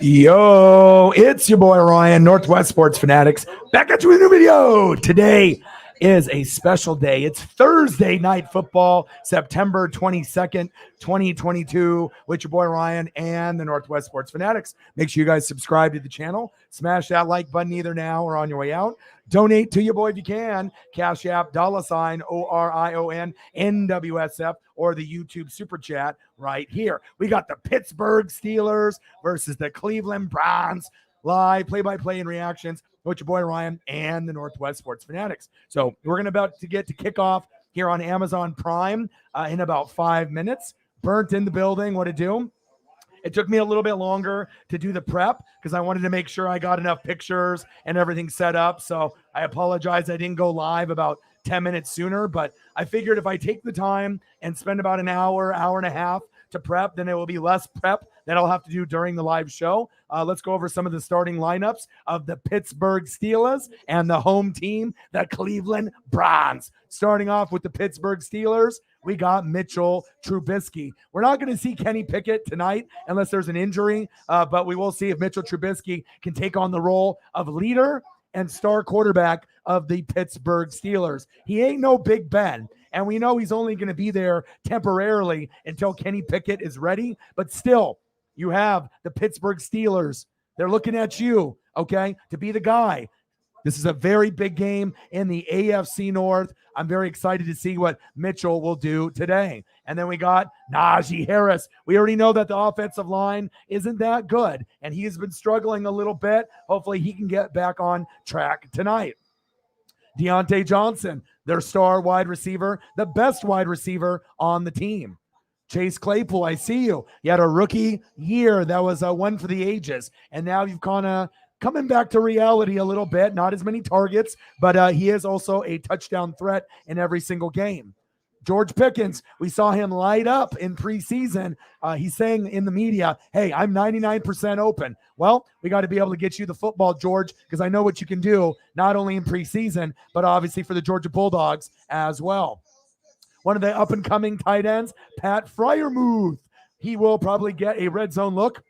Yo, it's your boy Ryan, Northwest Sports Fanatics, back at you with a new video. Today is a special day. It's Thursday night football, September 22nd, 2022, with your boy Ryan and the Northwest Sports Fanatics. Make sure you guys subscribe to the channel. Smash that like button either now or on your way out. Donate to your boy if you can. Cash App, $ ORION NWSF, or the YouTube Super Chat right here. We got the Pittsburgh Steelers versus the Cleveland Browns. Live play-by-play and reactions with your boy Ryan and the Northwest Sports Fanatics. So we're about to get to kickoff here on Amazon Prime in about 5 minutes. Burnt in the building. What to do? It took me a little bit longer to do the prep because I wanted to make sure I got enough pictures and everything set up. So I apologize I didn't go live about 10 minutes sooner, but I figured if I take the time and spend about an hour and a half to prep, then it will be less prep that I'll have to do during the live show. Let's go over some of the starting lineups of the Pittsburgh Steelers and the home team, the Cleveland Browns. Starting off with the Pittsburgh Steelers, we got Mitchell Trubisky. We're not going to see Kenny Pickett tonight unless there's an injury, but we will see if Mitchell Trubisky can take on the role of leader and star quarterback of the Pittsburgh Steelers. He ain't no Big Ben, and we know he's only going to be there temporarily until Kenny Pickett is ready, but still, you have the Pittsburgh Steelers. They're looking at you, okay, to be the guy. This is a very big game in the AFC North. I'm very excited to see what Mitchell will do today. And then we got Najee Harris. We already know that the offensive line isn't that good, and he's been struggling a little bit. Hopefully he can get back on track tonight. Deontay Johnson, their star wide receiver, the best wide receiver on the team. Chase Claypool, I see you. You had a rookie year that was one for the ages, and now you've kind of coming back to reality a little bit. Not as many targets, but he is also a touchdown threat in every single game. George Pickens, we saw him light up in preseason. He's saying in the media, hey, I'm 99% open. Well, we got to be able to get you the football, George, because I know what you can do, not only in preseason, but obviously for the Georgia Bulldogs as well. One of the up-and-coming tight ends, Pat Freiermuth. He will probably get a red zone look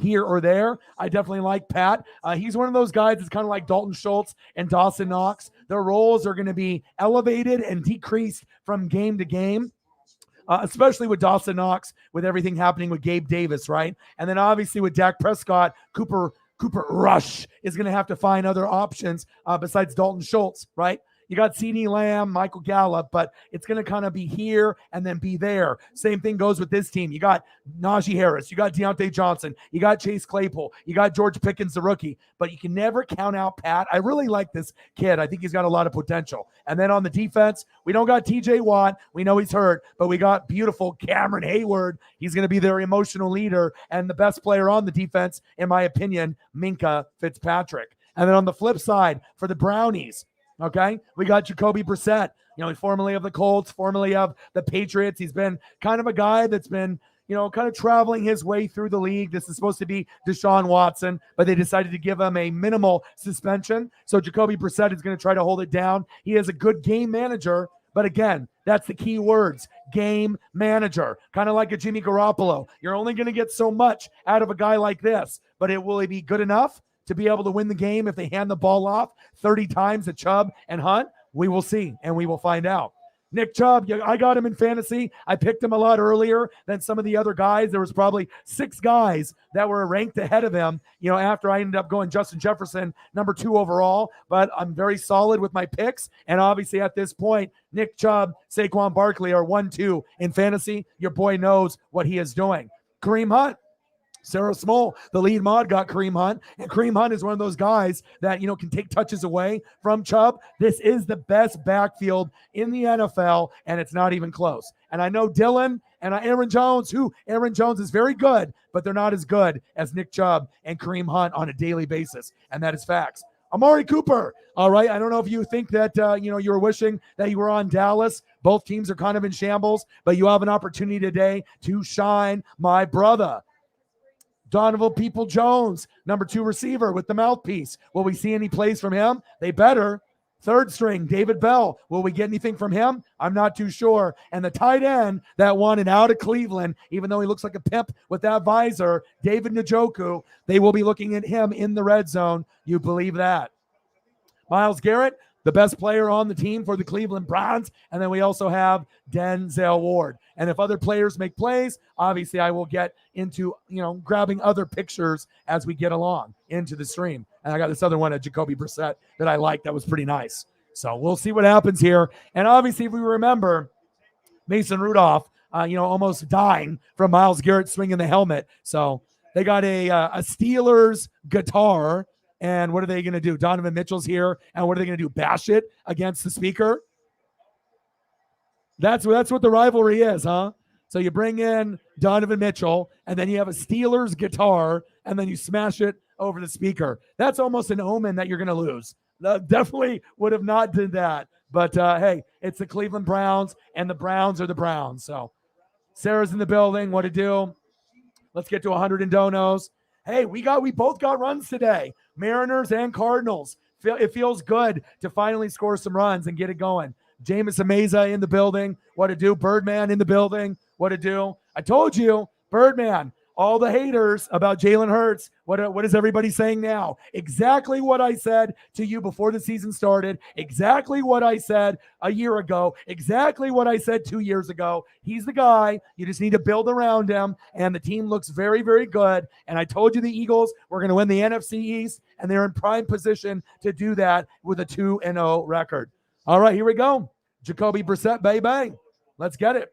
here or there. I definitely like Pat. He's one of those guys that's kind of like Dalton Schultz and Dawson Knox. Their roles are going to be elevated and decreased from game to game, especially with Dawson Knox, with everything happening with Gabe Davis, right? And then obviously with Dak Prescott, Cooper Rush is going to have to find other options besides Dalton Schultz, right? You got CeeDee Lamb, Michael Gallup, but it's going to kind of be here and then be there. Same thing goes with this team. You got Najee Harris, you got Deontay Johnson, you got Chase Claypool, you got George Pickens, the rookie, but you can never count out Pat. I really like this kid. I think he's got a lot of potential. And then on the defense, we don't got TJ Watt. We know he's hurt, but we got beautiful Cameron Hayward. He's going to be their emotional leader and the best player on the defense, in my opinion, Minkah Fitzpatrick. And then on the flip side, for the Brownies, okay, we got Jacoby Brissett, formerly of the Colts, formerly of the Patriots. He's been kind of a guy that's been, kind of traveling his way through the league. This is supposed to be Deshaun Watson, but they decided to give him a minimal suspension. So Jacoby Brissett is going to try to hold it down. He is a good game manager, but again, that's the key words, game manager, kind of like a Jimmy Garoppolo. You're only going to get so much out of a guy like this, but will he be good enough to be able to win the game if they hand the ball off 30 times to Chubb and Hunt? We will see, and we will find out. Nick Chubb, I got him in fantasy. I picked him a lot earlier than some of the other guys. There was probably 6 guys that were ranked ahead of him, after I ended up going Justin Jefferson, number 2 overall. But I'm very solid with my picks. And obviously at this point, Nick Chubb, Saquon Barkley are 1-2 in fantasy. Your boy knows what he is doing. Kareem Hunt, Sarah Small, the lead mod, got Kareem Hunt, and Kareem Hunt is one of those guys that, can take touches away from Chubb. This is the best backfield in the NFL, and it's not even close. And I know Dylan and Aaron Jones is very good, but they're not as good as Nick Chubb and Kareem Hunt on a daily basis, and that is facts. Amari Cooper, all right, I don't know if you think that, you were wishing that you were on Dallas. Both teams are kind of in shambles, but you have an opportunity today to shine, my brother. Donovan People-Jones, number 2 receiver with the mouthpiece. Will we see any plays from him? They better. Third string, David Bell. Will we get anything from him? I'm not too sure. And the tight end that wanted out of Cleveland, even though he looks like a pimp with that visor, David Njoku, they will be looking at him in the red zone. You believe that? Myles Garrett, the best player on the team for the Cleveland Browns. And then we also have Denzel Ward. And if other players make plays, obviously I will get into, grabbing other pictures as we get along into the stream. And I got this other one at Jacoby Brissett that I like. That was pretty nice. So we'll see what happens here. And obviously, if we remember, Mason Rudolph, almost dying from Myles Garrett swinging the helmet. So they got a Steelers guitar. And what are they going to do? Donovan Mitchell's here. And what are they going to do? Bash it against the speaker? That's what the rivalry is, huh? So you bring in Donovan Mitchell, and then you have a Steelers guitar, and then you smash it over the speaker. That's almost an omen that you're going to lose. Definitely would have not did that. But, hey, it's the Cleveland Browns, and the Browns are the Browns. So Sarah's in the building. What to do? Let's get to 100 in donos. Hey, we both got runs today. Mariners and Cardinals. It feels good to finally score some runs and get it going. Jameis Meza in the building. What to do? Birdman in the building. What to do? I told you, Birdman. All the haters about Jalen Hurts. What is everybody saying now? Exactly what I said to you before the season started. Exactly what I said a year ago. Exactly what I said 2 years ago. He's the guy. You just need to build around him. And the team looks very, very good. And I told you the Eagles were going to win the NFC East. And they're in prime position to do that with a 2-0 record. All right, here we go. Jacoby Brissett, baby. Let's get it.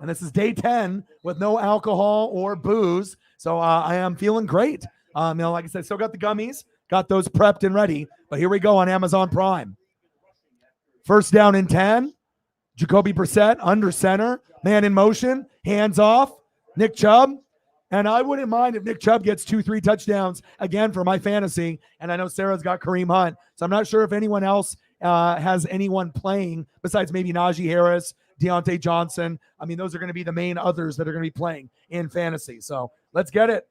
And this is day 10 with no alcohol or booze. So I am feeling great. Like I said, still got the gummies, got those prepped and ready. But here we go on Amazon Prime. First down and 10. Jacoby Brissett under center. Man in motion. Hands off. Nick Chubb. And I wouldn't mind if Nick Chubb gets 2-3 touchdowns again for my fantasy. And I know Sarah's got Kareem Hunt. So I'm not sure if anyone else has anyone playing besides maybe Najee Harris, Deontay Johnson. I mean, those are going to be the main others that are going to be playing in fantasy. So let's get it.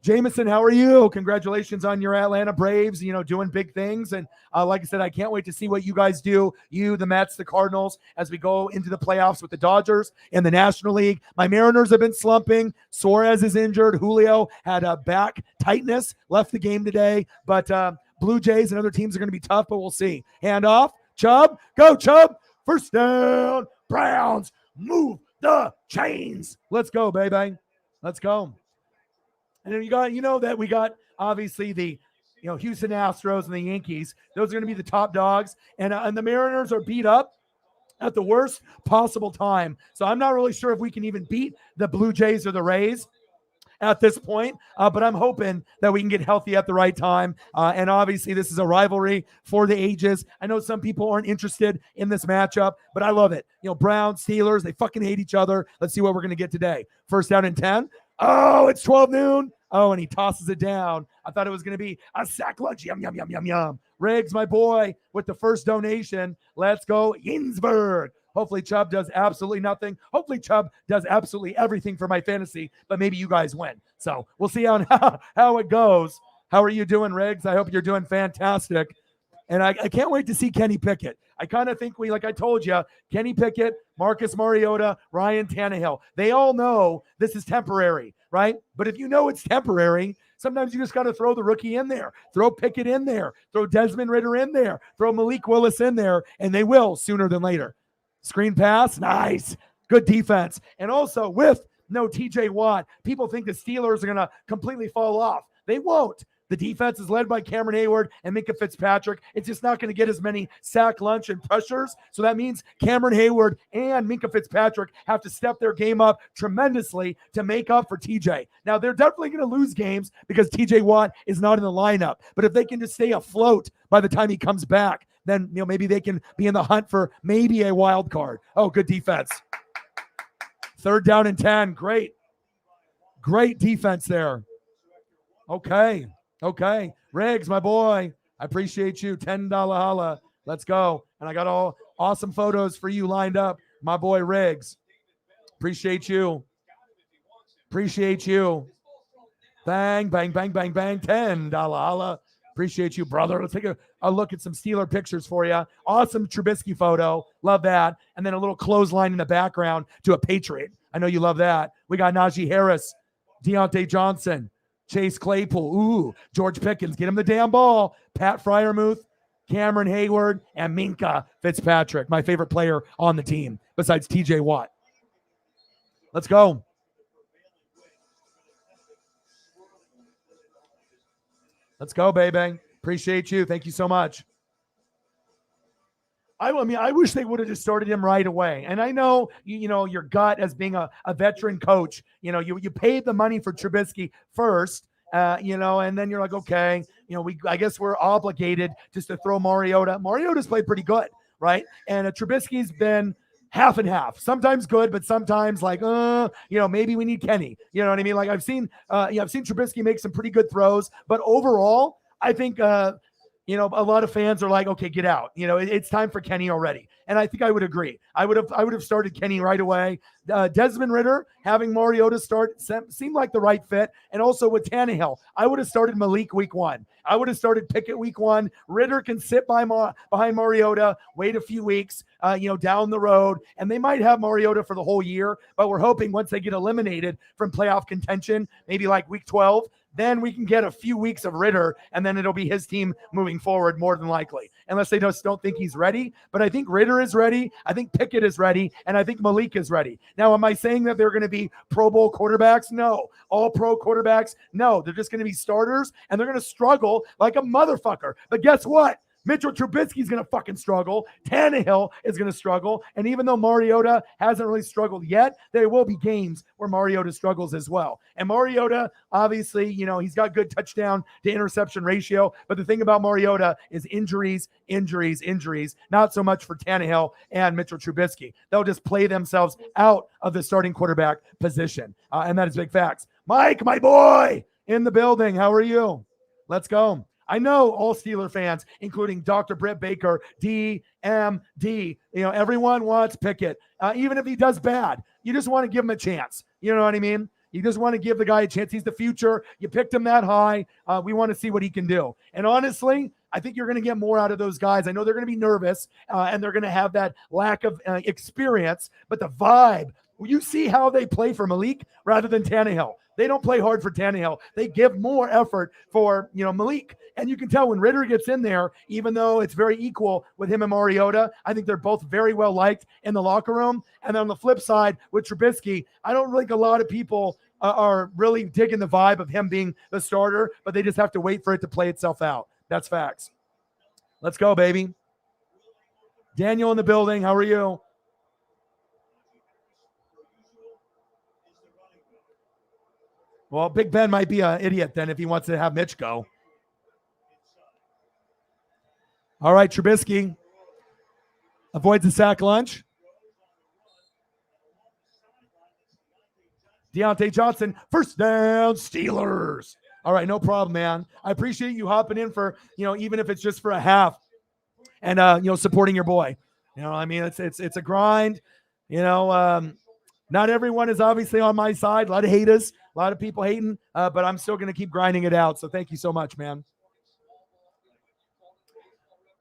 Jameson, how are you? Congratulations on your Atlanta Braves, doing big things. And like I said, I can't wait to see what you guys do, you, the Mets, the Cardinals, as we go into the playoffs with the Dodgers in the National League. My Mariners have been slumping. Suarez is injured. Julio had a back tightness, left the game today. But Blue Jays and other teams are going to be tough, but we'll see. Hand off. Chubb. Go, Chubb. First down. Browns, move the chains. Let's go, baby. Let's go. And then we got obviously the Houston Astros and the Yankees. Those are going to be the top dogs. And the Mariners are beat up at the worst possible time. So I'm not really sure if we can even beat the Blue Jays or the Rays at this point, but I'm hoping that we can get healthy at the right time. And obviously, this is a rivalry for the ages. I know some people aren't interested in this matchup, but I love it. Browns, Steelers, they fucking hate each other. Let's see what we're going to get today. First down and 10. Oh, it's 12 noon. Oh, and he tosses it down. I thought it was going to be a sack lunch. Yum, yum, yum, yum, yum. Riggs, my boy, with the first donation. Let's go, Ginsburg. Hopefully Chubb does absolutely nothing. Hopefully Chubb does absolutely everything for my fantasy, but maybe you guys win. So we'll see how it goes. How are you doing, Riggs? I hope you're doing fantastic. And I can't wait to see Kenny Pickett. I kind of think like I told you, Kenny Pickett, Marcus Mariota, Ryan Tannehill, they all know this is temporary, right? But if you know it's temporary, sometimes you just got to throw the rookie in there, throw Pickett in there, throw Desmond Ridder in there, throw Malik Willis in there, and they will sooner than later. Screen pass, nice. Good defense. And also with no TJ Watt, people think the Steelers are going to completely fall off. They won't. The defense is led by Cameron Hayward and Minkah Fitzpatrick. It's just not going to get as many sack, lunch, and pressures. So that means Cameron Hayward and Minkah Fitzpatrick have to step their game up tremendously to make up for TJ. Now, they're definitely going to lose games because TJ Watt is not in the lineup. But if they can just stay afloat by the time he comes back, then maybe they can be in the hunt for maybe a wild card. Oh, good defense. Third down and 10. Great. Great defense there. Okay. Riggs, my boy. I appreciate you. $10 holla. Let's go. And I got all awesome photos for you lined up. My boy Riggs. Appreciate you. Bang, bang, bang, bang, bang. $10 holla. Appreciate you, brother. Let's take a look at some Steeler pictures for you. Awesome Trubisky photo. Love that. And then a little clothesline in the background to a Patriot. I know you love that. We got Najee Harris, Deontay Johnson, Chase Claypool. Ooh, George Pickens. Get him the damn ball. Pat Freiermuth, Cameron Hayward, and Minkah Fitzpatrick, my favorite player on the team, besides TJ Watt. Let's go. Let's go, baby. Appreciate you. Thank you so much. I wish they would have just started him right away. And I know, your gut as being a veteran coach, you paid the money for Trubisky first, and then you're like, okay, I guess we're obligated just to throw Mariota. Mariota's played pretty good, right? And Trubisky's been half and half, sometimes good, but sometimes like, maybe we need Kenny. You know what I mean? Like I've seen Trubisky make some pretty good throws, but overall, I think, a lot of fans are like, okay, get out. It's time for Kenny already. And I think I would agree. I would have started Kenny right away. Desmond Ridder, having Mariota start seemed like the right fit. And also with Tannehill, I would have started Malik week 1. I would have started Pickett week 1. Ridder can sit behind Mariota, wait a few weeks, down the road. And they might have Mariota for the whole year. But we're hoping once they get eliminated from playoff contention, maybe like week 12, then we can get a few weeks of Ridder, and then it'll be his team moving forward more than likely, unless they just don't think he's ready. But I think Ridder is ready. I think Pickett is ready, and I think Malik is ready. Now, am I saying that they're going to be Pro Bowl quarterbacks? No. All pro quarterbacks? No. They're just going to be starters, and they're going to struggle like a motherfucker. But guess what? Mitchell Trubisky's going to fucking struggle. Tannehill is going to struggle. And even though Mariota hasn't really struggled yet, there will be games where Mariota struggles as well. And Mariota, obviously, he's got good touchdown to interception ratio. But the thing about Mariota is injuries. Not so much for Tannehill and Mitchell Trubisky. They'll just play themselves out of the starting quarterback position. And that is big facts. Mike, my boy, in the building. How are you? Let's go. I know all Steeler fans, including Dr. Britt Baker, DMD, everyone wants Pickett. Even if he does bad, you just want to give him a chance. You know what I mean? You just want to give the guy a chance. He's the future. You picked him that high. We want to see what he can do. And honestly, I think you're going to get more out of those guys. I know they're going to be nervous and they're going to have that lack of experience, but the vibe, you see how they play for Malik rather than Tannehill. They don't play hard for Tannehill. They give more effort for, Malik. And you can tell when Ridder gets in there, even though it's very equal with him and Mariota, I think they're both very well liked in the locker room. And then on the flip side with Trubisky, I don't think a lot of people are really digging the vibe of him being the starter, but they just have to wait for it to play itself out. That's facts. Let's go, baby. Daniel in the building. How are you? Well, Big Ben might be an idiot then if he wants to have Mitch go. All right, Trubisky avoids the sack lunch. Deontay Johnson, first down, Steelers. All right, no problem, man. I appreciate you hopping in for, even if it's just for a half and, supporting your boy. It's a grind, not everyone is obviously on my side. A lot of haters, a lot of people hating, but I'm still going to keep grinding it out. So thank you so much, man.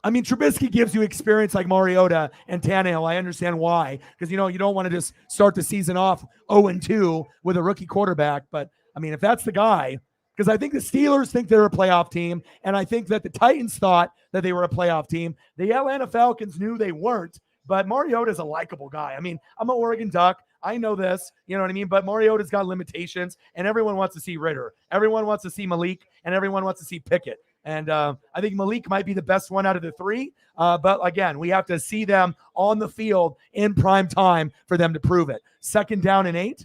Trubisky gives you experience like Mariota and Tannehill. I understand why, because, you don't want to just start the season off 0-2 with a rookie quarterback. But, if that's the guy, because I think the Steelers think they're a playoff team, and I think that the Titans thought that they were a playoff team. The Atlanta Falcons knew they weren't, but Mariota's a likable guy. I'm an Oregon Duck. I know this, you know what I mean? But Mariota's got limitations, and everyone wants to see Ridder. Everyone wants to see Malik, and everyone wants to see Pickett. And I think Malik might be the best one out of the three. But again, we have to see them on the field in prime time for them to prove it. 2nd down and 8.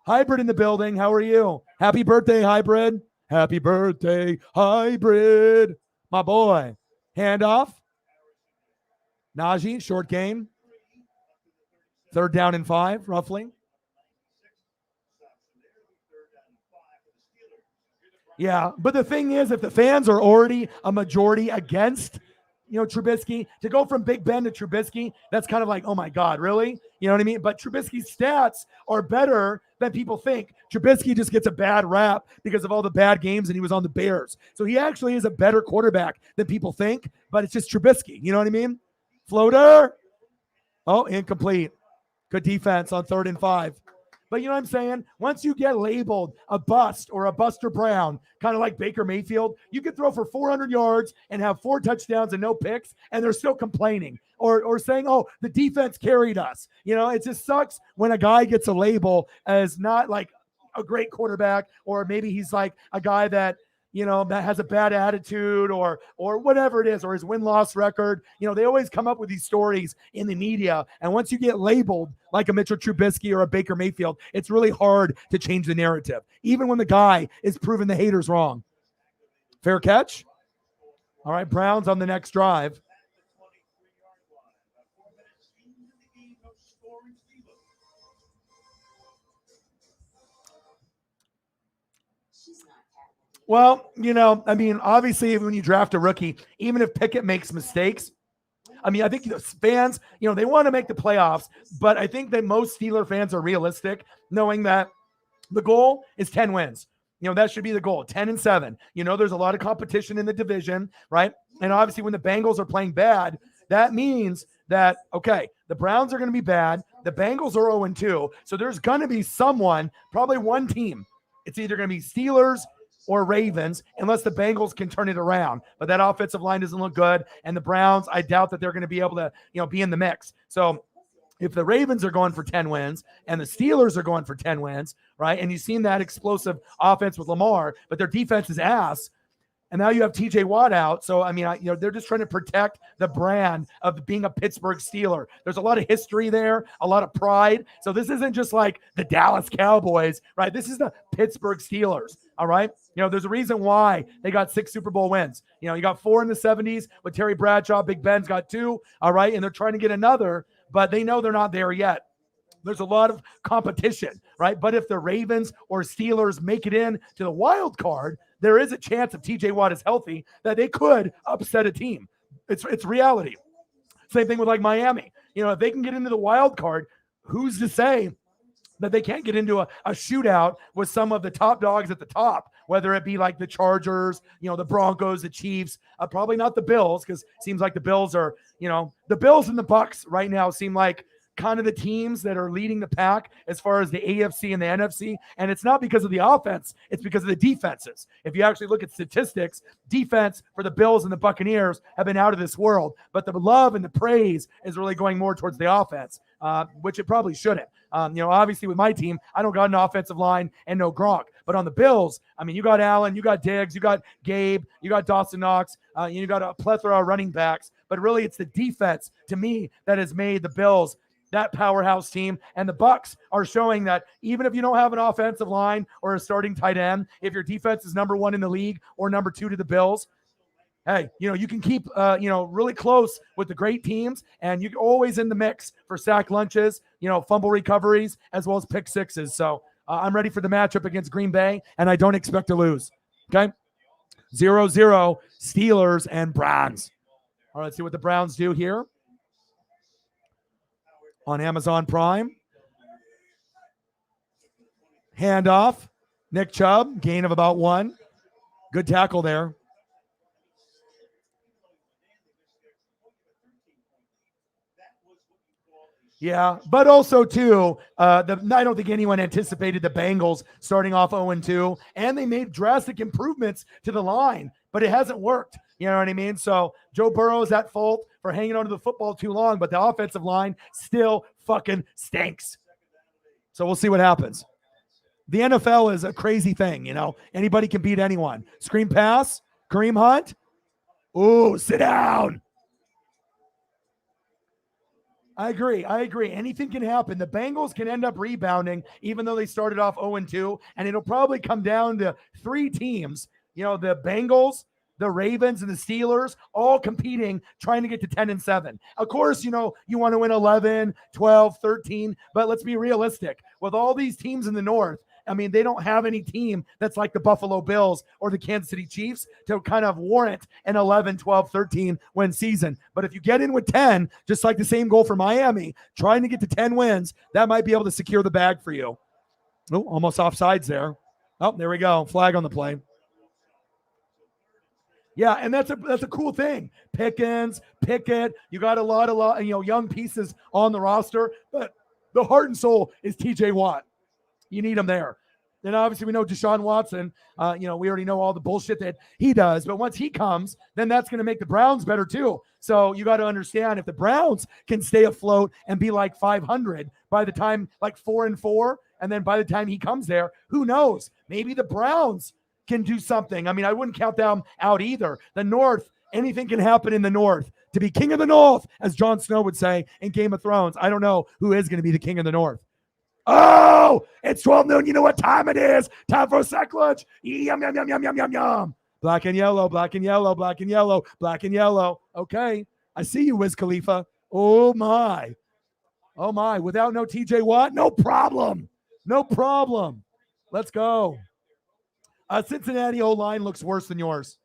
Hybrid in the building. How are you? Happy birthday, Hybrid. Happy birthday, Hybrid. My boy. Handoff. Najee, short game. 3rd down and 5, roughly. Yeah, but the thing is, if the fans are already a majority against Trubisky, to go from Big Ben to Trubisky, that's kind of like, oh my God, really? You know what I mean? But Trubisky's stats are better than people think. Trubisky just gets a bad rap because of all the bad games and he was on the Bears. So he actually is a better quarterback than people think, but it's just Trubisky. You know what I mean? Floater. Oh, incomplete. Good defense on 3rd and 5. But you know what I'm saying? Once you get labeled a bust or a Buster Brown, kind of like Baker Mayfield, you could throw for 400 yards and have 4 touchdowns and no picks, and they're still complaining or saying, oh, the defense carried us. It just sucks when a guy gets a label as not like a great quarterback, or maybe he's like a guy that that has a bad attitude or whatever it is, or his win-loss record. They always come up with these stories in the media. And once you get labeled like a Mitchell Trubisky or a Baker Mayfield, it's really hard to change the narrative, even when the guy is proving the haters wrong. Fair catch. All right, Browns on the next drive. Well, obviously when you draft a rookie, even if Pickett makes mistakes, I think fans, they want to make the playoffs, but I think that most Steeler fans are realistic, knowing that the goal is 10 wins. That should be the goal, 10-7. There's a lot of competition in the division, right? And obviously when the Bengals are playing bad, that means that, okay, the Browns are going to be bad. The Bengals are 0-2. So there's going to be someone, probably one team. It's either going to be Steelers or Ravens, unless the Bengals can turn it around. But that offensive line doesn't look good. And the Browns, I doubt that they're going to be able to, be in the mix. So if the Ravens are going for 10 wins and the Steelers are going for 10 wins, right? And you've seen that explosive offense with Lamar, but their defense is ass. And now you have TJ Watt out. So, they're just trying to protect the brand of being a Pittsburgh Steeler. There's a lot of history there, a lot of pride. So this isn't just like the Dallas Cowboys, right? This is the Pittsburgh Steelers, all right? There's a reason why they got 6 Super Bowl wins. You got 4 in the 70s with Terry Bradshaw. Big Ben's got 2, all right? And they're trying to get another, but they know they're not there yet. There's a lot of competition, right? But if the Ravens or Steelers make it in to the wild card, there is a chance if TJ Watt is healthy that they could upset a team. It's reality. Same thing with like Miami. If they can get into the wild card, who's to say that they can't get into a shootout with some of the top dogs at the top, whether it be like the Chargers, the Broncos, the Chiefs, probably not the Bills, because it seems like the Bills are, the Bills and the Bucks right now seem like kind of the teams that are leading the pack as far as the AFC and the NFC. And it's not because of the offense, it's because of the defenses. If you actually look at statistics, defense for the Bills and the Buccaneers have been out of this world, but the love and the praise is really going more towards the offense, which it probably shouldn't. Obviously with my team, I don't got an offensive line and no Gronk, but on the Bills, you got Allen, you got Diggs, you got Gabe, you got Dawson Knox, you got a plethora of running backs, but really it's the defense to me that has made the Bills that powerhouse team. And the Bucks are showing that even if you don't have an offensive line or a starting tight end, if your defense is number 1 in the league or number 2 to the Bills, hey, you can keep, really close with the great teams, and you're always in the mix for sack lunches, fumble recoveries, as well as pick sixes. So I'm ready for the matchup against Green Bay, and I don't expect to lose. Okay. 0-0 Steelers and Browns. All right, let's see what the Browns do here on Amazon Prime. Handoff. Nick Chubb, gain of about 1. Good tackle there. Yeah, but also, too, I don't think anyone anticipated the Bengals starting off 0-2, and they made drastic improvements to the line, but it hasn't worked. You know what I mean? So Joe Burrow is at fault for hanging onto the football too long, but the offensive line still fucking stinks. So we'll see what happens. The NFL is a crazy thing, Anybody can beat anyone. Screen pass, Kareem Hunt. Ooh, sit down. I agree. Anything can happen. The Bengals can end up rebounding, even though they started off 0-2, and it'll probably come down to 3 teams. The Bengals, the Ravens, and the Steelers all competing, trying to get to 10-7. Of course, you want to win 11, 12, 13, but let's be realistic. With all these teams in the North, I mean, they don't have any team that's like the Buffalo Bills or the Kansas City Chiefs to kind of warrant an 11, 12, 13 win season. But if you get in with 10, just like the same goal for Miami, trying to get to 10 wins, that might be able to secure the bag for you. Oh, almost offsides there. Oh, there we go. Flag on the play. Yeah, and that's a cool thing. Pickens, Pickett, you got a lot, young pieces on the roster, but the heart and soul is TJ Watt. You need him there. Then obviously we know Deshaun Watson. We already know all the bullshit that he does, but once he comes, then that's going to make the Browns better too. So you got to understand, if the Browns can stay afloat and be like 500 by the time, like 4-4, and then by the time he comes there, who knows? Maybe the Browns can do something. I mean, I wouldn't count them out either. The North, anything can happen in the North. To be king of the North, as Jon Snow would say in Game of Thrones, I don't know who is going to be the king of the North. Oh, it's 12 noon. You know what time it is? Time for a sack lunch. Yum, yum, yum, yum, yum, yum, yum. Black and yellow, black and yellow, black and yellow, black and yellow. Okay, I see you, Wiz Khalifa. Oh, my. Oh, my. Without no TJ Watt, no problem. No problem. Let's go. Cincinnati O-line looks worse than yours.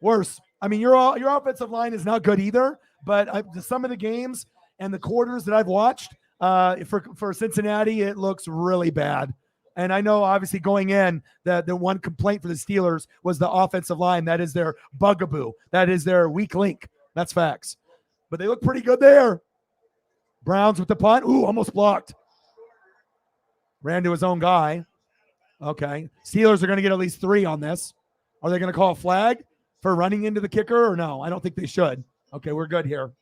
Worse. I mean, your offensive line is not good either, but some of the games and the quarters that I've watched for Cincinnati, it looks really bad. And I know, obviously, going in, the one complaint for the Steelers was the offensive line. That is their bugaboo. That is their weak link. That's facts. But they look pretty good there. Browns with the punt. Ooh, almost blocked. Ran to his own guy. Okay. Steelers are going to get at least 3 on this. Are they going to call a flag for running into the kicker or no? I don't think they should. Okay, we're good here.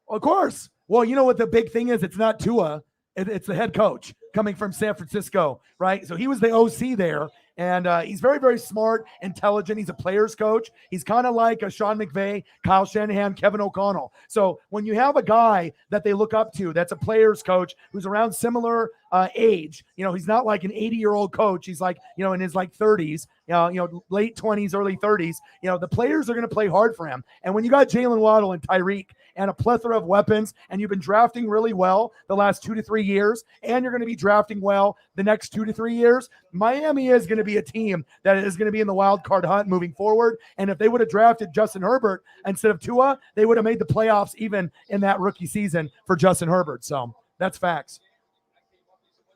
Of course. Well, you know what the big thing is? It's not Tua. It's the head coach coming from San Francisco, right? So he was the OC there, and he's very, very smart, intelligent. He's a player's coach. He's kind of like a Sean McVay, Kyle Shanahan, Kevin O'Connell. So when you have a guy that they look up to that's a player's coach who's around similar age, he's not like an 80-year-old coach. He's like, in his like 30s, late 20s, early 30s. The players are going to play hard for him. And when you got Jalen Waddle and Tyreek and a plethora of weapons, and you've been drafting really well the last 2 to 3 years, and you're going to be drafting well the next 2 to 3 years, Miami is going to be a team that is going to be in the wild card hunt moving forward. And if they would have drafted Justin Herbert instead of Tua, they would have made the playoffs even in that rookie season for Justin Herbert. So that's facts.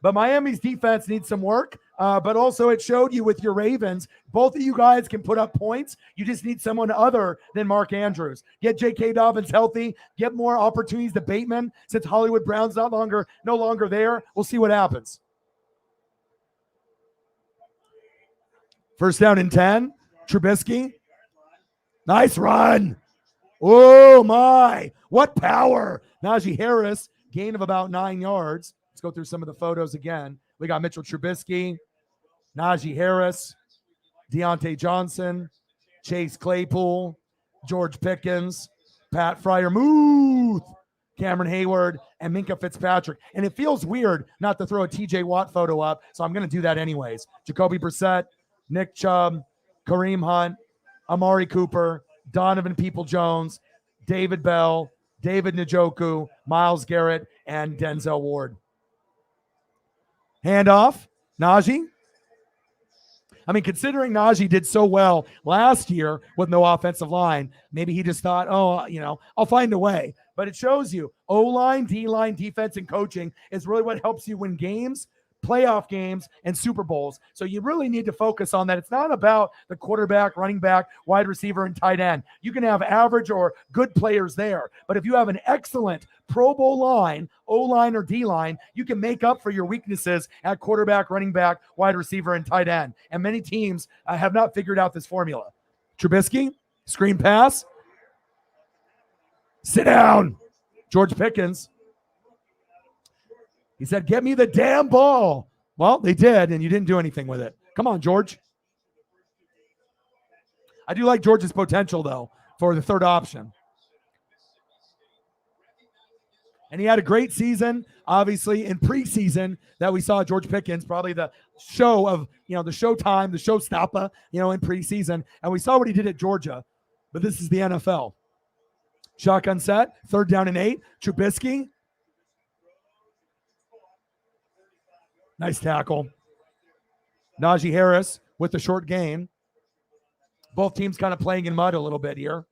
But Miami's defense needs some work, but also it showed you with your Ravens, both of you guys can put up points. You just need someone other than Mark Andrews. Get J.K. Dobbins healthy, get more opportunities to Bateman since Hollywood Brown's no longer there. We'll see what happens. First down and 10, Trubisky. Nice run. Oh, my. What power. Najee Harris, gain of about 9 yards. Let's go through some of the photos again. We got Mitchell Trubisky, Najee Harris, Deontay Johnson, Chase Claypool, George Pickens, Pat Freiermuth, Cameron Hayward, and Minkah Fitzpatrick. And it feels weird not to throw a TJ Watt photo up, so I'm going to do that anyways. Jacoby Brissett, Nick Chubb, Kareem Hunt, Amari Cooper, Donovan Peoples-Jones, David Bell, David Njoku, Myles Garrett, and Denzel Ward. Handoff, Najee. I mean, considering Najee did so well last year with no offensive line, maybe he just thought, I'll find a way. But it shows you O-line, D-line, defense, and coaching is really what helps you win games, playoff games, and Super Bowls. So you really need to focus on that. It's not about the quarterback, running back, wide receiver, and tight end. You can have average or good players there. But if you have an excellent Pro Bowl line, O-line or D-line, you can make up for your weaknesses at quarterback, running back, wide receiver, and tight end. And many teams have not figured out this formula. Trubisky, screen pass. Sit down. George Pickens. He said, get me the damn ball. Well, they did, and you didn't do anything with it. Come on, George. I do like George's potential, though, for the third option. And he had a great season, obviously, in preseason that we saw George Pickens, probably the show of, the showtime, the showstopper, in preseason. And we saw what he did at Georgia, but this is the NFL. Shotgun set, 3rd down and 8. Trubisky. Nice tackle. Najee Harris with the short gain. Both teams kind of playing in mud a little bit here.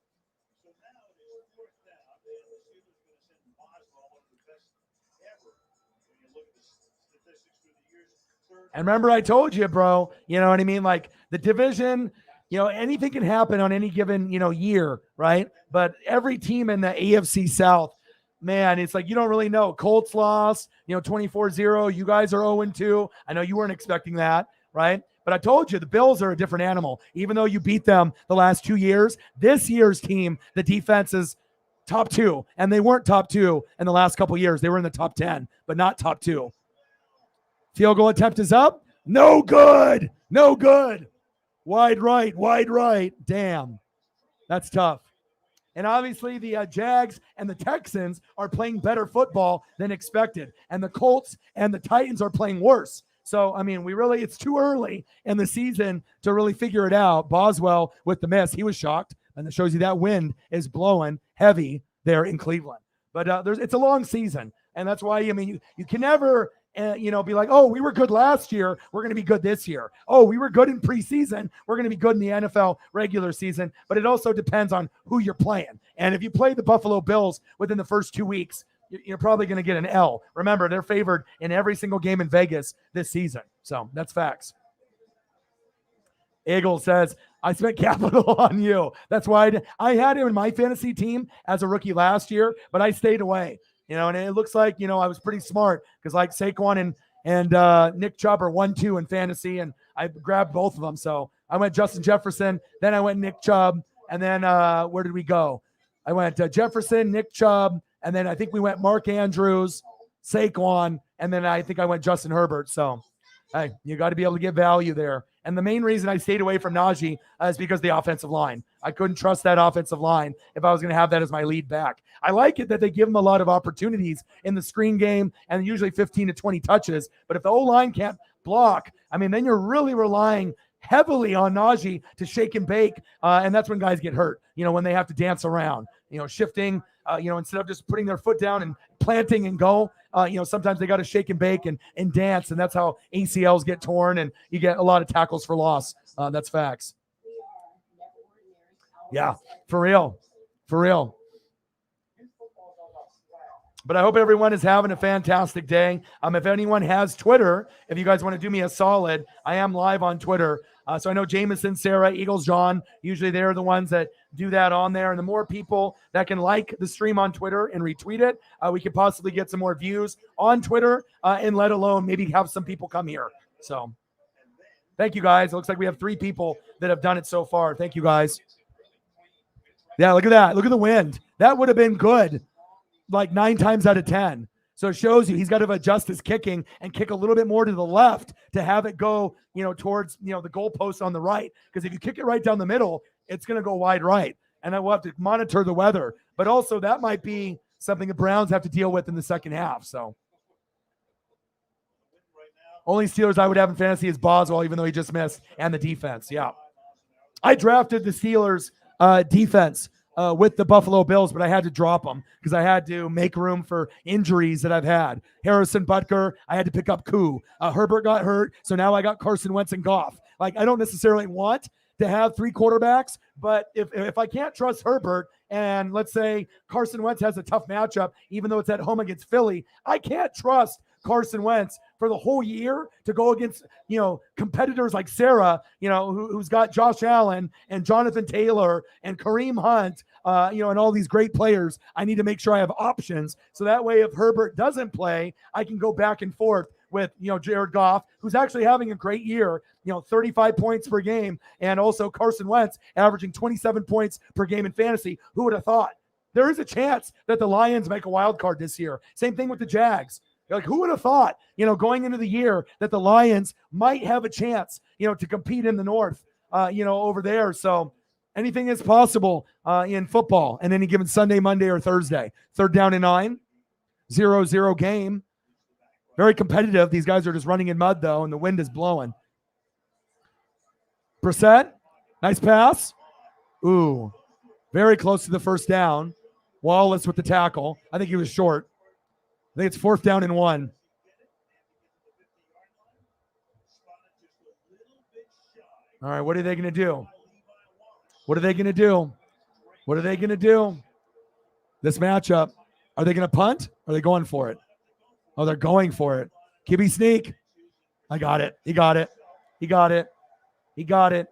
And remember, I told you, bro, you know what I mean? Like the division, you know, anything can happen on any given, you know, year, right? But every team in the AFC South, man, it's like you don't really know. Colts lost, you know, 24-0. You guys are 0-2. I know you weren't expecting that, right? But I told you the Bills are a different animal. Even though you beat them the last 2 years, this year's team, the defense is top 2. And they weren't top 2 in the last couple of years. They were in the top 10, but not top 2. Field goal attempt is up. No good. No good. Wide right. Damn. That's tough. And obviously the Jags and the Texans are playing better football than expected. And the Colts and the Titans are playing worse. So, I mean, it's too early in the season to really figure it out. Boswell with the miss, he was shocked. And it shows you that wind is blowing heavy there in Cleveland. But it's a long season. And that's why, I mean, you can never be like, oh, we were good last year, we're going to be good this year. Oh, we were good in preseason, we're going to be good in the NFL regular season. But it also depends on who you're playing. And if you play the Buffalo Bills within the first 2 weeks, you're probably going to get an L. Remember, they're favored in every single game in Vegas this season. So that's facts. Eagle says, I spent capital on you. That's why I had him in my fantasy team as a rookie last year, but I stayed away. You know, and it looks like, you know, I was pretty smart because like Saquon and Nick Chubb are 1-2 in fantasy, and I grabbed both of them. So I went Justin Jefferson, then I went Nick Chubb, and then where did we go? I went Jefferson, Nick Chubb, and then I think we went Mark Andrews, Saquon, and then I think I went Justin Herbert. So, hey, you got to be able to get value there. And the main reason I stayed away from Najee is because of the offensive line. I couldn't trust that offensive line if I was going to have that as my lead back. I like it that they give him a lot of opportunities in the screen game and usually 15 to 20 touches. But if the O-line can't block, I mean, then you're really relying heavily on Najee to shake and bake. And that's when guys get hurt, you know, when they have to dance around, you know, shifting, instead of just putting their foot down and planting and go, sometimes they got to shake and bake and dance. And that's how ACLs get torn and you get a lot of tackles for loss. That's facts. Yeah, for real. But I hope everyone is having a fantastic day. If anyone has Twitter, if you guys want to do me a solid, I am live on Twitter. So I know Jameson, Sarah, Eagles, John, usually they're the ones that do that on there. And the more people that can like the stream on Twitter and retweet it, we could possibly get some more views on Twitter and let alone maybe have some people come here. So thank you guys. It looks like we have 3 people that have done it so far. Thank you guys. Yeah, look at that. Look at the wind. That would have been good like 9 times out of 10. So it shows you he's got to adjust his kicking and kick a little bit more to the left to have it go, towards, the goalpost on the right. Because if you kick it right down the middle, it's going to go wide right. And then we'll have to monitor the weather. But also that might be something the Browns have to deal with in the second half. So only Steelers I would have in fantasy is Boswell, even though he just missed, and the defense. Yeah. I drafted the Steelers defense with the Buffalo Bills, but I had to drop them because I had to make room for injuries that I've had. Harrison Butker, I had to pick up Koo. Herbert got hurt, so now I got Carson Wentz and Goff. Like, I don't necessarily want to have 3 quarterbacks, but if I can't trust Herbert, and let's say Carson Wentz has a tough matchup, even though it's at home against Philly, I can't trust Carson Wentz for the whole year to go against, competitors like Sarah, who's got Josh Allen and Jonathan Taylor and Kareem Hunt, and all these great players. I need to make sure I have options. So that way, if Herbert doesn't play, I can go back and forth with, Jared Goff, who's actually having a great year, 35 points per game. And also Carson Wentz averaging 27 points per game in fantasy. Who would have thought? There is a chance that the Lions make a wild card this year. Same thing with the Jags. Like, who would have thought, going into the year that the Lions might have a chance, to compete in the North, over there. So anything is possible in football and any given Sunday, Monday, or Thursday. 3rd down and 9, 0-0 game. Very competitive. These guys are just running in mud, though, and the wind is blowing. Brissett, nice pass. Ooh, very close to the first down. Wallace with the tackle. I think he was short. I think it's 4th down and 1. All right, what are they going to do? What are they going to do? What are they going to do? This matchup, are they going to punt? Or are they going for it? Oh, they're going for it. QB sneak. I got it. He got it. He got it. He got it.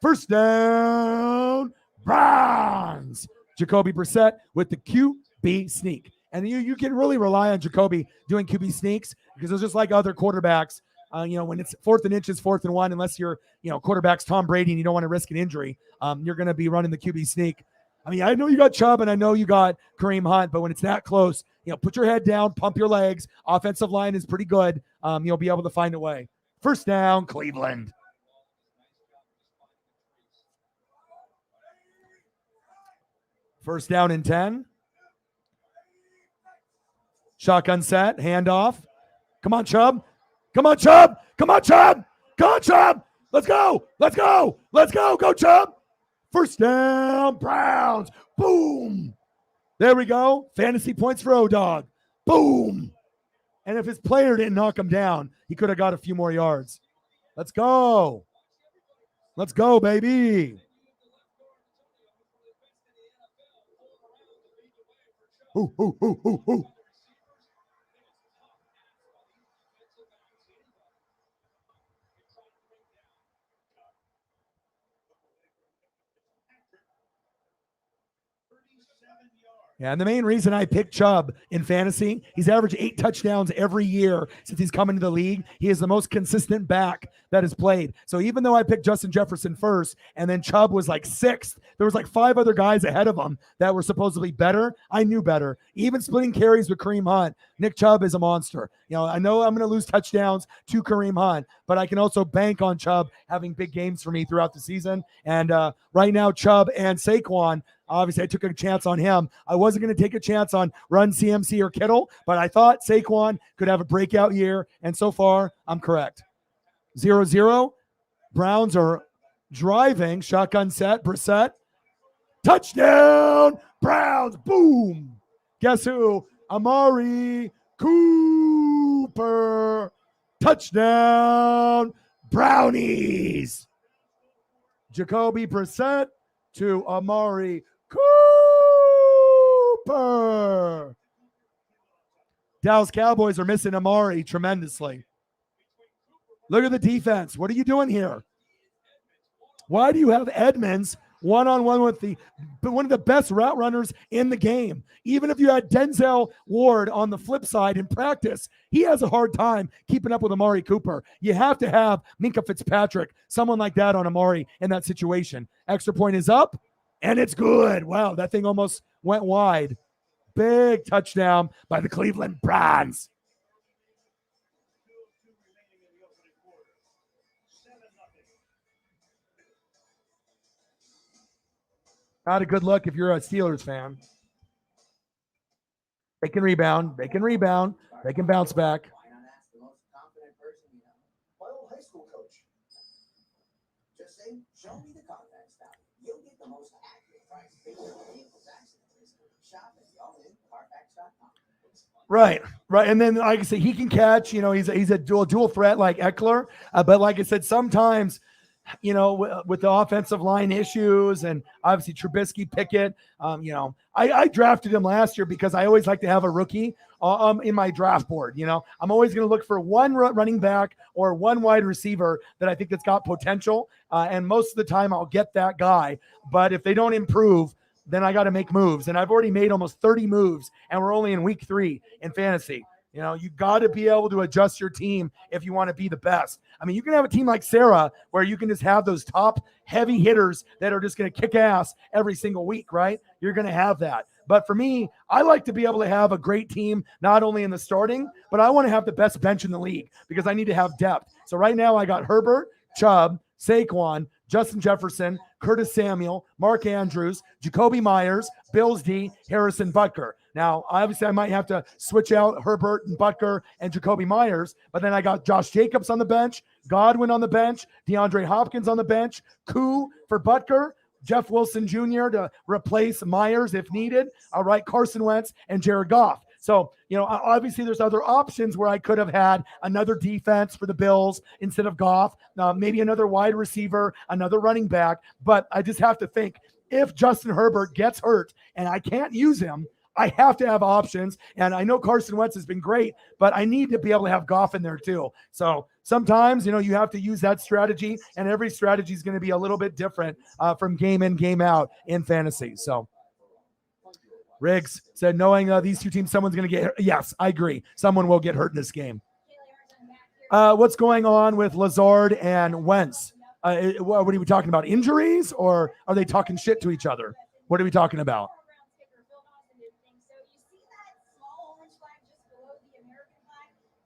First down, Browns. Jacoby Brissett with the QB sneak. And you can really rely on Jacoby doing QB sneaks because it's just like other quarterbacks. When it's 4th and inches, 4th and 1, unless you're, quarterback's Tom Brady and you don't want to risk an injury, you're going to be running the QB sneak. I mean, I know you got Chubb and I know you got Kareem Hunt, but when it's that close, put your head down, pump your legs. Offensive line is pretty good. You'll be able to find a way. First down, Cleveland. First down and 10. Shotgun set, handoff. Come on, Chubb. Come on, Chubb. Come on, Chubb. Come on, Chubb. Let's go. Let's go. Let's go. Go, Chubb. First down, Browns. Boom. There we go. Fantasy points for O-Dog. Boom. And if his player didn't knock him down, he could have got a few more yards. Let's go. Let's go, baby. Ooh, ooh, ooh, ooh, ooh. Yeah, and the main reason I picked Chubb in fantasy, he's averaged 8 touchdowns every year since he's come into the league. He is the most consistent back that has played. So even though I picked Justin Jefferson first and then Chubb was like 6th, there was like 5 other guys ahead of him that were supposedly better. I knew better. Even splitting carries with Kareem Hunt, Nick Chubb is a monster. I know I'm going to lose touchdowns to Kareem Hunt, but I can also bank on Chubb having big games for me throughout the season. And right now, Chubb and Saquon, obviously, I took a chance on him. I wasn't going to take a chance on Run CMC or Kittle, but I thought Saquon could have a breakout year, and so far, I'm correct. 0-0. Browns are driving. Shotgun set. Brissett. Touchdown. Browns. Boom. Guess who? Amari Cooper. Touchdown. Brownies. Jacoby Brissett to Amari Cooper. Dallas Cowboys are missing Amari tremendously. Look at the defense. What are you doing here? Why do you have Edmonds one-on-one with one of the best route runners in the game? Even if you had Denzel Ward on the flip side in practice, he has a hard time keeping up with Amari Cooper. You have to have Minkah Fitzpatrick, someone like that on Amari in that situation. Extra point is up, and it's good. Wow, that thing almost went wide. Big touchdown by the Cleveland Browns. Not a good look if you're a Steelers fan. They can rebound. They can rebound. They can bounce back. My old high school coach. Just say, show me the Carfax stop. You'll get the most accurate price. Vehicles accident shop at Carfax.com. Right. And then, like I said, he can catch. He's a dual threat like Eckler. But like I said, sometimes, with the offensive line issues and obviously Trubisky, Pickett, I drafted him last year because I always like to have a rookie in my draft board. I'm always going to look for one running back or one wide receiver that I think that's got potential. And most of the time I'll get that guy. But if they don't improve, then I got to make moves. And I've already made almost 30 moves and we're only in week 3 in fantasy. You got to be able to adjust your team if you want to be the best. I mean, you can have a team like Sarah where you can just have those top heavy hitters that are just going to kick ass every single week, right? You're going to have that. But for me, I like to be able to have a great team, not only in the starting, but I want to have the best bench in the league because I need to have depth. So right now I got Herbert, Chubb, Saquon, Justin Jefferson, Curtis Samuel, Mark Andrews, Jacoby Myers, Bills D, Harrison Butker. Now, obviously, I might have to switch out Herbert and Butker and Jacoby Myers, but then I got Josh Jacobs on the bench, Godwin on the bench, DeAndre Hopkins on the bench, Koo for Butker, Jeff Wilson Jr. to replace Myers if needed. All right, Carson Wentz and Jared Goff. So, obviously there's other options where I could have had another defense for the Bills instead of Goff, maybe another wide receiver, another running back. But I just have to think, if Justin Herbert gets hurt and I can't use him, I have to have options. And I know Carson Wentz has been great, but I need to be able to have Goff in there too. So sometimes, you have to use that strategy, and every strategy is going to be a little bit different from game in, game out in fantasy. So Riggs said, knowing these two teams, someone's going to get hurt. Yes, I agree. Someone will get hurt in this game. What's going on with Lazard and Wentz? What are we talking about? Injuries, or are they talking shit to each other? What are we talking about?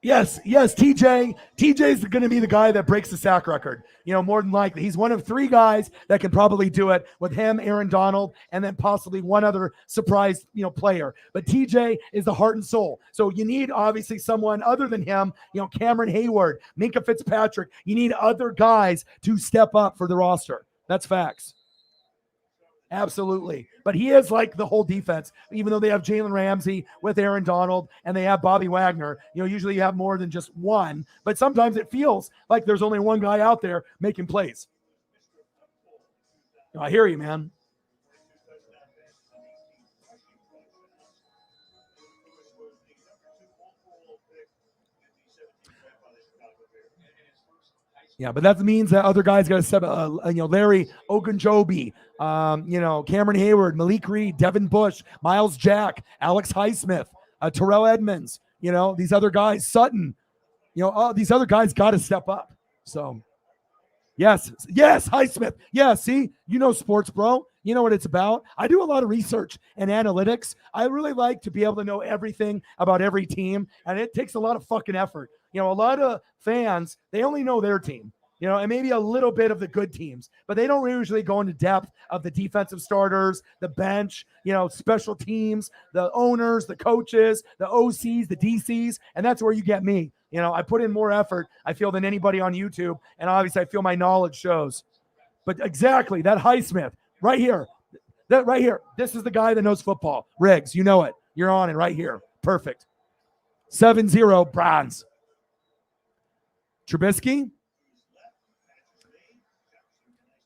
Yes, TJ. TJ's going to be the guy that breaks the sack record. More than likely. He's one of three guys that can probably do it, with him, Aaron Donald, and then possibly one other surprise, player. But TJ is the heart and soul. So you need obviously someone other than him, Cameron Hayward, Minkah Fitzpatrick. You need other guys to step up for the roster. That's facts. Absolutely. But he is like the whole defense, even though they have Jalen Ramsey with Aaron Donald and they have Bobby Wagner. Usually you have more than just one, but sometimes it feels like there's only one guy out there making plays. I hear you, man. Yeah, but that means that other guys got to step. Larry Ogunjobi, Cameron Hayward, Malik Reed, Devin Bush, Miles Jack, Alex Highsmith, Terrell Edmonds. These other guys, Sutton. These other guys got to step up. So, yes, Highsmith. Yeah, see, sports, bro. You know what it's about. I do a lot of research and analytics. I really like to be able to know everything about every team, and it takes a lot of fucking effort. A lot of fans, they only know their team, and maybe a little bit of the good teams, but they don't usually go into depth of the defensive starters, the bench, special teams, the owners, the coaches, the OCs, the DCs, and that's where you get me. I put in more effort, I feel, than anybody on YouTube, and obviously I feel my knowledge shows. But exactly, that Highsmith right here, this is the guy that knows football. Riggs, you know it. You're on it right here. Perfect. 7-0 Browns. Trubisky.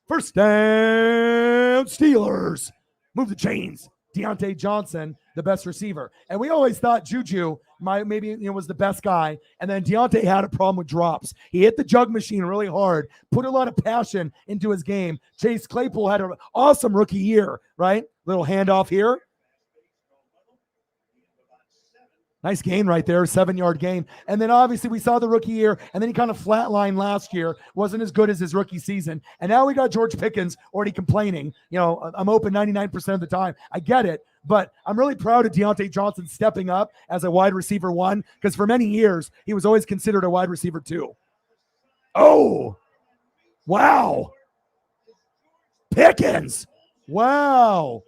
First down, Steelers. Move the chains. Deontay Johnson, the best receiver. And we always thought Juju was the best guy. And then Deontay had a problem with drops. He hit the jug machine really hard, put a lot of passion into his game. Chase Claypool had an awesome rookie year, right? Little handoff here. Nice gain right there, 7-yard gain. And then obviously we saw the rookie year, and then he kind of flatlined last year, wasn't as good as his rookie season. And now we got George Pickens already complaining. I'm open 99% of the time. I get it, but I'm really proud of Deontay Johnson stepping up as a wide receiver 1, because for many years he was always considered a wide receiver 2. Oh, wow. Pickens. Wow.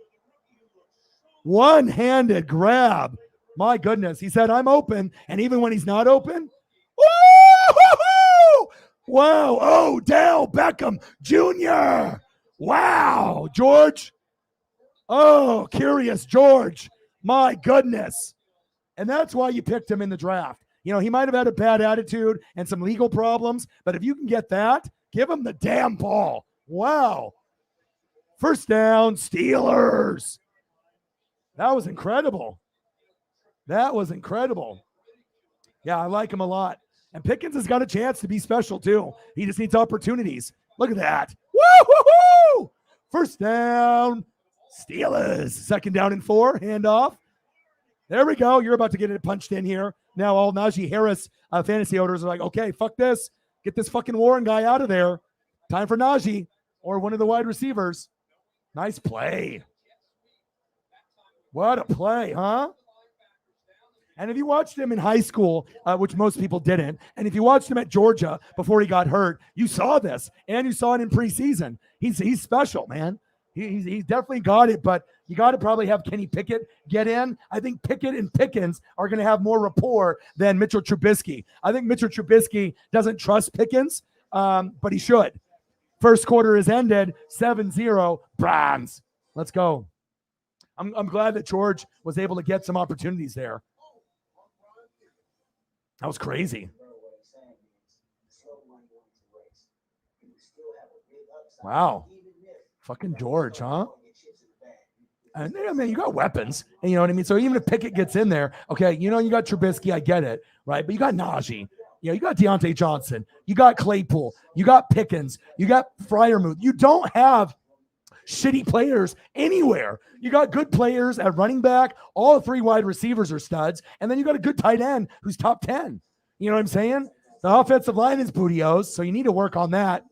One-handed grab. My goodness. He said, I'm open. And even when he's not open, woo-hoo-hoo! Wow. Odell Beckham Jr. Wow. George. Oh, curious George. My goodness. And that's why you picked him in the draft. He might have had a bad attitude and some legal problems, but if you can get that, give him the damn ball. Wow. First down, Steelers. That was incredible. That was incredible. Yeah, I like him a lot. And Pickens has got a chance to be special too. He just needs opportunities. Look at that. Woo-hoo-hoo! First down, Steelers. Second down and 4, handoff. There we go. You're about to get it punched in here. Now all Najee Harris fantasy owners are like, okay, fuck this. Get this fucking Warren guy out of there. Time for Najee or one of the wide receivers. Nice play. What a play, huh? And if you watched him in high school, which most people didn't, and if you watched him at Georgia before he got hurt, you saw this, and you saw it in preseason. He's special, man. He's definitely got it, but you got to probably have Kenny Pickett get in. I think Pickett and Pickens are going to have more rapport than Mitchell Trubisky. I think Mitchell Trubisky doesn't trust Pickens, but he should. First quarter is ended, 7-0, Browns. Let's go. I'm glad that George was able to get some opportunities there. That was crazy. Wow. Fucking George, huh? And I mean, you got weapons, and you know what I mean? So even if Pickett gets in there, okay, you know, you got Trubisky, I get it, right? But you got Najee, you know, you got Deontay Johnson, you got Claypool, you got Pickens, you got Freiermuth. You don't have shitty players anywhere. You got good players at running back. All three wide receivers are studs. And then you got a good tight end who's top 10. You know what I'm saying? The offensive line is bootios, so you need to work on that.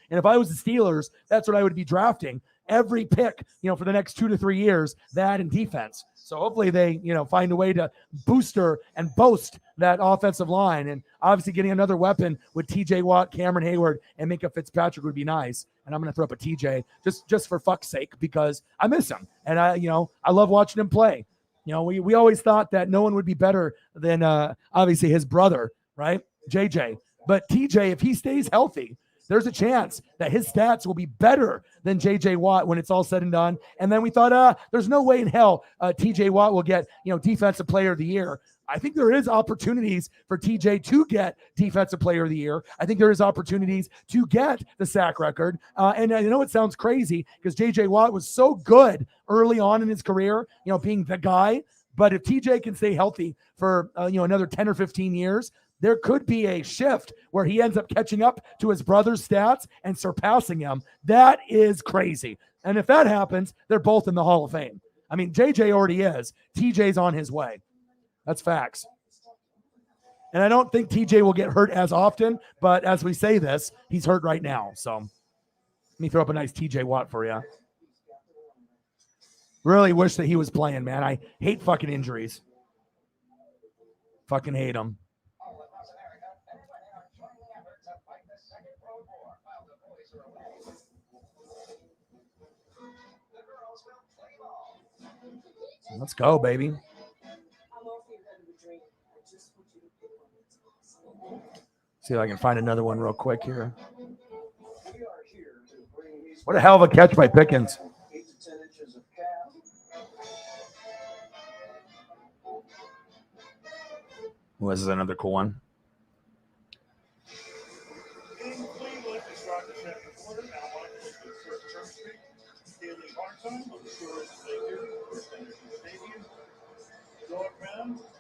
And if I was the Steelers, that's what I would be drafting. Every pick, you know, for the next 2 to 3 years, that and defense. So hopefully they, you know, find a way to booster and boast that offensive line. And obviously getting another weapon with TJ Watt, Cameron Hayward, and Minkah Fitzpatrick would be nice. And I'm going to throw up a TJ just for fuck's sake, because I miss him. And I love watching him play. You know, we always thought that no one would be better than obviously his brother, right? JJ. But TJ, if he stays healthy, there's a chance that his stats will be better than J.J. Watt when it's all said and done. And then we thought, there's no way in hell T.J. Watt will get, you know, Defensive Player of the Year. I think there is opportunities for T.J. to get Defensive Player of the Year. I think there is opportunities to get the sack record. And I know it sounds crazy because J.J. Watt was so good early on in his career, you know, being the guy. But if T.J. can stay healthy for, another 10 or 15 years, there could be a shift where he ends up catching up to his brother's stats and surpassing him. That is crazy. And if that happens, they're both in the Hall of Fame. I mean, JJ already is. TJ's on his way. That's facts. And I don't think TJ will get hurt as often, but as we say this, he's hurt right now. So let me throw up a nice TJ Watt for you. Really wish that he was playing, man. I hate fucking injuries. Fucking hate them. Let's go, baby. See if I can find another one real quick here. What a hell of a catch by Pickens. Well, this is another cool one.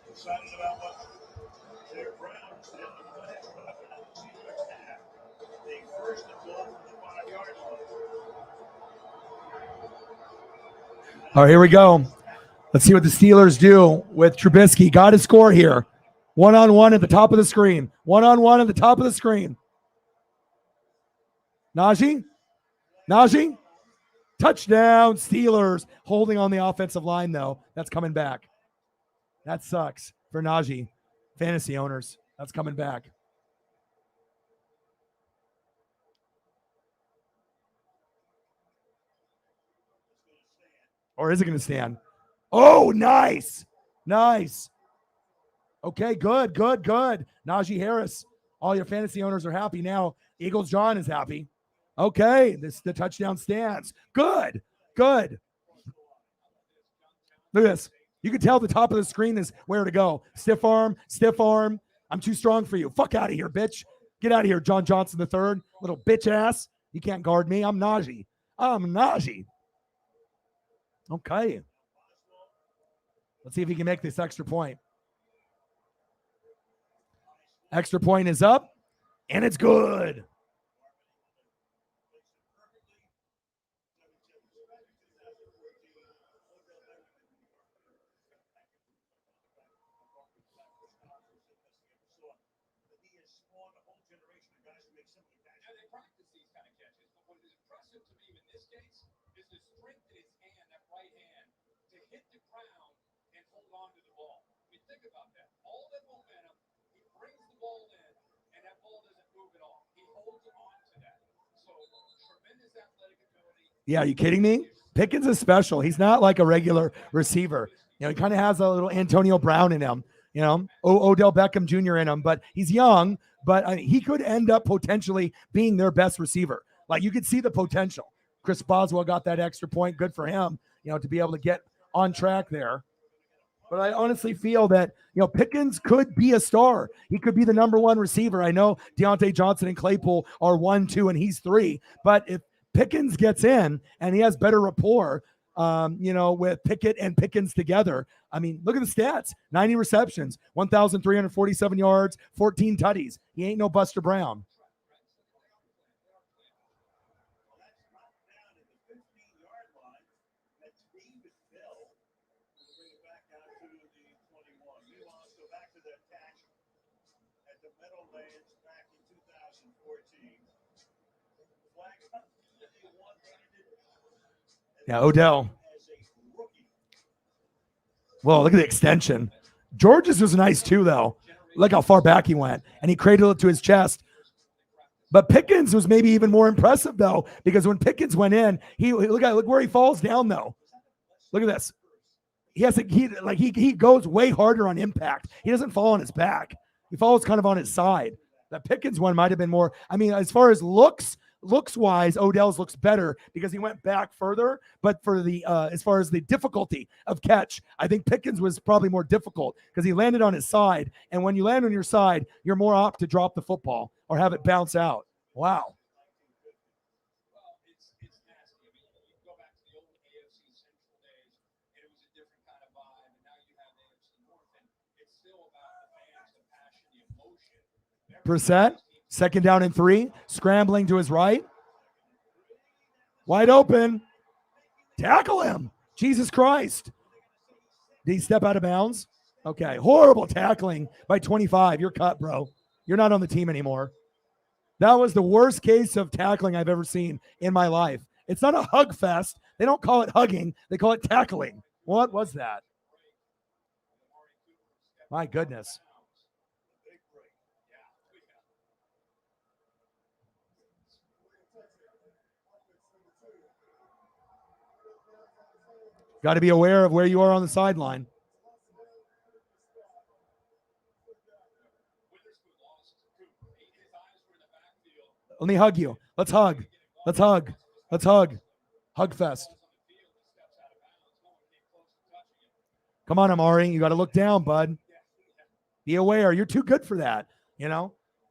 Excited about what Derek Brown did in the first half. The first and goal from the 5-yard line. All right, here we go. Let's see what the Steelers do with Trubisky. Got to score here. One-on-one at the top of the screen. One-on-one at the top of the screen. Najee? Touchdown, Steelers. Holding on the offensive line, though. That's coming back. That sucks for Najee. Fantasy owners. That's coming back. Or is it going to stand? Oh, nice. Nice. Okay, good. Najee Harris. All your fantasy owners are happy now. Eagles John is happy. Okay, the touchdown stands. Good. Look at this. You can tell the top of the screen is where to go. Stiff arm. I'm too strong for you. Fuck out of here, bitch. Get out of here, John Johnson III. Little bitch ass. You can't guard me. I'm Najee. Okay. Let's see if he can make this extra point. Extra point is up, and it's good. Yeah, are you kidding me? Pickens is special. He's not like a regular receiver. You know, he kind of has a little Antonio Brown in him, you know, Odell Beckham Jr. in him, but he's young, but he could end up potentially being their best receiver. Like, you could see the potential. Chris Boswell got that extra point. Good for him, you know, to be able to get on track there. But I honestly feel that, Pickens could be a star. He could be the number one receiver. I know Deontay Johnson and Claypool are 1, 2, and he's 3. But if Pickens gets in and he has better rapport, with Pickett and Pickens together, I mean, look at the stats: 90 receptions, 1,347 yards, 14 tutties. He ain't no Buster Brown. Yeah, Odell. Well, look at the extension. George's was nice too, though. Look how far back he went, and he cradled it to his chest. But Pickens was maybe even more impressive, though, because when Pickens went in, look where he falls down, though. Look at this. He goes way harder on impact. He doesn't fall on his back. He falls kind of on his side. That Pickens one might have been more. I mean, as far as looks wise, Odell's looks better because he went back further. But for the as far as the difficulty of catch, I think Pickens was probably more difficult because he landed on his side. And when you land on your side, you're more apt to drop the football or have it bounce out. Wow. Brissett, 2nd down and 3, scrambling to his right. Wide open. Tackle him. Jesus Christ. Did he step out of bounds? Okay. Horrible tackling by 25. You're cut, bro. You're not on the team anymore. That was the worst case of tackling I've ever seen in my life. It's not a hug fest. They don't call it hugging. They call it tackling. What was that? My goodness. Got to be aware of where you are on the sideline. Let me hug you. Let's hug. Let's hug. Let's hug. Hug fest. Come on, Amari. You got to look down, bud. Be aware. You're too good for that,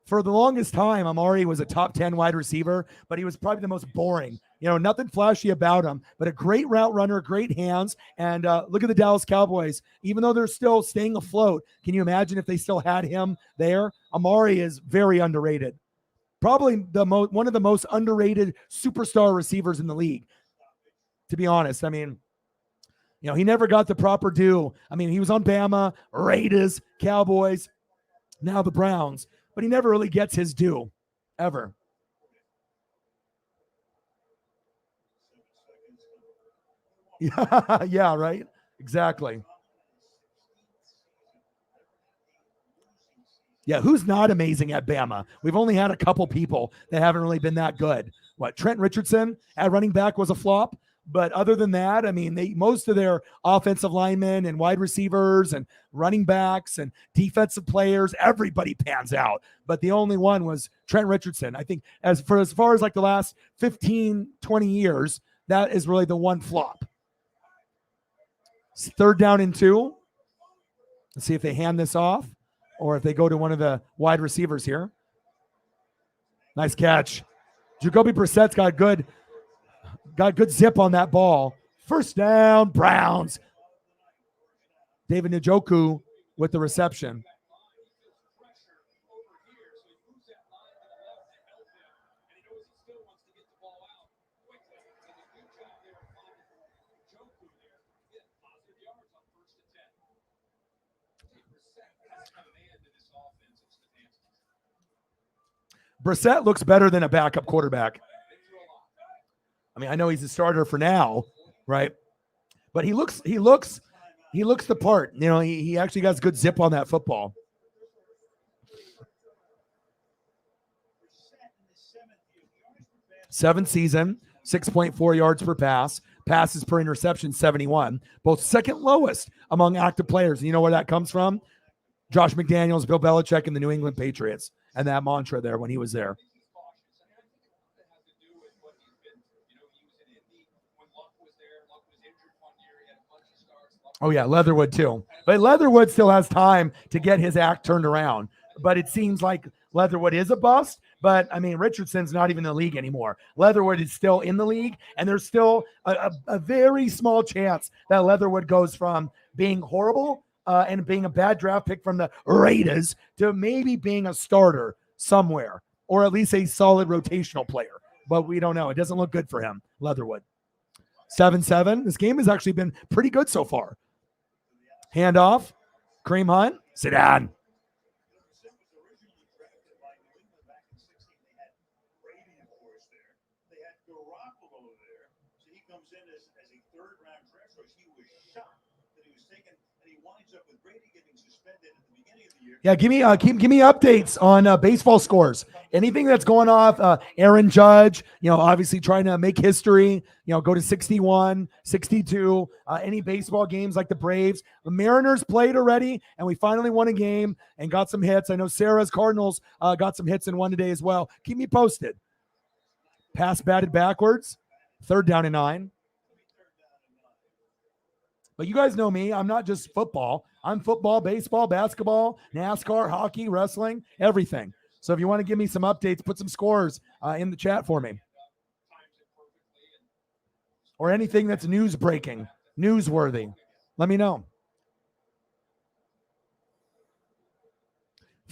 For the longest time, Amari was a top 10 wide receiver, but he was probably the most boring. Nothing flashy about him, but a great route runner, great hands. And look at the Dallas Cowboys. Even though they're still staying afloat, can you imagine if they still had him there? Amari is very underrated. Probably one of the most underrated superstar receivers in the league, to be honest. I mean, he never got the proper due. I mean, he was on Bama, Raiders, Cowboys, now the Browns, but he never really gets his due, ever. Yeah, right? Exactly. Yeah, who's not amazing at Bama? We've only had a couple people that haven't really been that good. Trent Richardson at running back was a flop. But other than that, I mean, most of their offensive linemen and wide receivers and running backs and defensive players, everybody pans out. But the only one was Trent Richardson. I think as far as like the last 15, 20 years, that is really the one flop. 3rd down and 2. Let's see if they hand this off or if they go to one of the wide receivers here. Nice catch. Jacoby Brissett's got good zip on that ball. 1st down, Browns. David Njoku with the reception. Brissett looks better than a backup quarterback. I mean, I know he's a starter for now, right? But he looks the part. He actually got good zip on that football. Seventh season, 6.4 yards per pass. Passes per interception, 71. Both second lowest among active players. And you know where that comes from? Josh McDaniels, Bill Belichick, and the New England Patriots. And that mantra there when he was there. Oh, yeah, Leatherwood too. But Leatherwood still has time to get his act turned around. But it seems like Leatherwood is a bust. But, I mean, Richardson's not even in the league anymore. Leatherwood is still in the league, and there's still a very small chance that Leatherwood goes from being horrible and being a bad draft pick from the Raiders to maybe being a starter somewhere, or at least a solid rotational player. But we don't know. It doesn't look good for him, Leatherwood. 7-7. This game has actually been pretty good so far. Handoff. Kareem Hunt. Sit down. Sim was originally drafted by New England back in 16. They had Brady, of course, there. They had Garoppolo there. So he comes in as a third-round draft choice. He was shocked that he was taken, and he winds up with Brady getting suspended at the beginning of the year. Yeah, give me updates on baseball scores. Anything that's going off. Aaron Judge, obviously trying to make history. Go to 61, 62. Any baseball games like the Braves. The Mariners played already, and we finally won a game and got some hits. I know Sarah's Cardinals got some hits and won today as well. Keep me posted. Pass batted backwards. 3rd down and 9. But you guys know me. I'm not just football. I'm football, baseball, basketball, NASCAR, hockey, wrestling, everything. So if you want to give me some updates, put some scores in the chat for me. Or anything that's news breaking, newsworthy. Let me know.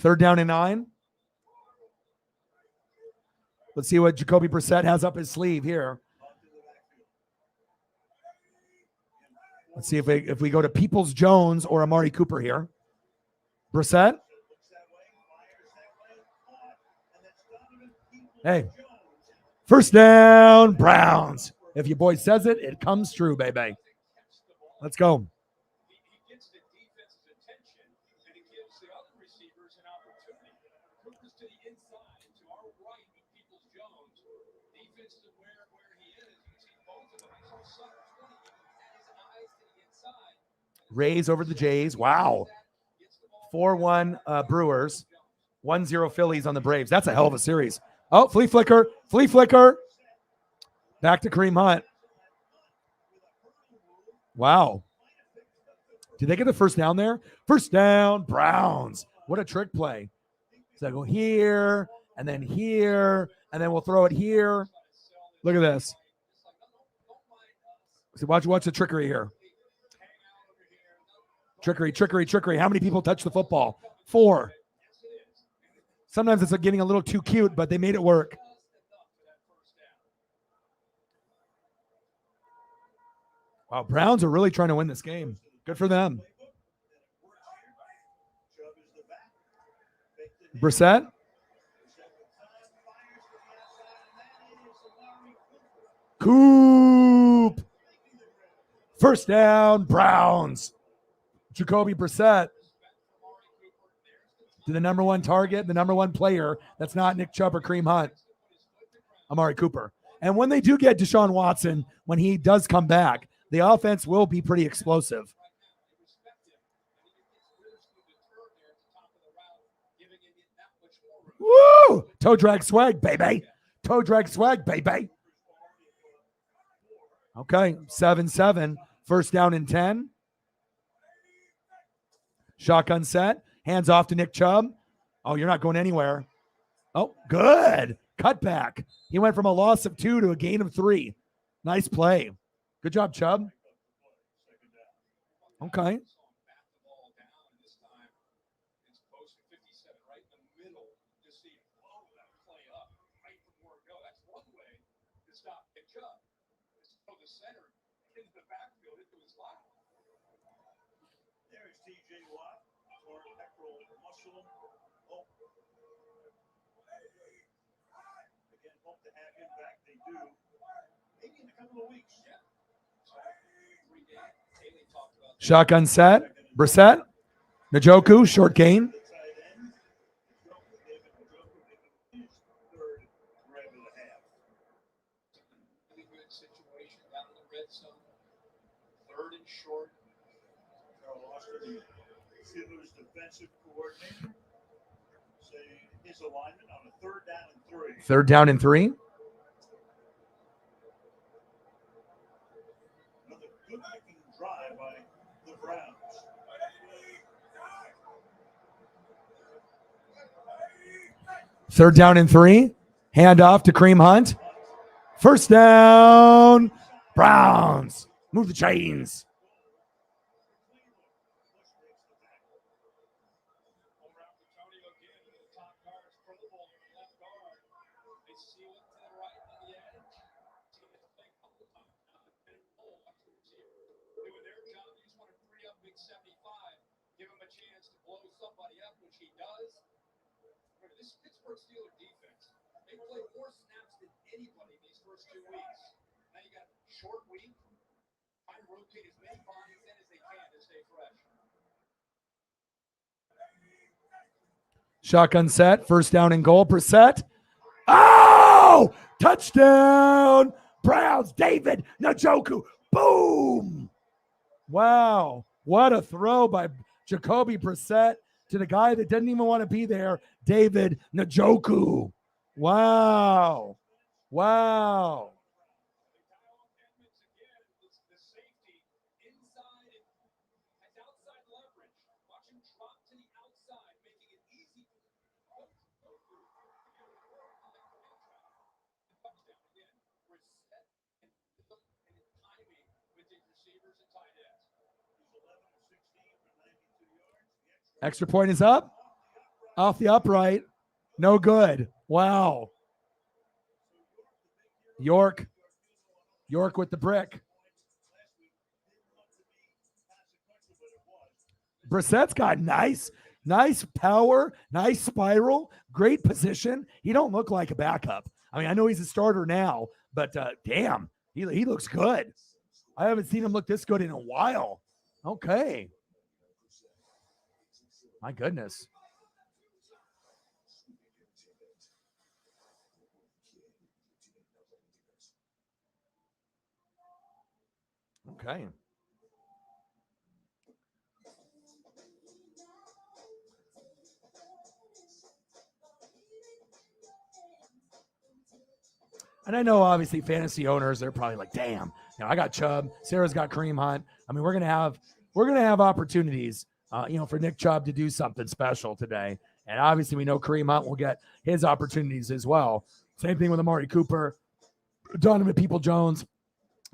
3rd down and 9. Let's see what Jacoby Brissett has up his sleeve here. Let's see if we go to Peoples-Jones or Amari Cooper here. Brissett. Hey, 1st down, Browns. If your boy says it, it comes true, baby. Let's go. He gets the defense's attention, and it gives the other receivers an opportunity. Cooper's to the inside, to our right with Peoples-Jones. Defense is where he is. You see both of them. He's on Sutter 20. His eyes to the inside. Rays over the Jays. Wow. 4-1 Brewers. 1-0 Phillies on the Braves. That's a hell of a series. Oh, flea flicker. Back to Kareem Hunt. Wow. Did they get the 1st down there? 1st down, Browns. What a trick play. So I go here, and then we'll throw it here. Look at this. So watch the trickery here. Trickery. How many people touch the football? 4. Sometimes it's getting a little too cute, but they made it work. Wow, Browns are really trying to win this game. Good for them. Brissett. Coop. 1st down, Browns. Jacoby Brissett. To the number 1 target, the number 1 player. That's not Nick Chubb or Kareem Hunt. Amari Cooper. And when they do get Deshaun Watson, when he does come back, the offense will be pretty explosive. Woo! Toe drag swag, baby. Okay, 7-7. 1st down and 10. Shotgun set. Hands off to Nick Chubb. Oh, you're not going anywhere. Oh, good. Cutback. He went from a loss of 2 to a gain of 3. Nice play. Good job, Chubb. Okay. There's TJ Watt, torn pectoral muscle. Oh. Again, hope to have him back. They do. Maybe in a couple of weeks. Shotgun set. Brissett. Njoku, short gain. Situation down in the red zone. 3rd and short. Carl Oster, the Steelers defensive coordinator, say his alignment on a 3rd down and 3. 3rd down and 3. Another good-looking drive by the Third down and 3. Hand off to Kareem Hunt. First down. Browns. Move the chains. Over Antonio again to the top guard's Pro Bowl left guard. They seal it to the right on the edge. Doing their job, they just want to free up big 75, give him a chance to blow somebody up, which he does. Remember, this Pittsburgh Steelers defense, they played more snaps than anybody these first 2 weeks. Now you got a short week, try and rotate as many bodies in as they can to stay fresh. Shotgun set. First down and goal. Brissett. Oh! Touchdown! Browns. David Njoku. Boom! Wow. What a throw by Jacoby Brissett to the guy that didn't even want to be there, David Njoku. Wow. Wow. The safety inside has outside leverage. Watch him drop to the outside, making it easy for the touchdown again. We're set and timing with the receivers and tight ends. He's 11 of 16 for 92 yards. The Extra point is up. Off the upright. No good. Wow. York with the brick. Brissett's got nice power, nice spiral, great position. He don't look like a backup. I mean, I know he's a starter now, but damn, he looks good. I haven't seen him look this good in a while. Okay. My goodness. Okay. And I know, obviously, fantasy owners, they're probably like, damn, I got Chubb. Sarah's got Kareem Hunt. I mean, we're gonna have opportunities, for Nick Chubb to do something special today. And obviously, we know Kareem Hunt will get his opportunities as well. Same thing with Amari Cooper, Donovan Peoples-Jones.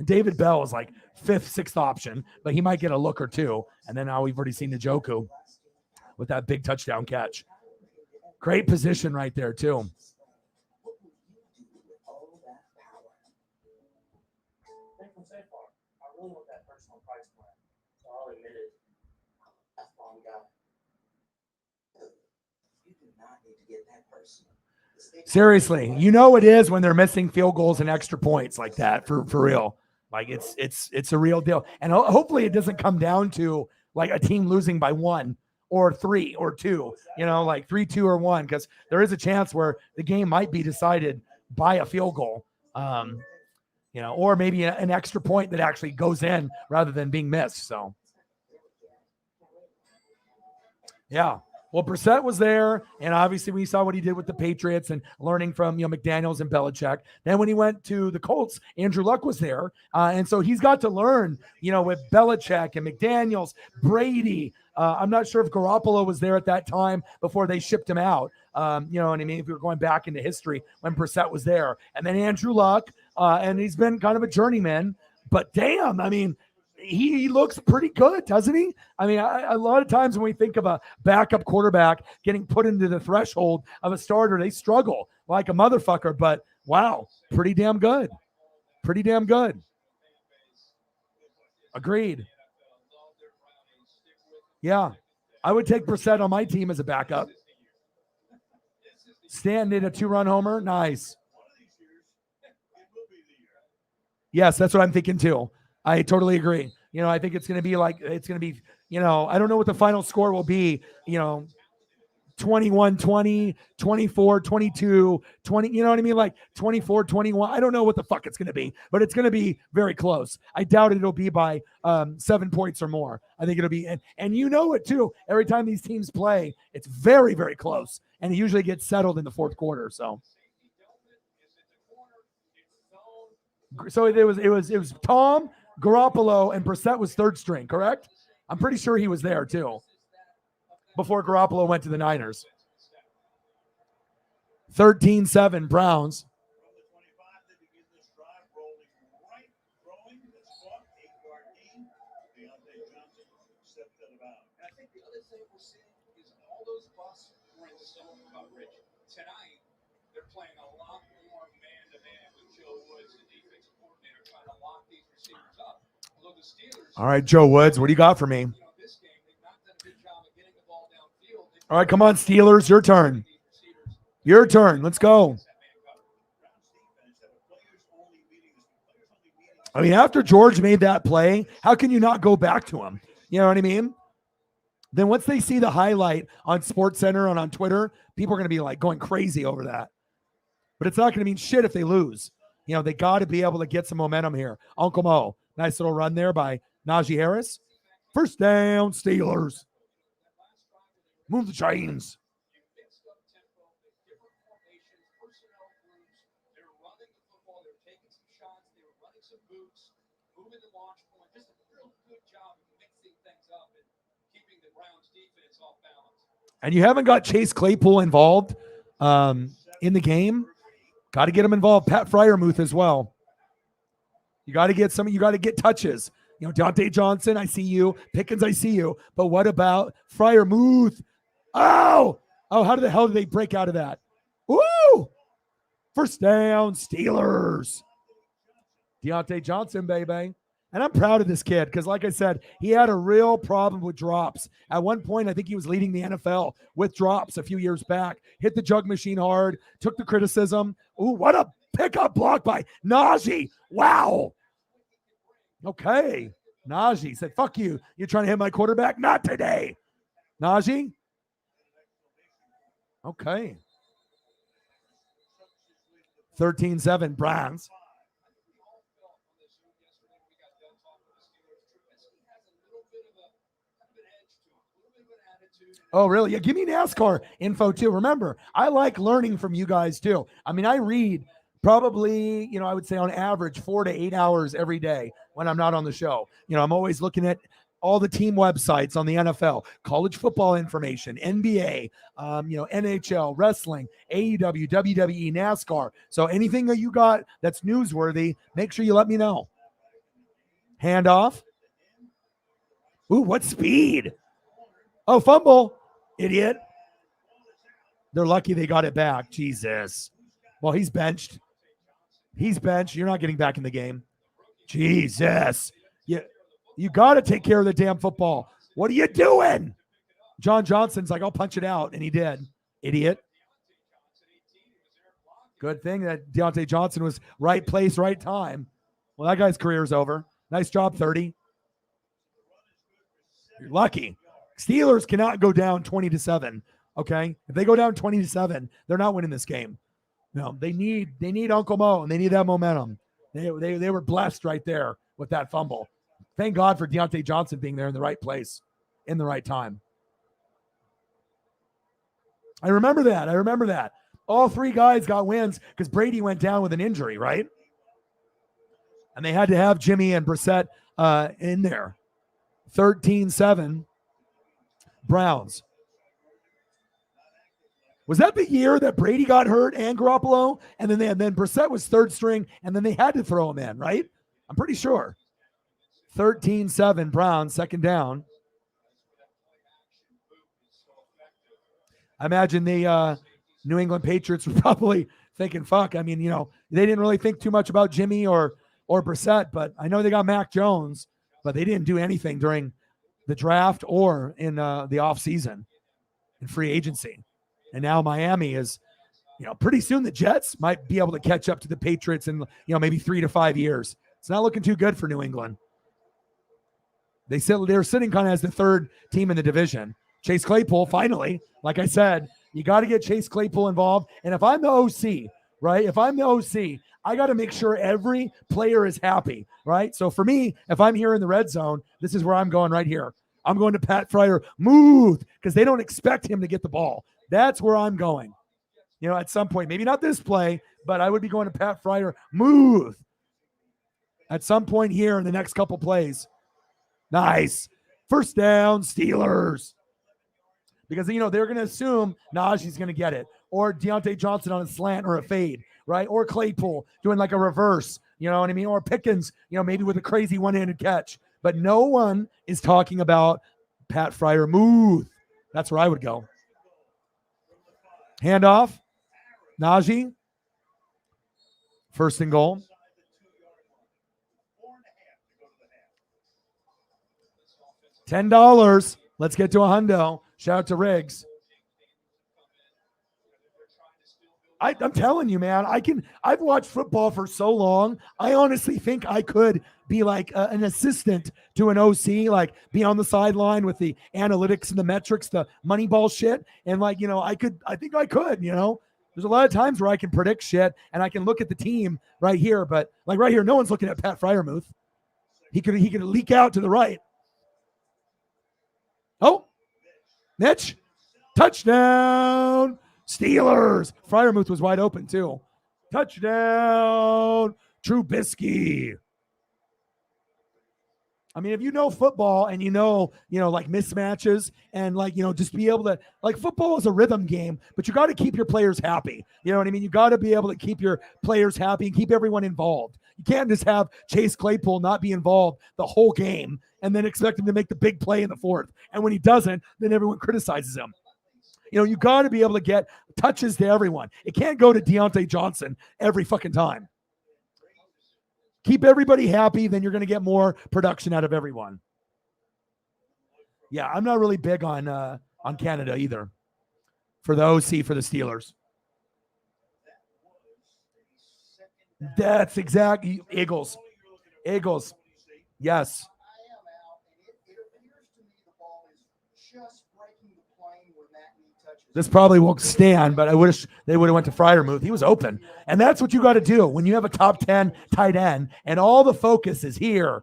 David Bell is like 5th, 6th option, but he might get a look or two. And then now we've already seen Njoku with that big touchdown catch. Great position right there, too. I really want that personal price plan. So I'll admit it. That's all we got. You do not need to get that personal. Seriously, it is when they're missing field goals and extra points like that for real. Like it's a real deal. And hopefully it doesn't come down to like a team losing by 1 or 3 or 2, like 3-2 or 1, because there is a chance where the game might be decided by a field goal. Or maybe an extra point that actually goes in rather than being missed. So, yeah. Well, Brissett was there, and obviously we saw what he did with the Patriots and learning from McDaniels and Belichick. Then when he went to the Colts, Andrew Luck was there, and so he's got to learn, with Belichick and McDaniels, Brady. I'm not sure if Garoppolo was there at that time before they shipped him out. What I mean? If we were going back into history when Brissett was there, and then Andrew Luck, and he's been kind of a journeyman. But damn, I mean, he looks pretty good, doesn't he? I mean, a lot of times when we think of a backup quarterback getting put into the threshold of a starter, they struggle like a motherfucker. But wow, pretty damn good. Pretty damn good. Agreed. Yeah, I would take Brissett on my team as a backup. Stan did a 2-run homer. Nice. Yes, that's what I'm thinking too. I totally agree. I think it's going to be I don't know what the final score will be, 21-20, 24-22, 20, you know what I mean? Like 24-21. I don't know what the fuck it's going to be, but it's going to be very close. I doubt it'll be by 7 points or more. I think it'll be, and it too. Every time these teams play, it's very, very close. And it usually gets settled in the fourth quarter. So it was Tom, Garoppolo, and Brissett was third string, correct? I'm pretty sure he was there too before Garoppolo went to the Niners. 13-7 Browns. From the 25, they begin this drive, rolling right, throwing, it's caught, 8-yard gain. Deontay Johnson stepped out of bounds. And I think the other thing we're seeing is all those busts were in zone coverage. Tonight, they're playing a lot more man-to-man with Joe Woods, the defensive coordinator, trying to lock these receivers up. Although the Steelers, All right, Joe Woods, what do you got for me? this game, they've not done a good job of getting the ball downfield. All right, come on, Steelers, your turn. Your turn. Let's go. I mean, after George made that play, how can you not go back to him? You know what I mean? Then once they see the highlight on SportsCenter and on Twitter, people are going to be like going crazy over that. But it's not going to mean shit if they lose. You know, they got to be able to get some momentum here. Uncle Mo, nice little run there by Najee Harris. First down, Steelers. Move the chains. And you haven't got Chase Claypool involved in the game. Got to get him involved. Pat Fryermuth as well. You got to get you got to get touches. You know, Deontay Johnson, I see you. Pickens, I see you. But what about Fryermuth? Oh, how the hell did they break out of that? Woo! First down, Steelers. Deontay Johnson, baby. And I'm proud of this kid because, like I said, he had a real problem with drops. At one point, I think he was leading the NFL with drops a few years back. Hit the jug machine hard, took the criticism. Ooh, what a pickup block by Najee. Wow. Okay. Najee said, fuck you. You're trying to hit my quarterback? Not today. Najee? Okay. 13-7 Browns. Oh, really? Yeah, give me NASCAR info too. Remember, I like learning from you guys too. I mean, I read probably, I would say on average 4 to 8 hours every day when I'm not on the show. I'm always looking at all the team websites on the NFL, college football information, NBA, NHL, wrestling, AEW, WWE, NASCAR. So anything that you got that's newsworthy, make sure you let me know. Handoff. Ooh, what speed? Oh, fumble. Idiot. They're lucky they got it back. Jesus. Well, he's benched. He's benched. You're not getting back in the game. Jesus. You got to take care of the damn football. What are you doing? John Johnson's like, I'll punch it out. And he did. Idiot. Good thing that Deontay Johnson was right place, right time. Well, that guy's career's over. Nice job, 30. You're lucky. Steelers cannot go down 20-7. Okay, if they go down 20-7, they're not winning this game. No, they need Uncle Mo and they need that momentum. They were blessed right there with that fumble. Thank God for Deontay Johnson being there in the right place, in the right time. I remember that. All three guys got wins because Brady went down with an injury, right? And they had to have Jimmy and Brissett in there. 13-7. Browns. Was that the year that Brady got hurt and Garoppolo? And then Brissett was third string, and then they had to throw him in, right? I'm pretty sure. 13-7 Browns, second down. I imagine the New England Patriots were probably thinking, fuck, I mean, they didn't really think too much about Jimmy or Brissett, but I know they got Mac Jones, but they didn't do anything during the draft or in the offseason in free agency. And now Miami is, pretty soon the Jets might be able to catch up to the Patriots in, maybe 3 to 5 years. It's not looking too good for New England. They're sitting kind of as the third team in the division. Chase Claypool, finally, like I said, you got to get Chase Claypool involved. And if I'm the OC, right? If I'm the OC, I got to make sure every player is happy, right? So for me, if I'm here in the red zone, this is where I'm going right here. I'm going to Pat Fryermuth because they don't expect him to get the ball. That's where I'm going. At some point, maybe not this play, but I would be going to Pat Fryermuth at some point here in the next couple plays. Nice. First down, Steelers. Because, they're going to assume Najee's going to get it. or Deontay Johnson on a slant or a fade, right? Or Claypool doing like a reverse, you know what I mean? Or Pickens, you know, maybe with a crazy one-handed catch. But no one is talking about Pat Freiermuth. That's where I would go. Handoff. Najee. First and goal. $10. Let's get to a hundo. Shout out to Riggs. I'm telling you, man, I've watched football for so long. I honestly think I could be like an assistant to an OC, like be on the sideline with the analytics and the metrics, the money ball shit. And like, you know, I think I could, you know, there's a lot of times where I can predict shit and I can look at the team right here, but like right here, no one's looking at Pat Freiermuth. He could leak out to the right. Oh, Mitch, touchdown. Steelers. Freiermuth was wide open too. Touchdown, Trubisky. I mean, if you know football and you know, like mismatches and like, just be able to, like football is a rhythm game, but you got to keep your players happy. You know what I mean? You got to be able to keep your players happy and keep everyone involved. You can't just have Chase Claypool not be involved the whole game and then expect him to make the big play in the fourth. And when he doesn't, then everyone criticizes him. You got to be able to get touches to everyone. It can't go to Deontay Johnson every fucking time. Keep everybody happy, then you're going to get more production out of everyone. Yeah, I'm not really big on Canada either. For the OC for the Steelers. That's exactly Eagles. Yes. I am out, and it appears to me the ball is just breaking the plane when that knee touches. This probably won't stand, but I wish they would have went to Freiermuth. He was open. And that's what you got to do when you have a top 10 tight end and all the focus is here.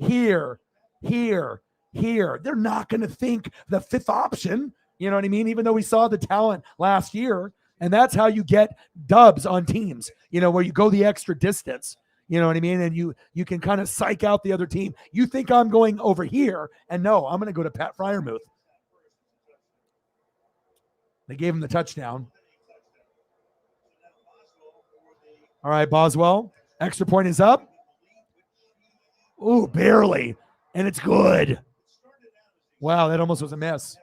They're not going to think the fifth option. You know what I mean? Even though we saw the talent last year. And that's how you get dubs on teams, where you go the extra distance. You know what I mean? And you can kind of psych out the other team. You think I'm going over here, and no, I'm going to go to Pat Freiermuth. They gave him the touchdown. All right, Boswell. Extra point is up. Ooh, barely. And it's good. Wow, that almost was a miss.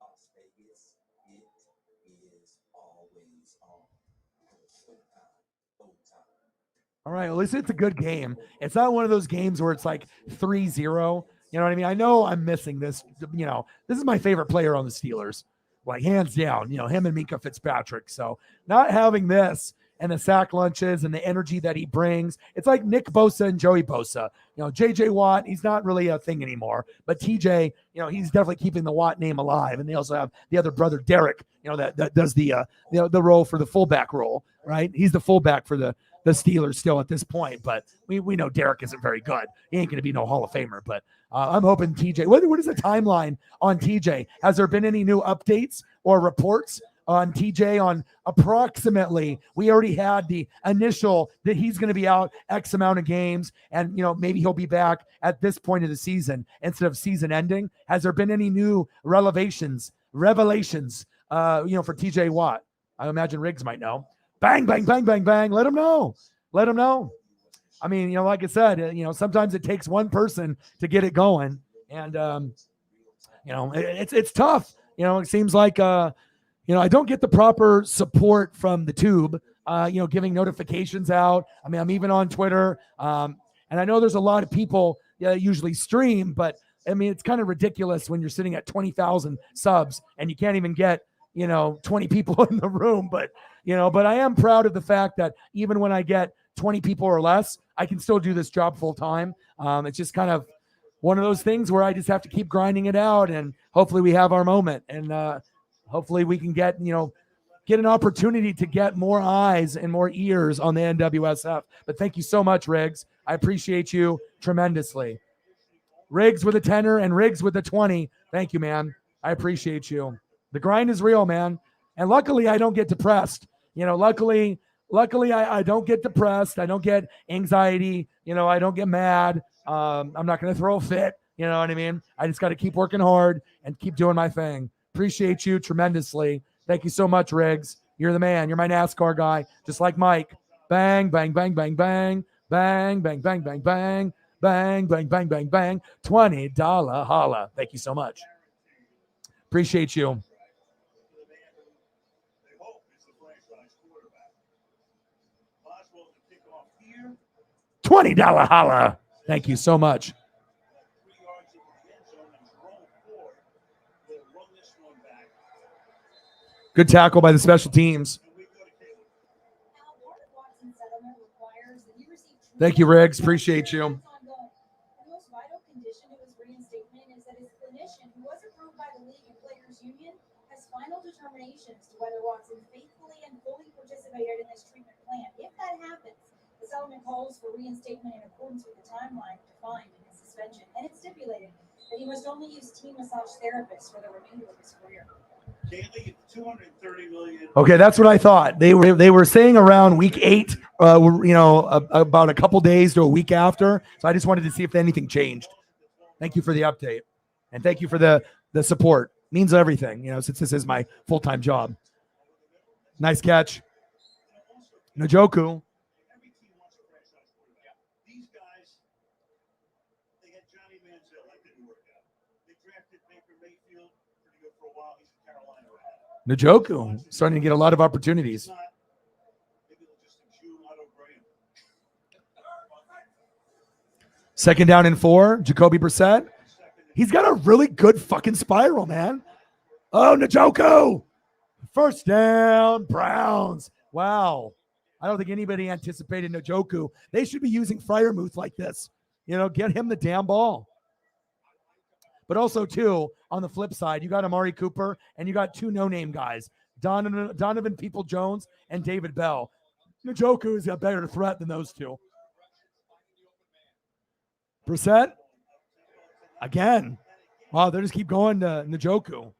Las Vegas, it is always on. Showtime. All right, well, at least it's a good game. It's not one of those games where it's like 3-0. You know what I mean? I know I'm missing this. This is my favorite player on the Steelers. Like, hands down, him and Minkah Fitzpatrick. So not having this and the sack lunches and the energy that he brings, it's like Nick Bosa and Joey Bosa. J.J. Watt, he's not really a thing anymore. But TJ, he's definitely keeping the Watt name alive. And they also have the other brother, Derek, that does the role for the fullback role, right? He's the fullback for the Steelers still at this point, but we know Derek isn't very good. He ain't going to be no Hall of Famer, but I'm hoping TJ. What is the timeline on TJ? Has there been any new updates or reports on TJ on approximately? We already had the initial that he's going to be out X amount of games, and maybe he'll be back at this point of the season instead of season ending. Has there been any new revelations? For TJ Watt? I imagine Riggs might know. Bang, bang, bang, bang, bang. Let him know. I mean, like I said, sometimes it takes one person to get it going. And, it's tough. It seems like, I don't get the proper support from the tube, giving notifications out. I mean, I'm even on Twitter. And I know there's a lot of people usually stream, but I mean, it's kind of ridiculous when you're sitting at 20,000 subs and you can't even get, 20 people in the room, but I am proud of the fact that even when I get 20 people or less, I can still do this job full time. It's just kind of one of those things where I just have to keep grinding it out, and hopefully we have our moment, and hopefully we can get an opportunity to get more eyes and more ears on the NWSF. But thank you so much, Riggs. I appreciate you tremendously. Riggs with a 10er and Riggs with a 20. Thank you, man. I appreciate you. The grind is real, man. And luckily I don't get depressed. Luckily luckily, I don't get depressed. I don't get anxiety. I don't get mad. I'm not going to throw a fit. You know what I mean? I just got to keep working hard and keep doing my thing. Appreciate you tremendously. Thank you so much, Riggs. You're the man. You're my NASCAR guy, just like Mike. Bang, bang, bang, bang, bang, bang, bang, bang, bang, bang, bang, bang, bang, bang, bang. $20 holla. Thank you so much. Appreciate you. To the man who they hope is the franchise quarterback. Boswell to kick off here. $20 holla. Thank you so much. 3 yards in the end zone and Jerome Ford will run this one back. Good tackle by the special teams. And we go to Caleb. Now, part of Watson's settlement requires that he receive Thank you, Riggs. Appreciate you. The most vital condition to his reinstatement is that his clinician, who was approved by the League and Players Union, has final determination as to whether Watson faithfully and fully participated in this treatment plan. If that happens, the settlement calls for reinstatement in accordance with the timeline defined in his suspension, and it's stipulated that he must only use team massage therapists for the remainder of his career. Kaylee, $230 million. Okay, that's what I thought. They were saying around week 8, about a couple days to a week after. So I just wanted to see if anything changed. Thank you for the update, and thank you for the support. Means everything, since this is my full-time job. Nice catch, Njoku. Every team wants a franchise quarterback. These guys, they had Johnny Manziel. That didn't work out. They drafted Baker Mayfield. Pretty good for a while. He's in Carolina right now. Njoku starting to get a lot of opportunities. It's not. Maybe they'll just Jew Otto Graham. 2nd down and 4, Jacoby Brissett. He's got a really good fucking spiral, man. Oh, Njoku. 1st down, Browns. Wow. I don't think anybody anticipated Njoku. They should be using Freiermuth like this. Get him the damn ball. But also, too, on the flip side, you got Amari Cooper and you got 2 no-name guys, Donovan Peoples-Jones and David Bell. Njoku is a better threat than those 2. Brissett, again. Wow, they just keep going to Njoku.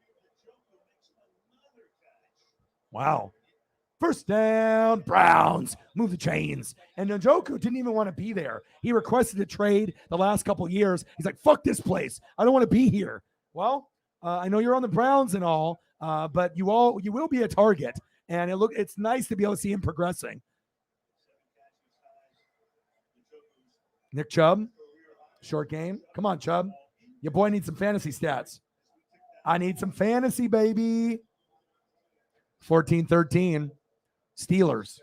Wow. 1st down, Browns. Move the chains. And Njoku didn't even want to be there. He requested a trade the last couple years. He's like, fuck this place. I don't want to be here. Well, I know you're on the Browns and all, but you will be a target. And it's nice to be able to see him progressing. Nick Chubb, short game. Come on, Chubb. Your boy needs some fantasy stats. I need some fantasy, baby. 14-13. Steelers.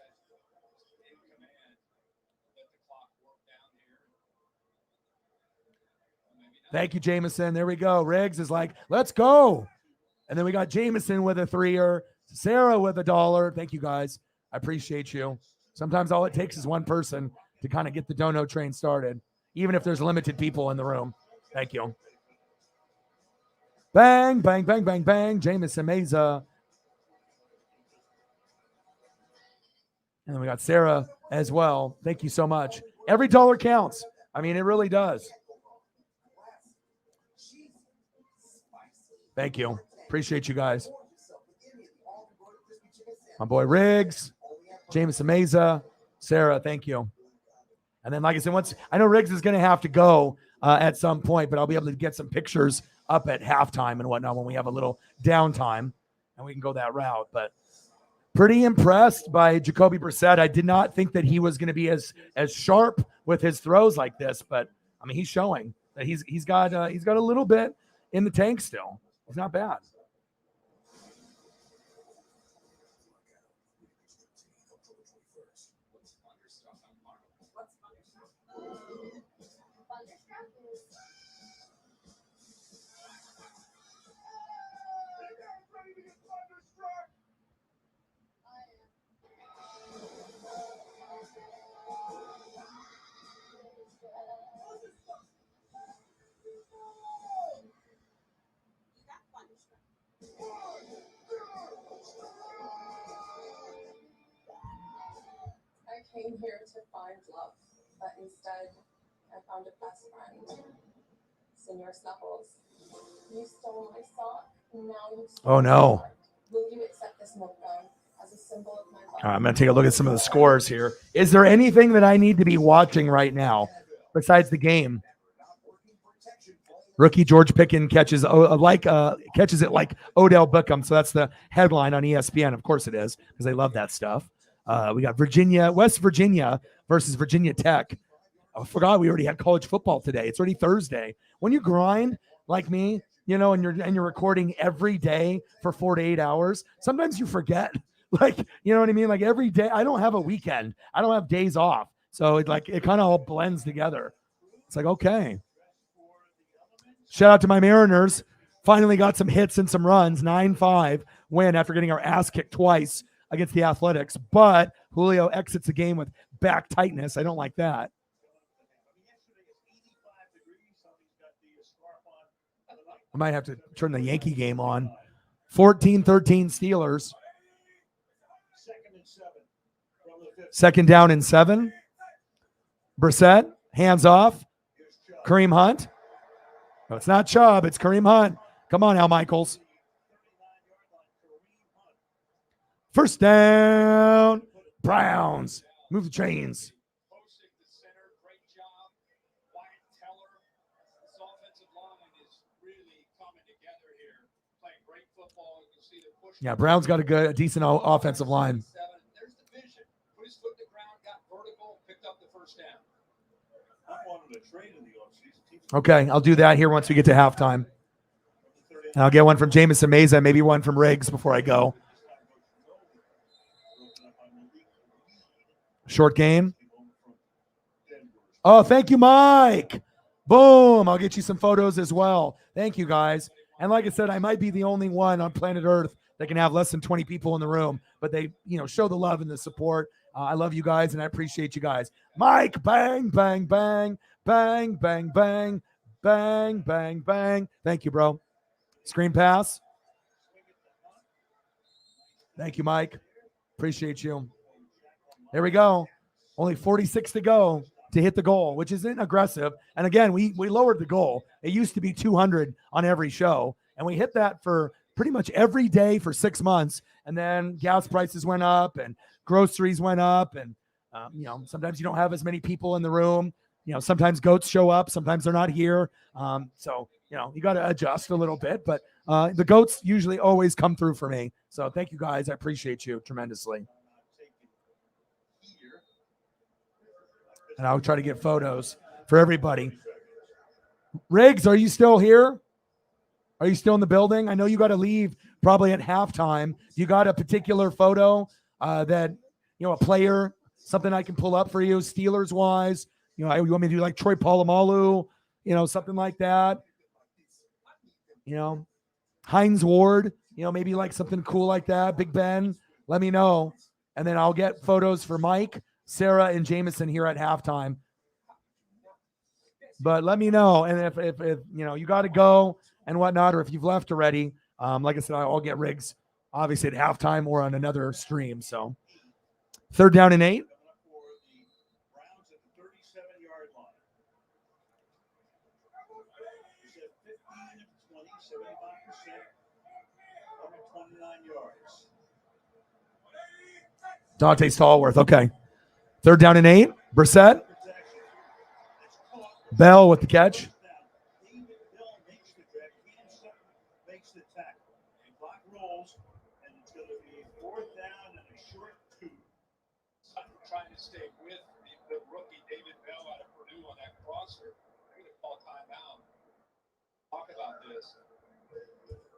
Thank you, Jameson. There we go. Riggs is like, let's go. And then we got Jameson with a 3-er. Sarah with $1. Thank you, guys. I appreciate you. Sometimes all it takes is one person to kind of get the dono train started, even if there's limited people in the room. Thank you. Bang, bang, bang, bang, bang. Jameson Meza. And then we got Sarah as well. Thank you so much. Every dollar counts. I mean, it really does. Thank you. Appreciate you guys. My boy Riggs, Jameson Meza, Sarah, thank you. And then, like I said, I know Riggs is going to have to go at some point, but I'll be able to get some pictures up at halftime and whatnot when we have a little downtime, and we can go that route. But pretty impressed by Jacoby Brissett. I did not think that he was going to be as sharp with his throws like this, but I mean, he's showing that he's got a little bit in the tank still. It's not bad. I came here to find love, but instead I found a best friend. Senor Snuffles, you stole my sock, and now you stole Oh, no. my heart. Will you accept this milk bone as a symbol of my love. All right, I'm going to take a look at some of the scores here. Is there anything that I need to be watching right now besides the game? Rookie George Pickens catches catches it like Odell Beckham. So that's the headline on ESPN. Of course it is, because they love that stuff. We got West Virginia versus Virginia Tech. I forgot we already had college football today. It's already Thursday. When you grind like me, and you're recording every day for 4 to 8 hours, sometimes you forget. Like, you know what I mean? Like every day, I don't have a weekend. I don't have days off. So it kind of all blends together. It's like, okay. Shout out to my Mariners. Finally got some hits and some runs. 9-5 win after getting our ass kicked twice against the Athletics. But Julio exits the game with back tightness. I don't like that. I might have to turn the Yankee game on. 14-13 Steelers. 2nd down and 7. Brissett, hands off. Kareem Hunt. No, it's not Chubb. It's Kareem Hunt. Come on, Al Michaels. First down. Browns. Move the chains. Yeah, Brown's got a decent offensive line. There's the vision. Put his foot in the ground, got vertical, picked up the first down. I wanted a trade in the offseason. Okay, I'll do that here once we get to halftime. And I'll get one from Jameson Meza, maybe one from Riggs before I go. Short game. Oh, thank you, Mike. Boom. I'll get you some photos as well. Thank you, guys. And like I said, I might be the only one on planet Earth that can have less than 20 people in the room, but they, show the love and the support. I love you guys, and I appreciate you guys. Mike, bang, bang, bang, bang, bang, bang, bang, bang, bang. Thank you, bro. Screen pass. Thank you, Mike. Appreciate you. There we go. Only 46 to go to hit the goal, which isn't aggressive. And again, we lowered the goal. It used to be 200 on every show, and we hit that for pretty much every day for 6 months. And then gas prices went up and groceries went up. And, sometimes you don't have as many people in the room. Sometimes goats show up. Sometimes they're not here. So, you got to adjust a little bit. But the goats usually always come through for me. So thank you, guys. I appreciate you tremendously. And I'll try to get photos for everybody. Riggs, are you still here? Are you still in the building? I know you got to leave probably at halftime. You got a particular photo that, a player, something I can pull up for you, Steelers-wise? You want me to do like Troy Polamalu, something like that? Hines Ward, maybe like something cool like that. Big Ben, let me know. And then I'll get photos for Mike, Sarah, and Jameson here at halftime. But let me know. And if you got to go and whatnot, or if you've left already, like I said, I'll get Riggs obviously at halftime or on another stream. So 3rd down and 8. Dante Stallworth. Okay. 3rd down and 8. Brissett. Bell with the catch. Trying to stay with the rookie David Bell out of Purdue on that crosser. They're going to call timeout. Talk about this.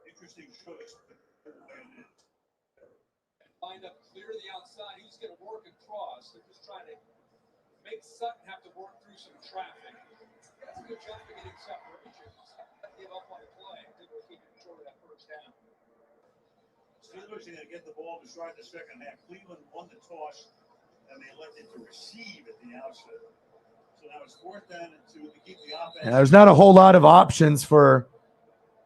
Interesting choice. Lined up clear to the outside. He's going to work across. They're just trying to make Sutton have to work through some traffic. That's a good job of getting separation. Give up on the play. They were keeping short of that first down. Steelers are going to get the ball to start the second half. Cleveland won the toss, and they elected to receive at the outset. So now it's 4th down and 2 to keep the offense. Yeah, there's not a whole lot of options for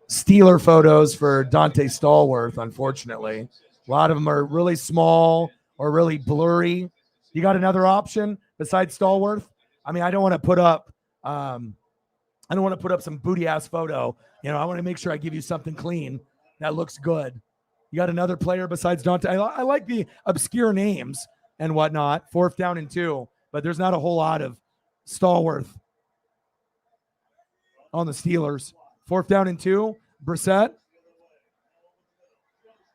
Steeler photos for Dante Stallworth, unfortunately. A lot of them are really small or really blurry. You got another option besides Stallworth? I mean, I don't want to put up some booty ass photo. I want to make sure I give you something clean that looks good. You got another player besides Dante. I like the obscure names and whatnot. 4th down and 2, but there's not a whole lot of stalwart on the Steelers. 4th down and 2. Brissett.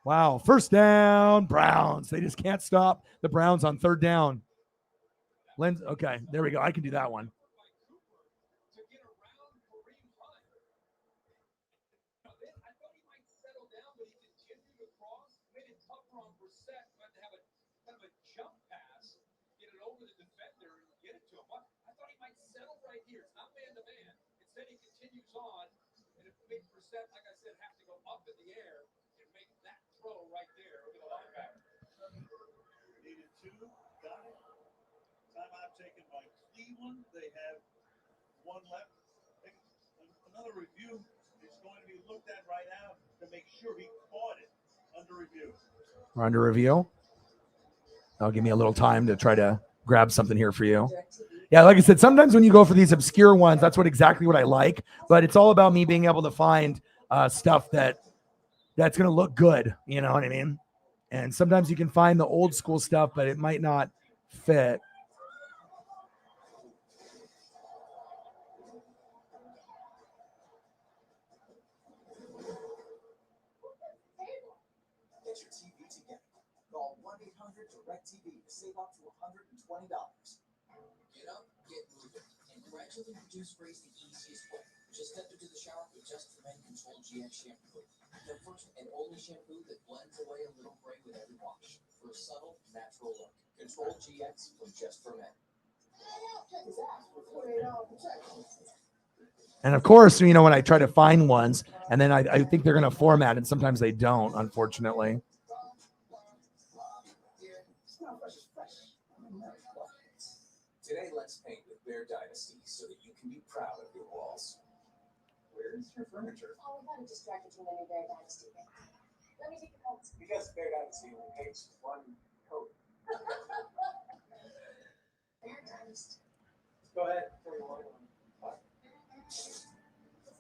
Wow. 1st down, Browns. They just can't stop the Browns on 3rd down. Okay, there we go. I can do that one. To get around Kareem Hunt. I thought he might settle down, but he continued to cross. Made it tougher on Brissett, but to have a kind of a jump pass, get it over the defender and get it to him. I thought he might settle right here. It's not man to man. Instead, he continues on, and it made Brissett, like I said, have to go up in the air and make that throw right there over the linebacker. Needed 2, got it. Timeout taken by Cleveland. They have 1 left. Another review is going to be looked at right now to make sure he caught it under review. We're under review. That'll give me a little time to try to grab something here for you. Yeah, like I said, sometimes when you go for these obscure ones, that's exactly what I like. But it's all about me being able to find stuff that's going to look good. You know what I mean? And sometimes you can find the old school stuff, but it might not fit. Get your TV together. Call 1-800-DIRECTV to save up to $120. Get up, get moving, and gradually reduce sprays the easiest way. Just step into the shower with Just for Men Control GX shampoo. The first and only shampoo that blends away a little gray with every wash for a subtle, natural look. Control GX from Just for Men. Check his ass for 48-hour protection. And of course, you know, when I try to find ones, and then I think they're going to format, and sometimes they don't, unfortunately. Today, let's paint with Bear Dynasty so that you can be proud of your walls. Where's your furniture? Oh, we gotta distract too many Bear Dynasty things. Let me take the coats. Because Bear Dynasty only takes 1 coat. Bear Dynasty. Go ahead, pour your wine on. Let's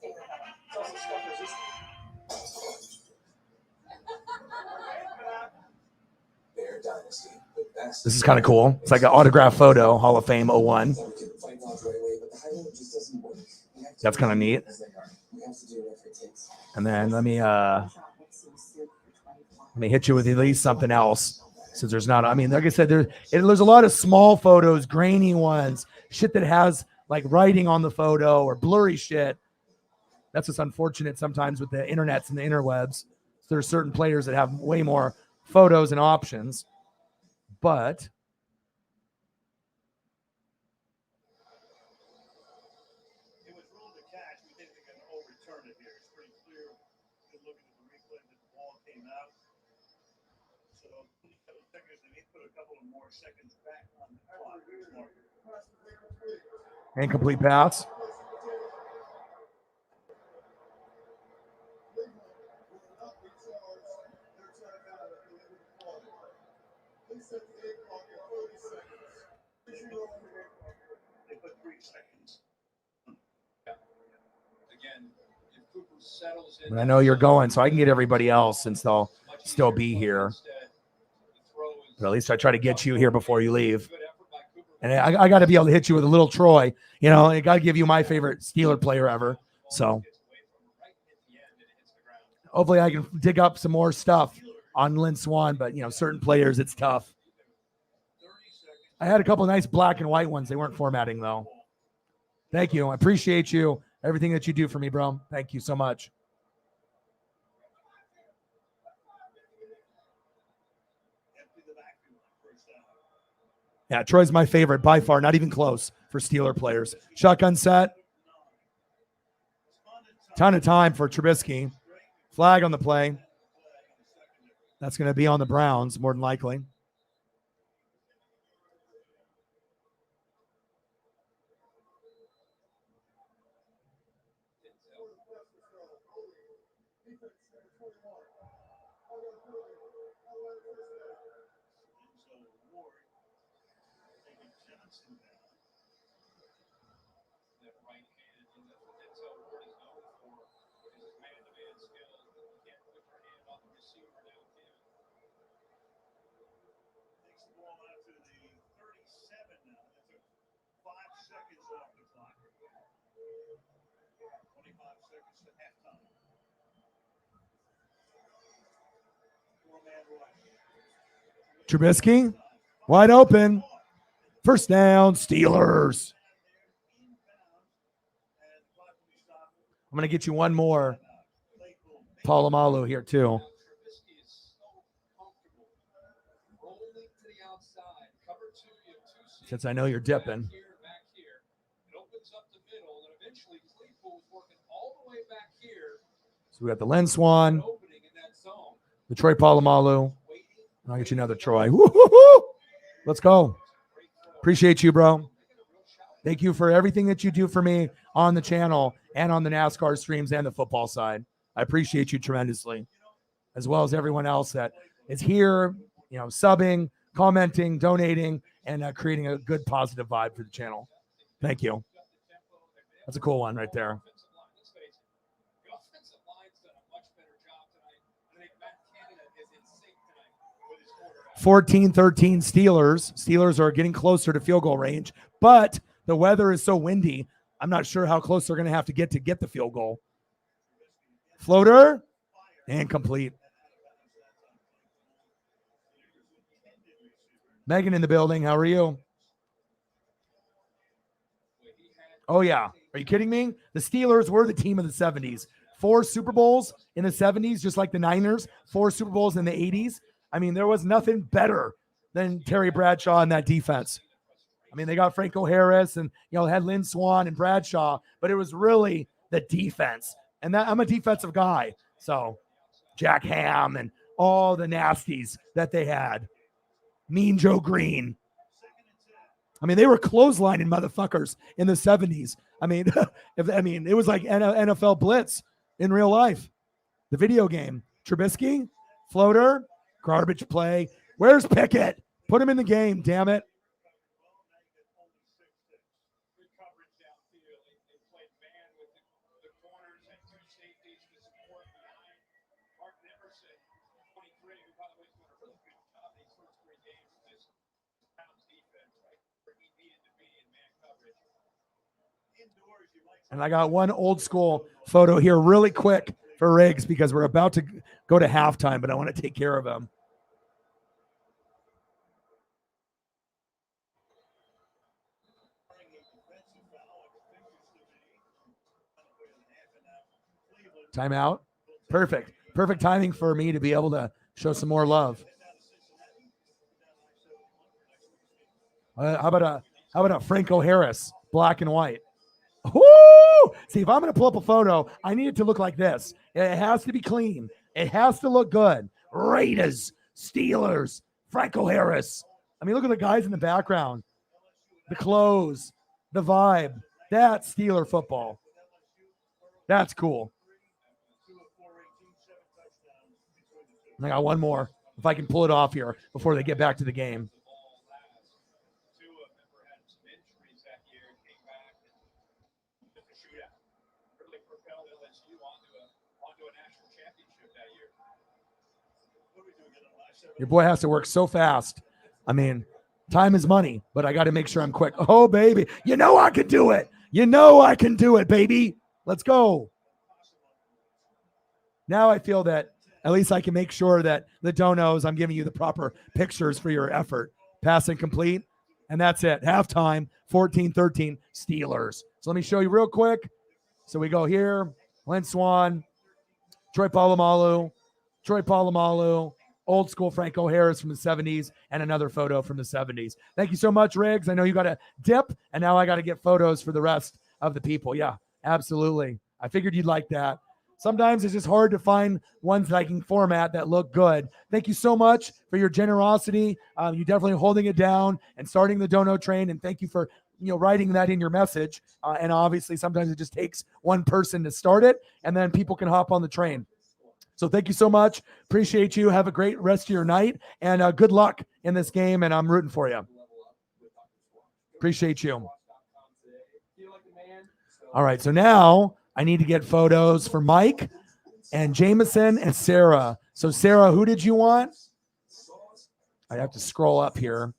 take the coat. It's also stuff resistant. Bear Dynasty, the best. This is kind of cool. It's like an autograph photo, Hall of Fame 01. We can fight Dodge right away, but the highway just doesn't work. That's kind of neat. We have to do whatever it takes. And then let me hit you with at least something else, since there's not. I mean, like I said, there's a lot of small photos, grainy ones, shit that has like writing on the photo or blurry shit. That's what's unfortunate sometimes with the internets and the interwebs. There are certain players that have way more photos and options, but It was ruled a catch. We think they're going to overturn it here. It's pretty clear. Good looking at the replay that the ball came out. So they may put a couple of more seconds back on the clock. incomplete pass. They put 3 seconds. Again, if Cooper settles in. But I know you're going, so I can get everybody else since they'll still be here. But at least I try to get you here before you leave. And I got to be able to hit you with a little Troy. You know, I got to give you my favorite Steeler player ever. So hopefully I can dig up some more stuff on Lynn Swan. But, you know, certain players, it's tough. I had a couple of nice black and white ones. They weren't formatting, though. Thank you. I appreciate you. Everything that you do for me, bro. Thank you so much. Yeah, Troy's my favorite by far, not even close for Steeler players. Shotgun set. Ton of time for Trubisky. Flag on the play. That's going to be on the Browns, more than likely. That right hand, and that's what Denzel Ward is known for, is his man-to-man skills. You can't put your hand on the receiver now. ball out to the 37 now. That took 5 seconds off the clock. 25 seconds to halftime. 4-man rush. Trubisky, wide open. First down, Steelers. I'm going to get you one more. Polamalu here, too. Trubisky is so comfortable rolling to the outside. Cover two, you have two seams. Since I know you're dipping. Back here. It opens up the middle, and eventually Claypool is working all the way back here. So we got the Len Swan, Opening in that zone. the Troy Polamalu. I'll get you another Troy. Woo-hoo-hoo! Let's go. Appreciate you, bro. Thank you for everything that you do for me on the channel and on the NASCAR streams and the football side. I appreciate you tremendously, as well as everyone else that is here, subbing, commenting, donating, and creating a good positive vibe for the channel. Thank you. That's a cool one right there. Let's face it, the offensive line's done a much better job tonight. I think Matt Canada is in sync tonight with his quarterback. 14-13 Steelers. Steelers are getting closer to field goal range, but the weather is so windy, I'm not sure how close they're going to have to get the field goal. Floater, incomplete. Megan in the building. How are you? Oh, yeah. Are you kidding me? The Steelers were the team of the 70s. 4 Super Bowls in the 70s, just like the Niners. 4 Super Bowls in the 80s. I mean, there was nothing better than Terry Bradshaw in that defense. I mean, they got Franco Harris and, had Lynn Swan and Bradshaw, but it was really the defense. And that I'm a defensive guy. So Jack Ham and all the nasties that they had. Mean Joe Green. I mean, they were clotheslining motherfuckers in the 70s. I mean, it was like NFL Blitz in real life. The video game. Trubisky, floater, garbage play. Where's Pickett? Put him in the game, damn it. Good coverage downfield. They played man with the corners and 2 safeties to support behind. Martin Emerson, 23, who by the way is doing a really good job these first 3 games of this Browns defense, right? Where he needed to be in man coverage. And I got one old school photo here really quick for Riggs because we're about to go to halftime, but I want to take care of him. Timeout. Perfect. Perfect timing for me to be able to show some more love. How about a Franco Harris, black and white? Woo! See, if I'm going to pull up a photo, I need it to look like this. It has to be clean. It has to look good. Raiders, Steelers, Franco Harris. I mean, look at the guys in the background. The clothes, the vibe. That's Steeler football. That's cool. And I got one more, if I can pull it off here before they get back to the game. Two of them had some injuries that year and came back and took the shootout. Really propelled LSU onto a national championship that year. Your boy has to work so fast. I mean, time is money, but I got to make sure I'm quick. Oh, baby. You know I can do it. You know I can do it, baby. Let's go. Now I feel that at least I can make sure that the donos, I'm giving you the proper pictures for your effort. Pass and complete. And that's it. Halftime, 14-13 Steelers. So let me show you real quick. So we go here. Len Swan, Troy Polamalu, old school Franco Harris from the 70s, and another photo from the 70s. Thank you so much, Riggs. I know you got to dip, and now I got to get photos for the rest of the people. Yeah, absolutely. I figured you'd like that. Sometimes it's just hard to find ones that I can format that look good. Thank you so much for your generosity. You definitely holding it down and starting the dono train. And thank you for writing that in your message. And obviously, sometimes it just takes one person to start it, and then people can hop on the train. So thank you so much. Appreciate you. Have a great rest of your night, and good luck in this game. And I'm rooting for you. Appreciate you. All right, so now I need to get photos for Mike and Jameson and Sarah. So Sarah, who did you want? I have to scroll up here.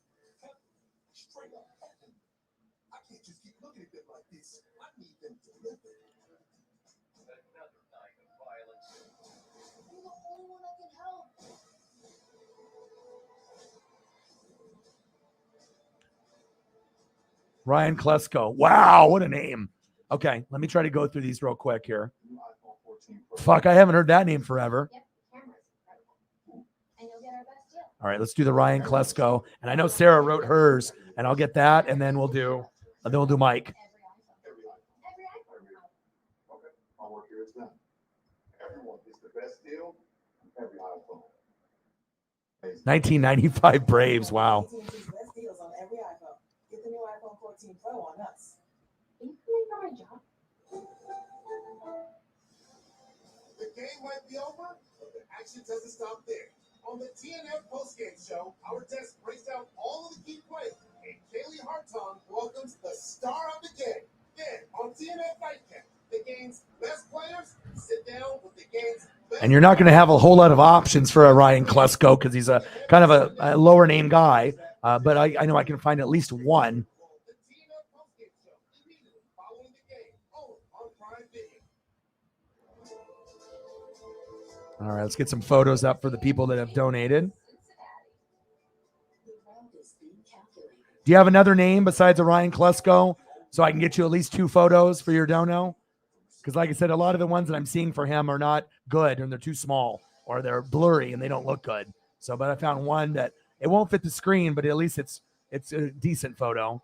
Straight up heaven. I can't just keep looking at them like this. I need them to live it. Another night of violence. You're the only one I can help. Ryan Klesko. Wow, what a name. Okay, let me try to go through these real quick here. New iPhone 14 Pro. Fuck, I haven't heard that name forever. Yep, camera's incredible. And you'll get our best deal. All right, let's do the Ryan Klesko. And I know Sarah wrote hers, and I'll get that, and then we'll do Mike. Every iPhone. Every iPhone. Okay, my work here is done. Everyone gets the best deal on every iPhone. 1995 Braves. Wow. AT&T's best deals on every iPhone. Get the new iPhone 14 Pro on us. Are you coming for my job? The game might be over, but the action doesn't stop there. On the TNF postgame show, our desk breaks down all of the key plays, and Kaylee Hartung welcomes the star of the game. Then, on TNF Nightcap, the game's best players sit down with the game's best. And you're not going to have a whole lot of options for a Ryan Klesko because he's a kind of a lower name guy. But I know I can find at least one. The TNF postgame show immediately following the game, only on Prime Video. All right, let's get some photos up for the people that have donated. Do you have another name besides a Ryan Klesko so I can get you at least 2 photos for your dono? Because like I said, a lot of the ones that I'm seeing for him are not good and they're too small or they're blurry and they don't look good. So, but I found one that it won't fit the screen, but at least it's a decent photo.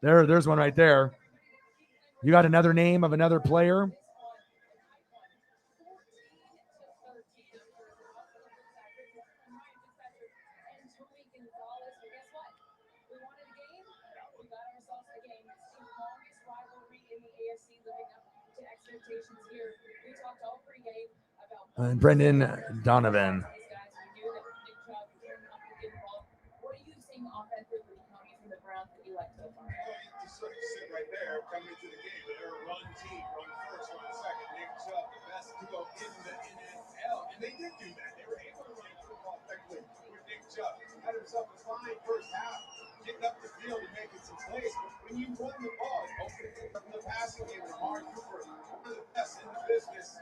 There's one right there. You got another name of another player? And Brendan Donovan. What are you seeing offensively coming from the Browns that you like so far? Just sort of sit right there, coming into the game. They're a run team, run first, run second. Nick Chubb, the best duo in the NFL, and they did do that. They were able to run the football effectively with Nick Chubb. Had himself a fine first half, getting up the field and making some plays. But when you run the ball, opening up the passing game with Amari Cooper, one of the best in the business.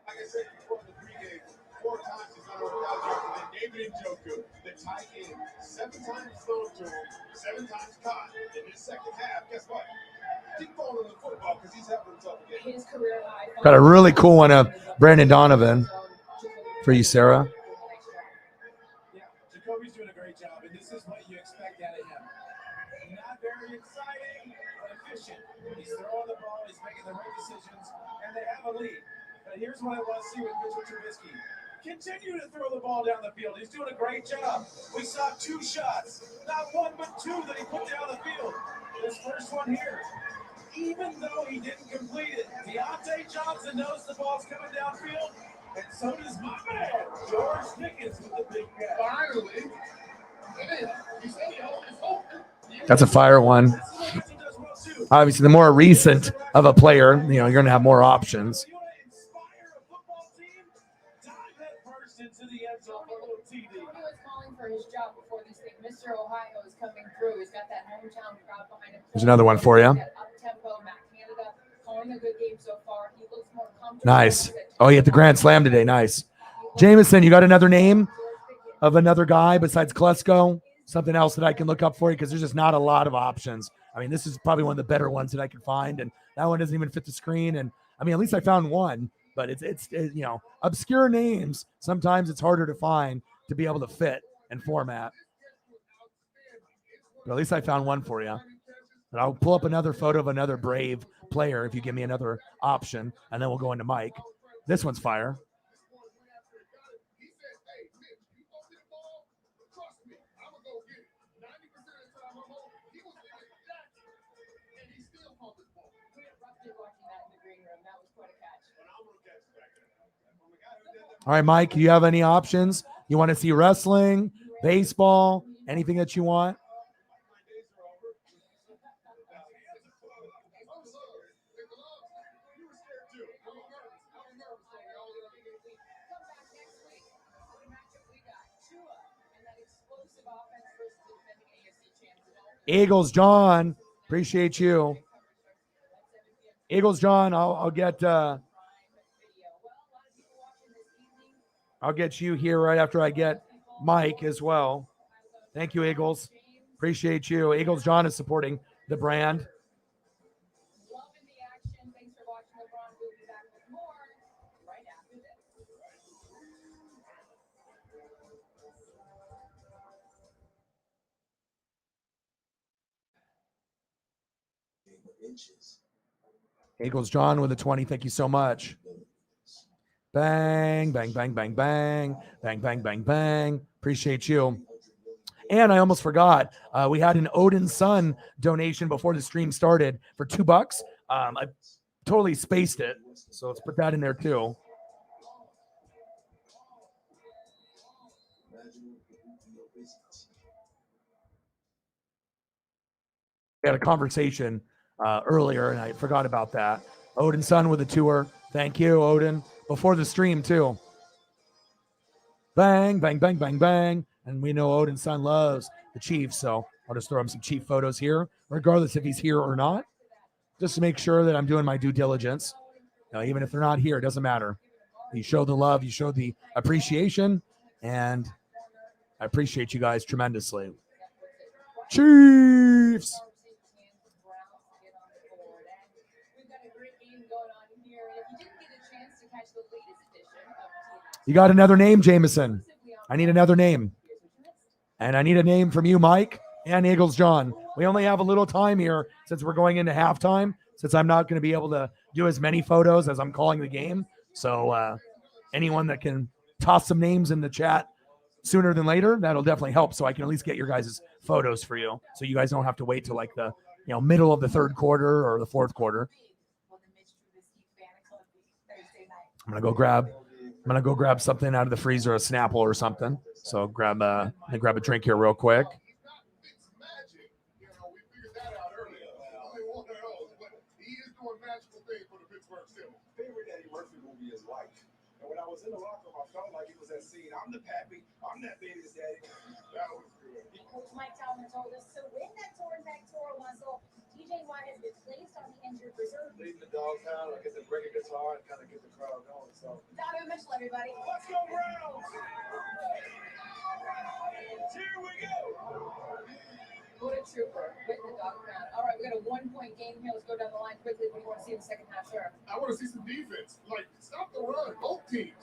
Like I said before the pregame, 4 times he's not worked out yet. And then David Njoku, the tight end, 7 times thrown to him, 7 times caught. In his second half, guess what? Keep throwing him the football because he's helping himself again. His career high. Got a really cool one of Brandon Donovan for you, Sarah. Yeah, Jacoby's doing a great job, and this is what you expect out of him. Not very exciting, but efficient. He's throwing the ball, he's making the right decisions, and they have a lead. But here's what I want to see with Mitchell Trubisky. Continue to throw the ball down the field. He's doing a great job. We saw 2 shots, not 1 but 2 that he put down the field. This first one here, even though he didn't complete it, Deontay Johnson knows the ball's coming downfield, and so does my man, George Pickens with the big catch. Finally, That's a fire one. Obviously, the more recent of a player, you're going to have more options. You want to inspire a football team? Dive head first into the end zone for a little TD. Tony was calling for his job before this thing. Mr. Ohio is coming through. He's got that hometown crowd behind him. There's another one for you. That up-tempo, Matt Canada calling a good game so far. He looks more comfortable. Nice. Oh, you hit the grand slam today. Nice. Jameson, you got another name of another guy besides Klesko? Something else that I can look up for you because there's just not a lot of options. I mean, this is probably one of the better ones that I can find, and that one doesn't even fit the screen. And I mean, at least I found one, but it's obscure names. Sometimes it's harder to find to be able to fit and format. But at least I found one for you. But I'll pull up another photo of another Brave player if you give me another option, and then we'll go into Mike. This one's fire. All right, Mike, do you have any options? You want to see wrestling, baseball, anything that you want? Eagles John, appreciate you. Eagles John, I'll get you here right after I get Mike as well. Thank you, Eagles. Appreciate you. Eagles John is supporting the brand. Loving the action. Thanks for watching LeBron. We'll be back with more right after this. Eagles John with a 20. Thank you so much. Bang, bang, bang, bang, bang, bang, bang, bang, bang. Appreciate you. And I almost forgot, we had an Odin Sun donation before the stream started for $2. I totally spaced it, so let's put that in there too. We had a conversation earlier, and I forgot about that. Odin Sun with a tour. Thank you, Odin. Before the stream, too. Bang, bang, bang, bang, bang. And we know Odin Sun loves the Chiefs, so I'll just throw him some Chief photos here, regardless if he's here or not, just to make sure that I'm doing my due diligence. Now, even if they're not here, it doesn't matter. You show the love, you show the appreciation, and I appreciate you guys tremendously. Chiefs! You got another name, Jameson. I need another name. And I need a name from you, Mike, and Eagles John. We only have a little time here since we're going into halftime, since I'm not going to be able to do as many photos as I'm calling the game. So anyone that can toss some names in the chat sooner than later, that'll definitely help, so I can at least get your guys' photos for you, so you guys don't have to wait till like the middle of the third quarter or the fourth quarter. I'm gonna go grab something out of the freezer, a Snapple or something. So grab a drink here real quick. When I was in the locker room, I felt like it was that scene. I'm the pappy. I'm that baby's daddy. That was good. Coach Mike Talman told us to win that torn back Toro muscle. TJ Watt has been placed on the injured reserve. Leading the dogs out, like I said, bring a guitar and kind of get the crowd going. So, Donovan Mitchell, everybody. let's go, Browns! Here we go! What a trooper. With the dog pound. All right, we got a 1-point game here. Let's go down the line quickly. What do you want to see in the second half, sir? I want to see some defense. Like, stop the run. Both teams.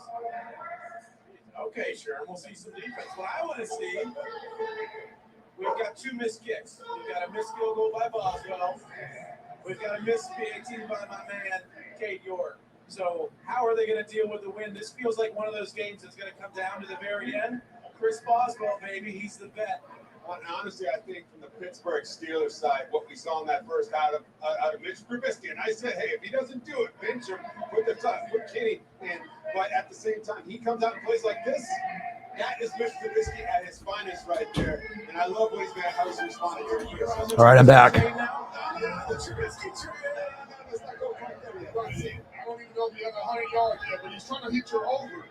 Okay, sure. We'll see some defense. What I want to see, we've got 2 missed kicks. We've got a missed field goal by Boswell. We've got a missed PAT by my man, Cade York. So how are they going to deal with the win? This feels like one of those games that's going to come down to the very end. Chris Boswell, baby, he's the vet. Honestly, I think from the Pittsburgh Steelers side, what we saw in that first out of Mitch Trubisky, and I said, hey, if he doesn't do it, bench him, put Kenny in. But at the same time, he comes out and plays like this. That is Mitch Trubisky at his finest right there. And I love how he's responding to the All right, I'm back. I don't even know if he has 100 yards yet, but he's trying to hit your over.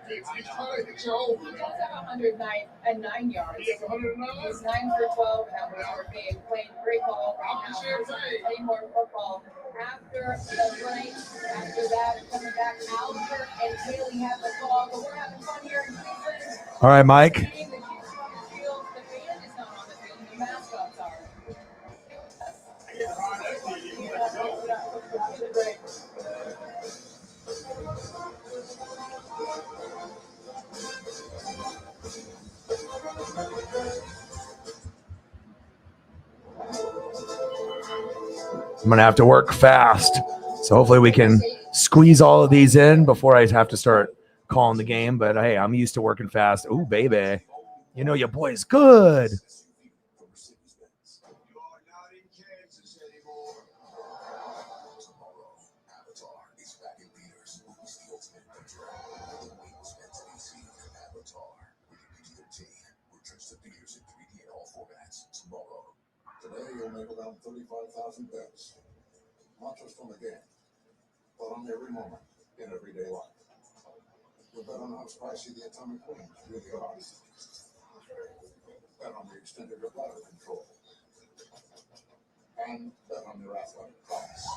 He's trying to hit you over. He does have 109 yards. He has 109? He's 9 for 12 and that was game. Playing great ball right now. Playing more football. After the break, after that, coming back, Albert and Haley have the call. But we're having fun here in Cleveland. All right, Mike. The Chiefs are on the field. The band is not on the field. The mascots are. After the break. I'm going to have to work fast. So hopefully we can squeeze all of these in before I have to start calling the game. But hey, I'm used to working fast. Ooh, baby. You know your boy's good. Today you'll make around 35,000 bets. Not just on the game, but on every moment in everyday life. You'll bet on how spicy the Atomic Queens really are. extended your bladder control. And bet on your athletic prowess.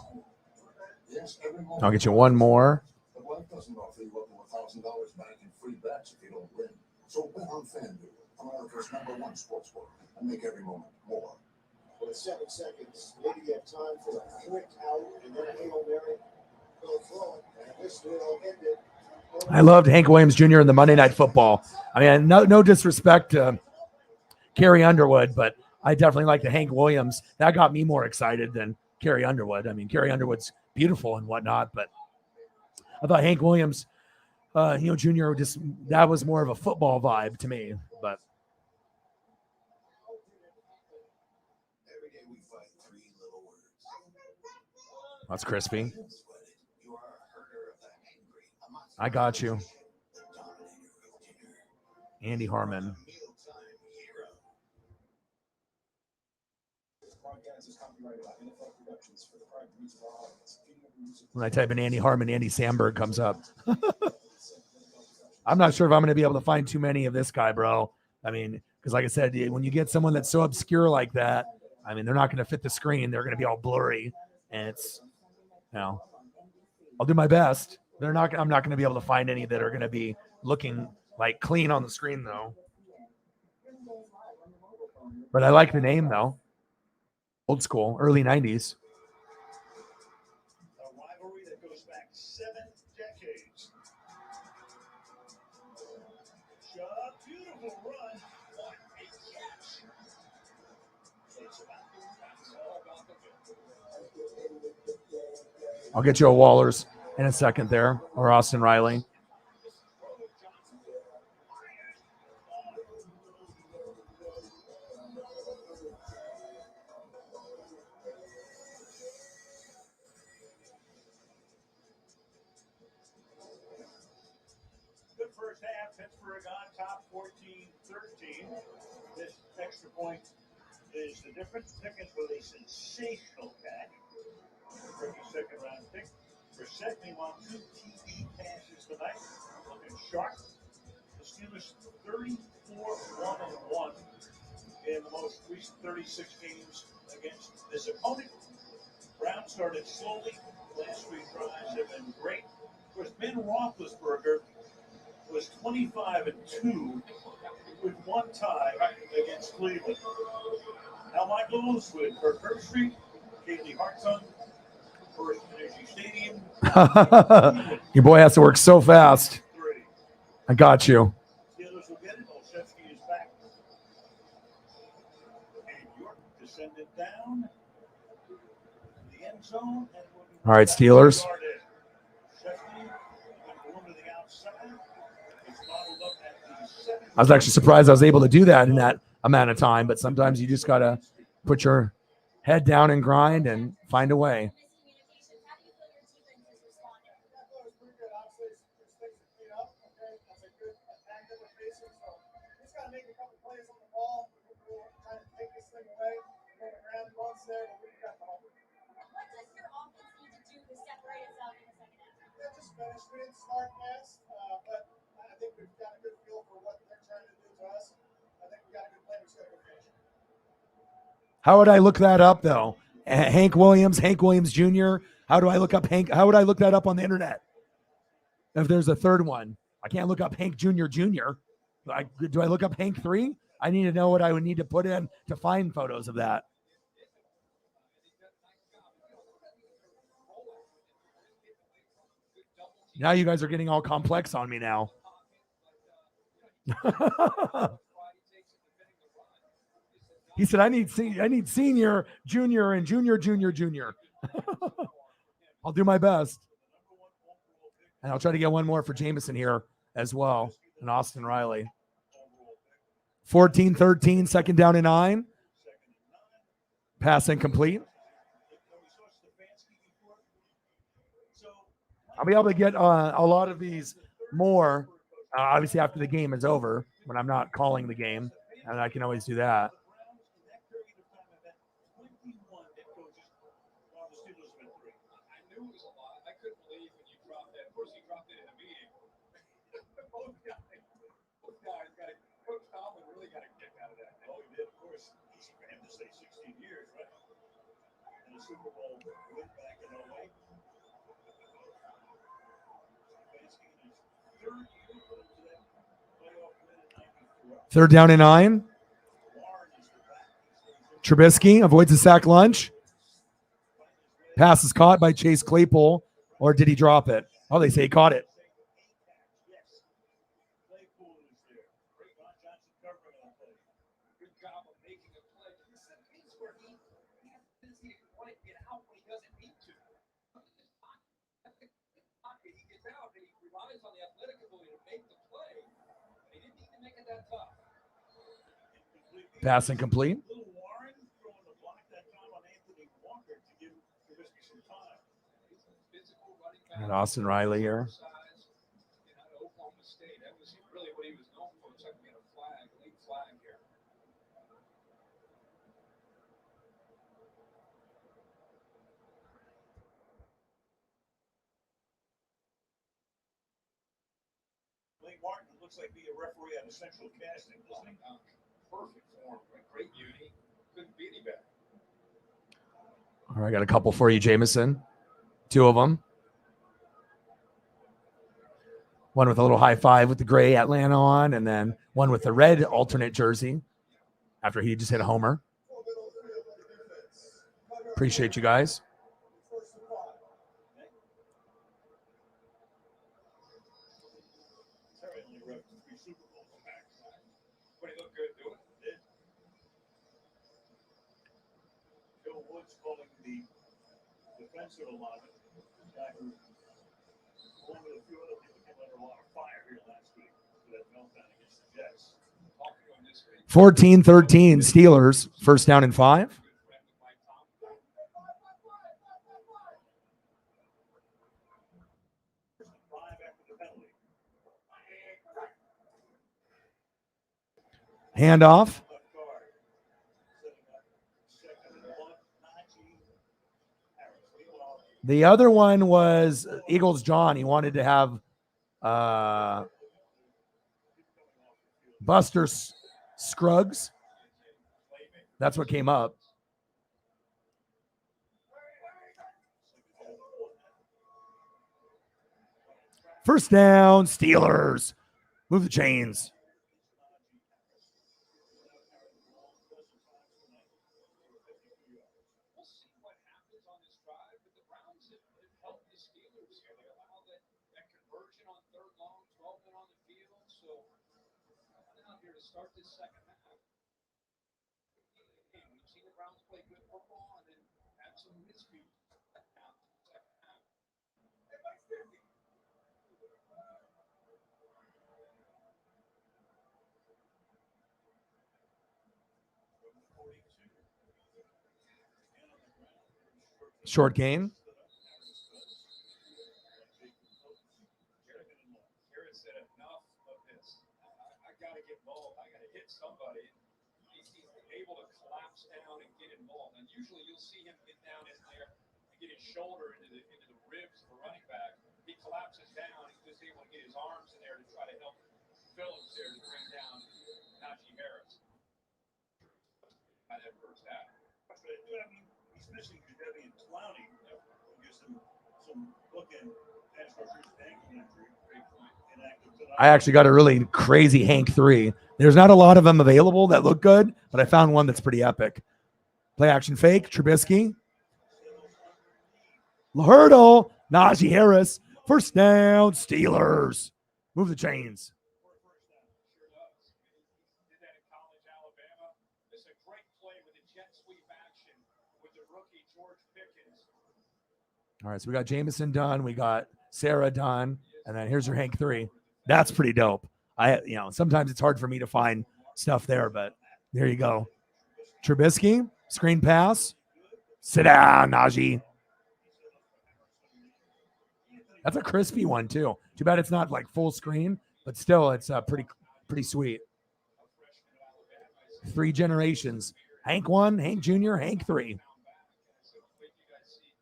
Yes, every moment. I'll get you one more. But life doesn't offer you up to $1,000 back in free bets if you don't win. So bet on FanDuel, America's #1 sportsbook, and make every moment more. With 7 seconds, maybe you have time for a quick out and then a Hail Mary. Go throw it, and this will end it. I loved Hank Williams Jr. in the Monday Night Football. I mean, no disrespect to Carrie Underwood, but I definitely like the Hank Williams. That got me more excited than Carrie Underwood. I mean, Carrie Underwood's beautiful and whatnot, but I thought Hank Williams, Jr. that was more of a football vibe to me. But Every day we fight 3 little words. that's crispy. You are a herder of the angry. I got you, Dominator of dinner. Andy Harmon. Mealtime hero. This podcast is copyrighted by NFL Productions for the private use of our audience. When I type in Andy Harmon, Andy Samberg comes up. I'm not sure if I'm going to be able to find too many of this guy, bro. I mean, because like I said, when you get someone that's so obscure like that, I mean, they're not going to fit the screen. They're going to be all blurry, and it's, I'll do my best. I'm not going to be able to find any that are going to be looking like clean on the screen, though. But I like the name, though. Old school, early 90s. A rivalry that goes back 7 decades. Chubb, beautiful run. What a catch. So it's all about the I'll get you a Wallers in a second there, or Austin Riley. Good first half. Pittsburgh on top 14-13. This extra point is the difference. Pickens with a sensational catch. Rookie second round pick. Brissett, meanwhile, 2 TD passes tonight. Looking sharp. The Steelers 34-1-1 in the most recent 36 games against this opponent. Brown started slowly. Last 3 drives have been great. Of course, Ben Roethlisberger was 25-2 with 1 tie against Cleveland. Al Michaels with Kirk Herbstreit, Kaylee Hartung, First Energy Stadium. Your boy has to work so fast. 3. I got you. Steelers will get it. Olszewski is back. And York descended down the end zone. And All right, Steelers. I was actually surprised I was able to do that in that amount of time, but sometimes you just got to put your head down and grind and find a way. Management, smart pass, but I think we've got a good feel for what they're trying to do to us. I think we've got a good plan. We've got a good finish. How would I look that up, though? Hank Williams Jr. How do I look up Hank? How would I look that up on the internet? If there's a third one, I can't look up Hank Jr. Jr. Do I look up Hank 3? I need to know what I would need to put in to find photos of that. Now you guys are getting all complex on me now. He said, I need senior, junior, and junior. I'll do my best. And I'll try to get one more for Jameson here as well. And Austin Riley. 14-13, second down and 9. Pass incomplete. I'll be able to get a lot of these more, obviously, after the game is over, when I'm not calling the game. And I can always do that. Super Bowl win back in 08. Stefanski in his third year to that playoff win in 94. Third down and 9. Warren is the back. Trubisky avoids a sack lunch. Pass is caught by Chase Claypool, or did he drop it? Oh, they say he caught it. Yes. Claypool is there. Great Ron Johnson covering that play. Good job of making a play. This is a case where he has a tendency to want to get out when he doesn't need to. He gets out and he relies on the athletic ability to make the play. But he didn't need to make it that tough. Pass incomplete. Little Warren throwing the block that time on Anthony Walker to give Trubisky some time. Physical running back. And Austin Riley here. Size. Out of Oklahoma State. That was really what he was known for. It's like being a flag, elite flag here. Blake Martin looks like be a referee out of Central Casting, doesn't he? Perfect form. Great beauty. Couldn't be any better. All right, I got a couple for you, Jameson. 2 of them. One with a little high five with the gray Atlanta on, and then one with the red alternate jersey after he just hit a homer. Appreciate you guys. Terry only ref 3 Super Bowls back. But he looked good doing it. Joe Woods calling the defensive alignment. Guy who, along with a few other people, came under a lot of fire here last week for that meltdown against the Jets. Talking to him this week. 14-13 Steelers. First down and 5. Handoff. The other one was Eagles John. He wanted to have Buster Scruggs. That's what came up. First down, Steelers. Move the chains. We'll see what happens on this drive, but the Browns have helped the Steelers here. They allow that conversion on third long, 12 men on the field. So out here to start this second half. We've seen the Browns play good football and then have some miscues. Short game. Garrett said enough of this. I got to get involved. I got to hit somebody. He's able to collapse down and get involved. And usually you'll see him get down in there and get his shoulder into the ribs of the running back. He collapses down. He's just able to get his arms in there to try to help Phillips there to bring down Najee Harris. By that first half. I mean, he's missing Jadeveon Clowney. Gives him some bookend pass rushers ankle injury. Great point. Inactive tonight. I actually got a really crazy Hank 3. There's not a lot of them available that look good, but I found one that's pretty epic. Play action fake, Trubisky. Hurdle, Najee Harris. First down, Steelers. Move the chains. Sure does. He did that in college, Alabama. It's a great play with the jet sweep action with the rookie George Pickens. All right, so we got Jameson done. We got Sarah done. And then here's your Hank 3. That's pretty dope. Sometimes it's hard for me to find stuff there, but there you go. Trubisky, screen pass. Sit down, Najee. That's a crispy one, too. Too bad it's not like full screen, but still, it's pretty sweet. 3 generations. Hank 1, Hank Jr., Hank 3. So wait till you guys see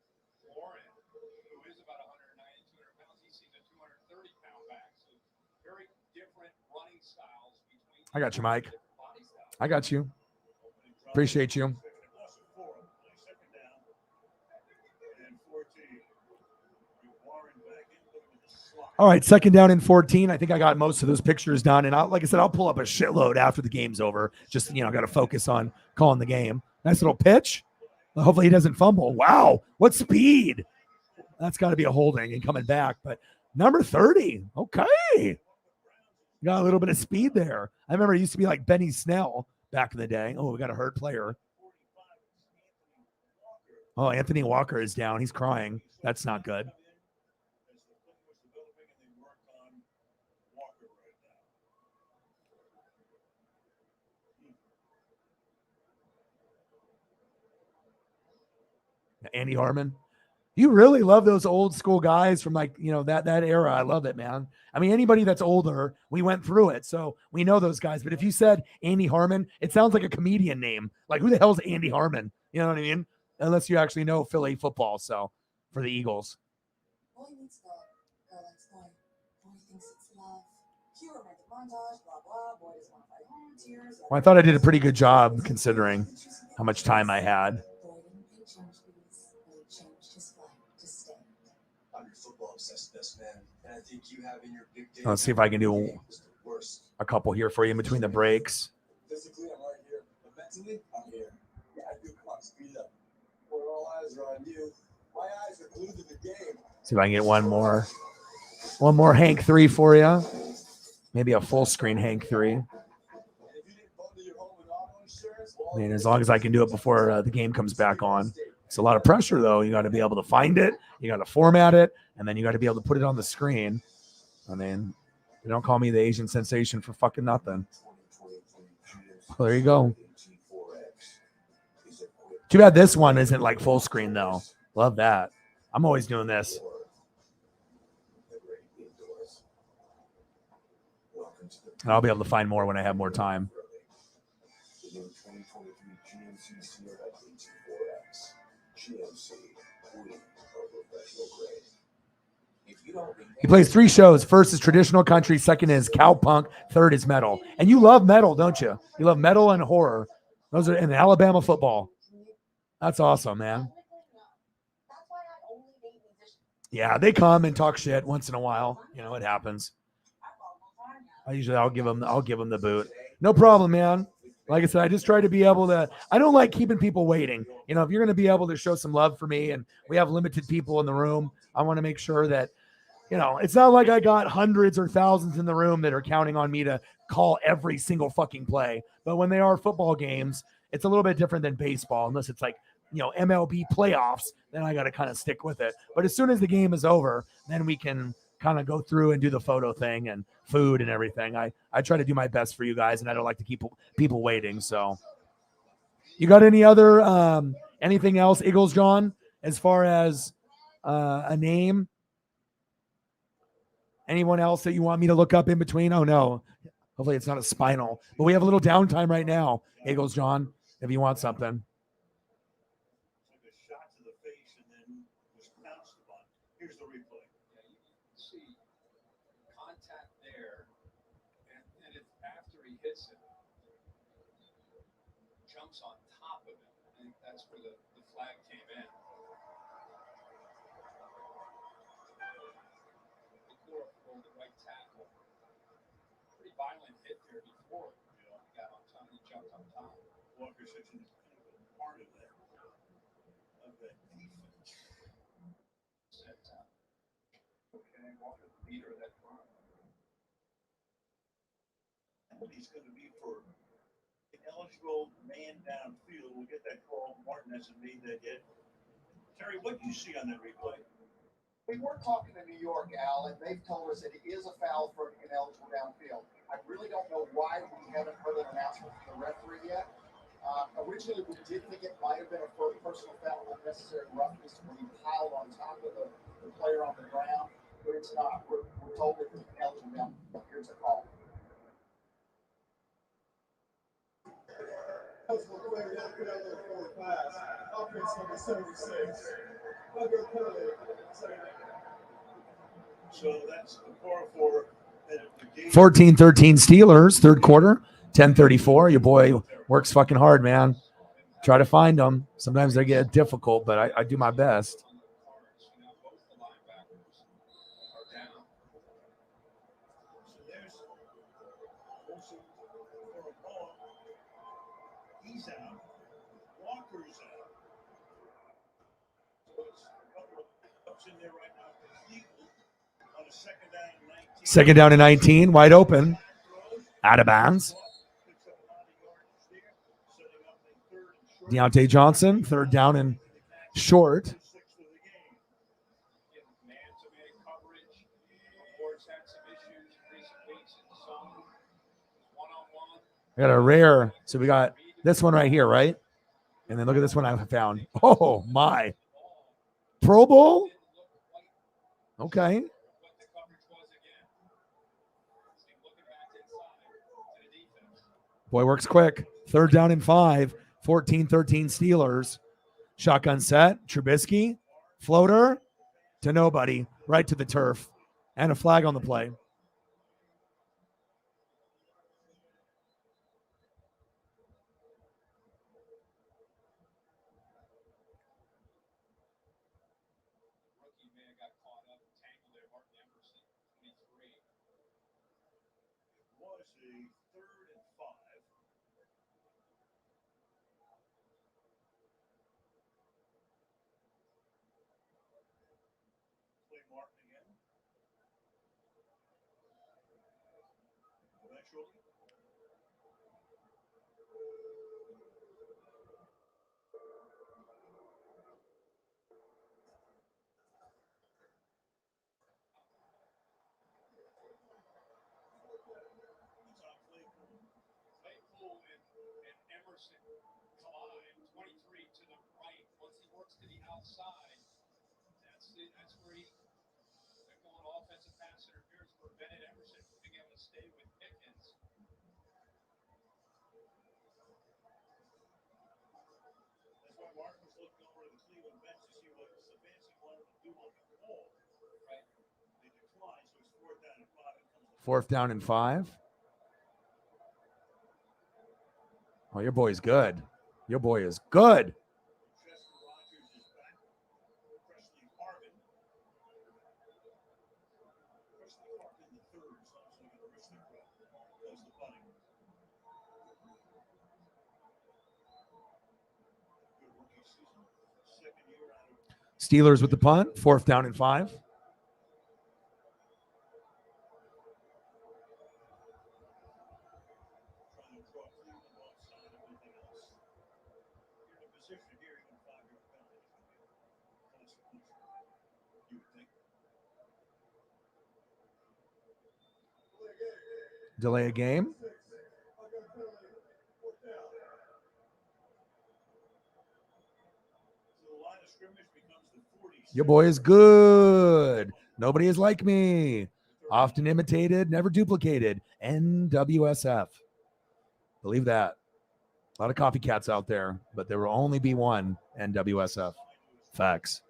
Warren, who is about 190, 200 pounds. He sees a 230-pound back. So very different running styles between. I got you, Mike. body styles. I got you. Appreciate you. All right, 2nd down and 14. I think I got most of those pictures done. And like I said, I'll pull up a shitload after the game's over. Just, got to focus on calling the game. Nice little pitch. Hopefully he doesn't fumble. Wow, what speed. That's got to be a holding and coming back. But number 30, okay. Got a little bit of speed there. I remember it used to be like Benny Snell back in the day. Oh, we got a hurt player. Oh, Anthony Walker is down. He's crying. That's not good. Andy Harmon. You really love those old school guys from that era. I love it, man. I mean, anybody that's older, we went through it, so we know those guys. But if you said Andy Harmon, it sounds like a comedian name. Like, who the hell's Andy Harmon? You know what I mean? Unless you actually know Philly football. So for the Eagles. Boy meets girl, girl likes boy. Boy thinks it's love. Cue romantic montage, blah blah. Boy doesn't want to fight home, tears. Well, I thought I did a pretty good job considering how much time I had. Boy didn't pay change fees, but he changed his flight to stay. I'm your football obsessed best man, and I think you have in your big day. Let's see if I can do a couple here for you in between the breaks. Physically, I'm right here, but mentally, I'm here. Yeah, I do. Come on, speed up. Where all eyes are on you. My eyes are glued to the game. See if I can get one more Hank 3 for you. Maybe a full screen Hank 3. I mean, as long as I can do it before the game comes back on. It's a lot of pressure, though. You got to be able to find it. You got to format it. And then you got to be able to put it on the screen. I mean, they don't call me the Asian sensation for fucking nothing. Well, there you go. Too bad this one isn't like full screen, though. Love that. I'm always doing this. And I'll be able to find more when I have more time. He plays 3 shows. First is traditional country. Second is cowpunk. Third is metal. And you love metal, don't you? You love metal and horror. Those are in Alabama football. That's awesome, man. Yeah, they come and talk shit once in a while. It happens. I'll give them the boot. No problem, man. Like I said, I just try to be able to. I don't like keeping people waiting. If you're going to be able to show some love for me, and we have limited people in the room, I want to make sure that, it's not like I got hundreds or thousands in the room that are counting on me to call every single fucking play. But when they are football games, it's a little bit different than baseball, unless it's like, MLB playoffs, then I got to kind of stick with it. But as soon as the game is over, then we can kind of go through and do the photo thing and food and everything. I try to do my best for you guys, and I don't like to keep people waiting. So you got any other, anything else, Eagles John, as far as a name? Anyone else that you want me to look up in between? Oh, no. Hopefully it's not a spinal. But we have a little downtime right now, Eagles John, if you want something. Took a shot to the face and then was pounced upon. Here's the replay. Yeah, you can see contact there, and it's after he hits it, jumps on top of it. I think that's where the flag came in. The right tackle. Pretty violent hit there before. He got on top. He jumped on top. Walker's such an integral part of that defense. Set up. Okay, Walker, the leader of that front. He's going to be for an eligible man downfield. We'll get that call. Martin hasn't made that yet. Terry, what do you see on that replay? We were talking to New York, Al, and they've told us that it is a foul for an ineligible downfield. I really don't know why we haven't heard an announcement from the referee yet. Originally, we did think it might have been a personal foul, unnecessary roughness when he piled on top of the player on the ground, but it's not. We're told that it's an ineligible downfield. Here's a call. Eligible player not good under the forward pass. Offense number 76. So that's the 4-4. 14-13 Steelers, third quarter, 10:34. Your boy works fucking hard, man. Try to find them. Sometimes they get difficult, but I do my best. He's out. Walker's out. So it's ups in there right now for Cleveland on a second down and 19. Second down and 19, wide open. Out of bounds. Picks up a lot of yards there, setting up a third and short. Deontay Johnson, third down and short. Sixth of the game. Man-to-man coverage. Ward's had some issues in recent weeks in zone. One-on-one. We got a rare. So we got this one right here, right? And then look at this one I found. Oh, my. Pro Bowl? Okay. What the coverage was again. See, looking back inside to the defense. Boy works quick. Third down and 5. 14-13 Steelers. Shotgun set. Trubisky. Floater to nobody. Right to the turf. And a flag on the play. Rookie may have got caught up and tangled there. Martin Emerson, 23. It was a third and 5. Play Martin again. Eventually. Tom Claypool and Emerson collide. 23 to the right. Once he works to the outside, that's where they're going offensive pass interference for Bennett Emerson being able to stay with Pickens. That's why Martin was looking over to the Cleveland bench to see what Stefanski wanted to do on the ball. Right. They declined, so it's fourth down and 5. It comes to Fourth down and 5. Oh, your boy's good. Your boy is good. Chester Rogers is back. Presley Harvin. Presley Harvin the third, so I'm going to risk their crowd. Does the bunting. Good rookie season. Second year out of Steelers with the punt. Fourth down and 5. trying to draw Cleveland offside of anything else. You're in a position here, even 5-yard penalty is going to be consequential. You would think. Delay a game. So the line of scrimmage becomes the 40. Your boy is good. Nobody is like me. Often imitated, never duplicated. NWSF. Believe that. A lot of copycats out there, but there will only be one NWSF. Facts.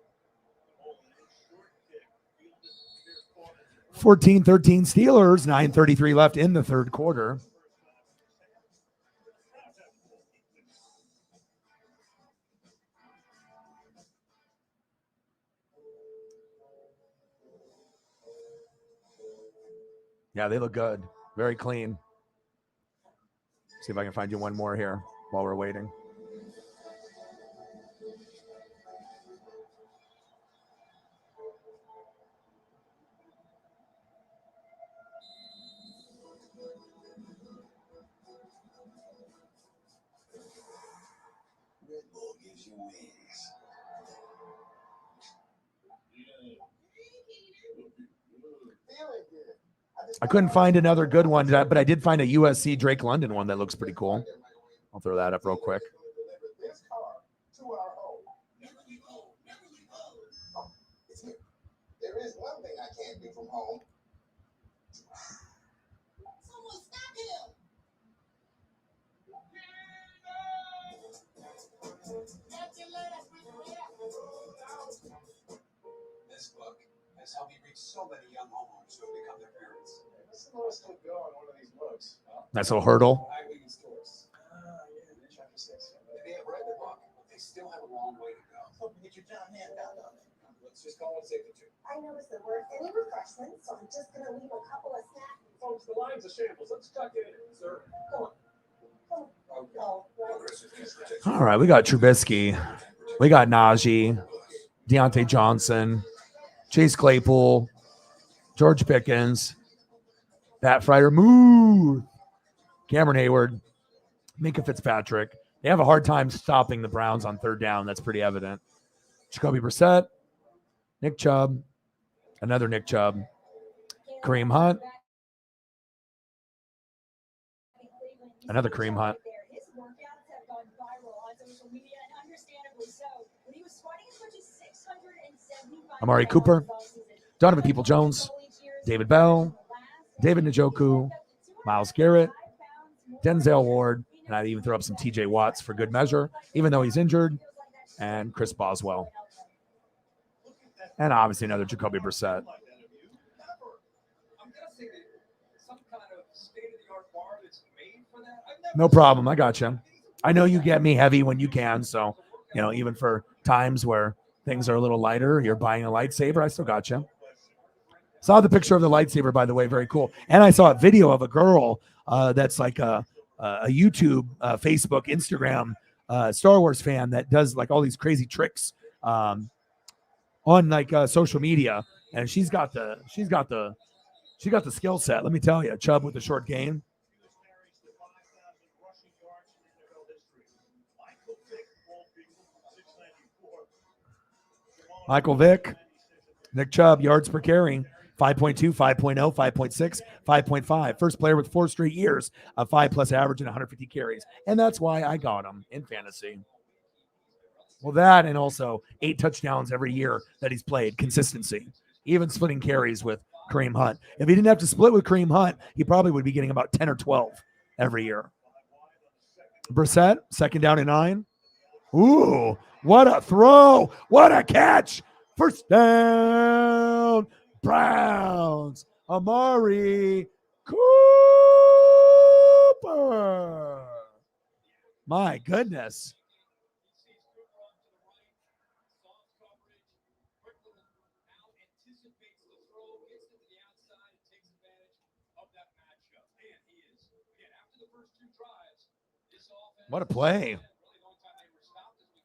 14-13 Steelers. 9:33 left in the third quarter. Yeah, they look good. Very clean. See if I can find you one more here while we're waiting. Red Bull gives you wings. Feeling good. I couldn't find another good one, but I did find a USC Drake London one that looks pretty cool. I'll throw that up real quick. This car to our home. Oh, it's here. There is one thing I can't do from home. Someone stop him! That's your last This book has helped me reach so many young homeowners who have become their parents. This is the lowest will go on one of these books. Nice little hurdle. Agri stores. Yeah, chapter 6. They may have read the book, but they still have a long way to go. Hope you get your John hand out on it. Let's just call it safe to two. I noticed there weren't any refreshments, so I'm just gonna leave a couple of snacks. Folks, the line's a shambles. Let's tuck it in, sir. Come on. Come on. All right, we got Trubisky. We got Najee, Deontay Johnson, Chase Claypool, George Pickens, Pat Freiermuth, Cameron Hayward, Minka Fitzpatrick. They have a hard time stopping the Browns on third down. That's pretty evident. Jacoby Brissett, Nick Chubb, another Nick Chubb, Kareem Hunt, another Kareem Hunt. Amari Cooper, Donovan Peoples-Jones, David Bell, David Njoku, Myles Garrett, Denzel Ward, and I'd even throw up some TJ Watts for good measure, even though he's injured, and Chris Boswell. And obviously another Jacoby Brissett. No problem. I got you. I know you get me heavy when you can. So, even for times where things are a little lighter, you're buying a lightsaber. I still got you. Saw the picture of the lightsaber, by the way. Very cool. And I saw a video of a girl that's like a YouTube, Facebook, Instagram Star Wars fan that does like all these crazy tricks on like social media. And she's got the skill set. Let me tell you, Chubb with the short game. Michael Vick, Nick Chubb, yards per carry, 5.2, 5.0, 5.6, 5.5. First player with 4 straight years of 5+ average and 150 carries. And that's why I got him in fantasy. Well, that and also 8 touchdowns every year that he's played, consistency, even splitting carries with Kareem Hunt. If he didn't have to split with Kareem Hunt, he probably would be getting about 10 or 12 every year. Brissett, 2nd down and 9. Ooh, what a throw. What a catch. First down, Browns. Amari Cooper. My goodness. What a play.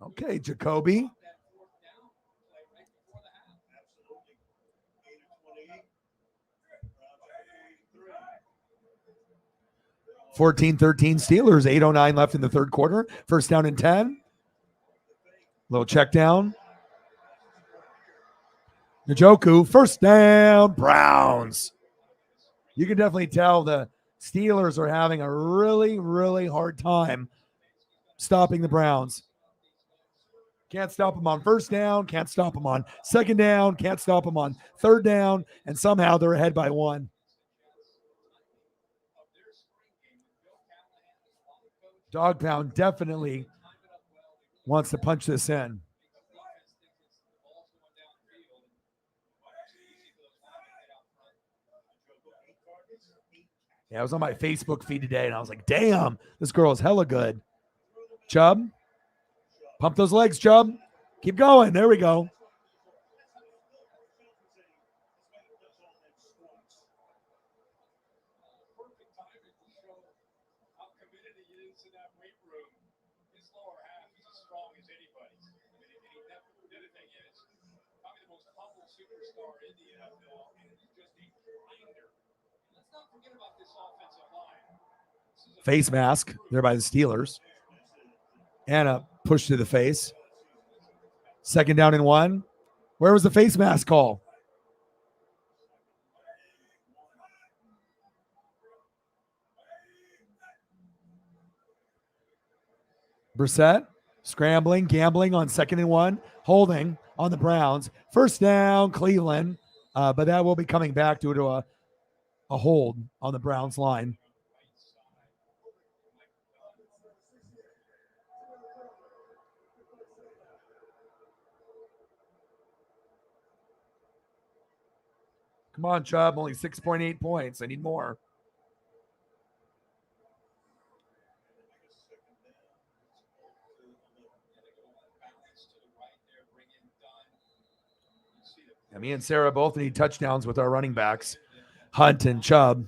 Okay, Jacoby. $14-13 Steelers, 8:09 left in the third quarter. First down and 10. Little check down. Njoku, first down, Browns. You can definitely tell the Steelers are having a really, really hard time stopping the Browns. Can't stop them on first down, can't stop them on second down, can't stop them on third down, and somehow they're ahead by 1. Dog Pound definitely wants to punch this in. Yeah, I was on my Facebook feed today, and I was like, damn, this girl is hella good. Chubb. Pump those legs, Chubb. Keep going. There we go. Face mask there by the Steelers. And a push to the face. 2nd down and 1. Where was the face mask call? Brissett scrambling, gambling on 2nd and 1. Holding on the Browns. First down, Cleveland. But that will be coming back due to a hold on the Browns line. Come on, Chubb. Only 6.8 points. I need more. And me and Sarah both need touchdowns with our running backs, Hunt and Chubb.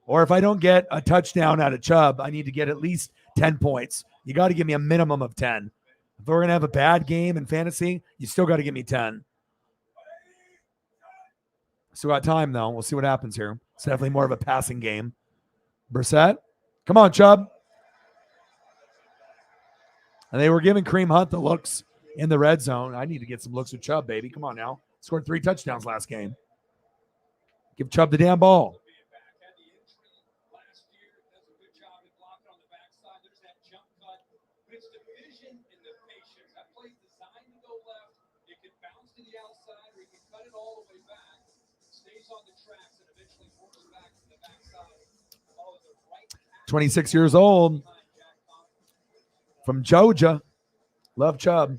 Or if I don't get a touchdown out of Chubb, I need to get at least 10 points. You got to give me a minimum of 10. If we're going to have a bad game in fantasy, you still got to give me 10. Still got time, though. We'll see what happens here. It's definitely more of a passing game. Brissett. Come on, Chubb. And they were giving Kareem Hunt the looks in the red zone. I need to get some looks with Chubb, baby. Come on now. Scored 3 touchdowns last game. Give Chubb the damn ball. On the tracks and eventually forces back to the backside. Oh, the right 26 years old from Georgia. Love Chubb.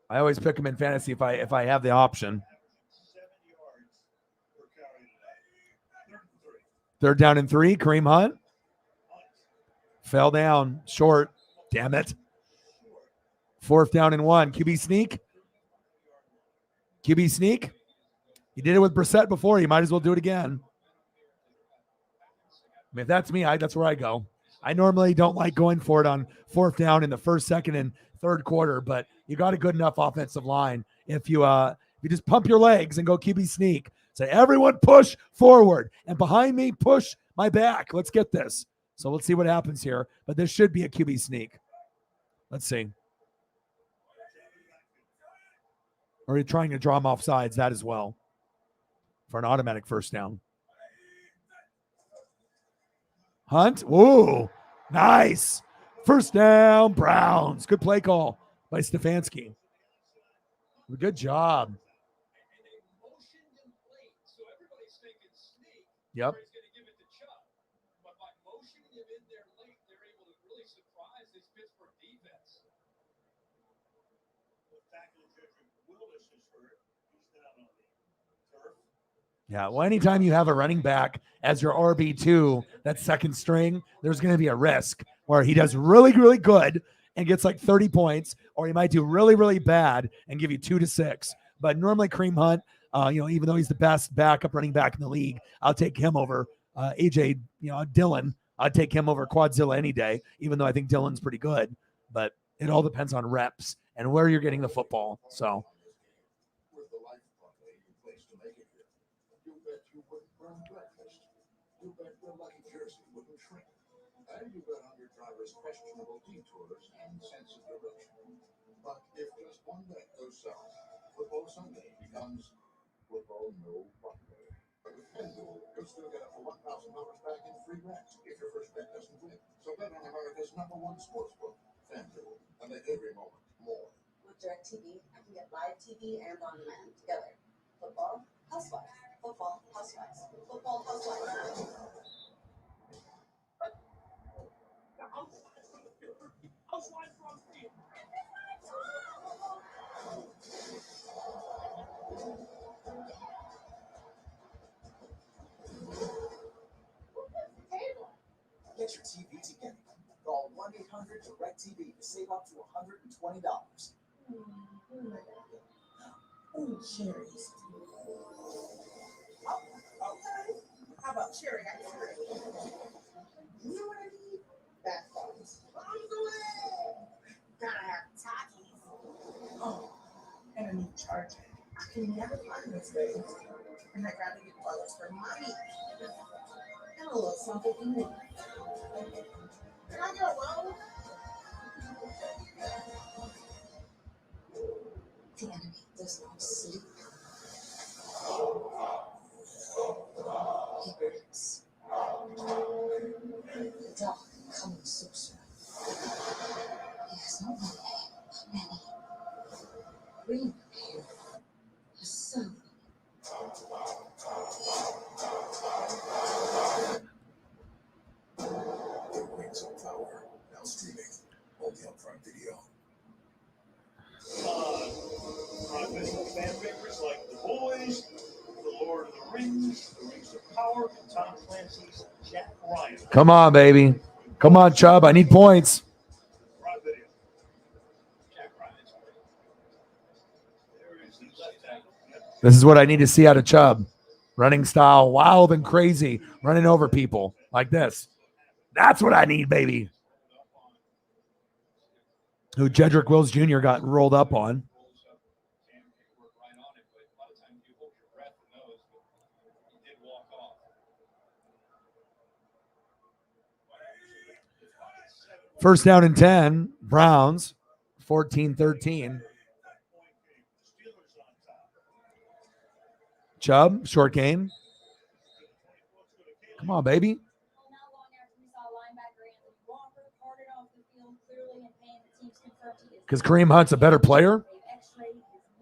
I always pick him in fantasy if I have the option. 7 yards per carry today. 3rd and 3. Third down and 3. Kareem Hunt fell down short. Damn it. 4th down and 1. QB sneak. QB sneak. You did it with Brissett before. You might as well do it again. I mean, if that's me, that's where I go. I normally don't like going for it on 4th down in the 1st, 2nd, and 3rd quarter, but you got a good enough offensive line. If you just pump your legs and go QB sneak, say everyone push forward and behind me push my back. Let's get this. So let's see what happens here. But this should be a QB sneak. Let's see. Or are you trying to draw him off sides? That as well. For an automatic 1st down. Hunt. Ooh, nice. 1st down, Browns. Good play call by Stefanski. Good job. Yep. Yeah, well, anytime you have a running back as your RB2, that 2nd string, there's going to be a risk where he does really, really good and gets like 30 points, or he might do really, really bad and give you 2 to 6. But normally Kareem Hunt, even though he's the best backup running back in the league, I'll take him over AJ, Dillon. I'd take him over Quadzilla any day, even though I think Dillon's pretty good. But it all depends on reps and where you're getting the football. So. You bet your lucky jersey wouldn't shrink. And you bet on your driver's questionable detours and sense of direction. But if just one bet goes south, football Sunday becomes football no Monday. But with FanDuel, you'll still get up to $1,000 back in free bets if your first bet doesn't win. So bet on America's #1 sportsbook, FanDuel, and make every moment more. With DirecTV, I can get live TV and on demand together. Football, Housewives. Football, Housewives. Football, Housewives. Get your TV together. Call 1-800-DIRECTV to save up to $120. Ooh, cherries. Okay. How about cherry ice cream? You know what I need? Bath bombs. Gotta have Takis. Oh, and a new charger. I can never find these days. And I'd rather get colors for money. And a little something for me. Can I get a roll? The enemy does not sleep. He breaks. The dark comes so soon. He has not one name, but many. Green here. A sun. The Rings of Power, now streaming only on Prime Video. Fan favorites like The Boys, The Lord of the Rings of Power, and Tom Clancy's Jack Ryan. Come on, baby. Come on, Chubb. I need points. Prime Video. Jack Ryan's there is the left tackle. Yep. This is what I need to see out of Chubb. Running style, wild and crazy, running over people like this. That's what I need, baby. who Jedrick Wills Jr. got rolled up on. First down and 10, Browns, 14-13. Chubb, short game. Come on, baby. Because Kareem Hunt's a better player.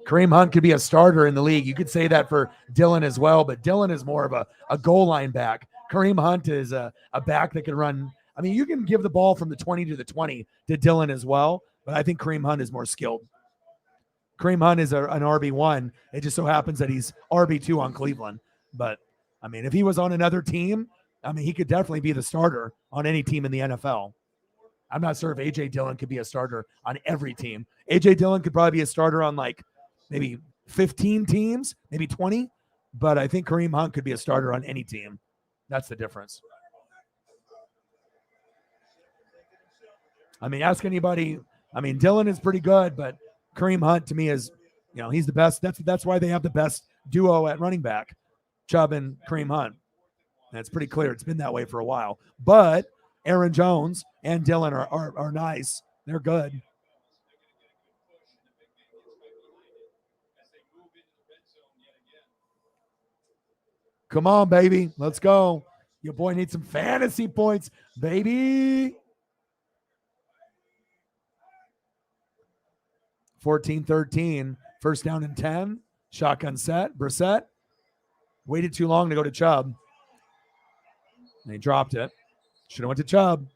Kareem Hunt could be a starter in the league. You could say that for Dillon as well, but Dillon is more of a goal line back. Kareem Hunt is a back that can run. I mean, you can give the ball from the 20 to the 20 to Dillon as well, but I think Kareem Hunt is more skilled. Kareem Hunt is an RB1. It just so happens that he's RB2 on Cleveland. But, I mean, if he was on another team, I mean, he could definitely be the starter on any team in the NFL. I'm not sure if A.J. Dillon could be a starter on every team. A.J. Dillon could probably be a starter on like maybe 15 teams, maybe 20. But I think Kareem Hunt could be a starter on any team. That's the difference. I mean, ask anybody. I mean, Dillon is pretty good, but Kareem Hunt to me is, you know, he's the best. That's why they have the best duo at running back, Chubb and Kareem Hunt. And it's pretty clear. It's been that way for a while. But Aaron Jones and Dillon are nice. They're good. Come on, baby. Let's go. Your boy needs some fantasy points, baby. 14-13. First down and 10. Shotgun set. Brissett waited too long to go to Chubb. And he dropped it. Should have went to Chubb.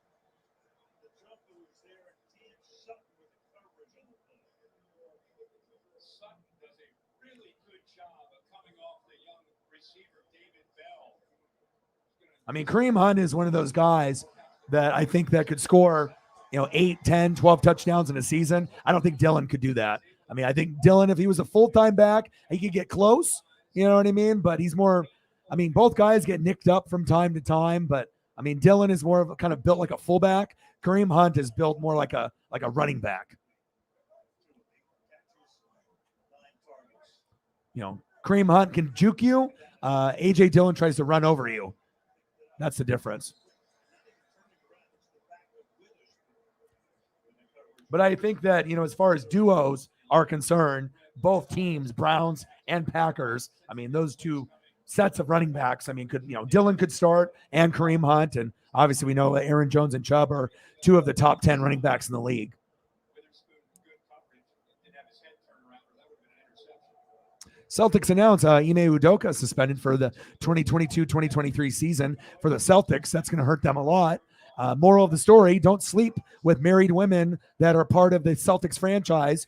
I mean, Kareem Hunt is one of those guys that I think that could score, 8, 10, 12 touchdowns in a season. I don't think Dillon could do that. I mean, I think Dillon, if he was a full-time back, he could get close. You know what I mean? But he's more, I mean, both guys get nicked up from time to time, but I mean, Dillon is more of a kind of built like a fullback. Kareem Hunt is built more like a running back. Kareem Hunt can juke you. A.J. Dillon tries to run over you. That's the difference. But I think that, as far as duos are concerned, both teams, Browns and Packers, I mean, those two sets of running backs, I mean, Dillon could start and Kareem Hunt. And obviously we know Aaron Jones and Chubb are two of the top 10 running backs in the league. Celtics announced Ime Udoka suspended for the 2022-2023 season for the Celtics. That's going to hurt them a lot. Moral of the story, don't sleep with married women that are part of the Celtics franchise,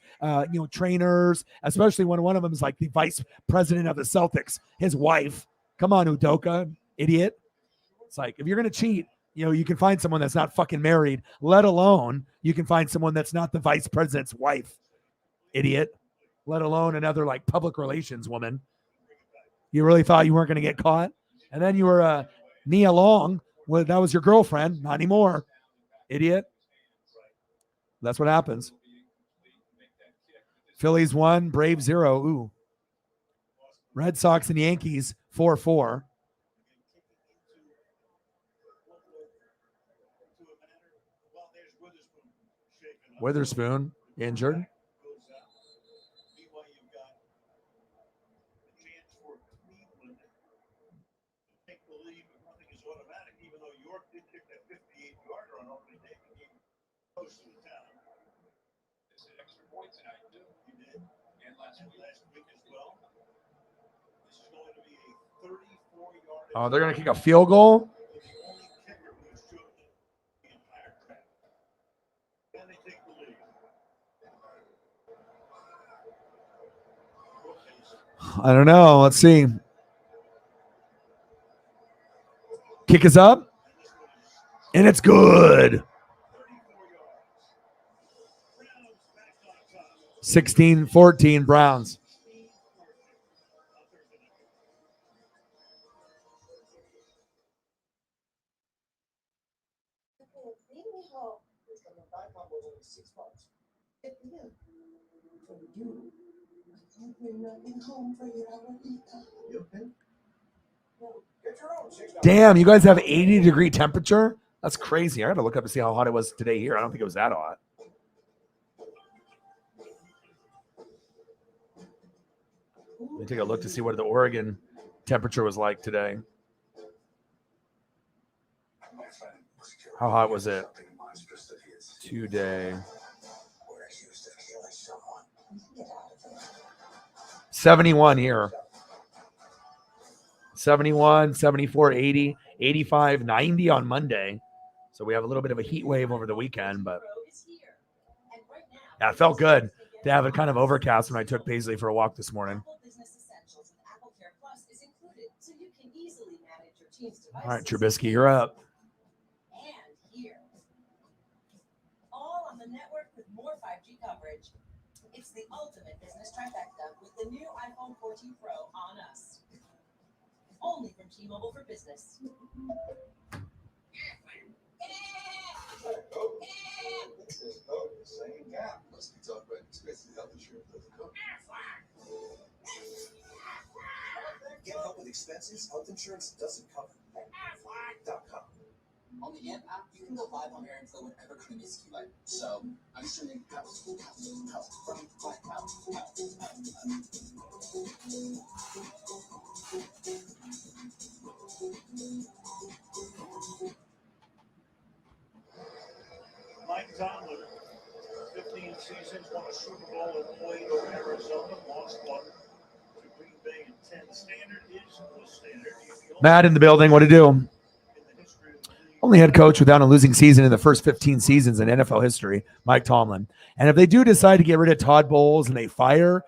trainers, especially when one of them is like the vice president of the Celtics, his wife. Come on, Udoka, idiot. It's like, if you're going to cheat, you can find someone that's not fucking married, let alone you can find someone that's not the vice president's wife, idiot. Let alone another like public relations woman. You really thought you weren't going to get caught? And then you were Nia Long. Well, that was your girlfriend. Not anymore. Idiot. That's what happens. Phillies 1, Braves 0. Ooh. Red Sox and Yankees 4-4. Witherspoon injured. Oh, they're going to kick a field goal? I don't know. Let's see. Kick is up. And it's good. 16-14 Browns. For you. I bring nothing home for you, Abuelita. You okay? Get your own $6. Damn, you guys have 80-degree temperature? That's crazy. I got to look up and see how hot it was today here. I don't think it was that hot. Let me take a look to see what the Oregon temperature was like today. How hot was it today? 71 here. 71, 74, 80, 85, 90 on Monday. So we have a little bit of a heat wave over the weekend, but yeah, it felt good to have it kind of overcast when I took Paisley for a walk this morning. All right, Trubisky, you're up. All on the network with more 5G coverage. It's the ultimate business trifecta with the new iPhone 14 Pro on us. Only from T-Mobile for Business. Same gap. Must be talking about expensive health insurance doesn't cover. Get help with expenses health insurance doesn't cover. Aflac.com. On the Amp app, you can go live on air and flow whatever Trubisky like. So, I'm streaming house from Black House. Mike Tomlin, 15 seasons, won a Super Bowl and played over Arizona, lost one to Green Bay in 10. Standard is the standard. Matt in the building. What to do? Only head coach without a losing season in the first 15 seasons in NFL history, Mike Tomlin. And if they do decide to get rid of Todd Bowles and they fire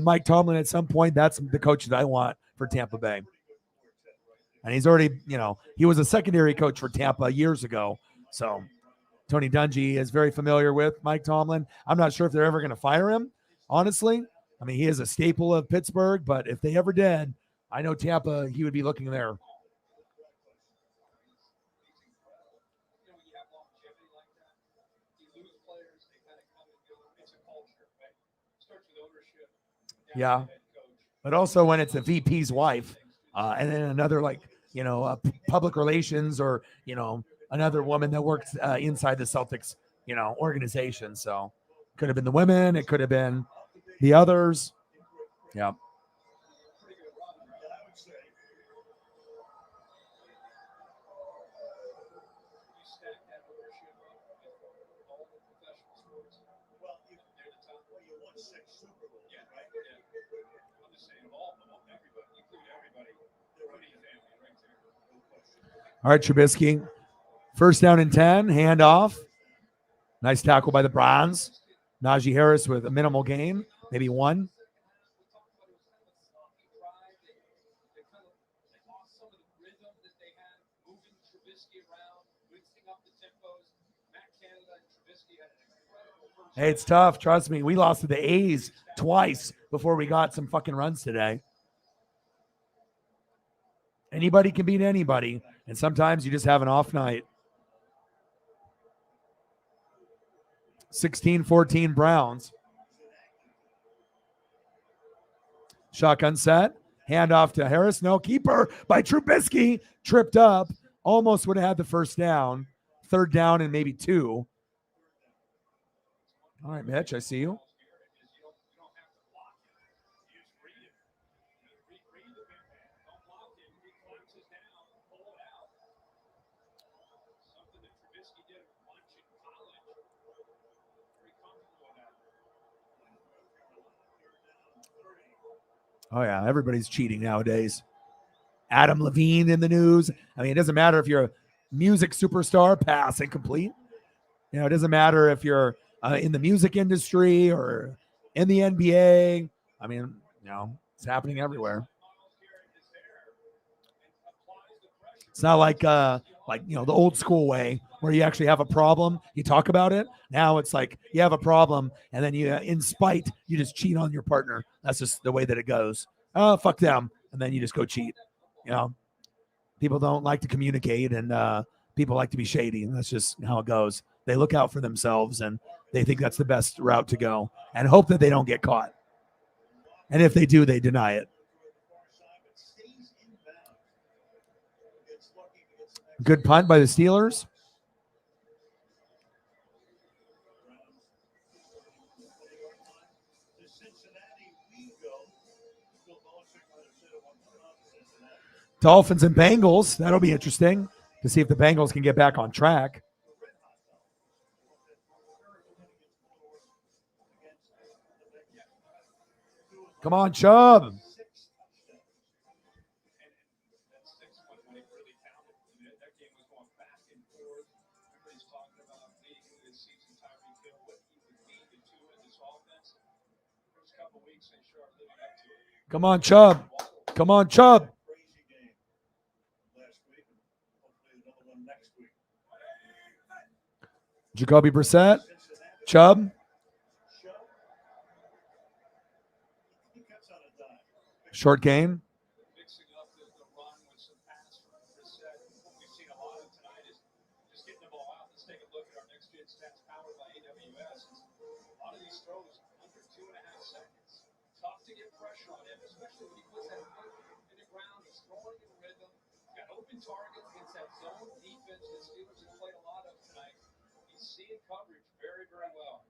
Mike Tomlin at some point, that's the coach that I want for Tampa Bay. And he's already, he was a secondary coach for Tampa years ago. So Tony Dungy is very familiar with Mike Tomlin. I'm not sure if they're ever going to fire him, honestly. I mean, he is a staple of Pittsburgh, but if they ever did, I know Tampa, he would be looking there. Yeah. But also when it's the VP's wife and then another public relations or, another woman that works inside the Celtics, organization. So could have been the women. It could have been the others. Yeah. All right, Trubisky. First down and 10, handoff. Nice tackle by the Browns. Najee Harris with a minimal gain, maybe one. Hey, it's tough. Trust me. We lost to the A's twice before we got some fucking runs today. Anybody can beat anybody, and sometimes you just have an off night. 16-14 Browns. Shotgun set. Handoff to Harris. No, keeper by Trubisky. Tripped up. Almost would have had the first down. Third down and maybe two. All right, Mitch, I see you. Oh, yeah, everybody's cheating nowadays. Adam Levine in the news. I mean, it doesn't matter if you're a music superstar, pass incomplete. It doesn't matter if you're in the music industry or in the NBA. I mean, it's happening everywhere. It's not like the old school way where you actually have a problem, you talk about it. Now it's like you have a problem and then you, in spite, you just cheat on your partner. That's just the way that it goes. Oh, fuck them. And then you just go cheat. People don't like to communicate and people like to be shady. And that's just how it goes. They look out for themselves and they think that's the best route to go and hope that they don't get caught. And if they do, they deny it. Good punt by the Steelers. Dolphins and Bengals. That'll be interesting to see if the Bengals can get back on track. Come on, Chubb. Come on, Chubb. Come on, Chubb. Jacoby Brissett. Chubb. Short game. Target against that zone defense the Steelers have played a lot of tonight. He's seeing coverage very, very well.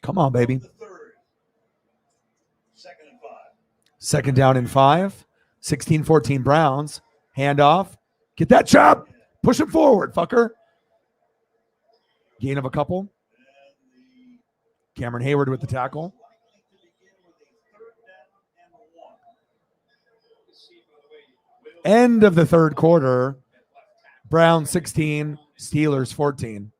Come on, baby. Second and 5. Second down and 5. 16-14 Browns. Handoff. Get that Chubb. Push him forward, fucker. Gain of a couple. Cameron Hayward with the tackle. End of the third quarter. Browns 16, Steelers 14.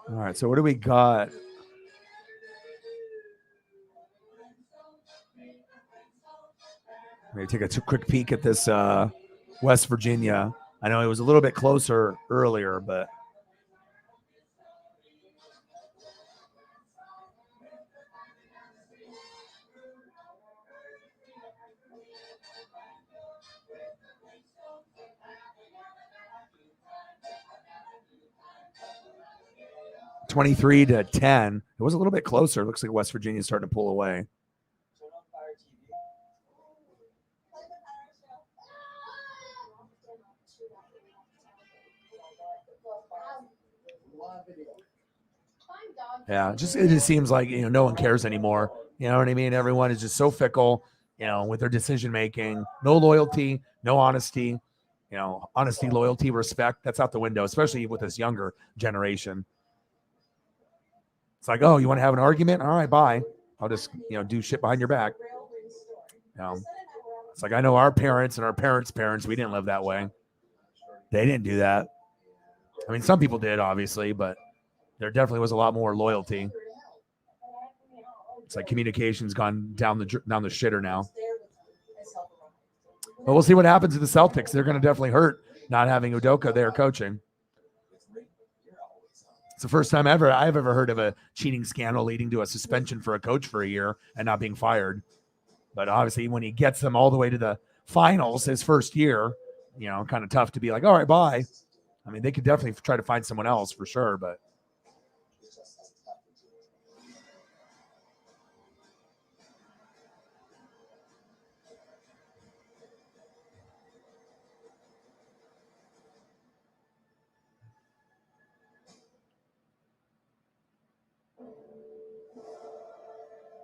All right, so what do we got? Maybe take a quick peek at this West Virginia. I know it was a little bit closer earlier, but (23-10). It was a little bit closer. It looks like West Virginia's starting to pull away. Yeah, it just seems like, no one cares anymore. You know what I mean? Everyone is just so fickle, with their decision making. No loyalty, no honesty. Honesty, loyalty, respect. That's out the window, especially with this younger generation. It's like, oh, you want to have an argument? All right, bye. I'll just, do shit behind your back. It's like, I know our parents and our parents' parents, we didn't live that way. They didn't do that. I mean, some people did, obviously, but there definitely was a lot more loyalty. It's like communication's gone down the shitter now. But we'll see what happens to the Celtics. They're going to definitely hurt not having Udoka there coaching. It's the first time I've ever heard of a cheating scandal leading to a suspension for a coach for a year and not being fired. But obviously, when he gets them all the way to the finals his first year, kind of tough to be like, all right, bye. I mean, they could definitely try to find someone else for sure, but.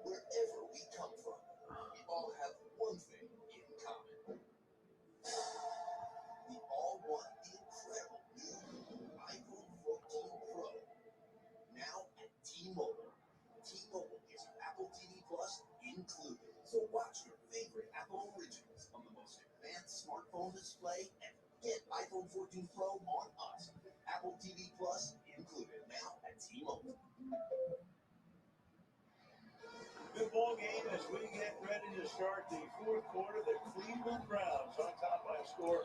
Wherever we come from, we all have one thing in common. We all want the incredible new iPhone 14 Pro. Now at T-Mobile. T-Mobile gives you Apple TV Plus included. So watch your favorite Apple originals on the most advanced smartphone display and get iPhone 14 Pro on us. Apple TV Plus included now at T-Mobile. the ball game as we get ready to start the fourth quarter. The Cleveland Browns on top by a score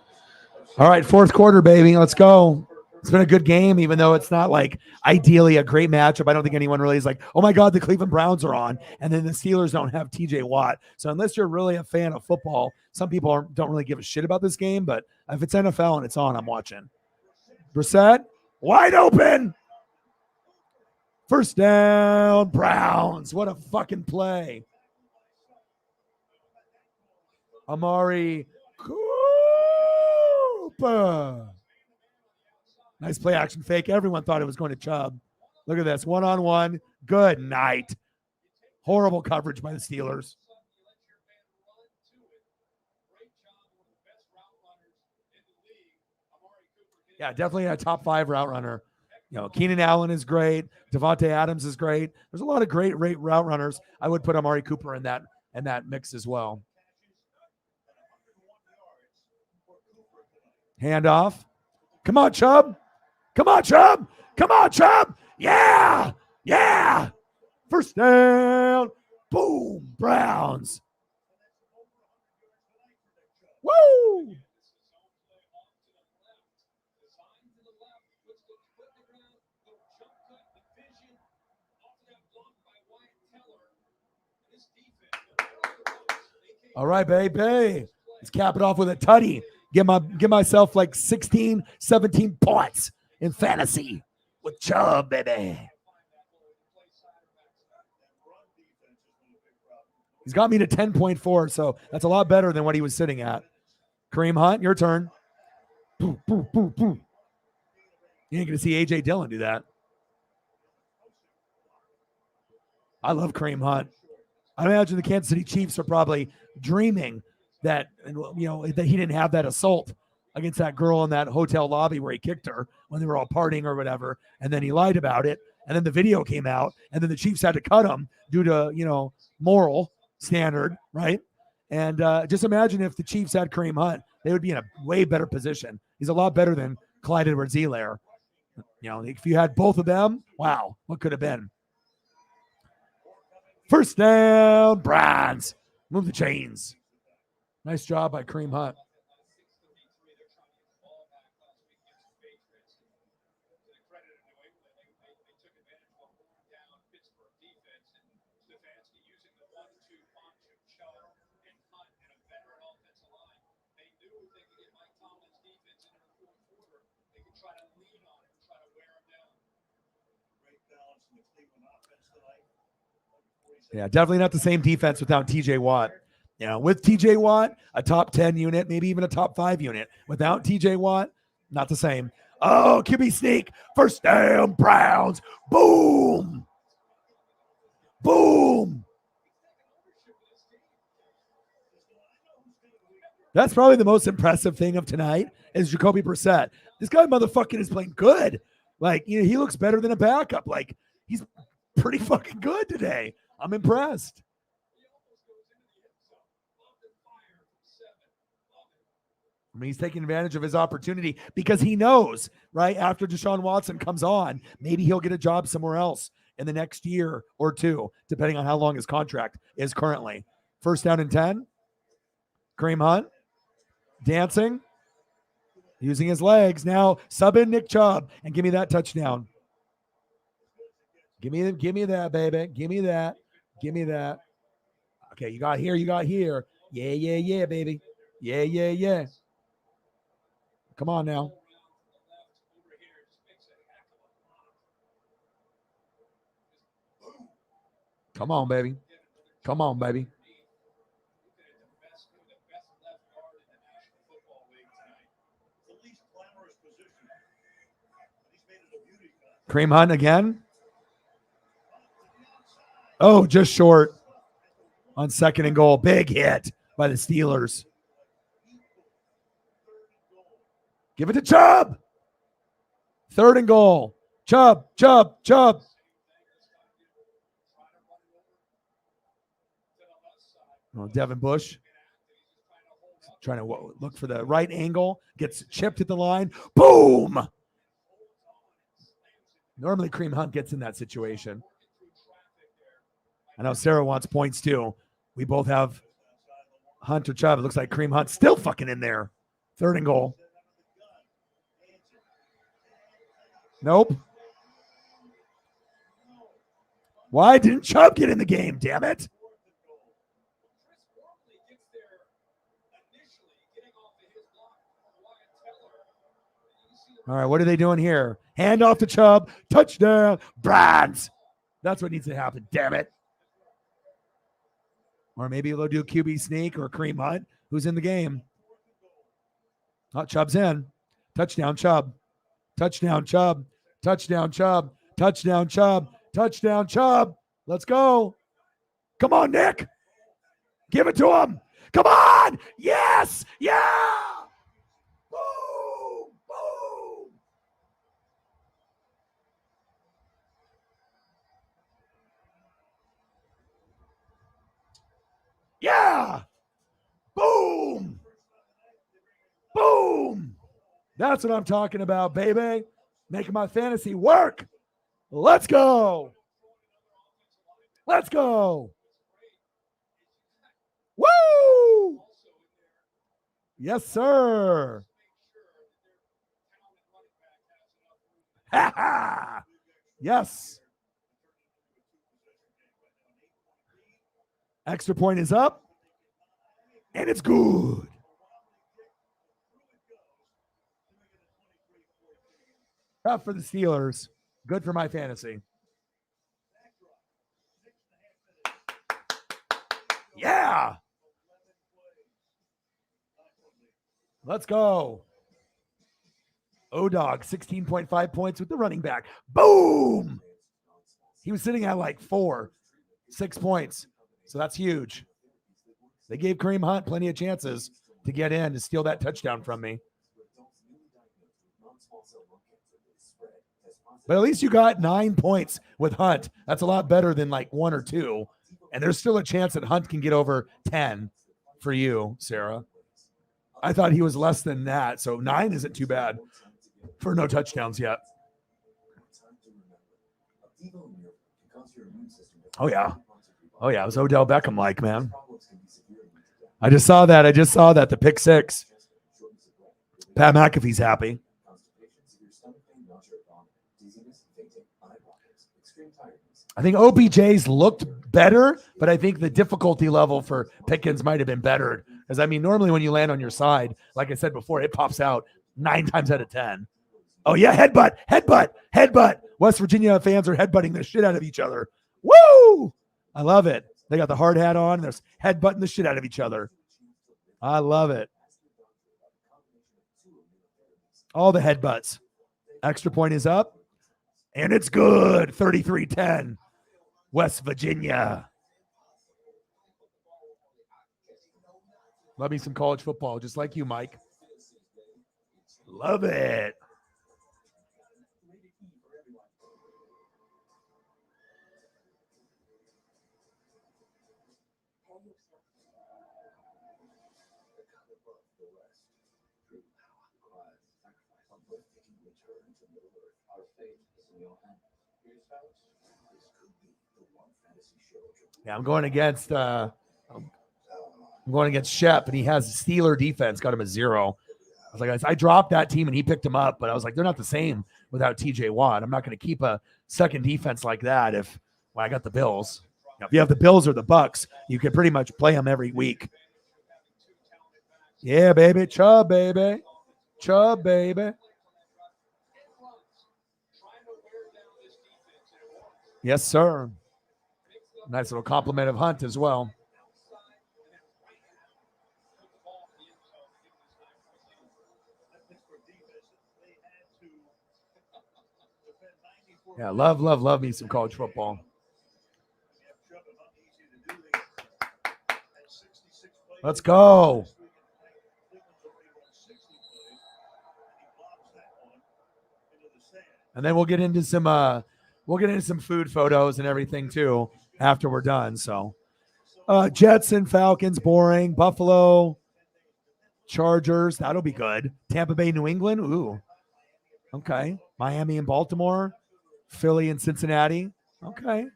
of All right, fourth quarter, baby. Let's go. It's been a good game, even though it's not like ideally a great matchup. I don't think anyone really is like, oh my God, the Cleveland Browns are on. And then the Steelers don't have TJ Watt. So unless you're really a fan of football, some people don't really give a shit about this game. But if it's NFL and it's on, I'm watching. Brissett, wide open. First down, Browns. What a fucking play. Amari Cooper. Nice play action fake. Everyone thought it was going to Chubb. Look at this. One-on-one. Good night. Horrible coverage by the Steelers. Yeah, definitely a top 5 route runner. You know, Keenan Allen is great. Devontae Adams is great. There's a lot of great route runners. I would put Amari Cooper in that mix as well. Handoff. Come on, Chubb. Come on, Chubb. Come on, Chubb. Yeah. Yeah. First down. Boom. Browns. Woo. All right, baby. Let's cap it off with a tutty. Give myself like 16, 17 points in fantasy with Chubb, baby. He's got me to 10.4, so that's a lot better than what he was sitting at. Kareem Hunt, your turn. Boom, boom, boom, boom. You ain't going to see A.J. Dillon do that. I love Kareem Hunt. I imagine the Kansas City Chiefs are probably dreaming that, that he didn't have that assault against that girl in that hotel lobby where he kicked her when they were all partying or whatever. And then he lied about it. And then the video came out, and then the Chiefs had to cut him due to, moral standard, right? And just imagine if the Chiefs had Kareem Hunt, they would be in a way better position. He's a lot better than Clyde Edwards-Helaire. If you had both of them, wow, what could have been? First down, Browns. Move the chains. Nice job by Kareem Hunt. Yeah, definitely not the same defense without TJ Watt. With TJ Watt, a top 10 unit, maybe even a top 5 unit. Without TJ Watt, not the same. Oh, QB sneak. First down, Browns. Boom. Boom. That's probably the most impressive thing of tonight is Jacoby Brissett. This guy motherfucking is playing good. He looks better than a backup. He's pretty fucking good today. I'm impressed. He's taking advantage of his opportunity because he knows, right, after Deshaun Watson comes on, maybe he'll get a job somewhere else in the next year or two, depending on how long his contract is currently. First down and 10. Kareem Hunt dancing, using his legs. Now sub in Nick Chubb and give me that touchdown. Give me that, baby. Give me that. Give me that. Okay, you got here. Yeah, baby. Yeah. Come on now. Come on, baby. Come on, baby. Kareem Hunt again. Oh, just short on second and goal. Big hit by the Steelers. Give it to Chubb. Third and goal. Chubb. Oh, Devin Bush trying to look for the right angle. Gets chipped at the line. Boom. Normally Kareem Hunt gets in that situation. I know Sarah wants points too. We both have Hunt or Chubb. It looks like Kareem Hunt still fucking in there. 3rd and goal. Nope. Why didn't Chubb get in the game? Damn it. All right, what are they doing here? Hand off to Chubb. Touchdown. Brands. That's what needs to happen. Damn it. Or maybe they'll do a QB sneak or Kareem Hunt, who's in the game. Oh, Chubb's in. Touchdown, Chubb. Touchdown, Chubb. Touchdown, Chubb. Touchdown, Chubb. Touchdown, Chubb. Let's go. Come on, Nick. Give it to him. Come on. Yes. Yeah. Boom. Boom. Yeah. Boom. Boom. That's what I'm talking about, baby. Making my fantasy work. Let's go. Let's go. Woo! Yes, sir. Ha ha. Yes. Extra point is up. And it's good. Tough for the Steelers. Good for my fantasy. Yeah. Let's go. O-Dog, 16.5 points with the running back. Boom. He was sitting at like 6 points. So that's huge. They gave Kareem Hunt plenty of chances to get in to steal that touchdown from me. But at least you got 9 points with Hunt. That's a lot better than like 1 or 2. And there's still a chance that Hunt can get over 10 for you, Sarah. I thought he was less than that. So 9 isn't too bad for no touchdowns yet. Oh, yeah. Oh, yeah. It was Odell Beckham-like, man. I just saw that. The pick 6. Pat McAfee's happy. I think OBJ's looked better, but I think the difficulty level for Pickens might have been bettered. Because, I mean, normally when you land on your side, like I said before, it pops out 9 times out of 10. Oh, yeah, headbutt. West Virginia fans are headbutting the shit out of each other. Woo! I love it. They got the hard hat on. They're headbutting the shit out of each other. I love it. All the headbutts. Extra point is up. And it's good. 33-10. West Virginia. Love me some college football, just like you, Mike. Love it. Yeah, I'm going against Shep, and he has a Steeler defense, got him a 0. I was like, I dropped that team and he picked him up, but I was like, they're not the same without TJ Watt. I'm not going to keep a second defense like that if I got the Bills. Now, if you have the Bills or the Bucks, you can pretty much play them every week. Yeah, baby. Chubb, baby. Chubb, baby. Yes, sir. Nice little compliment of Hunt as well. Yeah, love me some college football. Let's go. And then we'll get into some food photos and everything too after we're done. So Jets and Falcons, boring. Buffalo, Chargers, that'll be good. Tampa Bay, New England, ooh. Okay. Miami and Baltimore, Philly and Cincinnati. Okay.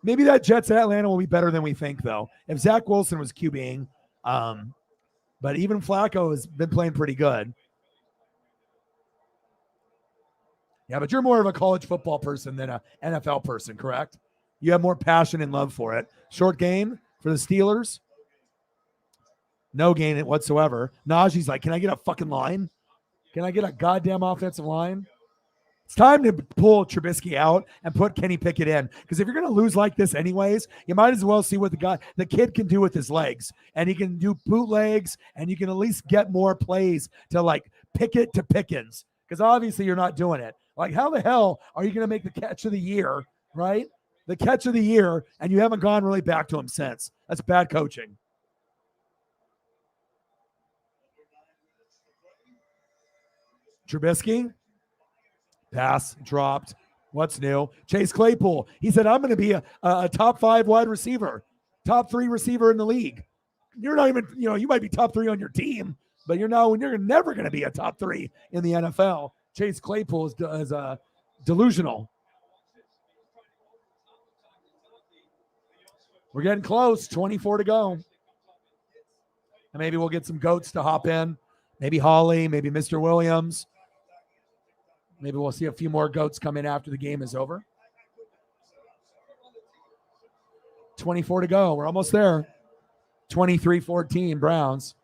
Maybe that Jets at Atlanta will be better than we think, though. If Zach Wilson was QBing, but even Flacco has been playing pretty good. Yeah, but you're more of a college football person than an NFL person, correct? You have more passion and love for it. Short game for the Steelers. No gain it whatsoever. Najee's like, can I get a fucking line? Can I get a goddamn offensive line? It's time to pull Trubisky out and put Kenny Pickett in. Because if you're going to lose like this anyways, you might as well see what the kid can do with his legs. And he can do bootlegs, and you can at least get more plays to like Pickett to Pickens. Because obviously you're not doing it. Like, how the hell are you going to make the catch of the year, right? The catch of the year, and you haven't gone really back to him since. That's bad coaching. Trubisky, pass, dropped. What's new? Chase Claypool. He said, I'm going to be a top 5 wide receiver, top 3 receiver in the league. You're not even, you might be top 3 on your team, but you're never going to be a top 3 in the NFL. Chase Claypool is delusional. We're getting close. 24 to go. And maybe we'll get some goats to hop in. Maybe Holly, maybe Mr. Williams. Maybe we'll see a few more goats come in after the game is over. 24 to go. We're almost there. 23-14 Browns.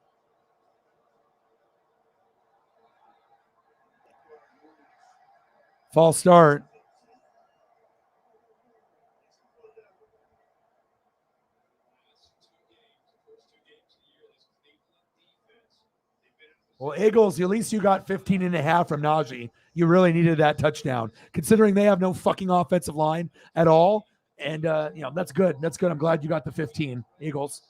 False start. Well, Eagles, at least you got 15 and a half from Najee. You really needed that touchdown, considering they have no fucking offensive line at all. And, that's good. That's good. I'm glad you got the 15, Eagles.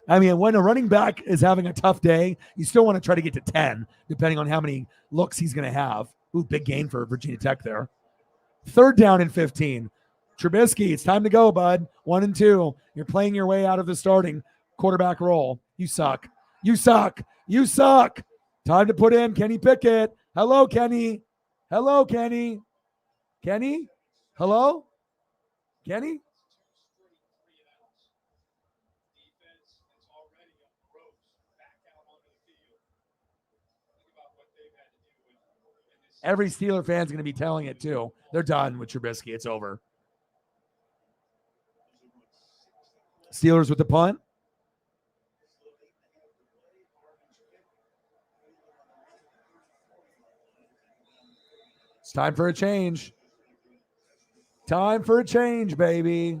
I mean, when a running back is having a tough day, you still want to try to get to 10, depending on how many looks he's going to have. Ooh, big gain for Virginia Tech there. 3rd down and 15. Trubisky, it's time to go, bud. 1 and 2. You're playing your way out of the starting quarterback role. You suck. You suck. You suck. Time to put in Kenny Pickett. Hello, Kenny. Hello, Kenny. Kenny? Hello? Kenny? Every Steeler fan's going to be telling it too. They're done with Trubisky. It's over. Steelers with the punt. It's time for a change. Time for a change, baby.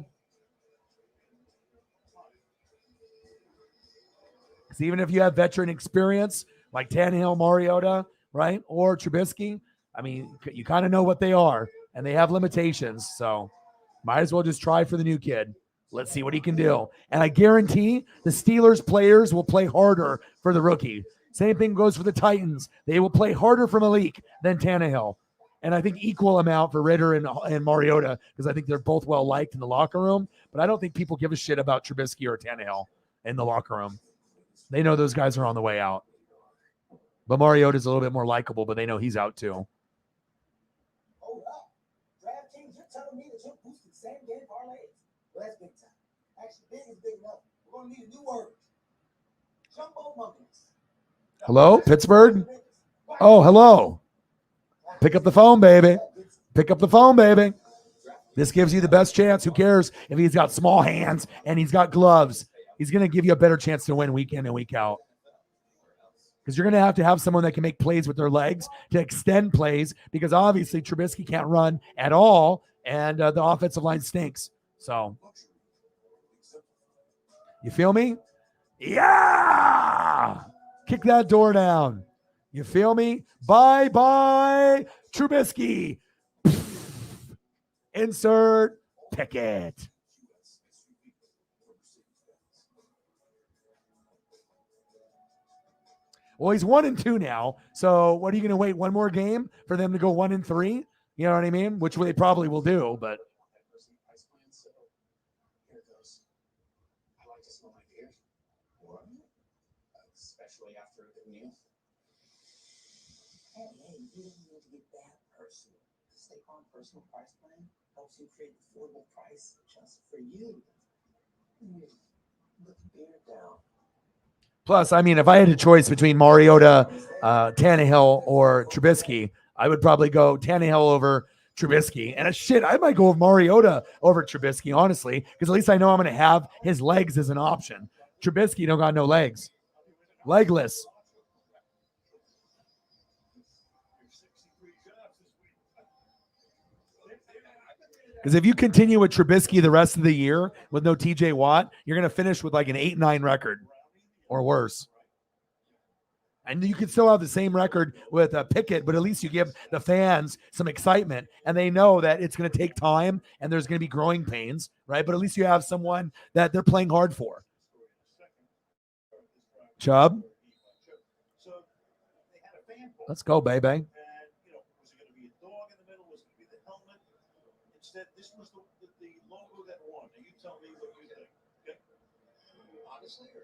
Because even if you have veteran experience like Tannehill, Mariota, right, or Trubisky, I mean, you kind of know what they are, and they have limitations. So might as well just try for the new kid. Let's see what he can do. And I guarantee the Steelers players will play harder for the rookie. Same thing goes for the Titans. They will play harder for Malik than Tannehill. And I think equal amount for Ritter and Mariota, because I think they're both well liked in the locker room. But I don't think people give a shit about Trubisky or Tannehill in the locker room. They know those guys are on the way out. But Mariota's a little bit more likable, but they know he's out too. Hold up. DraftKings, you're telling me that you're boosting same-game parlays? Well, that's big time. Actually, big is big enough. We're going to need a new word. Jumbo monkeys. Hello, Pittsburgh? Oh, hello. Pick up the phone, baby. Pick up the phone, baby. This gives you the best chance. Who cares if he's got small hands and he's got gloves? He's going to give you a better chance to win week in and week out. Because you're going to have someone that can make plays with their legs to extend plays, because obviously Trubisky can't run at all, and the offensive line stinks. So, you feel me? Yeah! Kick that door down. You feel me? Bye-bye, Trubisky. Insert Pickett. Well, he's 1 and 2 now. So what are you going to wait one more game for them to go 1 and 3? You know what I mean? Which they probably will do, but. I like to smell my beer. What? Especially after a good meal. Hey, you don't need to get that personal. State Farm personal price plan helps you create affordable price just for you. Put the beard down. Plus, I mean, if I had a choice between Mariota, Tannehill, or Trubisky, I would probably go Tannehill over Trubisky. And shit, I might go with Mariota over Trubisky, honestly, because at least I know I'm going to have his legs as an option. Trubisky don't got no legs. Legless. Because if you continue with Trubisky the rest of the year with no TJ Watt, you're going to finish with like an 8-9 record or worse. And you can still have the same record with Pickett, but at least you give the fans some excitement, and they know that it's going to take time and there's going to be growing pains, right? But at least you have someone that they're playing hard for. Chubb. Let's go, baby. This was the logo that won. And you tell me what you think. Okay? Honestly, or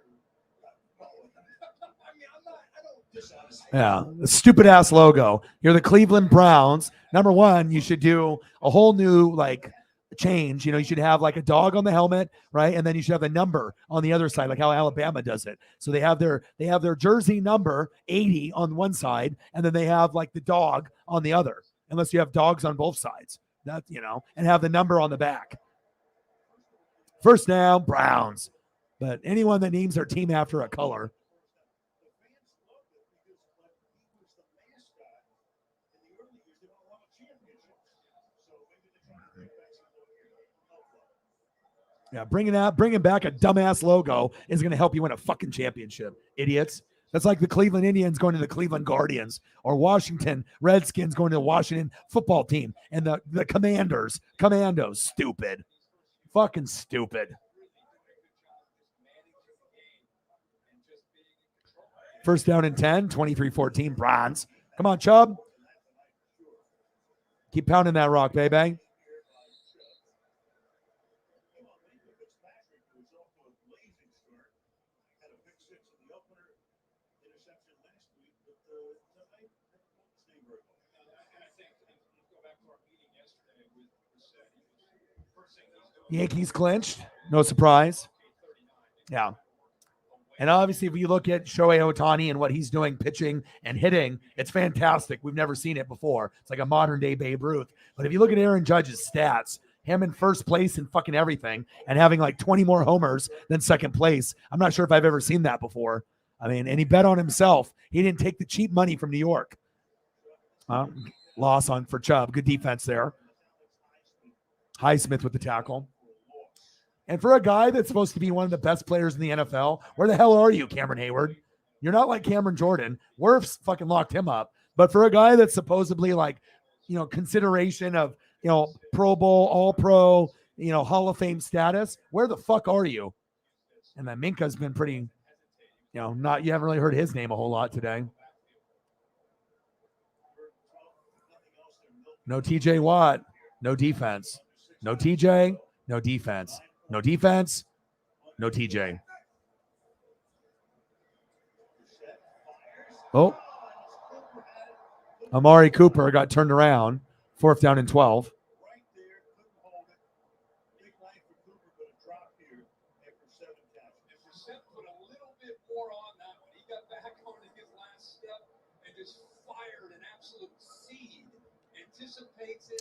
I mean, I don't dishonestly. Yeah, the stupid ass logo. You're the Cleveland Browns. Number one, you should do a whole new like change. You know, you should have like a dog on the helmet, right? And then you should have a number on the other side, like how Alabama does it. So they have their jersey number 80 on one side, and then they have like the dog on the other, unless you have dogs on both sides. That, you know, and have the number on the back. First down, Browns. But anyone that names their team after a color. Yeah, bringing back a dumbass logo is going to help you win a fucking championship, idiots. That's like the Cleveland Indians going to the Cleveland Guardians, or Washington Redskins going to the Washington football team, and the Commandos, stupid. Fucking stupid. First down and 10, 23-14, Browns. Come on, Chubb. Keep pounding that rock, baby. Yankees clinched. No surprise. Yeah. And obviously, if you look at Shohei Ohtani and what he's doing pitching and hitting, it's fantastic. We've never seen it before. It's like a modern-day Babe Ruth. But if you look at Aaron Judge's stats, him in first place in fucking everything and having like 20 more homers than second place, I'm not sure if I've ever seen that before. I mean, and he bet on himself. He didn't take the cheap money from New York. Loss for Chubb. Good defense there. Highsmith with the tackle. And for a guy that's supposed to be one of the best players in the NFL, where the hell are you, Cameron Hayward? You're not like Cameron Jordan. Wirfs fucking locked him up. But for a guy that's supposedly like, you know, consideration of, you know, Pro Bowl, All-Pro, you know, Hall of Fame status, where the fuck are you? And then Minka's been pretty, you know, you haven't really heard his name a whole lot today. No TJ Watt, no defense. No TJ, no defense. No defense, no TJ. Oh. Amari Cooper got turned around. 4th down and 12.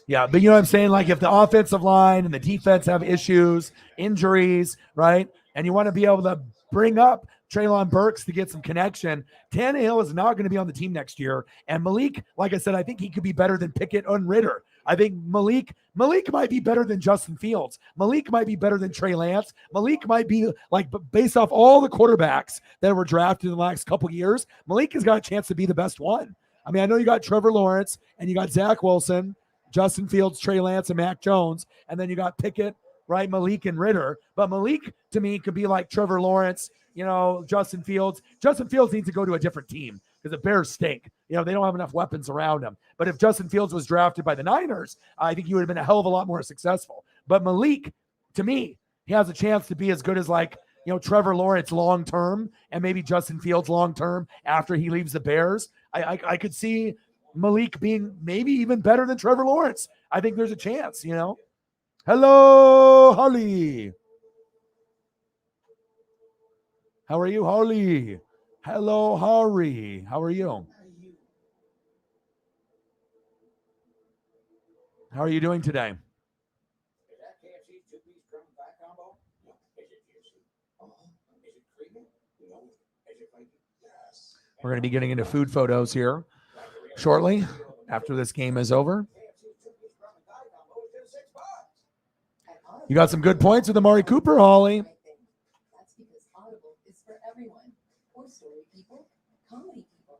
Yeah, but you know what I'm saying? Like if the offensive line and the defense have issues, injuries, right? And you want to be able to bring up Treylon Burks to get some connection. Tannehill is not going to be on the team next year. And Malik, like I said, I think he could be better than Pickett and Ritter. I think Malik might be better than Justin Fields. Malik might be better than Trey Lance. Malik might be like, based off all the quarterbacks that were drafted in the last couple years, Malik has got a chance to be the best one. I mean, I know you got Trevor Lawrence and you got Zach Wilson, Justin Fields, Trey Lance, and Mac Jones. And then you got Pickett, right? Malik and Ritter. But Malik, to me, could be like Trevor Lawrence, you know, Justin Fields. Justin Fields needs to go to a different team because the Bears stink. You know, they don't have enough weapons around him. But if Justin Fields was drafted by the Niners, I think he would have been a hell of a lot more successful. But Malik, to me, he has a chance to be as good as like, you know, Trevor Lawrence long-term and maybe Justin Fields long-term after he leaves the Bears. I could see Malik being maybe even better than Trevor Lawrence. I think there's a chance, you know. Hello, Holly. How are you, Holly? Hello, Harry. How are you? How are you doing today? Is that KFC's two-piece drum back combo? No. Is it juicy? Is it creamy? No. Is it flaky? Yes. We're going to be getting into food photos here shortly after this game is over. You got some good points with Amari Cooper, Holly. That's because Audible is for everyone. For story people, comedy people,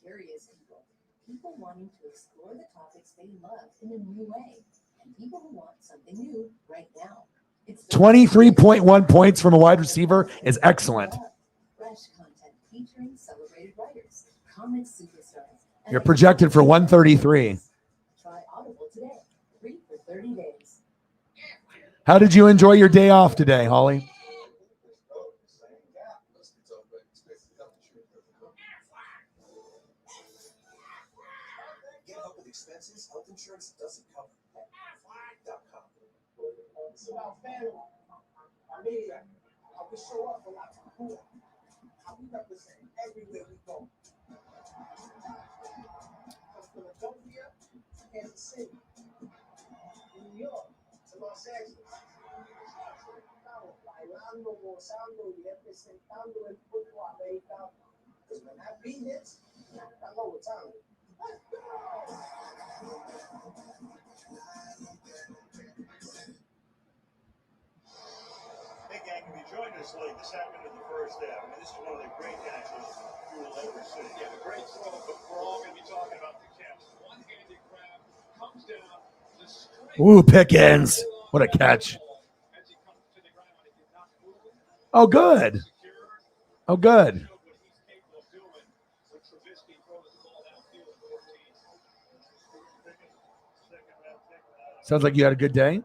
curious people, people wanting to explore the topics they love in a new way, and people who want something new right now. It's 23.1 points from a wide receiver is excellent. fresh content featuring celebrated writers, comic superstars. and You're projected for 133. Try Audible today, free for 30 days. How did you enjoy your day off today, Holly? Get help with expenses health insurance doesn't cover. Aflac.com. It's about family. I mean, how we show up for lots of cool. How we represent everywhere we go. From Philadelphia to Kansas City, New York to Los Angeles. Bailando, gozando y representando el fútbol americano. Because when that beat hits, I know what time it is. Hey, gang, if you joined us late, this happened in the first half. I mean, this is one of the great catches you will ever see. Yeah, the great throw, but we're all going to be talking about the catch. One-handed grab, comes down, the straight. Ooh, Pickens. What a catch. As he comes to the ground, he did not move. Oh, good. Oh, good. Showed what he's capable of doing when Trubisky throws the ball downfield at 14. Sounds like you had a good day.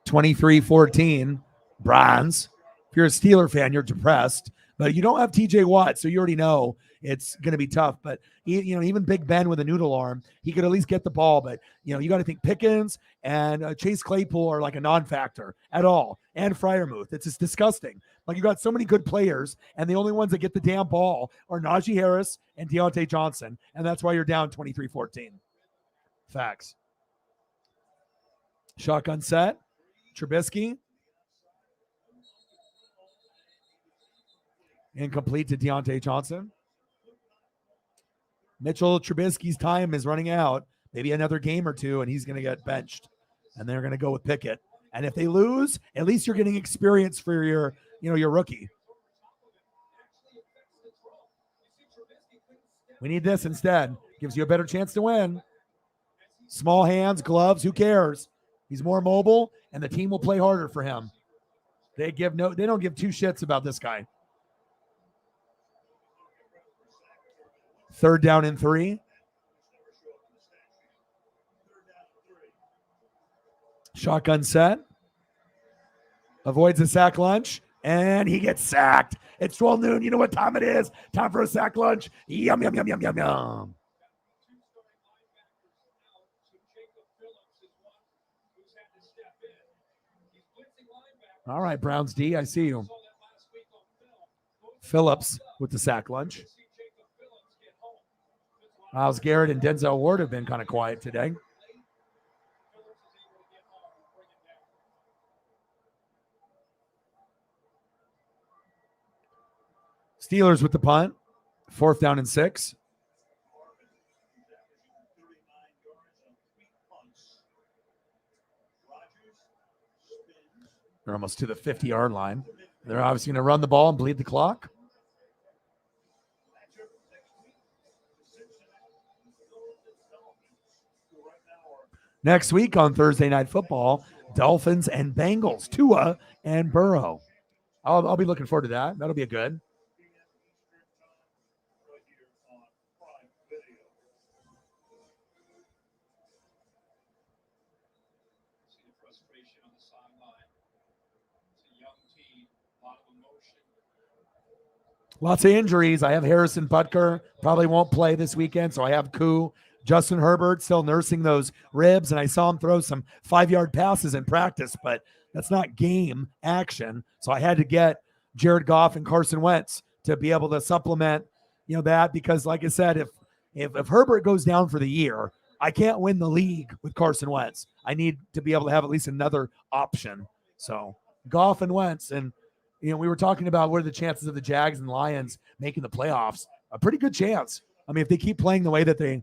23-14, Browns. If you're a Steeler fan, you're depressed, but you don't have TJ Watt, so you already know it's going to be tough. But even Big Ben with a noodle arm, he could at least get the ball. But you got to think Pickens and Chase Claypool are like a non-factor at all, and Freiermuth. It's just disgusting. Like, you got so many good players, and the only ones that get the damn ball are Najee Harris and Deontay Johnson, and that's why you're down 23-14. Facts. Shotgun set. Trubisky. Incomplete to Deontay Johnson. Mitchell Trubisky's time is running out. Maybe another game or two, and he's going to get benched. And they're going to go with Pickett. And if they lose, at least you're getting experience for your rookie. We need this instead. Gives you a better chance to win. Small hands, gloves, who cares? He's more mobile, and the team will play harder for him. They don't give two shits about this guy. 3rd down and 3. Shotgun set. Avoids a sack lunch, and he gets sacked. It's 12 noon. You know what time it is? Time for a sack lunch. Yum, yum, yum, yum, yum, yum. All right, Browns D, I see you. Phillips with the sack lunch. Myles Garrett and Denzel Ward have been kind of quiet today. Steelers with the punt. 4th down and 6. They're almost to the 50-yard line. They're obviously going to run the ball and bleed the clock. Next week on Thursday Night Football, Dolphins and Bengals, Tua and Burrow. I'll be looking forward to that. That'll be a good. Lots of injuries. I have Harrison Butker, probably won't play this weekend. So I have Koo. Justin Herbert still nursing those ribs, and I saw him throw some 5-yard passes in practice, but that's not game action. So I had to get Jared Goff and Carson Wentz to be able to supplement, that, because like I said, if Herbert goes down for the year, I can't win the league with Carson Wentz. I need to be able to have at least another option. So Goff and Wentz, and we were talking about what are the chances of the Jags and Lions making the playoffs. A pretty good chance. I mean, if they keep playing the way that they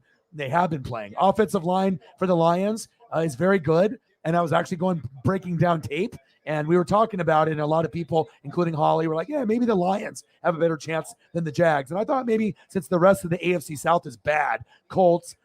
have been playing. Offensive line for the Lions is very good. And I was actually breaking down tape, and we were talking about it, and a lot of people, including Holly, were like, yeah, maybe the Lions have a better chance than the Jags. And I thought maybe since the rest of the AFC South is bad, Colts,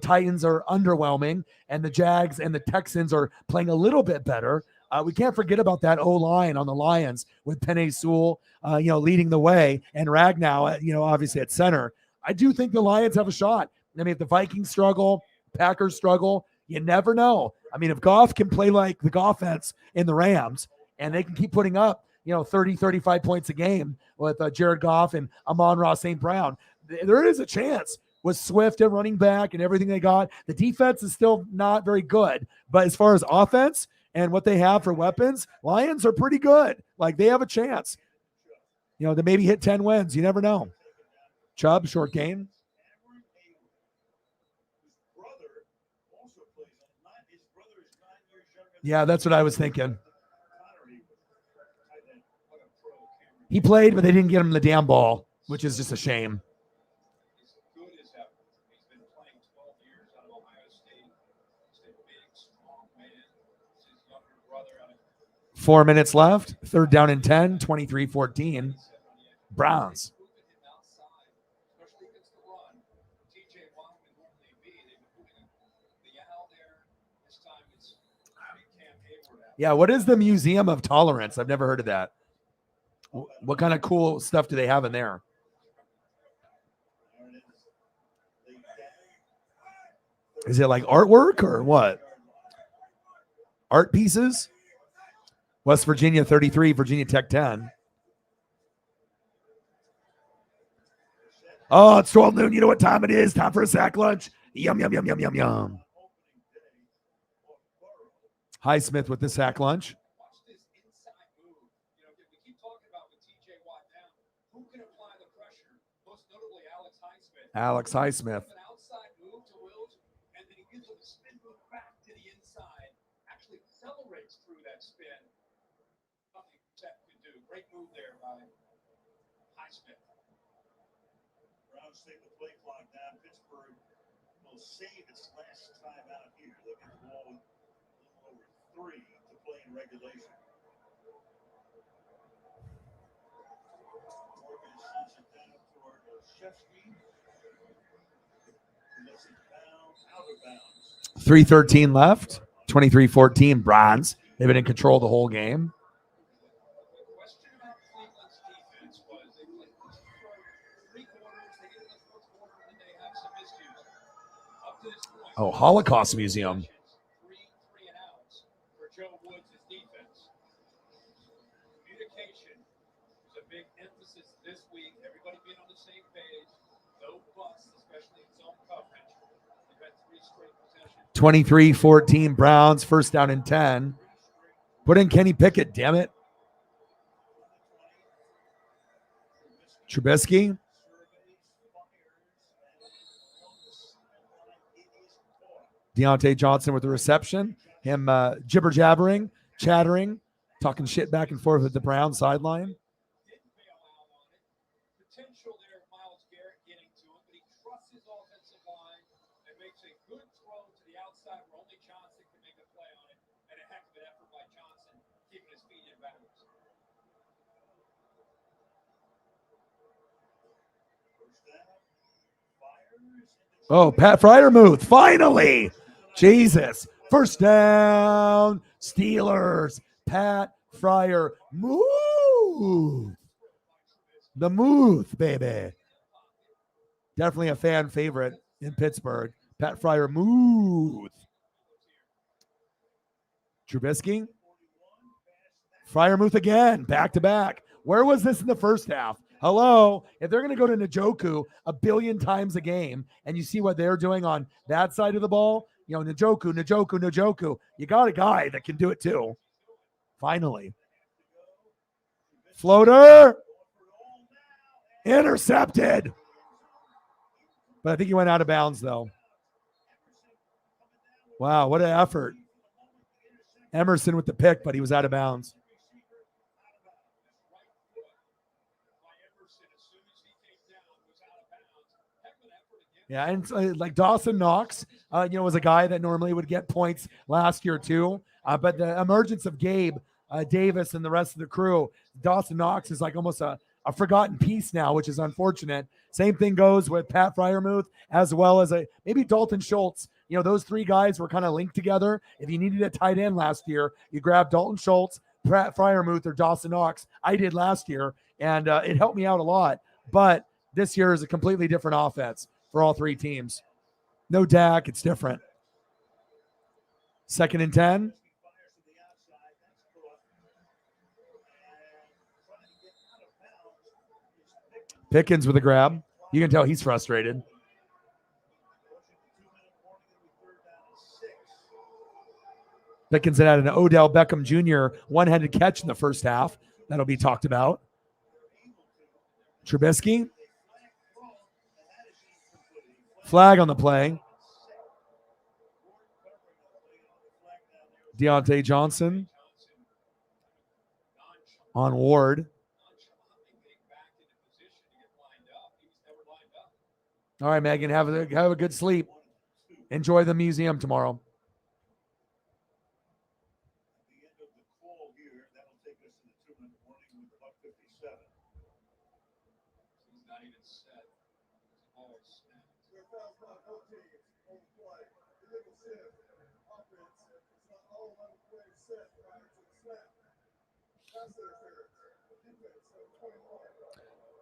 Titans are underwhelming, and the Jags and the Texans are playing a little bit better. We can't forget about that O-line on the Lions with Penei Sewell, leading the way, and Ragnow, obviously at center. I do think the Lions have a shot. I mean, if the Vikings struggle, Packers struggle, you never know. I mean, if Goff can play like the offense in the Rams, and they can keep putting up, 30, 35 points a game with Jared Goff and Amon-Ra St. Brown, there is a chance with Swift at running back and everything they got. The defense is still not very good, but as far as offense and what they have for weapons, Lions are pretty good. Like, they have a chance, to maybe hit 10 wins. You never know. Chubb, short game. Yeah, that's what I was thinking. He played, but they didn't get him the damn ball, which is just a shame. 4 minutes left. 3rd down and 10, 23-14. Browns. Yeah, what is the Museum of Tolerance? I've never heard of that. What kind of cool stuff do they have in there? Is it like artwork or what? Art pieces? West Virginia 33, Virginia Tech 10. Oh, it's 12 noon. You know what time it is? Time for a sack lunch. Yum, yum, yum, yum, yum, yum. Highsmith with the sack lunch. Alex Highsmith. Great move there by Highsmith. Browns take the play clock down. Pittsburgh will save its last time out here. They'll get the ball with a little over 3 to play in regulation. Morgan sends it down toward Shefsky. Lets it bounce out of bounds. 3:13 left. 23-14 Browns. They've been in control the whole game. Oh, Holocaust Museum. For Joe Woods' defense. Communication is a big emphasis this week. Everybody being on the same page. No busts, especially in zone coverage. They've had 3 straight possessions. 23-14 Browns. 1st down and 10. Put in Kenny Pickett, damn it. Trubisky. Deontay Johnson with the reception. Him jibber-jabbering, chattering, talking shit back and forth with the Brown sideline. Potential there, Myles Garrett getting to him, but he trusts his offensive line and makes a good throw to the outside where only Johnson can make a play on it. And a heck of an effort by Johnson, keeping his feet in bounds. Oh, Pat Freiermuth, finally. Jesus. 1st down, Steelers. Pat Freiermuth. The Muth, baby. Definitely a fan favorite in Pittsburgh. Pat Freiermuth. Trubisky. Freiermuth again, back to back. Where was this in the first half? Hello. If they're going to go to Njoku a billion times a game and you see what they're doing on that side of the ball, Njoku, you got a guy that can do it too. Finally. Floater. Intercepted. But I think he went out of bounds, though. Wow, what an effort. Emerson with the pick, but he was out of bounds. Yeah, and like Dawson Knox, was a guy that normally would get points last year too. But the emergence of Gabe Davis and the rest of the crew, Dawson Knox is like almost a forgotten piece now, which is unfortunate. Same thing goes with Pat Fryermuth, as well as maybe Dalton Schultz. Those three guys were kind of linked together. If you needed a tight end last year, you grabbed Dalton Schultz, Pat Fryermuth, or Dawson Knox. I did last year, and it helped me out a lot. But this year is a completely different offense for all three teams. No Dak, it's different. 2nd and 10. Pickens with a grab. You can tell he's frustrated. Pickens had an Odell Beckham Jr. one-handed catch in the first half. That'll be talked about. Trubisky. Flag on the play. Deontay Johnson on Ward. All right, Megan, have a good sleep. Enjoy the museum tomorrow.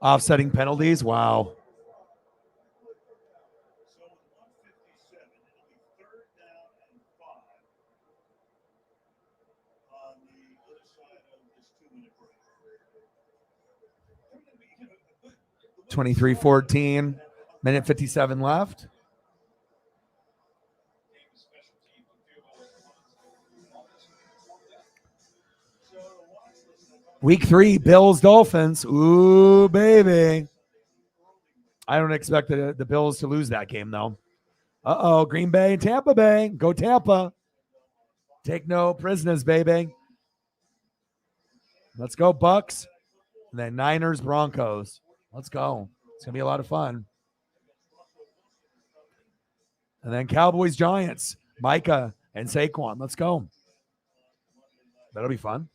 Offsetting penalties. Wow. (23-14), minute 57 left. Week 3, Bills, Dolphins. Ooh, baby. I don't expect the Bills to lose that game, though. Green Bay and Tampa Bay. Go Tampa. Take no prisoners, baby. Let's go, Bucks. And then Niners, Broncos. Let's go. It's going to be a lot of fun. And then Cowboys, Giants. Micah and Saquon. Let's go. That'll be fun.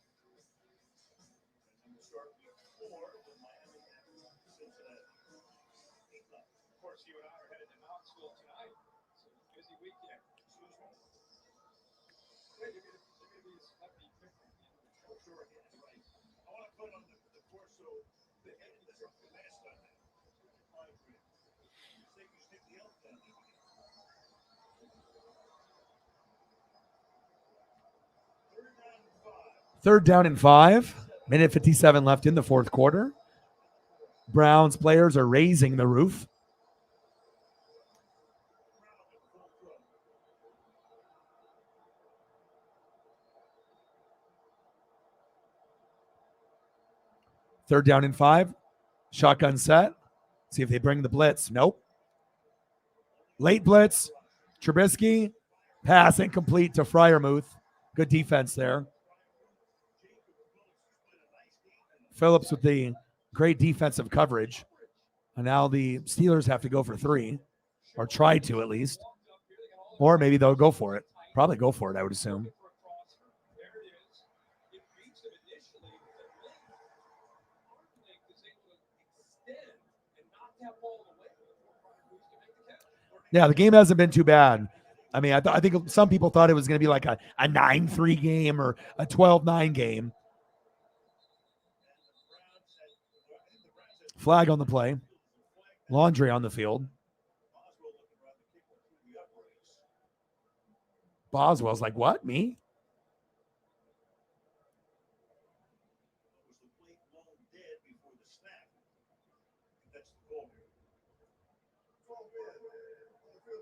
Third down and 5. Minute 57 left in the fourth quarter. Browns players are raising the roof. Third down and 5. Shotgun set. See if they bring the blitz. Nope. Late blitz. Trubisky. Pass incomplete to Fryermuth. Good defense there. Phillips with the great defensive coverage. And now the Steelers have to go for 3. Or try to at least. Or maybe they'll go for it. Probably go for it, I would assume. Yeah, the game hasn't been too bad. I mean, I think some people thought it was going to be like a 9-3 game or a 12-9 game. Flag on the play. Laundry on the field. Boswell's like, what? Me?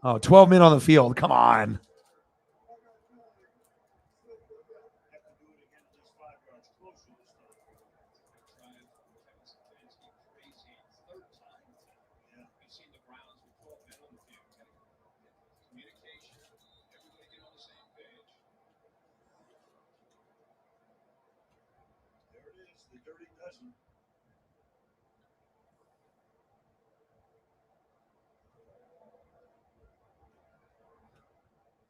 Oh, 12 men on the field. Come on. There it is, the Dirty Dozen.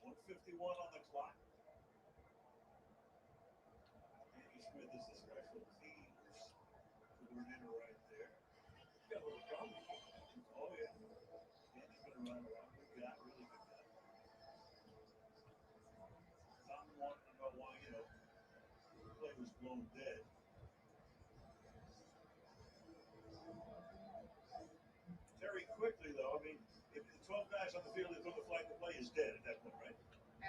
.151 on the clock. Andy Smith is the special teams coordinator right there. Got a little problem. Oh yeah. Andy's been around a while. Good guy, really good guy. Tom wanted to know why, the play was blown dead. Very quickly, though, I mean, if the 12 guys on the field that throw the flag, the play is dead at that point, right?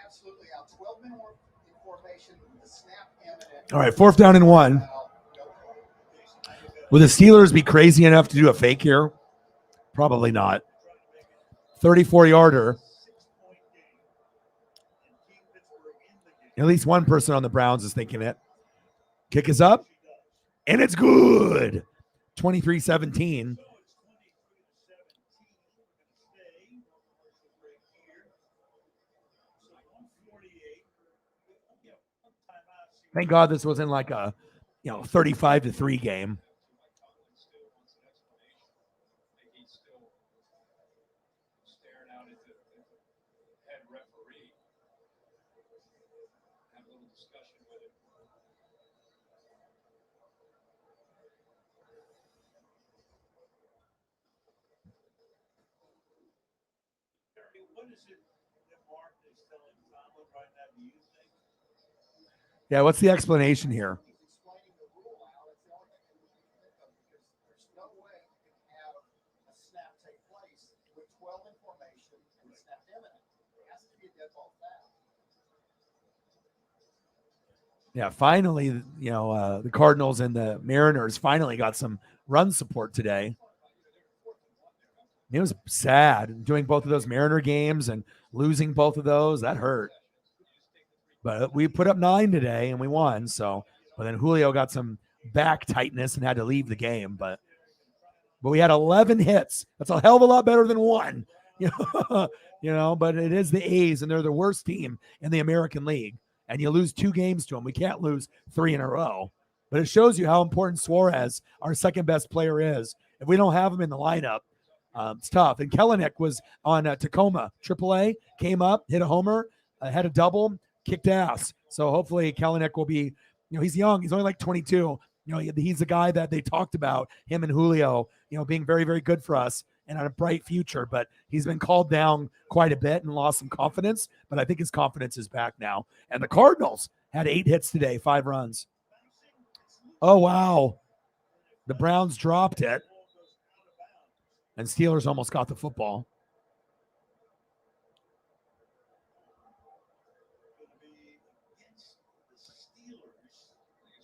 Absolutely. Now, 12 men were in formation, the snap imminent. All right, 4th down and 1. Will the Steelers be crazy enough to do a fake here? Probably not. 34-yarder. At least one person on the Browns is thinking it. Kick is up, and it's good. 23-17. Thank God this wasn't like a 35-3 game. What is it that Mark is telling Tomlin right now, do you think? Yeah, what's the explanation here? Explaining the rule out, it's the only thing we can think of because there's no way you can have a snap take place with 12 in formation and the snap imminent. It has to be a dead ball foul. Yeah, finally, the Cardinals and the Mariners finally got some run support today. It was sad doing both of those Mariner games and losing both of those. That hurt. But we put up 9 today and we won. So, but then Julio got some back tightness and had to leave the game. But we had 11 hits. That's a hell of a lot better than 1. But it is the A's, and they're the worst team in the American League. And you lose 2 games to them. We can't lose 3 in a row. But it shows you how important Suarez, our second best player, is. If we don't have him in the lineup, it's tough. And Kelenic was on Tacoma, AAA, came up, hit a homer, had a double, kicked ass. So hopefully Kelenic will be, he's young. He's only like 22. He's the guy that they talked about, him and Julio, being very, very good for us and on a bright future. But he's been called down quite a bit and lost some confidence. But I think his confidence is back now. And the Cardinals had 8 hits today, 5 runs. Oh, wow. The Browns dropped it. And Steelers almost got the football.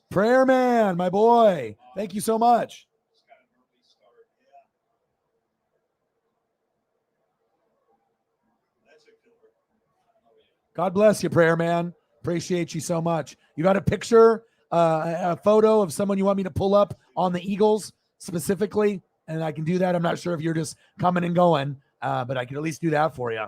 Prayer man, my boy. Thank you so much. God bless you, prayer man. Appreciate you so much. You got a picture, a photo of someone you want me to pull up on the Eagles specifically? And I can do that. I'm not sure if you're just coming and going, but I can at least do that for you.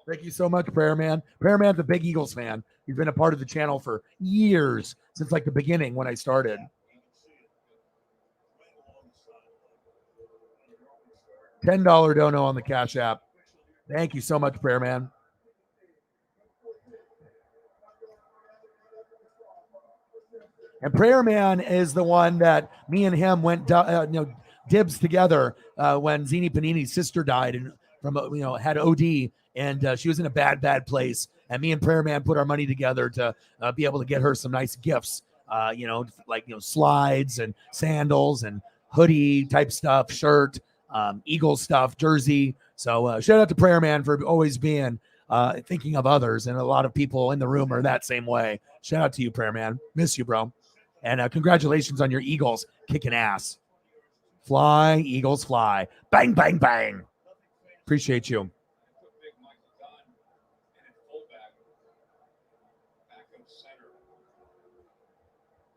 Thank you so much, Prayer Man. Prayer Man's a big Eagles fan. He's been a part of the channel for years, since like the beginning when I started. $10 dono on the Cash App. Thank you so much, Prayer Man. And Prayer Man is the one that me and him went, dibs together when Zini Panini's sister died and had OD, and she was in a bad place. And me and Prayer Man put our money together to be able to get her some nice gifts, slides and sandals and hoodie type stuff, shirt, Eagles stuff, jersey. So shout out to Prayer Man for always being thinking of others, and a lot of people in the room are that same way. Shout out to you, Prayer Man. Miss you, bro. And congratulations on your Eagles kicking ass. Fly, Eagles fly. Bang, bang, bang. Appreciate you. Put big Michael Dunn in at fullback, backup center.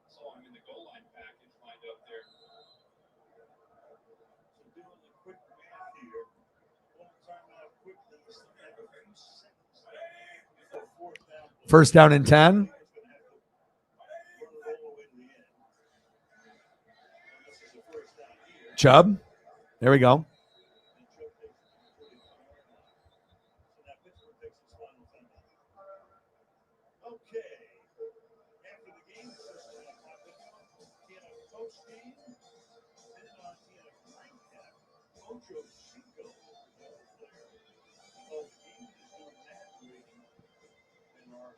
Saw him in the goal line package lined up there. So doing the quick math here, one timeout quickly, you still have a few seconds left before fourth down. First down and 10. He's going to have to run it all the way to the end. Unless it's a first down here. Chubb. There we go. And Chubb takes it to the 45-yard line. So now Pittsburgh takes its final timeout. Okay. After the game, this is TNF post game. Then on TNF nightcap, Ocho Cinco, the player of the game, is doing that rating. And our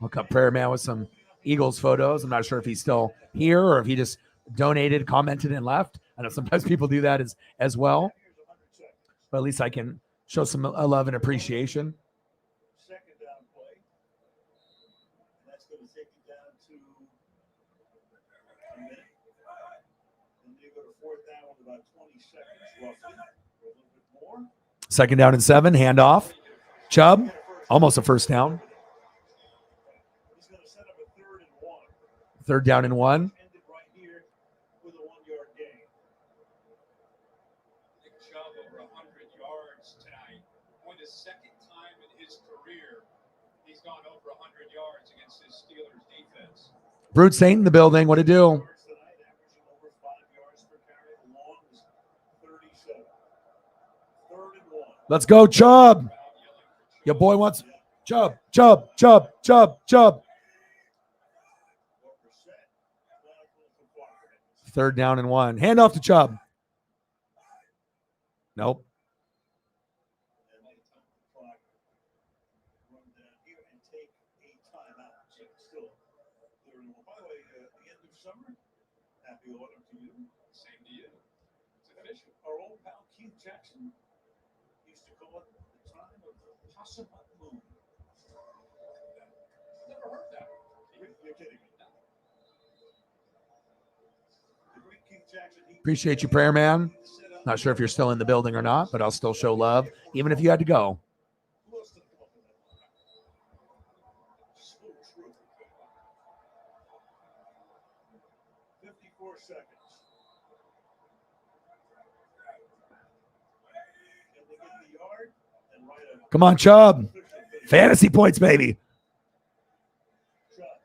Hook up Prayer Man with some Eagles photos. I'm not sure if he's still here or if he just donated, commented, and left. I know sometimes people do that as well. But at least I can show some love and appreciation. second down play. And that's going to take you down to a minute. Then you go to fourth down with about 20 seconds, roughly, or a little bit more. Second down and 7. Handoff. Chubb. Almost a first down. He's going to set up a 3rd and 1. Third down and 1. Ended right here with a 1-yard gain. Nick Chubb over 100 yards tonight. For the second time in his career, he's gone over 100 yards against his Steelers defense. Brute Saint in the building. What to do? Yards tonight, averaging over 5 yards per carry. The long is 37. 3rd and 1. Let's go, Chubb. Your boy wants Chubb, Chubb, Chubb, Chubb, Chubb. Third down and 1. Hand off to Chubb. Nope. And they time the clock, run down here and take a timeout. So it's still 3rd and 1. By the way, the end of summer, happy autumn to you. Same to you. It's official. Our old pal Keith Jackson used to call it the time of the possum moon. Never heard that. You're kidding me. The great Keith Jackson, he Appreciate you, Prayer Man. Not sure if you're still in the building or not, but I'll still show love, even if you had to go. Who else did come up with that line? So true. 54 seconds. Can they get the yard? And right up. Come on, Chubb. Fantasy points, baby.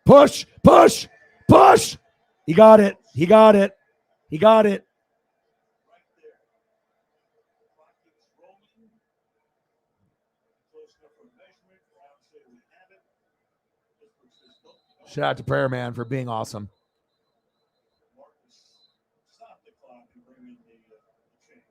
Push, push, push. He got it. He got it. He got it. Right there. Clock keeps rolling. Close enough for measurement. Browns say we have it. Pittsburgh says nope. You don't. Shout out to Prayer Man for being awesome. Marcus, stop the clock and bring in the chains.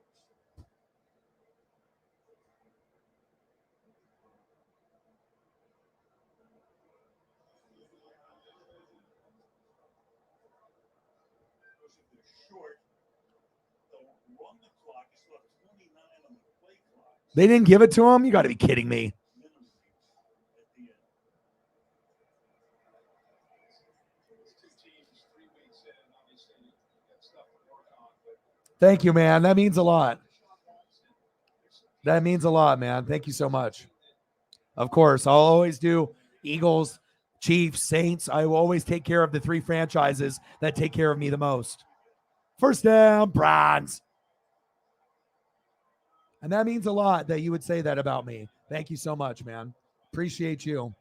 Because if they're short, they'll run the clock. You still have 29 on the play clock. They didn't give it to him? You got to be kidding me. Minimum at the end. It's two teams, 3 weeks in. Obviously, you got stuff to work on. But Thank you, man. That means a lot. That means a lot, man. Thank you so much. Of course, I'll always do Eagles, Chiefs, Saints. I will always take care of the 3 franchises that take care of me the most. First down, Browns. And that means a lot that you would say that about me. Thank you so much, man. Appreciate you.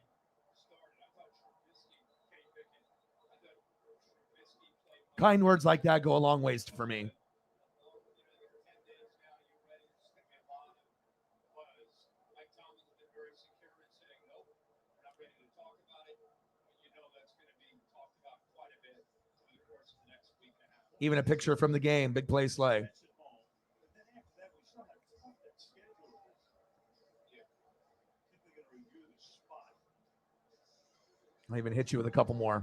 Kind words like that go a long ways for me. Even a picture from the game. Big play Slay. That's at home. But then after that, we still have to talk that schedule. Yeah. I think they're going to review the spot. I'll even hit you with a couple more.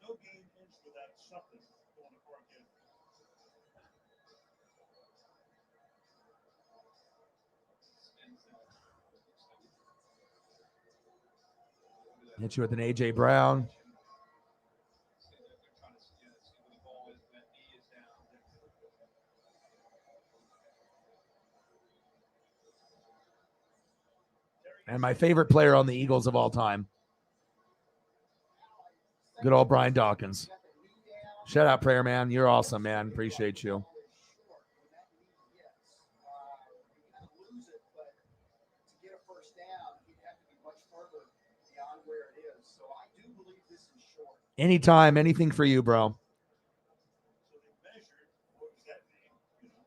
No game ends without something going to park in. Hit you with an A.J. Brown. And my favorite player on the Eagles of all time. Good old Brian Dawkins. Shout out, Prayer Man. You're awesome, man. Appreciate you. Anytime, anything for you, bro. So they measured, what does that mean? You know,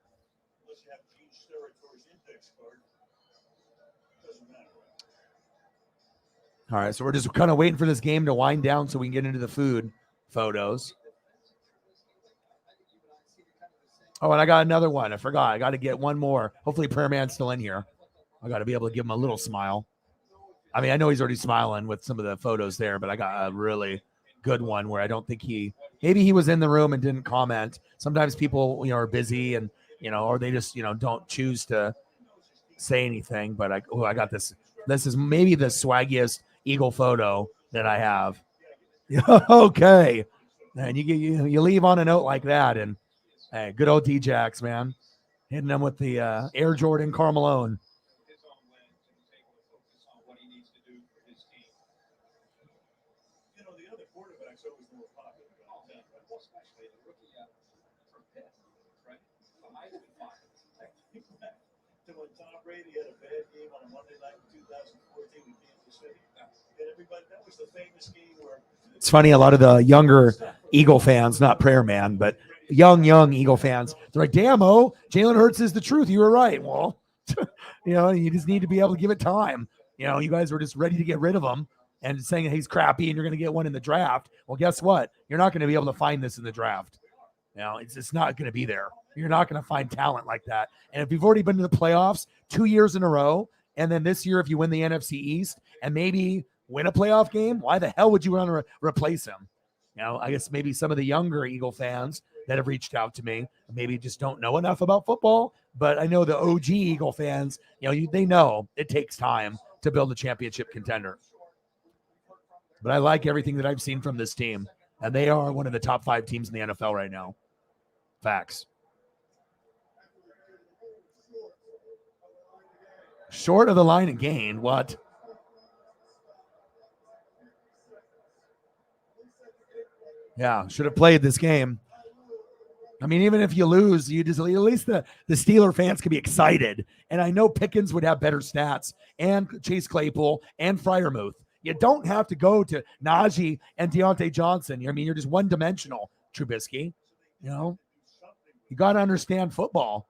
unless you have Gene Sterator's index card, doesn't matter. All right, so we're just kind of waiting for this game to wind down so we can get into the food photos. Oh, and I got another one. I forgot. I got to get one more. Hopefully Prayer Man's still in here. I got to be able to give him a little smile. I mean, I know he's already smiling with some of the photos there, but I got a really good one where I don't think maybe he was in the room and didn't comment. Sometimes people, are busy and, or they just, don't choose to say anything. But I got this. This is maybe the swaggiest Eagle photo that I have. Okay. And you leave on a note like that. And hey, good old D-Jax, man. Hitting them with the Air Jordan Carmelone. When Tom Brady had a bad game on a Monday night in 2014 in Kansas City, and everybody, that was the famous game where. It's funny, a lot of the younger Eagle fans, not Prayer Man, but young Eagle fans, they're like, damn, Jalen Hurts is the truth. You were right. Well, you just need to be able to give it time. You guys were just ready to get rid of him and saying he's crappy and you're going to get one in the draft. Well, guess what? You're not going to be able to find this in the draft. It's not going to be there. You're not going to find talent like that. And if you've already been to the playoffs 2 years in a row, and then this year, if you win the NFC East and maybe win a playoff game, why the hell would you want to replace him? I guess maybe some of the younger Eagle fans that have reached out to me maybe just don't know enough about football. But I know the OG Eagle fans, they know it takes time to build a championship contender. But I like everything that I've seen from this team. And they are one of the top 5 teams in the NFL right now. Facts. Short of the line and gain. What? Yeah, should have played this game. I mean, even if you lose, you just at least the Steeler fans can be excited. And I know Pickens would have better stats, and Chase Claypool and Freiermuth. You don't have to go to Najee and Deontay Johnson. I mean, you're just one-dimensional, Trubisky. You got to understand football.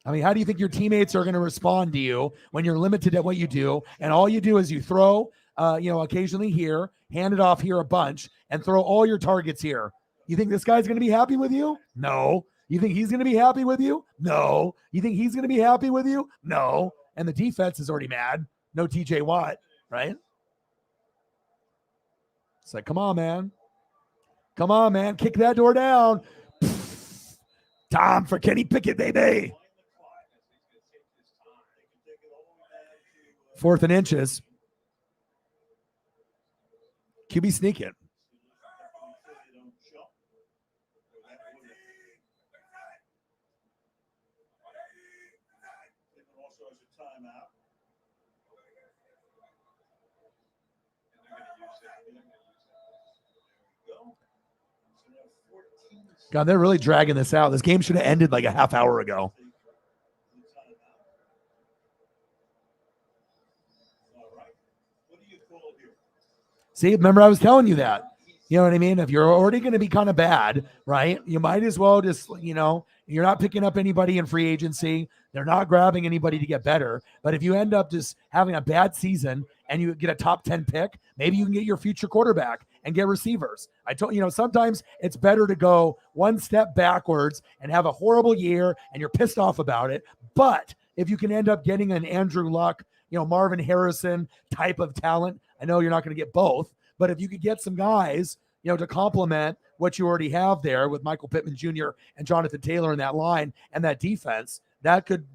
I mean, how do you think your teammates are going to respond to you when you're limited at what you do, and all you do is you throw, occasionally here, hand it off here a bunch, and throw all your targets here? You think this guy's going to be happy with you? No. You think he's going to be happy with you? No. You think he's going to be happy with you? No. And the defense is already mad. No TJ Watt, right? It's like, come on, man. Come on, man. Kick that door down. Time for Kenny Pickett, baby. 4th and inches. QB sneak it. God, they're really dragging this out. This game should have ended like a half hour ago. See, remember I was telling you that. You know what I mean? If you're already going to be kind of bad, right, you might as well just, you're not picking up anybody in free agency. They're not grabbing anybody to get better. But if you end up just having a bad season and you get a top 10 pick, maybe you can get your future quarterback and get receivers. I told sometimes it's better to go one step backwards and have a horrible year and you're pissed off about it. But if you can end up getting an Andrew Luck, Marvin Harrison type of talent, I know you're not going to get both, but if you could get some guys, to complement what you already have there with Michael Pittman Jr. and Jonathan Taylor in that line and that defense, that could,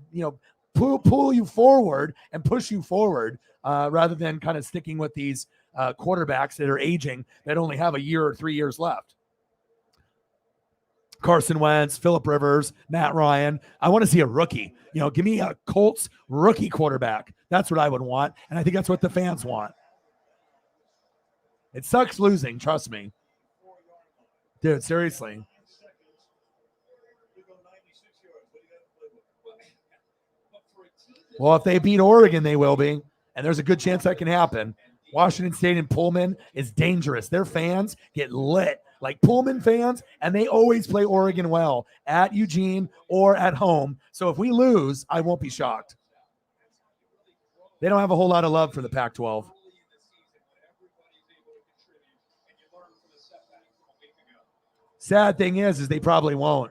pull you forward and push you forward rather than kind of sticking with these quarterbacks that are aging that only have a year or 3 years left. Carson Wentz, Phillip Rivers, Matt Ryan. I want to see a rookie. Give me a Colts rookie quarterback. That's what I would want. And I think that's what the fans want. It sucks losing, trust me. Dude, seriously. Well, if they beat Oregon, they will be. And there's a good chance that can happen. Washington State and Pullman is dangerous. Their fans get lit like Pullman fans, and they always play Oregon well at Eugene or at home. So if we lose, I won't be shocked. They don't have a whole lot of love for the Pac-12. Sad thing is they probably won't.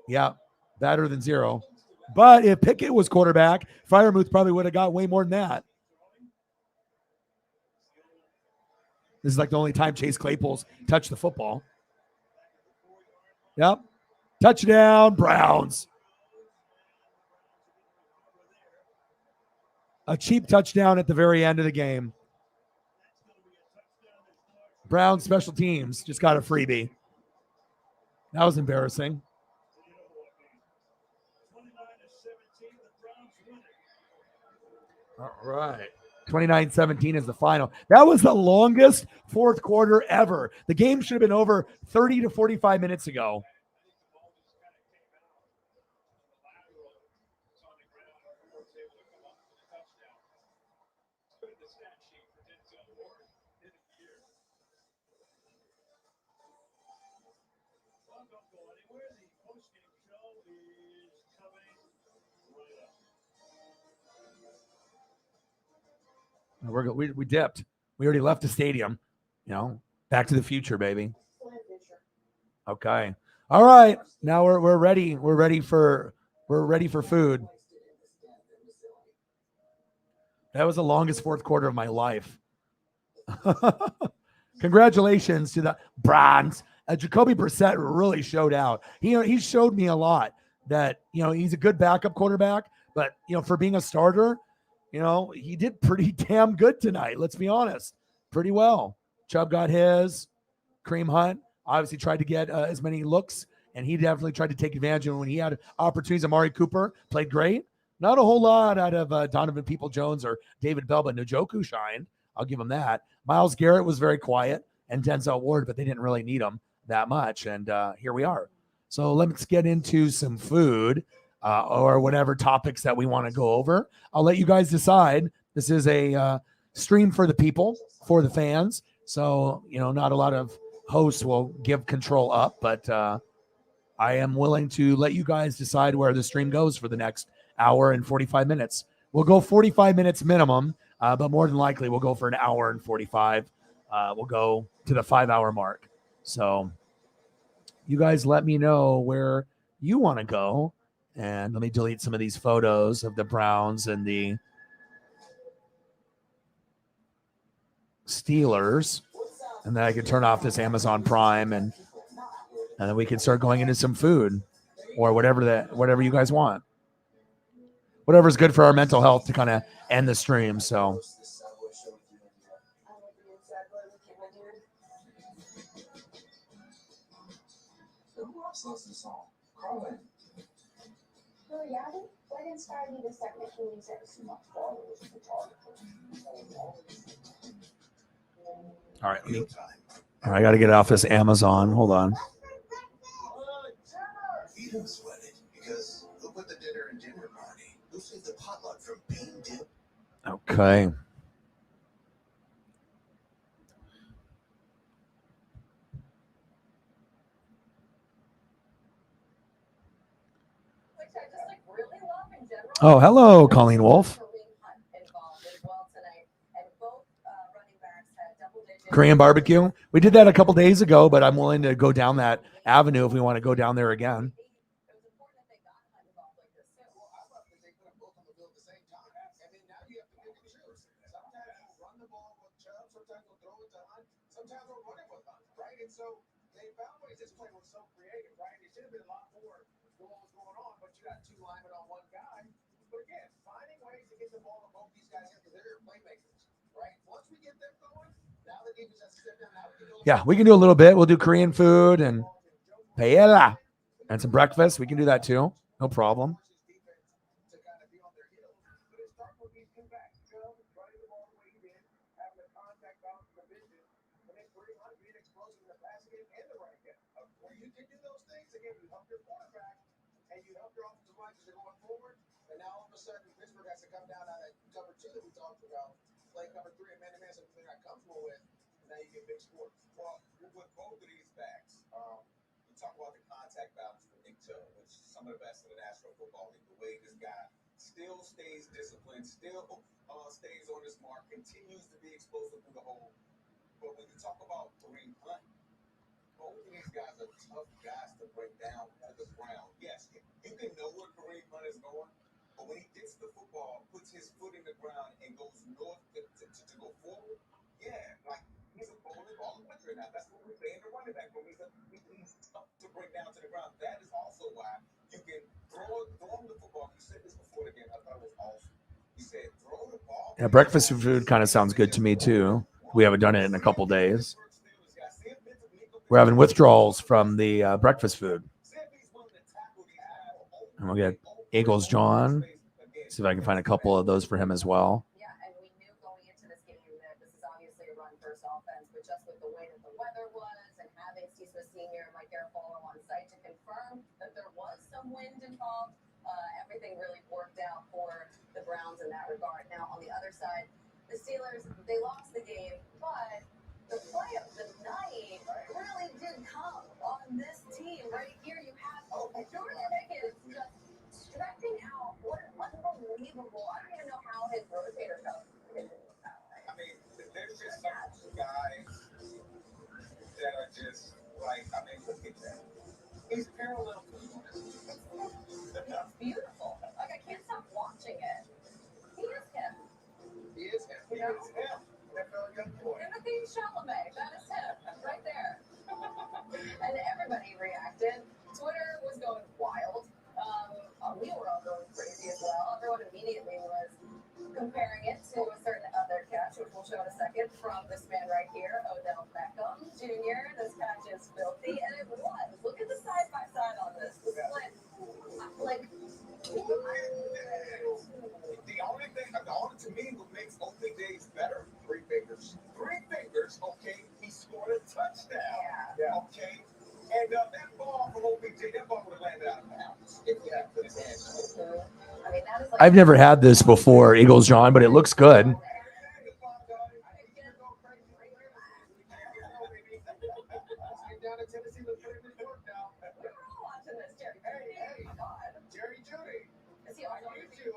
Yeah, better than zero. But if Pickett was quarterback, Freiermuth probably would have got way more than that. This is like the only time Chase Claypool's touched the football. Yep. Touchdown, Browns. A cheap touchdown at the very end of the game. Browns special teams just got a freebie. That was embarrassing. All right. 29-17 is the final. That was the longest fourth quarter ever. The game should have been over 30 to 45 minutes ago. We dipped. We already left the stadium. Back to the future, baby. Okay. All right. Now we're ready. We're ready for food. That was the longest fourth quarter of my life. Congratulations to the Browns. Jacoby Brissett really showed out. He showed me a lot that he's a good backup quarterback, but for being a starter. He did pretty damn good tonight. Let's be honest. Pretty well. Chubb got his. Kareem Hunt obviously tried to get as many looks, and he definitely tried to take advantage of when he had opportunities. Amari Cooper played great. Not a whole lot out of Donovan Peoples-Jones or David Bell, but Njoku shined. I'll give him that. Myles Garrett was very quiet, and Denzel Ward, but they didn't really need him that much. And here we are. So let's get into some food. Or whatever topics that we want to go over. I'll let you guys decide. This is a stream for the people, for the fans. So, not a lot of hosts will give control up, but I am willing to let you guys decide where the stream goes for the next hour and 45 minutes. We'll go 45 minutes minimum, but more than likely we'll go for an hour and 45. We'll go to the 5-hour mark. So you guys let me know where you want to go. And let me delete some of these photos of the Browns and the Steelers. And then I can turn off this Amazon Prime and then we can start going into some food or whatever you guys want. Whatever's good for our mental health to kind of end the stream. So What inspired you to start making music? all right, I got to get off this Amazon. Hold on. You don't sweat it because who put the dinner in dinner party? Who saved the potluck from being dip? Okay. Oh, hello, Colleen Wolf. Korean barbecue. We did that a couple days ago, but I'm willing to go down that avenue if we want to go down there again. Defense has Yeah, we can do a little bit. We'll do Korean food and paella and some breakfast. We can do that too. No problem. You can do those things again. You help your quarterback and you help your offensive line because they're going forward. And now all of a sudden, Pittsburgh has to come down on that cover 2 that we talked about, play cover 3 and man-to-man, something they're not comfortable with. And now you get big scores. Well, with both of these backs, you talk about the contact balance for Nick Chubb, which is some of the best in the National Football League. The way this guy still stays disciplined, still stays on his mark, continues to be explosive through the hole. But when you talk about Kareem Hunt, both of these guys are tough guys to bring down to the ground. Yes, you can know where Kareem Hunt is going, but when he gets the football, puts his foot in the ground, and goes north to go forward, yeah, like he's a bowling ball winner now. That's what we're saying the running back. But he's tough to bring down to the ground. That is also why you can throw him the football. You said this before the game. I thought it was awesome. You said throw the ball. Yeah, breakfast food kind of sounds good to me too. We haven't done it in a couple days. We're having withdrawals from the breakfast food. And we'll get Eagles John. See if I can find a couple of those for him as well. Yeah, and we knew going into this game that this is obviously a run-first offense, but just with the way that the weather was and having Steve Smith Sr. and Mike Garafolo on site to confirm that there was some wind involved, everything really worked out for the Browns in that regard. Now, on the other side, the Steelers, they lost the game, but the play of the night really did come on this team. Right here, you have Jordan Pickens just stretching out. What an unbelievable. I don't even know how his rotator cuff hit it that way. I mean, there's just some guys that are just like, I mean, look at that. He's parallel to the It's beautiful. Like, I can't stop watching it. He is him. He is him. He is him. Timothy Chalamet, that is him, right there. And everybody reacted. Twitter was going wild. We were all going crazy as well. Everyone immediately was comparing it to a certain other catch, which we'll show in a second, from this man right here, Odell Beckham Jr. This catch is filthy, and it was. Look at the side-by-side on this. The split. Like, the only thing, to me, what makes OBJ's better, three fingers, okay? He scored a touchdown, okay? And that ball from OBJ, that ball would have landed out of bounds if he had put his hands on it. I mean, that is like, I've never had this before, Eagles John, but it looks good. Jerry Judy. Is he on YouTube?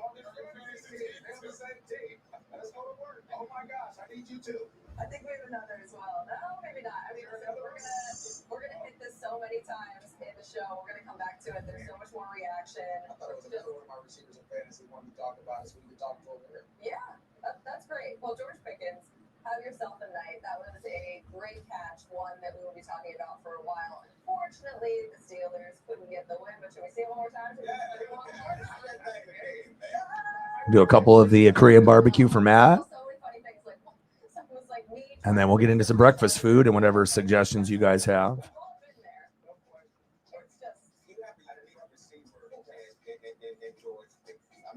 Let's go to work. Oh my gosh, I need you too. I think we have another as well. No, maybe not. I mean, we're gonna hit this so many times in the show. We're gonna come back to it. There's so much more reaction. I thought it was another one of my receivers in fantasy wanted to talk about it, so we could talk over here. Yeah, that's great. Well, George Pickens, have yourself a night. That was a great catch, one that we will be talking about for a while. Unfortunately, the Steelers couldn't get the win, but should we see it one more time? Do a couple of the Korean barbecue for Matt. And then we'll get into some breakfast food and whatever suggestions you guys have. I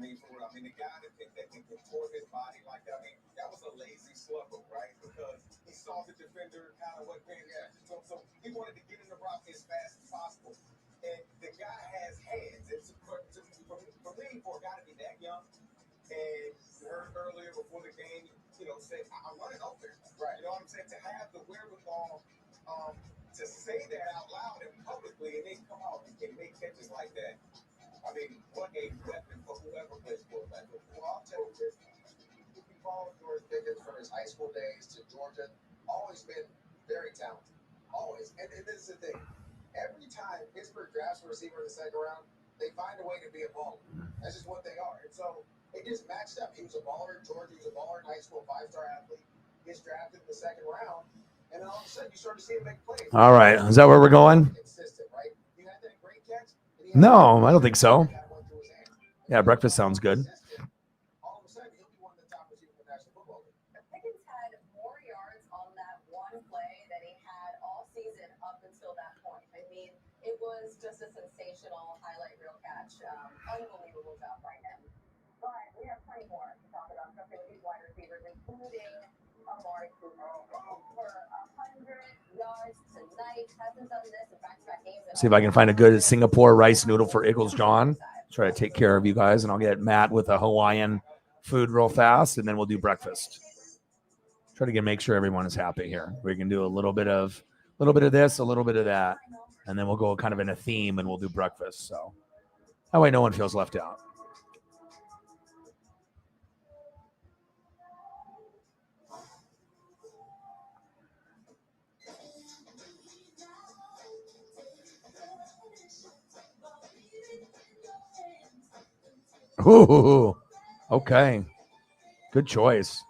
mean, the guy that can contort his body like that, I mean, that was a lazy slugger, right? Because he saw the defender kind of what paying attention. So he wanted to get in the rock as fast as possible. And the guy has hands. It's for me, for a guy to be that young, and you heard earlier before the game, say, I'm running open. Right. You know what I'm saying? To have the wherewithal to say that out loud and publicly, and then come out and make catches like that. I mean, what a weapon for whoever plays quarterback. Well, I'll tell you this. We followed George Pickens from his high school days to Georgia. Always been very talented. Always. And this is the thing. Every time Pittsburgh drafts a receiver in the second round, they find a way to be a baller. That's just what they are. And so it just matched up. He was a baller in Georgia. He was a baller in high school, 5-star athlete. Gets drafted in the second round. And then all of a sudden, you start to see him make plays. All right. Is that where we're going? Consistent, right? You had that great catch. No, I don't think so. Yeah, breakfast sounds good. All of a sudden, he'll be one of the top receivers in the National Football League. Pickens had more yards on that one play hasn't done this in back-to-back games. See if I can find a good Singapore rice noodle for Eagles John. Try to take care of you guys, and I'll get Matt with a Hawaiian food real fast, and then we'll do breakfast. Try to make sure everyone is happy here. We can do a little bit of this, a little bit of that, and then we'll go kind of in a theme, and we'll do breakfast. So that way, no one feels left out. Ooh, okay. Good choice.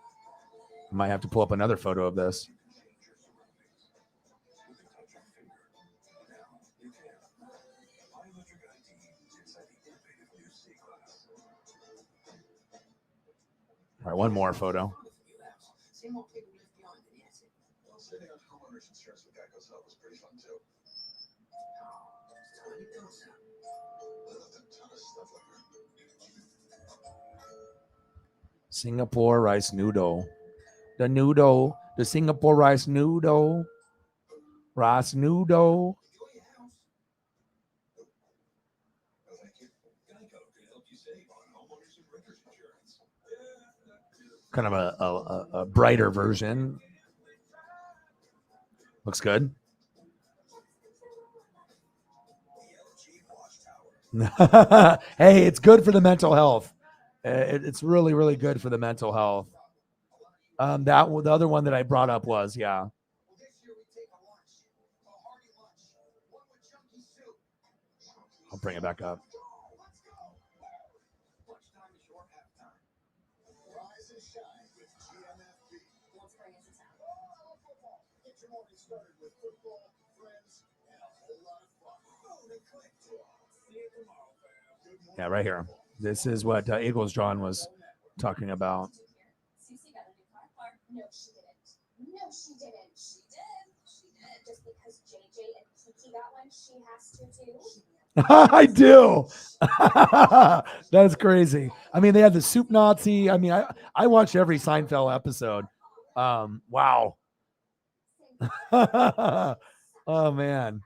I might have to pull up another photo of this. All right, one more photo. Setting up homeowners insurance with Geico's help was pretty fun too. I left a ton of stuff like that. Singapore rice noodle. The noodle. The Singapore rice noodle. Rice noodle. Kind of a brighter version. Looks good. Hey, it's good for the mental health. It's really, really good for the mental health. The other one that I brought up was, yeah. I'll bring it back up. Yeah, right here. This is what Eagles John was talking about. No, she didn't. No, she didn't. She did. Just because JJ and Kiki got one, she has to too. I do. That's crazy. I mean, they had the Soup Nazi. I mean, I watched every Seinfeld episode. Wow. Oh, man.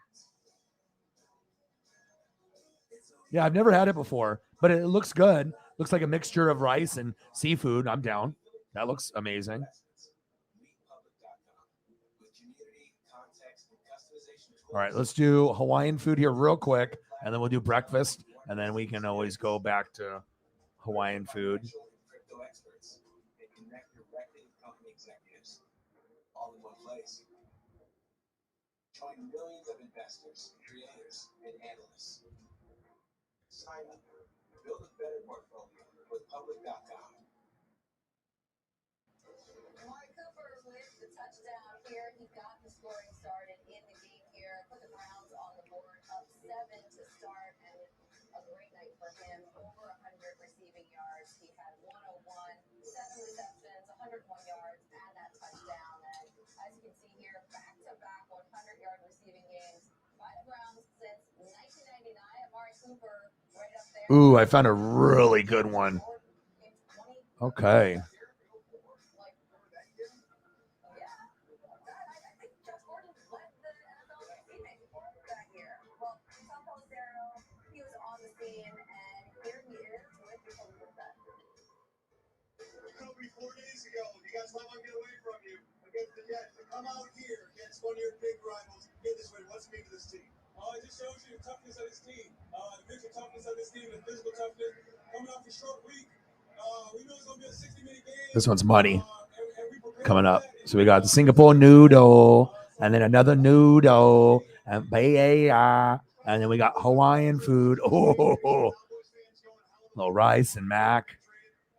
Yeah, I've never had it before, but it looks good. Looks like a mixture of rice and seafood. I'm down. That looks amazing. All right, let's do Hawaiian food here real quick, and then we'll do breakfast, and then we can always go back to Hawaiian food. Join millions of investors, creators, and analysts. Sign up. Build a better portfolio with public.com. Amari Cooper with the touchdown here. He got the scoring started in the game here. Put the Browns on the board, up 7 to start, and a great night for him. Over 100 receiving yards. He had 101, 7 receptions, 101 yards, and that touchdown. And as you can see here, back-to-back 100-yard receiving games by the Browns since 1999. Amari Cooper right up there. Ooh, I found a really good one. Okay. Company 4 days ago, you guys let one get away from you against the Jets. To come out here against one of your big rivals, get this way. What's mean to this team? It just shows you the toughness of this team. The mental toughness of this team, the physical toughness. Coming off a short week, we know it's going to be a 60-minute game. This one's money coming up. So we got the Singapore noodle, and then another noodle, and then we got Hawaiian food. Oh, little rice and mac.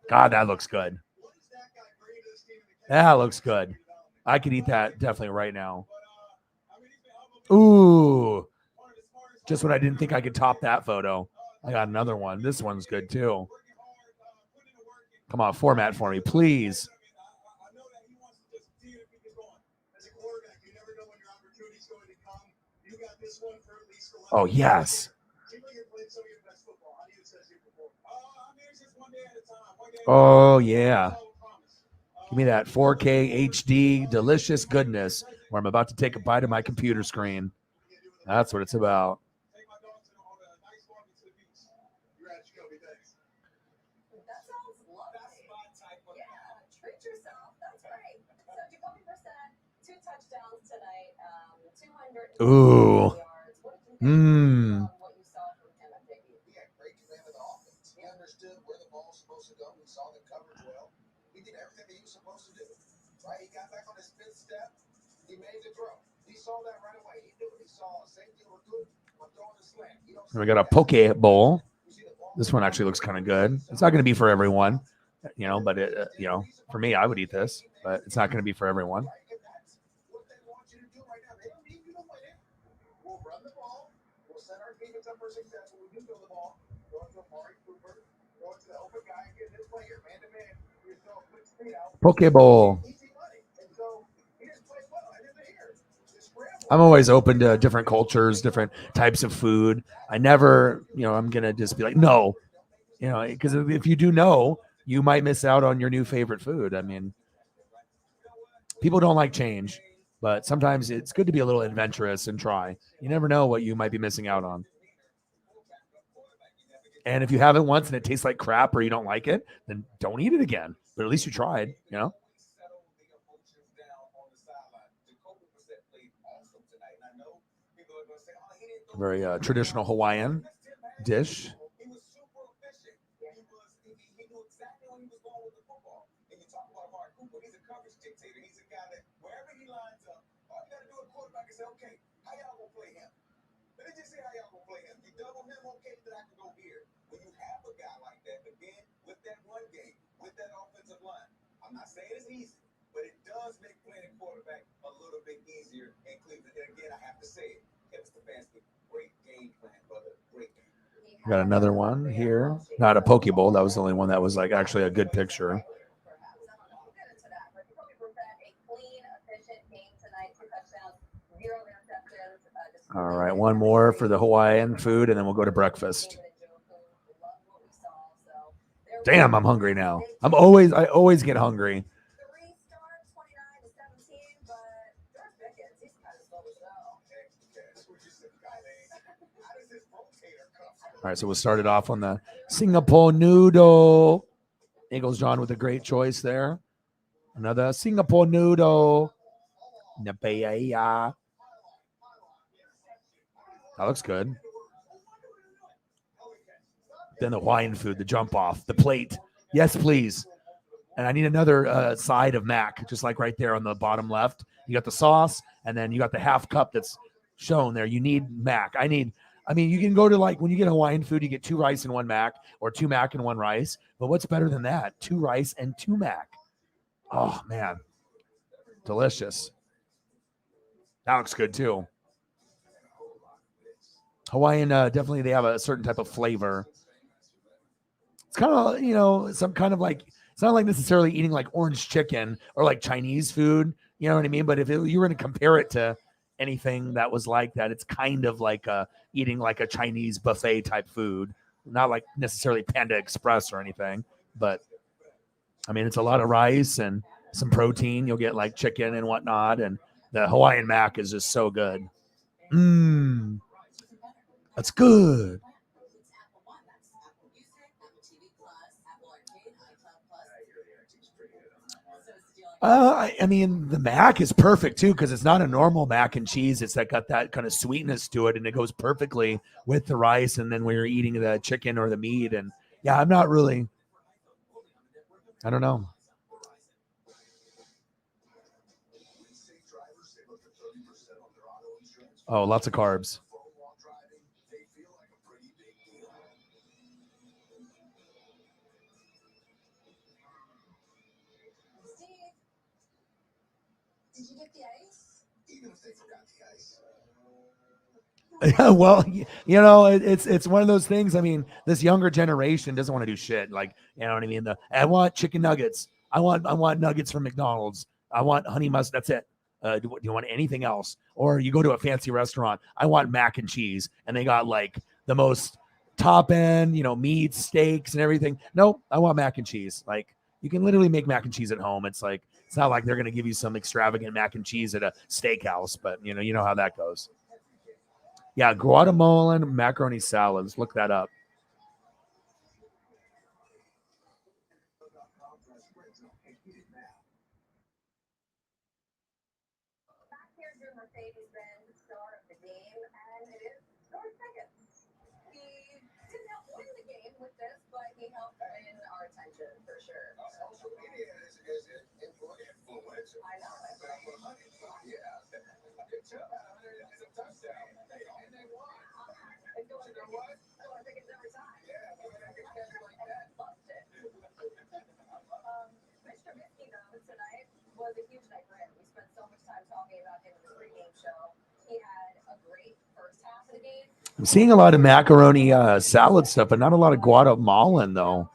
God, that looks good. That looks good. I could eat that definitely right now. Ooh. Just when I didn't think I could top that photo. I got another one. This one's good too. Come on, format for me, please. Oh, yes. Oh, yeah. Give me that 4K HD delicious goodness where I'm about to take a bite of my computer screen. That's what it's about. Take my dogs on a nice walk to the beach. You're at Jacoby, thanks. That sounds lovely. That's my type of Yeah, treat yourself. That's great. So Jacoby Brissett, 2 touchdowns tonight, 200 Ooh. yards. What did you think of what you saw from him at Biggie? He had great command of the offense. He understood where the ball was supposed to go. He saw the coverage well. He did everything that he was supposed to do. Right? He got back on his 5th step. He made the throw. He saw that right away. He knew it. He saw a safety or good. I'm throwing the slant. And we got a poke bowl. This one actually looks kind of good. It's not going to be for everyone, you know, but it, you know, for me, I would eat this, but it's not going to be for everyone. What they want you to do right now. They don't need you to win it. We'll run the ball. We'll set our defense up for success when we do throw the ball. Throw it to Amari Cooper. Throw it to the open guy and get his player. Man to man. You throw a quick speed out. Poke bowl. Easy money. And so he just plays well. And then here. Just scramble. I'm always open to different cultures, different types of food. I never, you know, I'm going to just be like, no, you know, because if you do know, you might miss out on your new favorite food. I mean, people don't like change, but sometimes it's good to be a little adventurous and try. You never know what you might be missing out on. And if you have it once and it tastes like crap or you don't like it, then don't eat it again. But at least you tried, you know? Very traditional Hawaiian dish. He was super efficient. He knew exactly when he was going with the football. And you talk about Amari Cooper, he's a coverage dictator. He's a guy that wherever he lines up, all you got to do is quarterback and say, okay, how y'all gonna play him? Let me just say how y'all gonna play him. You double him, okay, then I can go here. When you have a guy like that, again, with that run game, with that offensive line, I'm not saying it's easy, but it does make playing quarterback a little bit easier in Cleveland. And again, I have to say it. Kevin Stefanski, great game plan, brother. Great game. Got another one here. Not a poke bowl. That was the only one that was like actually a good picture. All right, one more for the Hawaiian food, and then we'll go to breakfast. Damn, I'm hungry now. I always get hungry. All right, so we'll start it off on the Singapore noodle. Eagles John with a great choice there. Another Singapore noodle. Napaya. That looks good. Then the Hawaiian food, the jump off, the plate. Yes, please. And I need another side of mac, just like right there on the bottom left. You got the sauce, and then you got the half cup that's shown there. You need mac. I mean, you can go to like when you get Hawaiian food, you get 2 rice and 1 mac, or 2 mac and 1 rice. But what's better than that? 2 rice and 2 mac. Oh, man. Delicious. That looks good, too. Hawaiian, definitely they have a certain type of flavor. It's kind of, you know, some kind of like, it's not like necessarily eating like orange chicken or like Chinese food. You know what I mean? But if you were going to compare it to anything that was like that, it's kind of like eating like a Chinese buffet type food, not like necessarily Panda Express or anything, but I mean, it's a lot of rice and some protein. You'll get like chicken and whatnot. And the Hawaiian mac is just so good. That's good. I mean, the mac is perfect too, because it's not a normal mac and cheese. It's got that kind of sweetness to it, and it goes perfectly with the rice. And then when you're eating the chicken or the meat, and yeah, I'm not really, I don't know. Oh, lots of carbs. Did you get the ice? Even if they forgot the ice. Well, you know, it's one of those things. I mean, this younger generation doesn't want to do shit. Like, you know what I mean? I want chicken nuggets. I want nuggets from McDonald's. I want honey mustard. That's it. Do you want anything else? Or you go to a fancy restaurant. I want mac and cheese, and they got like the most top end, you know, meats, steaks, and everything. Nope, I want mac and cheese. Like, you can literally make mac and cheese at home. It's like, it's not like they're going to give you some extravagant mac and cheese at a steakhouse, but you know how that goes. Yeah, Guatemalan macaroni salad. Let's look that up. Back here's your Mercedes-Benz star of the game, and it is George Pickens. He didn't help win the game with this, but he helped win our attention for sure. Social media is an influencer. I know it. Yeah. It's a touchdown. And they won. It's going You know what? Pickens every time. Yeah, when I can catch like that. Busted. Mitch Trubisky, though, tonight was a huge night for him. We spent so much time talking about him in the pregame show. He had a great first half of the game. I'm seeing a lot of macaroni salad stuff, but not a lot of Guatemalan, though.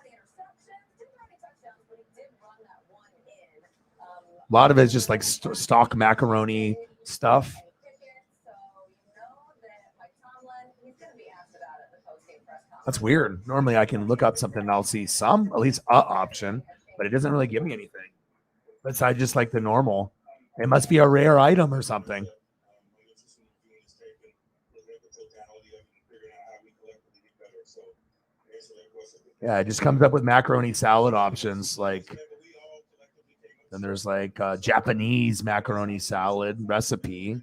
A lot of it's just like stock macaroni stuff. That's weird. Normally I can look up something and I'll see some, at least a option, but it doesn't really give me anything. Besides just like the normal. It must be a rare item or something. Yeah, it just comes up with macaroni salad options. Like, then there's like Japanese macaroni salad recipe.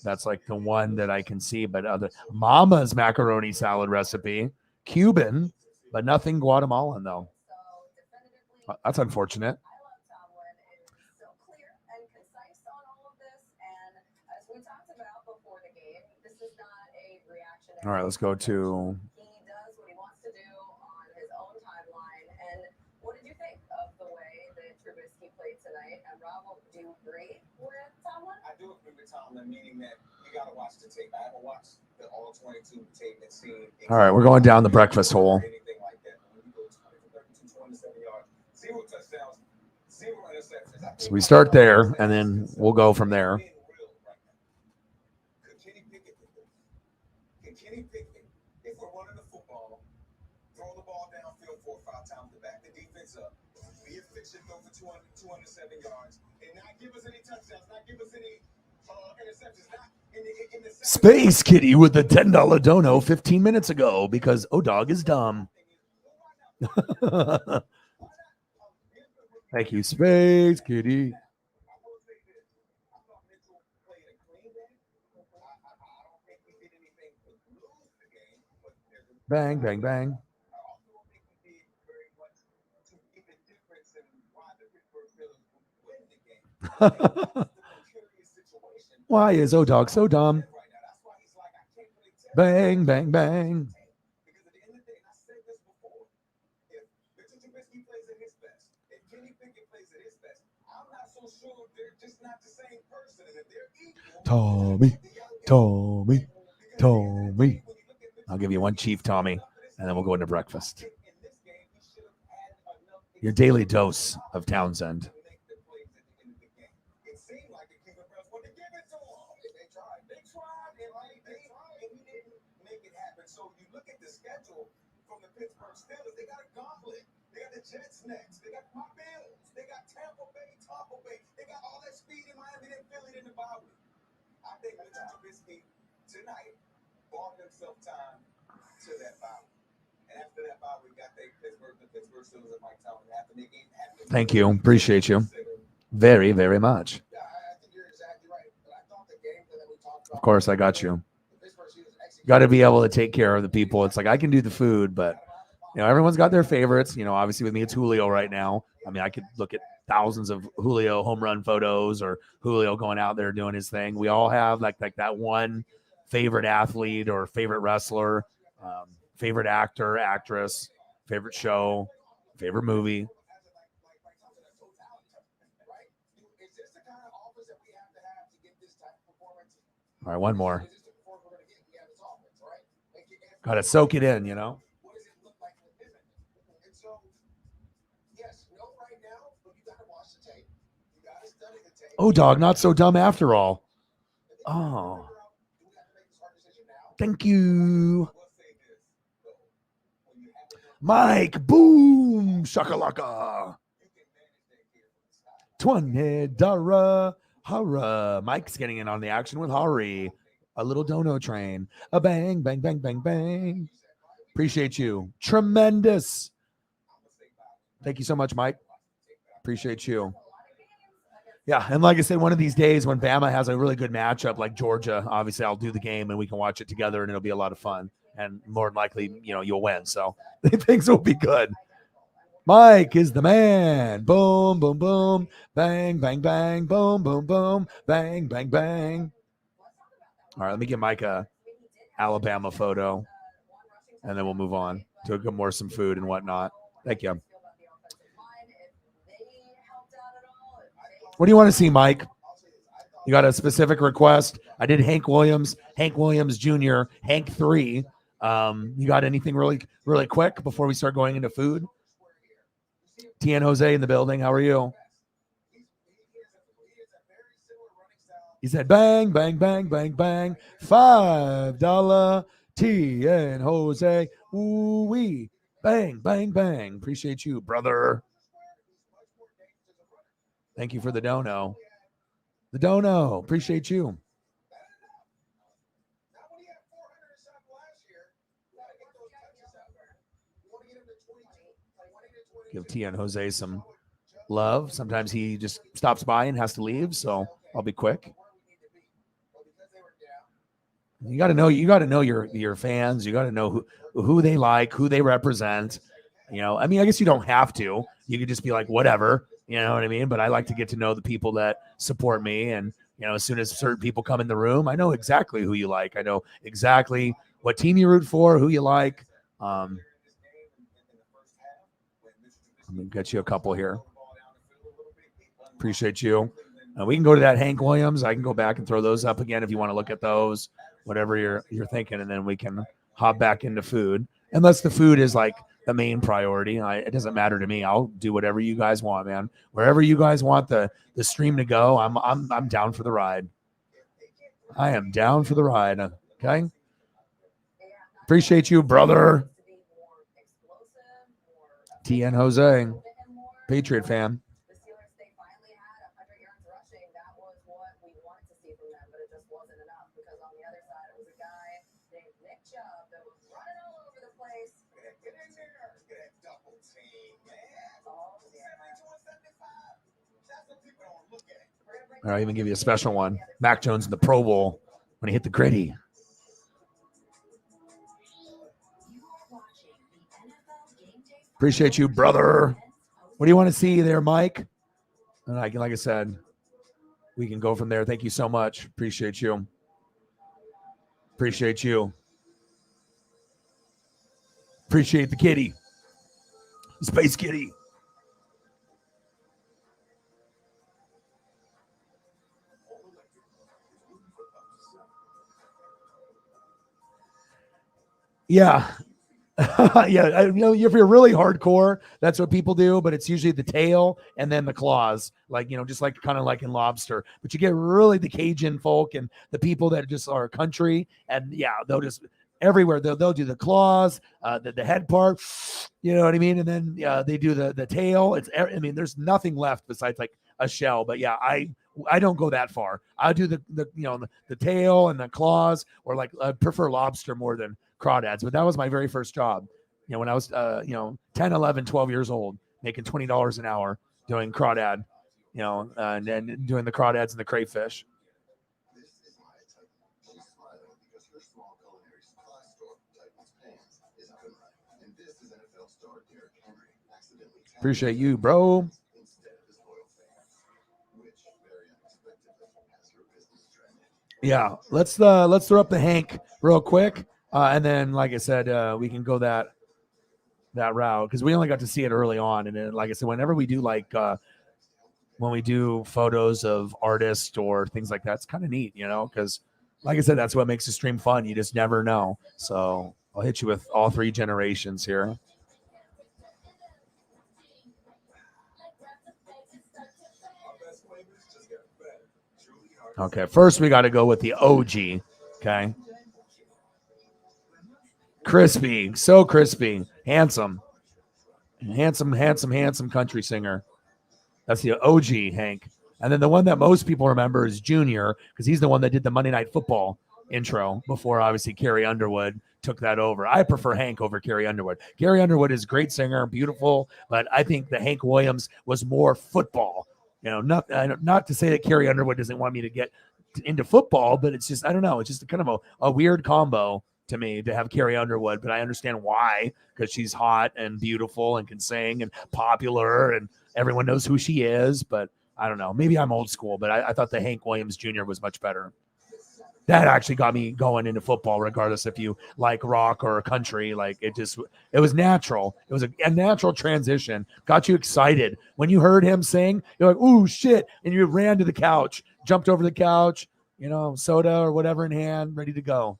That's like the one that I can see. But other Mama's macaroni salad recipe, Cuban, but nothing Guatemalan though. That's unfortunate. All right, let's go to. I do agree with Tomlin, meaning that you got to watch the tape. I haven't watched the all 22 tape and seen. All right, we're going down the breakfast hole. Anything like that. When you go 32, 27 yards, 0 touchdowns, 0 interceptions. So we start there, and then we'll go from there. Kenny Pickett, if we're running the football, throw the ball downfield 4 or 5 times to back the defense up, be efficient, go for 207 yards, and not give us any touchdowns, not give us any interceptions, not in the Space Kitty with the $10 dono 15 minutes ago because O-Dog is dumb. Thank you, Space Kitty. Bang, bang, bang. Why is O-Dog so dumb? Bang, bang, bang. Tommy, Tommy, Tommy. I'll give you one Chief Tommy, and then we'll go into breakfast. Your daily dose of Townsend. So you look at the schedule from the Pittsburgh Steelers, they got a gauntlet. They got the Jets next. They got my Bills. They got Tampa Bay. They got all that speed in Miami and Philly in the bye week. I think Mitchell Trubisky tonight bought himself time to that bye week. And after that bye week, got the Pittsburgh Steelers and Mike Tomlin after they game. Thank you. Appreciate you. Very, very much. Yeah, I think you're exactly right. But I thought the game that we talked about. Of course, I got you. Got to be able to take care of the people. It's like I can do the food, but everyone's got their favorites. Obviously with me it's Julio right now. I mean, I could look at thousands of Julio home run photos or Julio going out there doing his thing. We all have like that one favorite athlete or favorite wrestler, favorite actor, actress, favorite show, favorite movie. All right, one more. Got to soak it in, O-Dog, not so dumb after all. Oh. Thank you. Mike, boom, shakalaka. $20 Hara. Mike's getting in on the action with Hari. A little dono train. A bang, bang, bang, bang, bang. Appreciate you. Tremendous. Thank you so much, Mike. Appreciate you. Yeah, and like I said, one of these days when Bama has a really good matchup like Georgia, obviously I'll do the game and we can watch it together and it'll be a lot of fun. And more than likely, you'll win. So things will be good. Mike is the man. Boom, boom, boom. Bang, bang, bang. Boom, boom, boom. Bang, bang, bang. All right, let me get Mike a Alabama photo, and then we'll move on to get more some food and whatnot. Thank you. What do you want to see, Mike? You got a specific request? I did Hank Williams Jr., Hank 3. You got anything really, really quick before we start going into food? Tien Jose in the building. How are you? He said, bang, bang, bang, bang, bang. $5 Tien Jose. Ooh-wee. Bang, bang, bang. Appreciate you, brother. Thank you for the dono. The dono. Appreciate you. Give Tien Jose some love. Sometimes he just stops by and has to leave, so I'll be quick. You got to know your fans. You got to know who they like, who they represent. I guess you don't have to. You could just be like, whatever. You know what I mean? But I like to get to know the people that support me. And, as soon as certain people come in the room, I know exactly who you like. I know exactly what team you root for, who you like. Let me get you a couple here. Appreciate you. We can go to that Hank Williams. I can go back and throw those up again if you want to look at those, whatever you're thinking. And then we can hop back into food. Unless the food is like the main priority. It doesn't matter to me. I'll do whatever you guys want, man. Wherever you guys want the stream to go, I'm down for the ride. I am down for the ride. Okay. Appreciate you, brother. Tien Jose, Patriot fan. I'll even give you a special one. Mac Jones in the Pro Bowl when he hit the gritty. Appreciate you, brother. What do you want to see there, Mike? And like I said, we can go from there. Thank you so much. Appreciate you. Appreciate you. Appreciate the kitty. Space kitty. Yeah. Yeah. If you're really hardcore, that's what people do, but it's usually the tail and then the claws, just like kind of like in lobster. But you get really the Cajun folk and the people that just are country, and yeah, they'll just everywhere they'll do the claws, the head part, you know what I mean? And then they do the tail. There's nothing left besides like a shell. But yeah, I don't go that far. I do the tail and the claws, or I prefer lobster more than crawdads. But that was my very first job. When I was 10, 11, 12 years old, making $20 an hour doing crawdad, and then doing the crawdads and the crayfish. Appreciate you, bro. Yeah, let's throw up the Hank real quick, and then, like I said, we can go that route because we only got to see it early on. And then, like I said, whenever we do when we do photos of artists or things like that, it's kind of neat, because like I said, that's what makes the stream fun. You just never know. So I'll hit you with all three generations here. Okay, first we got to go with the OG, okay? Crispy, so crispy, handsome country singer. That's the OG, Hank. And then the one that most people remember is Junior, because he's the one that did the Monday Night Football intro before obviously Carrie Underwood took that over. I prefer Hank over Carrie Underwood. Carrie Underwood is a great singer, beautiful, but I think the Hank Williams was more football. Not to say that Carrie Underwood doesn't want me to get into football, but it's just, I don't know. It's just kind of a weird combo to me to have Carrie Underwood, but I understand why, because she's hot and beautiful and can sing and popular and everyone knows who she is. But I don't know. Maybe I'm old school, but I thought the Hank Williams Jr. was much better. That actually got me going into football, regardless if you like rock or country. Like it was natural. It was a natural transition. Got you excited. When you heard him sing, you're like, ooh, shit. And you ran to the couch, jumped over the couch, soda or whatever in hand, ready to go.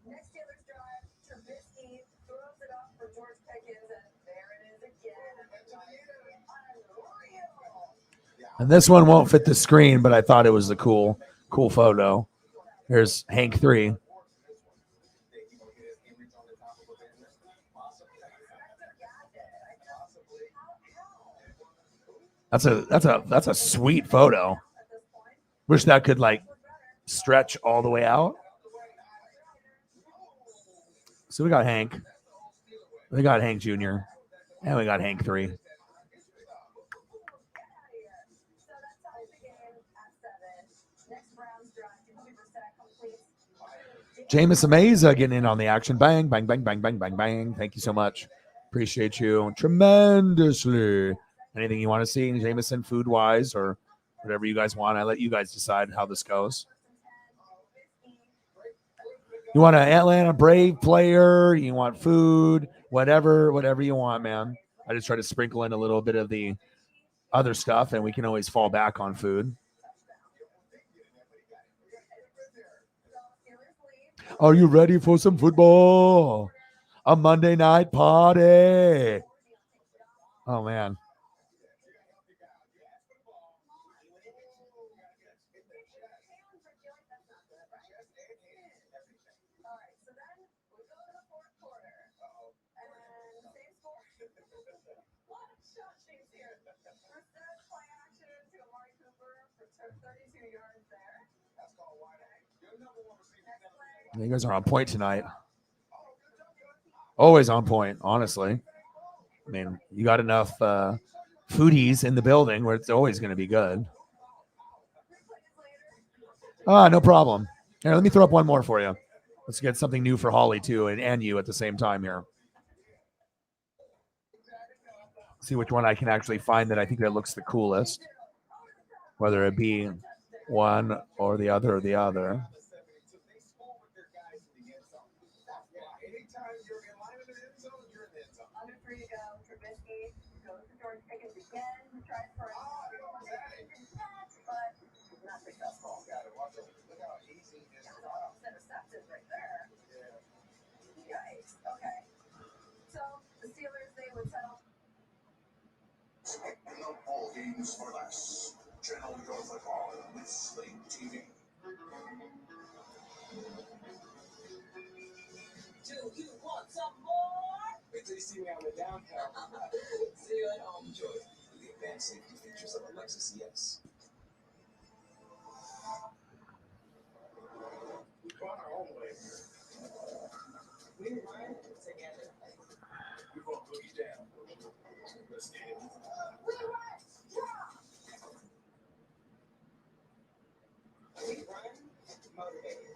Next Steelers drive, Trubisky throws it off for George Pickens, and there it is again. And this one won't fit the screen, but I thought it was a cool photo. Here's Hank 3. That's a sweet photo. Wish that could like stretch all the way out. So we got Hank. We got Hank Jr. And we got Hank 3. Jameis Ameza getting in on the action. Bang, bang, bang, bang, bang, bang, bang. Thank you so much. Appreciate you tremendously. Anything you want to see, Jameson, food-wise, or whatever you guys want. I let you guys decide how this goes. You want an Atlanta Brave player, you want food, whatever you want, man. I just try to sprinkle in a little bit of the other stuff, and we can always fall back on food. Are you ready for some football? A Monday night party. Oh, man. You guys are on point tonight. Always on point, honestly. I mean, you got enough foodies in the building where it's always going to be good. No problem. Here, let me throw up one more for you. Let's get something new for Holly, too, and you at the same time here. See which one I can actually find that I think that looks the coolest. Whether it be one or the other or the other. No ball games for less. Channel your football with Sling TV. Do you want some more? Wait till you see me on the downtown. See you at home. Enjoy the advanced safety features of a Lexus ES. We bought our own way. We ride together. We're going to boogie down. Let's get it. We run motivated.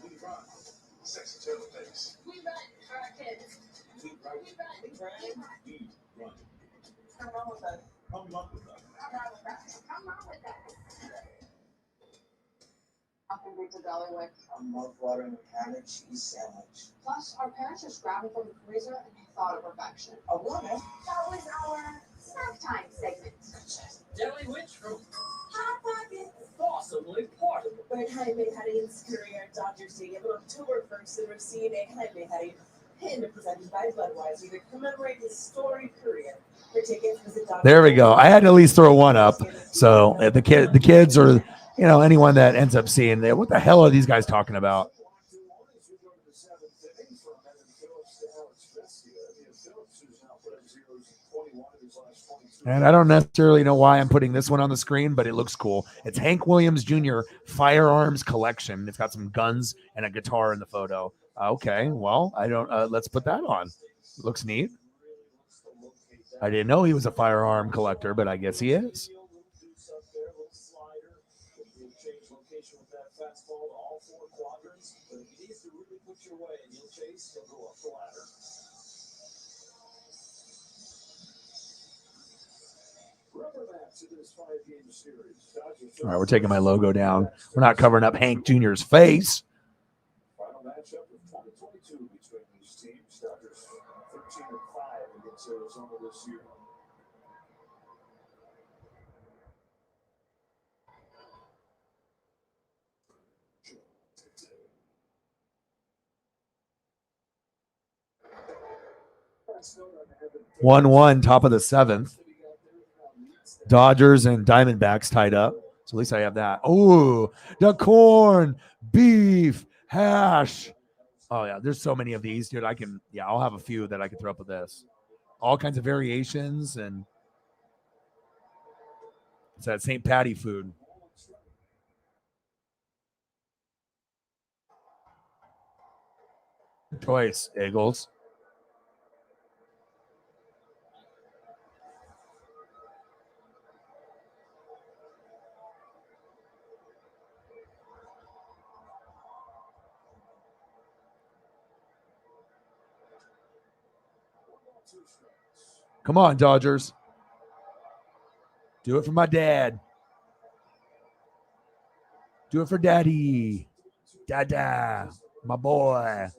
We run. Sexy turtle face. We run for our kids. We run. We run. We run. We run. Come on with us. Come up with us. Come on with us. Come on with us. Nothing beats a Dollywick. A mouth-watering and ham and cheese sandwich. Plus, our parents just grabbed it from the freezer and thought of perfection. A woman? That was our snack time segment. Deli Jaime Jarrin's career at Dodger Stadium on October 1st and receive a Jaime Jarrin pin presented by Budweiser to commemorate his storied career. For tickets, visit Dodger. There we go. I had to at least throw one up. So the kids, or anyone that ends up seeing it, what the hell are these guys talking about? And I don't necessarily know why I'm putting this one on the screen, but it looks cool. It's Hank Williams Jr. Firearms Collection. It's got some guns and a guitar in the photo. Okay, well, I don't. Let's put that on. Looks neat. I didn't know he was a firearm collector, but I guess he is. All right, we're taking my logo down. We're not covering up Hank Jr.'s face. Final matchup of 2022 between these teams. Dodgers 13-5 against Arizona this year. (1-1), top of the 7th. Dodgers and Diamondbacks tied up. So at least I have that. Oh, the corn, beef, hash. Oh, yeah. There's so many of these, dude. I'll have a few that I can throw up with this. All kinds of variations. And it's that St. Patty food. Choice, Eagles. Come on, Dodgers. Do it for my dad. Do it for daddy. Dada, my boy.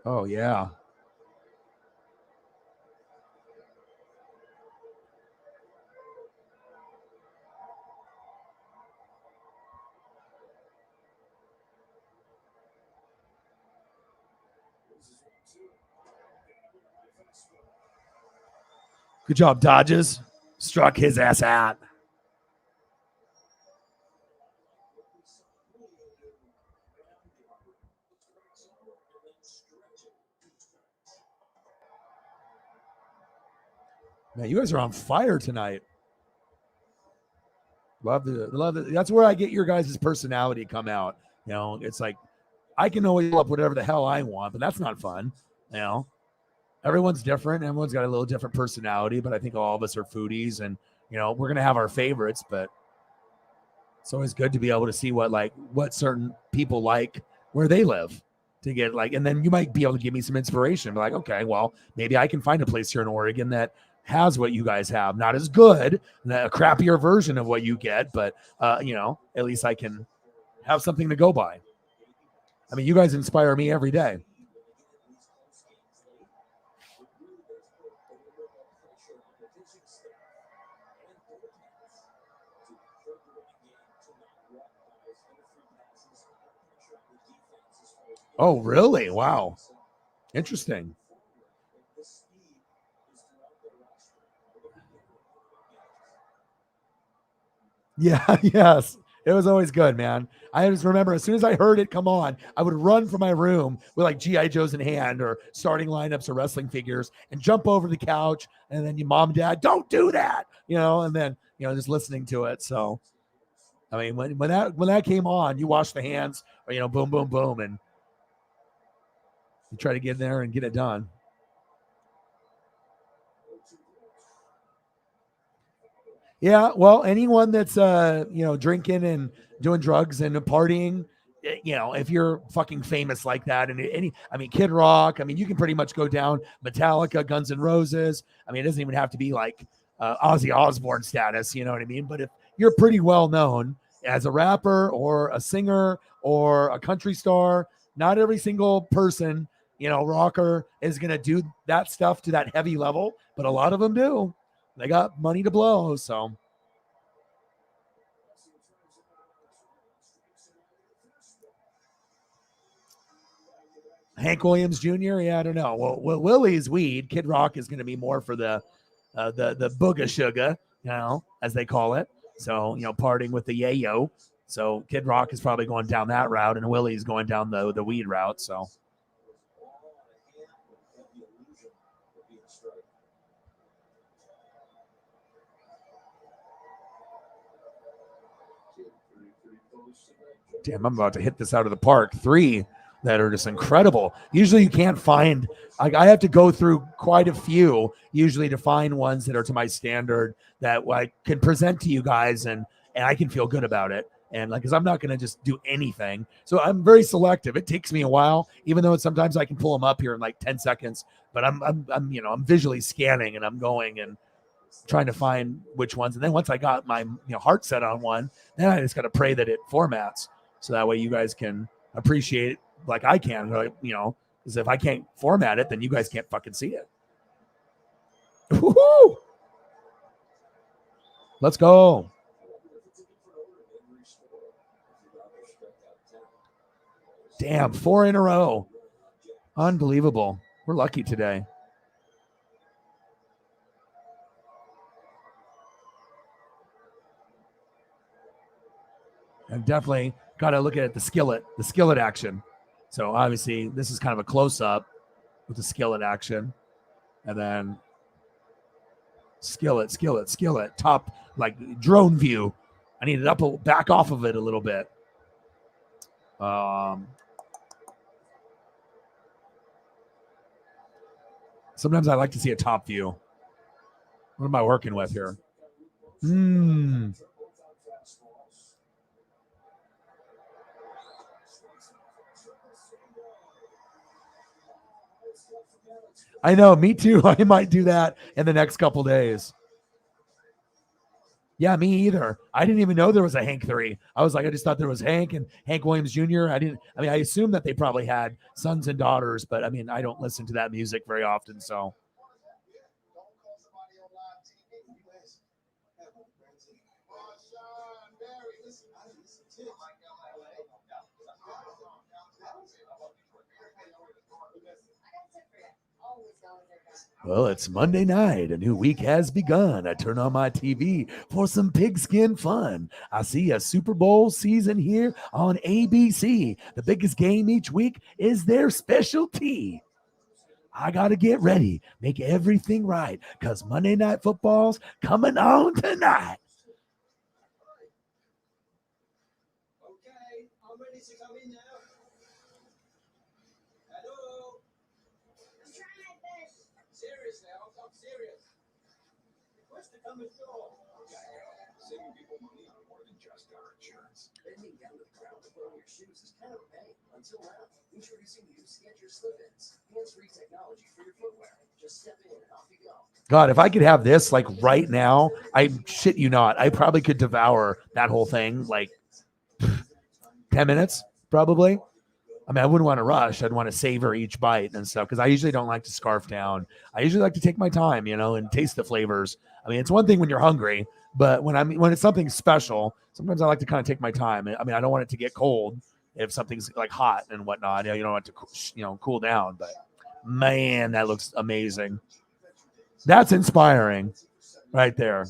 Oh, yeah. Good job, Dodgers. Struck his ass out. Man, you guys are on fire tonight. Love it. That's where I get your guys' personality come out. It's like I can always pull up whatever the hell I want, but that's not fun. Everyone's different. Everyone's got a little different personality, but I think all of us are foodies, and we're gonna have our favorites. But it's always good to be able to see what certain people like where they live to get and then you might be able to give me some inspiration. Be like, okay, well, maybe I can find a place here in Oregon that has what you guys have. Not as good, a crappier version of what you get, but at least I can have something to go by. I mean, you guys inspire me every day. Oh, really? Wow. Interesting. Yeah, yes. It was always good, man. I just remember as soon as I heard it come on, I would run from my room with G.I. Joes in hand or starting lineups or wrestling figures and jump over the couch. And then your mom and dad, don't do that, and then, just listening to it. So, I mean, when that came on, you wash the hands, or, boom, boom, boom. And you try to get in there and get it done. Yeah, well, anyone that's drinking and doing drugs and partying, if you're fucking famous like that, and Kid Rock, you can pretty much go down Metallica, Guns N' Roses. It doesn't even have to be Ozzy Osbourne status, you know what I mean? But if you're pretty well known as a rapper or a singer or a country star, not every single person Rocker is going to do that stuff to that heavy level, but a lot of them do. They got money to blow, so. Hank Williams Jr. Yeah, I don't know. Well, Willie's weed. Kid Rock is going to be more for the booga sugar, as they call it. So, partying with the yayo. So Kid Rock is probably going down that route, and Willie's going down the weed route. So. Damn, I'm about to hit this out of the park. 3 that are just incredible. Usually you can't find, I have to go through quite a few usually to find ones that are to my standard that I can present to you guys and I can feel good about it. And because I'm not going to just do anything. So I'm very selective. It takes me a while, even though sometimes I can pull them up here in like 10 seconds, but I'm visually scanning and I'm going and trying to find which ones. And then once I got my heart set on one, then I just got to pray that it formats. So that way you guys can appreciate it like I can, because if I can't format it, then you guys can't fucking see it. Woo-hoo! Let's go. Damn, 4 in a row. Unbelievable. We're lucky today. I've definitely got to look at the skillet action. So obviously this is kind of a close up with the skillet action. And then skillet, top, like drone view. I need it back off of it a little bit. Sometimes I like to see a top view. What am I working with here? I know, me too. I might do that in the next couple days. Yeah, me either. I didn't even know there was a Hank 3. I just thought there was Hank and Hank Williams Jr. I assume that they probably had sons and daughters, but I don't listen to that music very often, so. Well, it's Monday night. A new week has begun. I turn on my TV for some pigskin fun. I see a Super Bowl season here on ABC. The biggest game each week is their specialty. I got to get ready, make everything right, because Monday Night Football's coming on tonight. Okay, I'm ready to come in now. Hello? I'm trying my best. Seriously, I'm serious. Request to come ashore. Saving people money on more than just car insurance. Bending down to the ground to put on your shoes is kind of a pain. Until now, introducing the new Skechers Slip-ins. Hands-free technology for your footwear. Just step in and off you go. God, if I could have this right now, I shit you not, I probably could devour that whole thing 10 minutes, probably. I wouldn't want to rush. I'd want to savor each bite and stuff because I usually don't like to scarf down. I usually like to take my time, and taste the flavors. It's one thing when you're hungry, but when it's something special, sometimes I like to kind of take my time. I don't want it to get cold if something's hot and whatnot. You don't want it to, cool down. But man, that looks amazing. That's inspiring, right there.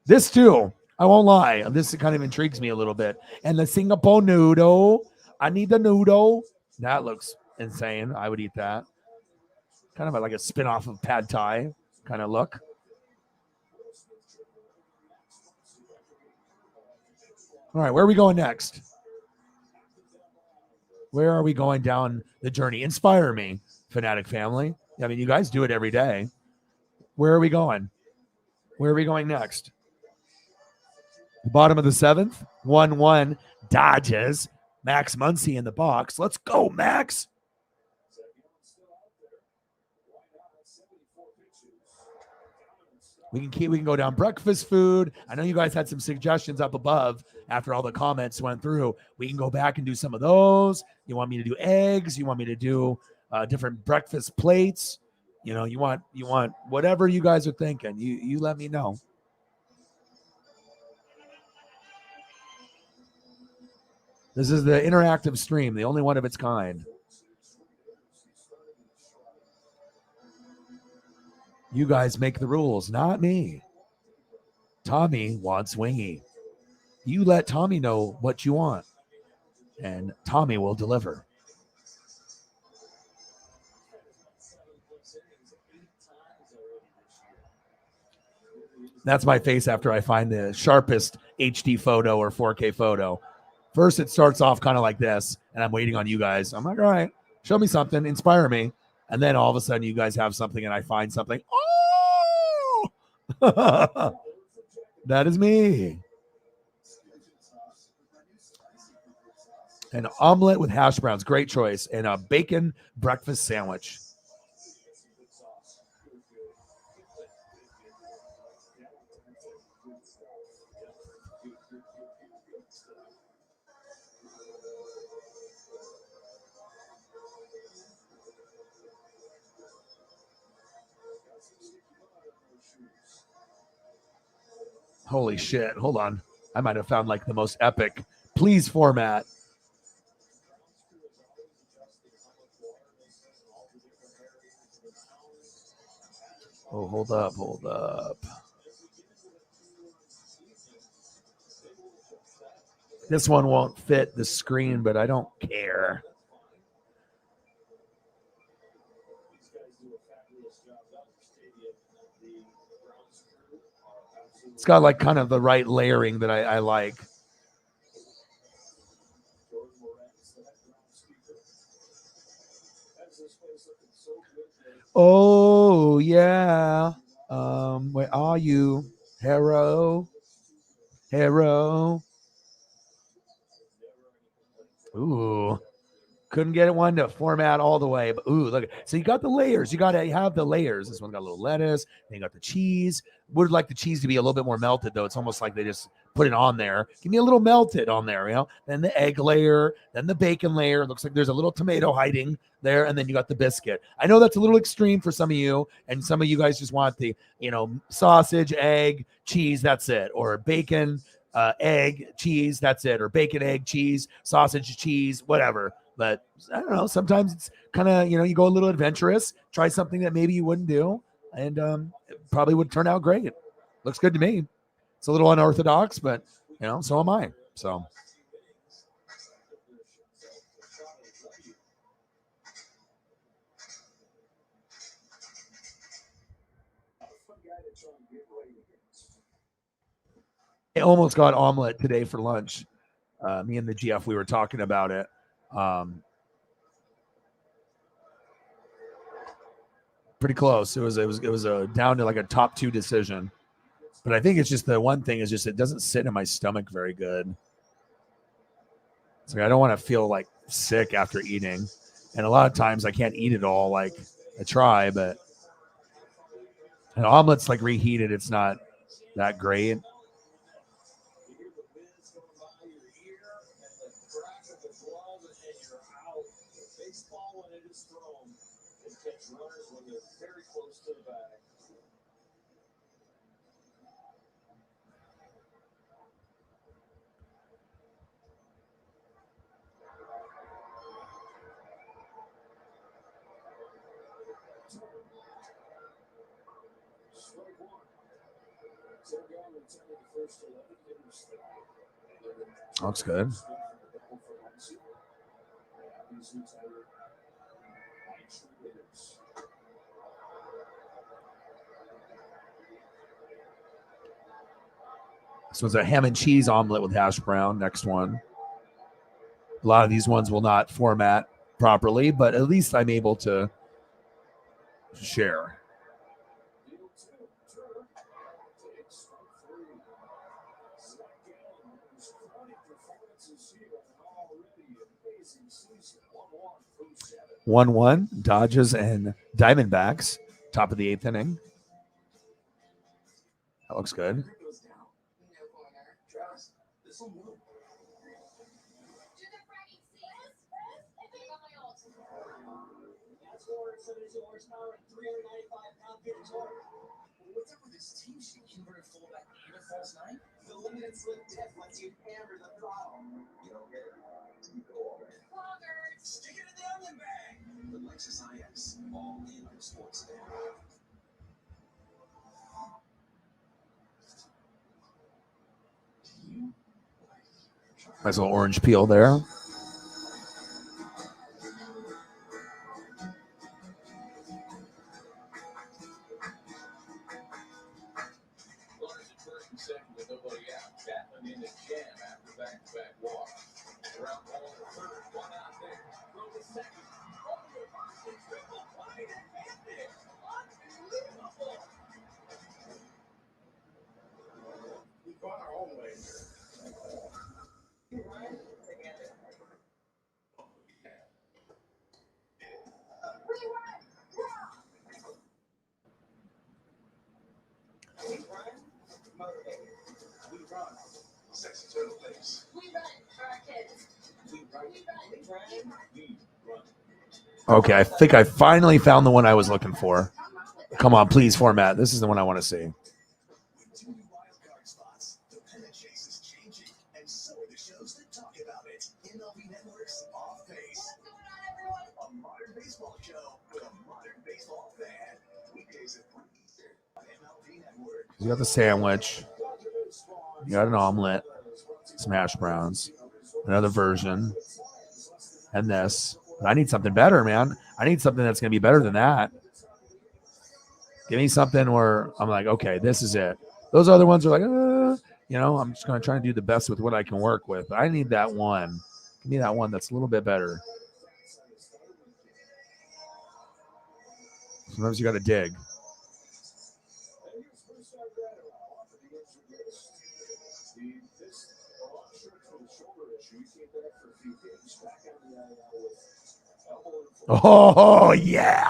This too. I won't lie. This kind of intrigues me a little bit. And the Singapore noodle. I need the noodle. That looks insane. I would eat that. Kind of like a spin-off of Pad Thai kind of look. All right, where are we going next? Where are we going down the journey? Inspire me, Fanatic family. You guys do it every day. Where are we going? Where are we going next? The bottom of the 7th, 1-1 Dodgers. Max Muncy in the box. Let's go, Max. We can go down breakfast food. I know you guys had some suggestions up above after all the comments went through. We can go back and do some of those. You want me to do eggs? You want me to do different breakfast plates? You know, you want whatever you guys are thinking. You let me know. This is the interactive stream, the only one of its kind. You guys make the rules, not me. Tommy wants wingy. You let Tommy know what you want, and Tommy will deliver. That's my face after I find the sharpest HD photo or 4K photo. First, it starts off kind of like this, and I'm waiting on you guys. I'm like, all right, show me something, inspire me. And then all of a sudden, you guys have something, and I find something. Oh! That is me. An omelet with hash browns, great choice, and a bacon breakfast sandwich. Holy shit. Hold on. I might have found like the most epic please format. Oh, hold up. This one won't fit the screen, but I don't care. It's got like kind of the right layering that I like. Oh, yeah. Where are you? Hero. Ooh. Couldn't get one to format all the way, but ooh, look. So you got the layers. You got to have the layers. This one got a little lettuce. Then you got the cheese. Would like the cheese to be a little bit more melted, though. It's almost like they just put it on there. Give me a little melted on there, you know. Then the egg layer, then the bacon layer. Looks like there's a little tomato hiding there, and then you got the biscuit. I know that's a little extreme for some of you, and some of you guys just want the, you know, sausage, egg, cheese. That's it, or bacon, egg, cheese. That's it, or bacon, egg, cheese, sausage, cheese, whatever. But I don't know. Sometimes it's kind of, you know, you go a little adventurous, try something that maybe you wouldn't do, and it probably would turn out great. Looks good to me. It's a little unorthodox, but, you know, so am I. So. I almost got omelet today for lunch. Me and the GF, we were talking about it. Pretty close. It was a down to like a top 2 decision, but I think it's just the one thing is just it doesn't sit in my stomach very good. It's like I don't want to feel like sick after eating, and a lot of times I can't eat it all. Like I try, but an omelet's like reheated. It's not that great. Looks good. This one's a ham and cheese omelet with hash brown. Next one. A lot of these ones will not format properly, but at least I'm able to share. One Dodgers and Diamondbacks, top of the 8th inning. That looks good. Travis, this will move. That's 472 horsepower and 395-pound feet of torque. What's up with this team sheet? Converted fullback and a false nine? The limited slip tip lets you hammer the throttle. You don't get it? You go all in. Stick it in the onion bag. The Lexus IX, all in on sports day. Nice little orange peel there. Runners at first and second with nobody out. Chapman in the jam after back-to-back walk. Around ball to third, one out there. Throw to second. Over the first and triple play to Anthony. Unbelievable. We've gone our own way here. We run, motivated. We run. Sexy turtle place. We run for our kids. We run. We run. We run. Okay, I think I finally found the one I was looking for. Come on, please format. This is the one I want to see. With too many wild card spots, the pennant chase is changing, and so are the shows that talk about it. MLB Network's Off Base. A modern baseball show with a modern baseball fan. Weekdays at 1 Eastern on MLB Network. You got the sandwich. You got an omelet. Some hash browns. Another version. And this. But I need something better, man. I need something that's going to be better than that. Give me something where I'm like, okay, this is it. Those other ones are like, I'm just going to try to do the best with what I can work with. I need that one. Give me that one that's a little bit better. Sometimes you got to dig. Oh, yeah.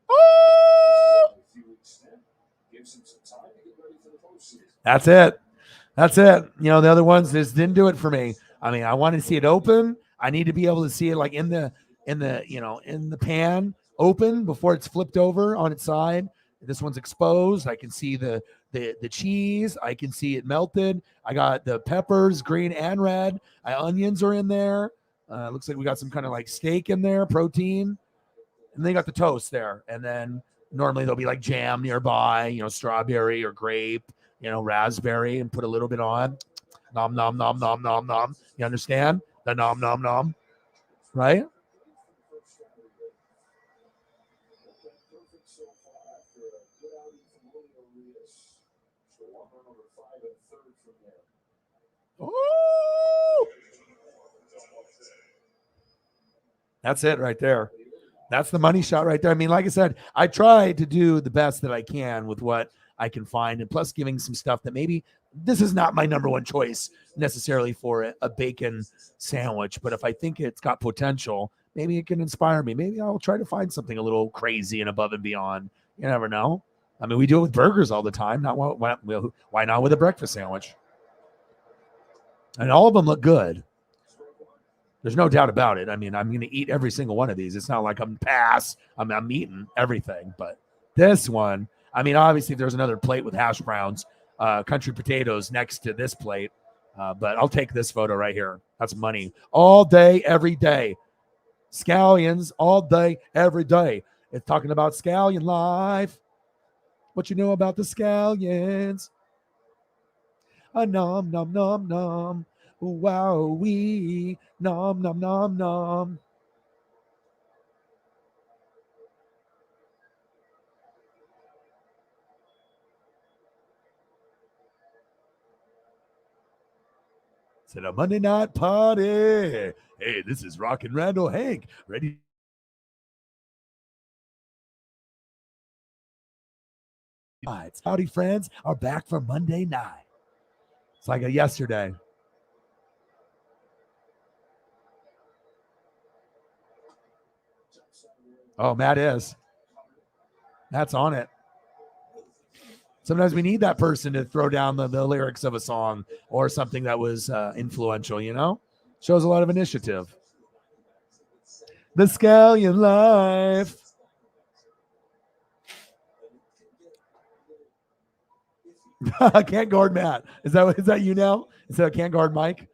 Oh! That's it. That's it. The other ones just didn't do it for me. I mean, I want to see it open. I need to be able to see it like in the pan open before it's flipped over on its side. This one's exposed. I can see the cheese. I can see it melted. I got the peppers, green and red. Onions are in there. Looks like we got some kind of like steak in there, protein. And they got the toast there. And then normally there'll be like jam nearby, strawberry or grape, raspberry, and put a little bit on. Nom, nom, nom, nom, nom, nom. You understand? The nom, nom, nom. Right? Oh! That's it right there. That's the money shot right there. I mean, like I said, I try to do the best that I can with what I can find, and plus giving some stuff that maybe this is not my number one choice necessarily for a bacon sandwich, but if I think it's got potential, maybe it can inspire me. Maybe I'll try to find something a little crazy and above and beyond. You never know. I mean, we do it with burgers all the time. Why not with a breakfast sandwich? And all of them look good. There's no doubt about it. I mean, I'm going to eat every single one of these. It's not like I'm eating everything. But this one, I mean, obviously if there's another plate with hash browns, country potatoes next to this plate. But I'll take this photo right here. That's money. All day, every day. Scallions all day, every day. It's talking about scallion life. What you know about the scallions? A nom, nom, nom, nom. Wow, wee. Nom, nom, nom, nom. It's a Monday night party. Hey, this is Rockin' Randall Hank. Ready? Howdy, friends are back for Monday night. It's like a yesterday. Oh, Matt is. Matt's on it. Sometimes we need that person to throw down the lyrics of a song or something that was influential, you know? Shows a lot of initiative. The Scallion Life. Can't guard Matt. Is that you now? Is that can't guard Mike?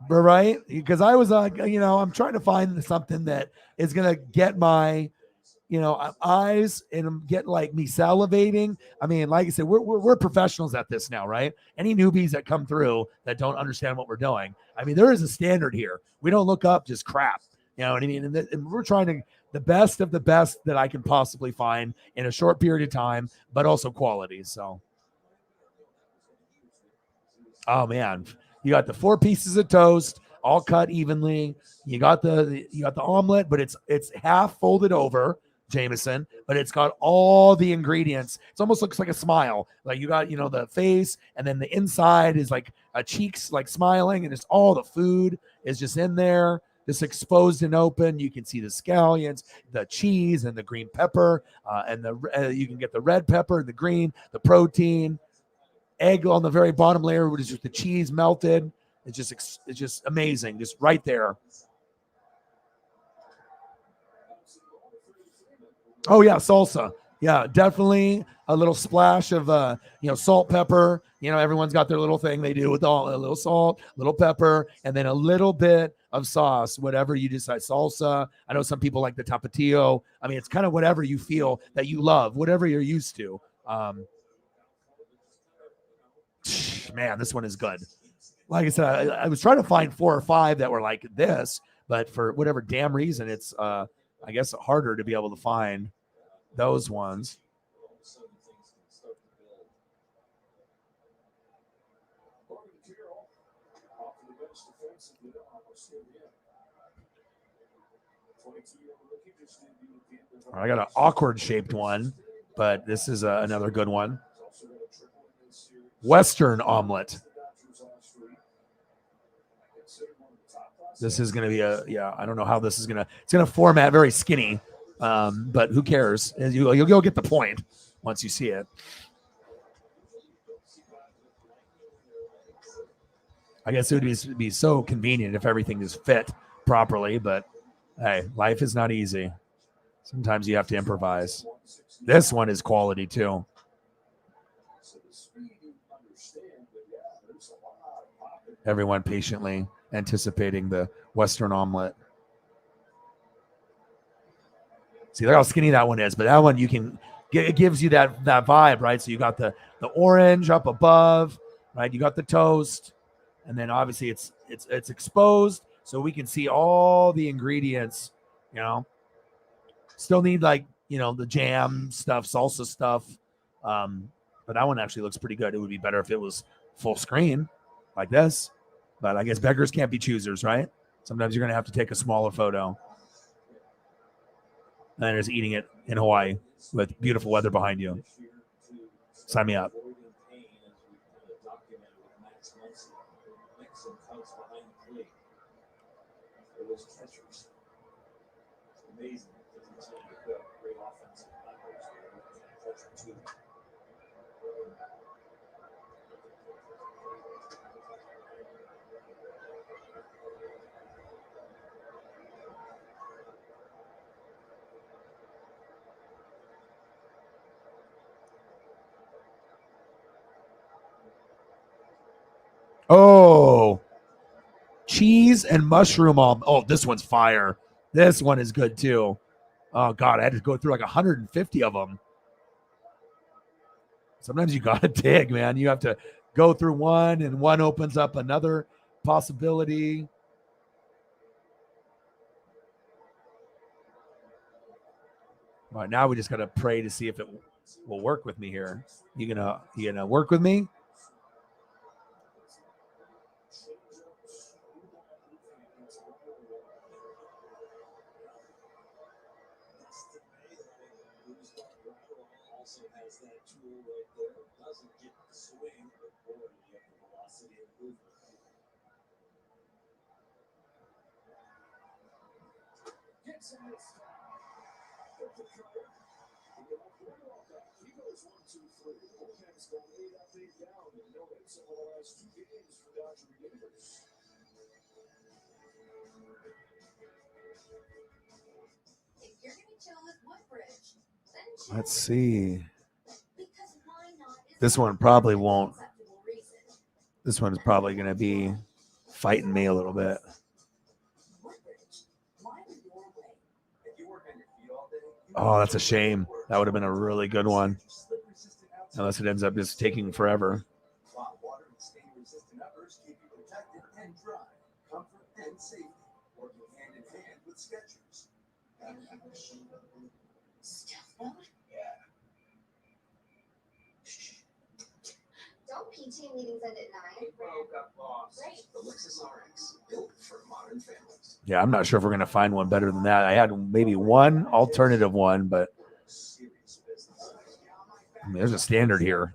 Right? Because I was I'm trying to find something that is gonna get my eyes and get like me salivating. I mean, like I said, we're professionals at this now, right? Any newbies that come through that don't understand what we're doing, I mean, there is a standard here. We don't look up just crap. You know what I mean? And we're trying to the best of the best that I can possibly find in a short period of time, but also quality. So, oh man, you got the 4 pieces of toast all cut evenly. You got the omelet, but it's half folded over, Jameson, but it's got all the ingredients. It almost looks like a smile. Like you got, the face, and then the inside is like a cheeks like smiling, and it's all the food is just in there, just exposed and open. You can see the scallions, the cheese, and the green pepper, and you can get the red pepper, the green, the protein, egg on the very bottom layer, which is just the cheese melted. It's just amazing, just right there. Oh yeah, salsa. Yeah, definitely a little splash of salt, pepper. Everyone's got their little thing they do with a little salt, little pepper, and then a little bit of sauce, whatever you decide. Salsa. I know some people like the tapatio. I mean, it's kind of whatever you feel that you love, whatever you're used to. Man, this one is good. Like I said, I was trying to find 4 or 5 that were like this, but for whatever damn reason, it's I guess harder to be able to find those ones. I got an awkward shaped one, but this is another good one. Western omelet. This is going to be I don't know how this is it's going to format very skinny, but who cares? You'll go get the point once you see it. I guess it would be so convenient if everything is fit properly, but hey, life is not easy. Sometimes you have to improvise. This one is quality too. Everyone patiently anticipating the Western omelet. See, look how skinny that one is, but that one it gives you that vibe, right? So you got the orange up above, right? You got the toast, and then obviously it's exposed, so we can see all the ingredients. Still need the jam stuff, salsa stuff, but that one actually looks pretty good. It would be better if it was full screen like this. But I guess beggars can't be choosers, right? Sometimes you're going to have to take a smaller photo. And then just eating it in Hawaii with beautiful weather behind you. Sign me up. Oh, cheese and mushroom omelet. Oh, this one's fire. This one is good too. Oh God, I had to go through like 150 of them. Sometimes you got to dig, man. You have to go through one, and one opens up another possibility. All right, now we just got to pray to see if it will work with me here. You gonna work with me? Gets a missed. But the cover. He goes 1, 2, 3. Bullcats go 8 up, 8 down, and no hits over the last 2 games for Dodger Universe. If you're gonna chill with Woodbridge, then chill. Let's see. Because why not? This one probably won't. This one's probably going to be fighting me a little bit. Oh, that's a shame. That would have been a really good one. Unless it ends up just taking forever. Don't PTA meetings end at 9? Great. The Lexus RX, built for modern families. Yeah, I'm not sure if we're going to find one better than that. I had maybe one alternative one, but I mean, there's a standard here.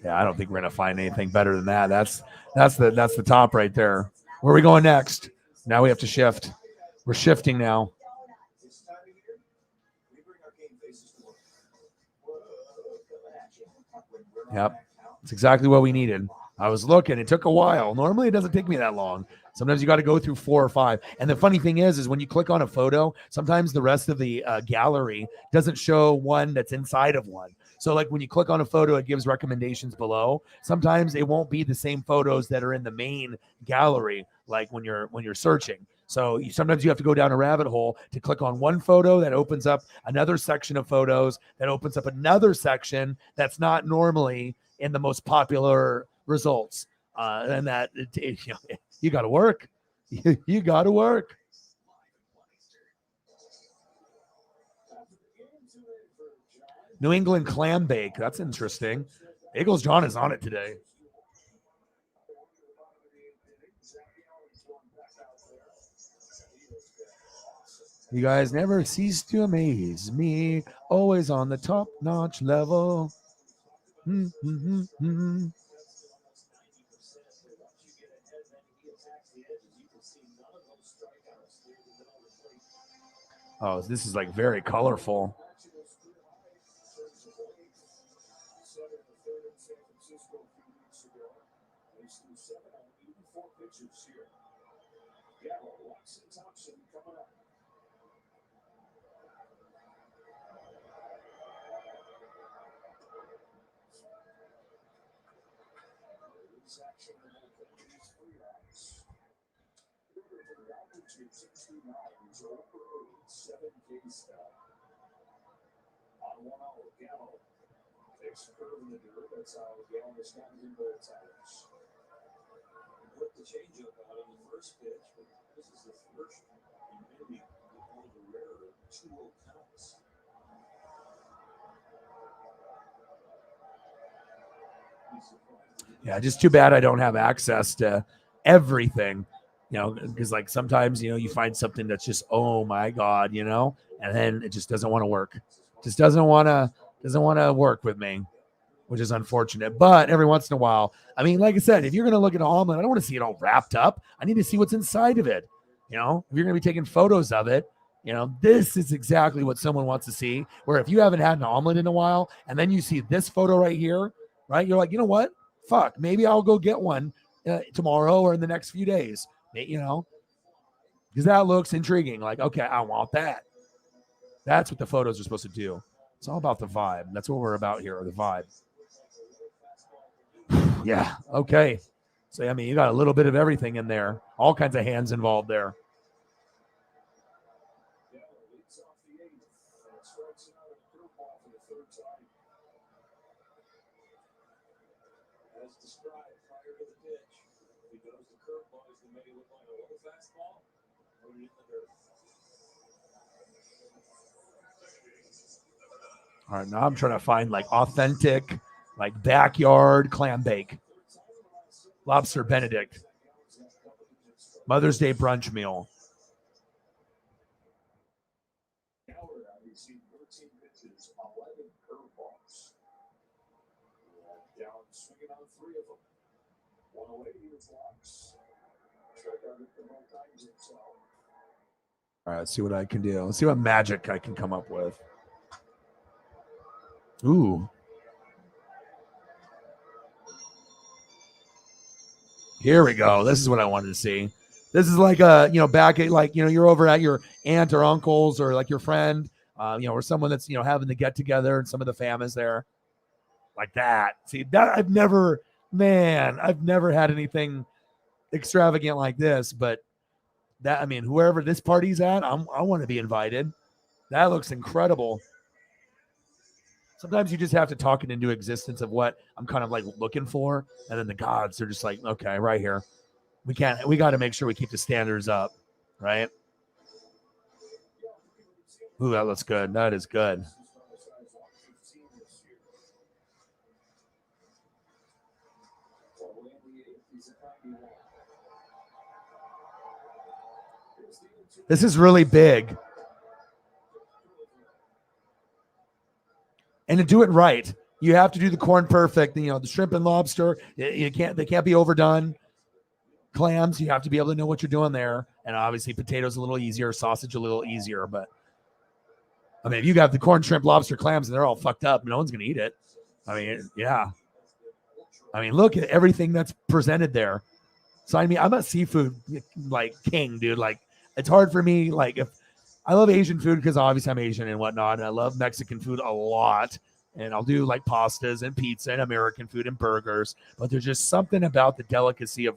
Yeah, I don't think we're going to find anything better than that. That's the top right there. Where are we going next? Now we have to shift. We're shifting now. Yep. It's exactly what we needed. I was looking. It took a while. Normally, it doesn't take me that long. Sometimes you got to go through 4 or 5. And the funny thing is when you click on a photo, sometimes the rest of the gallery doesn't show one that's inside of one. So like when you click on a photo, it gives recommendations below. Sometimes it won't be the same photos that are in the main gallery, like when you're searching. So sometimes you have to go down a rabbit hole to click on one photo that opens up another section of photos that opens up another section that's not normally in the most popular results. And that you got to work. You got to work. New England clam bake. That's interesting. Eagles John is on it today. You guys never cease to amaze me. Always on the top-notch level. Oh, this is like very colorful. Put the changeup out on the first pitch, but this is the first in maybe one of the rarer 2-0 counts. Yeah, just too bad I don't have access to everything, because like sometimes, you find something that's just, oh my God, and then it just doesn't want to work. Just doesn't want to work with me, which is unfortunate. But every once in a while, I mean, like I said, if you're going to look at an omelet, I don't want to see it all wrapped up. I need to see what's inside of it. If you're going to be taking photos of it, this is exactly what someone wants to see. Where if you haven't had an omelet in a while and then you see this photo right here, right? You're like, you know what? Fuck, maybe I'll go get one tomorrow or in the next few days, because that looks intriguing. Like, okay, I want that. That's what the photos are supposed to do. It's all about the vibe. That's what we're about here, the vibe. Yeah, okay. So, I mean, you got a little bit of everything in there. All kinds of hands involved there. As described prior to the pitch, if he goes to curveball, he's going to make it look like a low fastball. Put it in the dirt. All right, now I'm trying to find like authentic, like backyard clam bake. Lobster Benedict. Mother's Day brunch meal. Down swinging on 3 of them. 1 away, here's Lux. Struck out at the wrong times himself. All right, let's see what I can do. Let's see what magic I can come up with. Ooh. Here we go. This is what I wanted to see. This is like back at you're over at your aunt or uncle's or like your friend, or someone that's, having the get together and some of the fam is there like that. See that I've never had anything extravagant like this, but whoever this party's at, I want to be invited. That looks incredible. Sometimes you just have to talk it into existence of what I'm kind of like looking for. And then the gods are just like, okay, right here. We got to make sure we keep the standards up, right? Ooh, that looks good. That is good. This is really big. And to do it right, you have to do the corn perfect. The shrimp and lobster, they can't be overdone. Clams, you have to be able to know what you're doing there. And obviously potatoes a little easier, sausage a little easier. But if you got the corn, shrimp, lobster, clams, and they're all fucked up, no one's going to eat it. Yeah. Look at everything that's presented there. So I'm a seafood king, dude. It's hard for me. If I love Asian food because obviously I'm Asian and whatnot, and I love Mexican food a lot. And I'll do pastas and pizza and American food and burgers. But there's just something about the delicacy of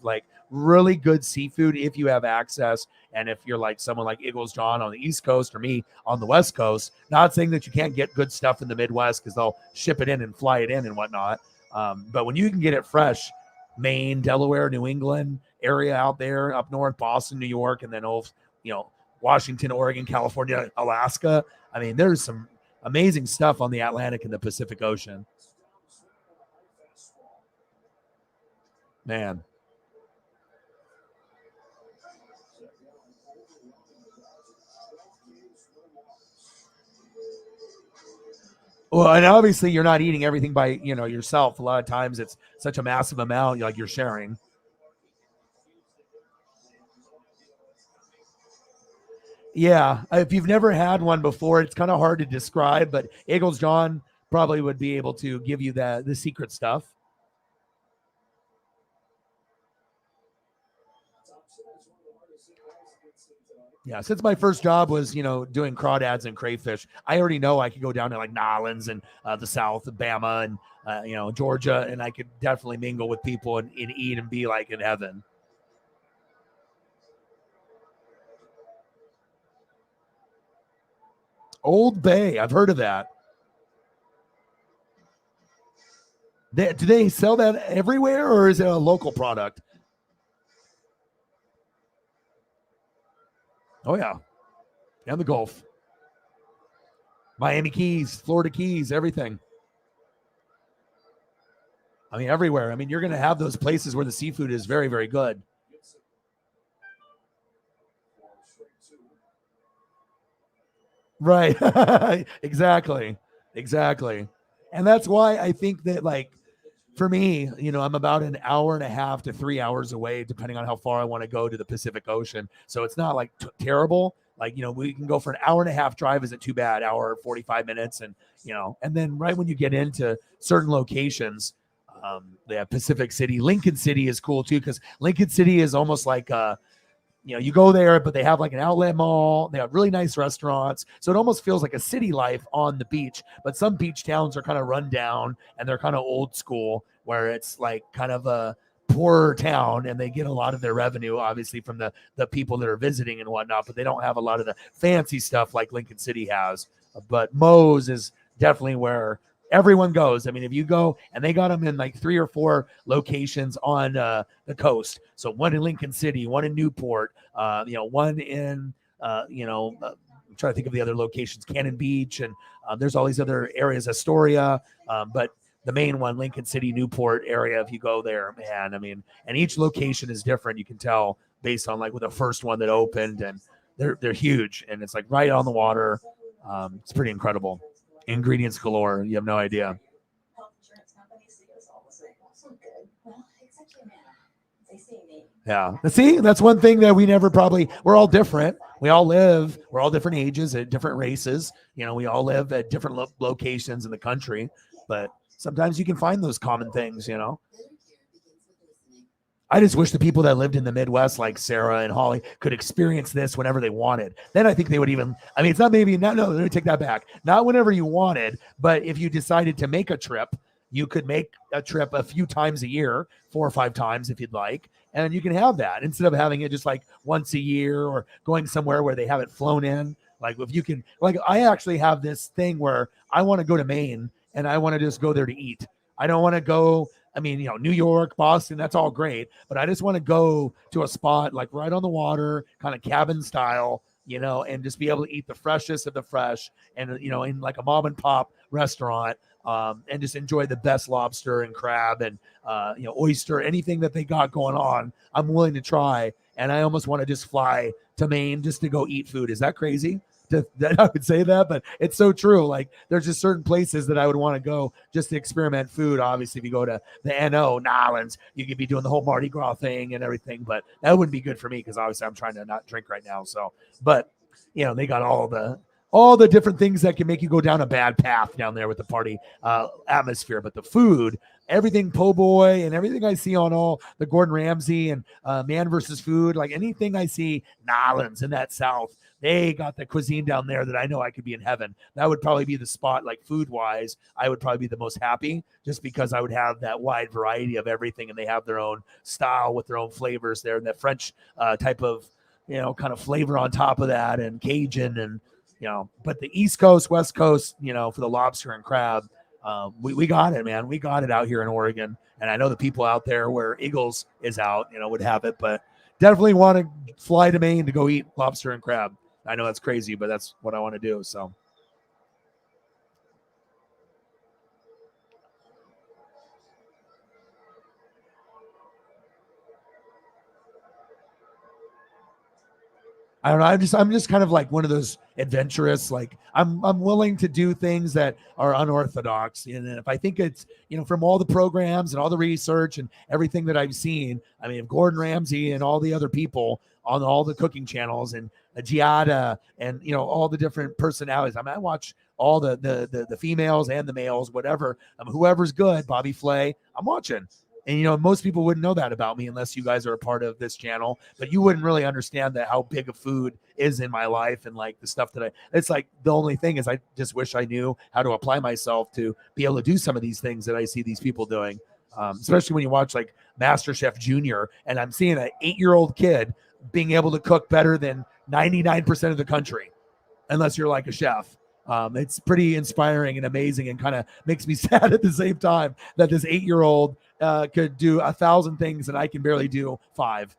really good seafood if you have access. And if you're someone like Eagles John on the East Coast or me on the West Coast, not saying that you can't get good stuff in the Midwest because they'll ship it in and fly it in and whatnot. But when you can get it fresh, Maine, Delaware, New England area out there, up north, Boston, New York, and then Washington, Oregon, California, Alaska. There's some amazing stuff on the Atlantic and the Pacific Ocean. Man. Well, and obviously you're not eating everything by, yourself. A lot of times it's such a massive amount, you're sharing. Yeah, if you've never had one before, it's kind of hard to describe, but Eagles John probably would be able to give you the secret stuff. Yeah, since my first job was, doing crawdads and crayfish, I already know I could go down to Nolens and the South, Bama and, Georgia, and I could definitely mingle with people and eat and be in heaven. Old Bay, I've heard of that. Do they sell that everywhere, or is it a local product? Oh, yeah. And the Gulf. Miami Keys, Florida Keys, everything. Everywhere. You're going to have those places where the seafood is very, very good. Right. Exactly. And that's why I think that for me, I'm about an hour and a half to 3 hours away, depending on how far I want to go to the Pacific Ocean. So it's not terrible. We can go for an hour and a half drive. Isn't too bad. Hour, 45 minutes. And, and then right when you get into certain locations, they have Pacific City. Lincoln City is cool too, because Lincoln City is almost like you go there, but they have an outlet mall. They have really nice restaurants. So it almost feels like a city life on the beach. But some beach towns are kind of run down and they're kind of old school, where it's kind of a poorer town, and they get a lot of their revenue, obviously, from the people that are visiting and whatnot. But they don't have a lot of the fancy stuff like Lincoln City has. But Moe's is definitely where everyone goes. If you go, and they got them in 3 or 4 locations on the coast. So one in Lincoln City, one in Newport, one in, I'm trying to think of the other locations, Cannon Beach, and there's all these other areas, Astoria, but the main one, Lincoln City, Newport area, if you go there, man, and each location is different. You can tell based on with the first one that opened, and they're huge, and it's right on the water. It's pretty incredible. Ingredients galore. You have no idea. Health insurance companies see us all the same. Also good. Well, except Humana. Yeah. See, that's one thing that we never we're all different. We're all different ages at different races. We all live at different locations in the country, but sometimes you can find those common things, I just wish the people that lived in the Midwest, like Sarah and Holly, could experience this whenever they wanted. Then I think they would it's not no, let me take that back. Not whenever you wanted, but if you decided to make a trip, you could make a trip a few times a year, 4 or 5 times if you'd like, and you can have that instead of having it just like once a year or going somewhere where they haven't flown in. Like if you can, like I actually have this thing where I want to go to Maine and I want to just go there to eat. I don't want to go, New York, Boston, that's all great, but I just want to go to a spot like right on the water, kind of cabin style, and just be able to eat the freshest of the fresh and, in like a mom and pop restaurant. And just enjoy the best lobster and crab and, oyster, anything that they got going on, I'm willing to try. And I almost want to just fly to Maine just to go eat food. Is that crazy that I would say that? But it's so true. Like there's just certain places that I would want to go just to experiment food. Obviously, if you go to the NO, Nolans, you could be doing the whole Mardi Gras thing and everything, but that wouldn't be good for me because obviously I'm trying to not drink right now. So, but they got all the different things that can make you go down a bad path down there with the party atmosphere. But the food, everything po' boy and everything I see on all the Gordon Ramsay and Man vs. Food, like anything I see, Nolans in that South, they got the cuisine down there that I know I could be in heaven. That would probably be the spot, like food-wise, I would probably be the most happy just because I would have that wide variety of everything and they have their own style with their own flavors there and that French type of, kind of flavor on top of that and Cajun and, but the East Coast, West Coast, for the lobster and crab, we got it, man. We got it out here in Oregon. And I know the people out there where Eagles is out, would have it, but definitely want to fly to Maine to go eat lobster and crab. I know that's crazy, but that's what I want to do. So. I don't know. I'm just kind of like one of those adventurous, like I'm willing to do things that are unorthodox. And if I think it's, from all the programs and all the research and everything that I've seen, if Gordon Ramsay and all the other people on all the cooking channels and Giada and, all the different personalities, I watch all the females and the males, whatever, whoever's good, Bobby Flay, I'm watching. And, most people wouldn't know that about me unless you guys are a part of this channel, but you wouldn't really understand that how big of food is in my life and like the stuff that it's like the only thing is I just wish I knew how to apply myself to be able to do some of these things that I see these people doing, especially when you watch like MasterChef Junior and I'm seeing an 8-year-old kid being able to cook better than 99% of the country, unless you're like a chef. It's pretty inspiring and amazing and kind of makes me sad at the same time that this 8-year-old could do 1,000 things and I can barely do 5,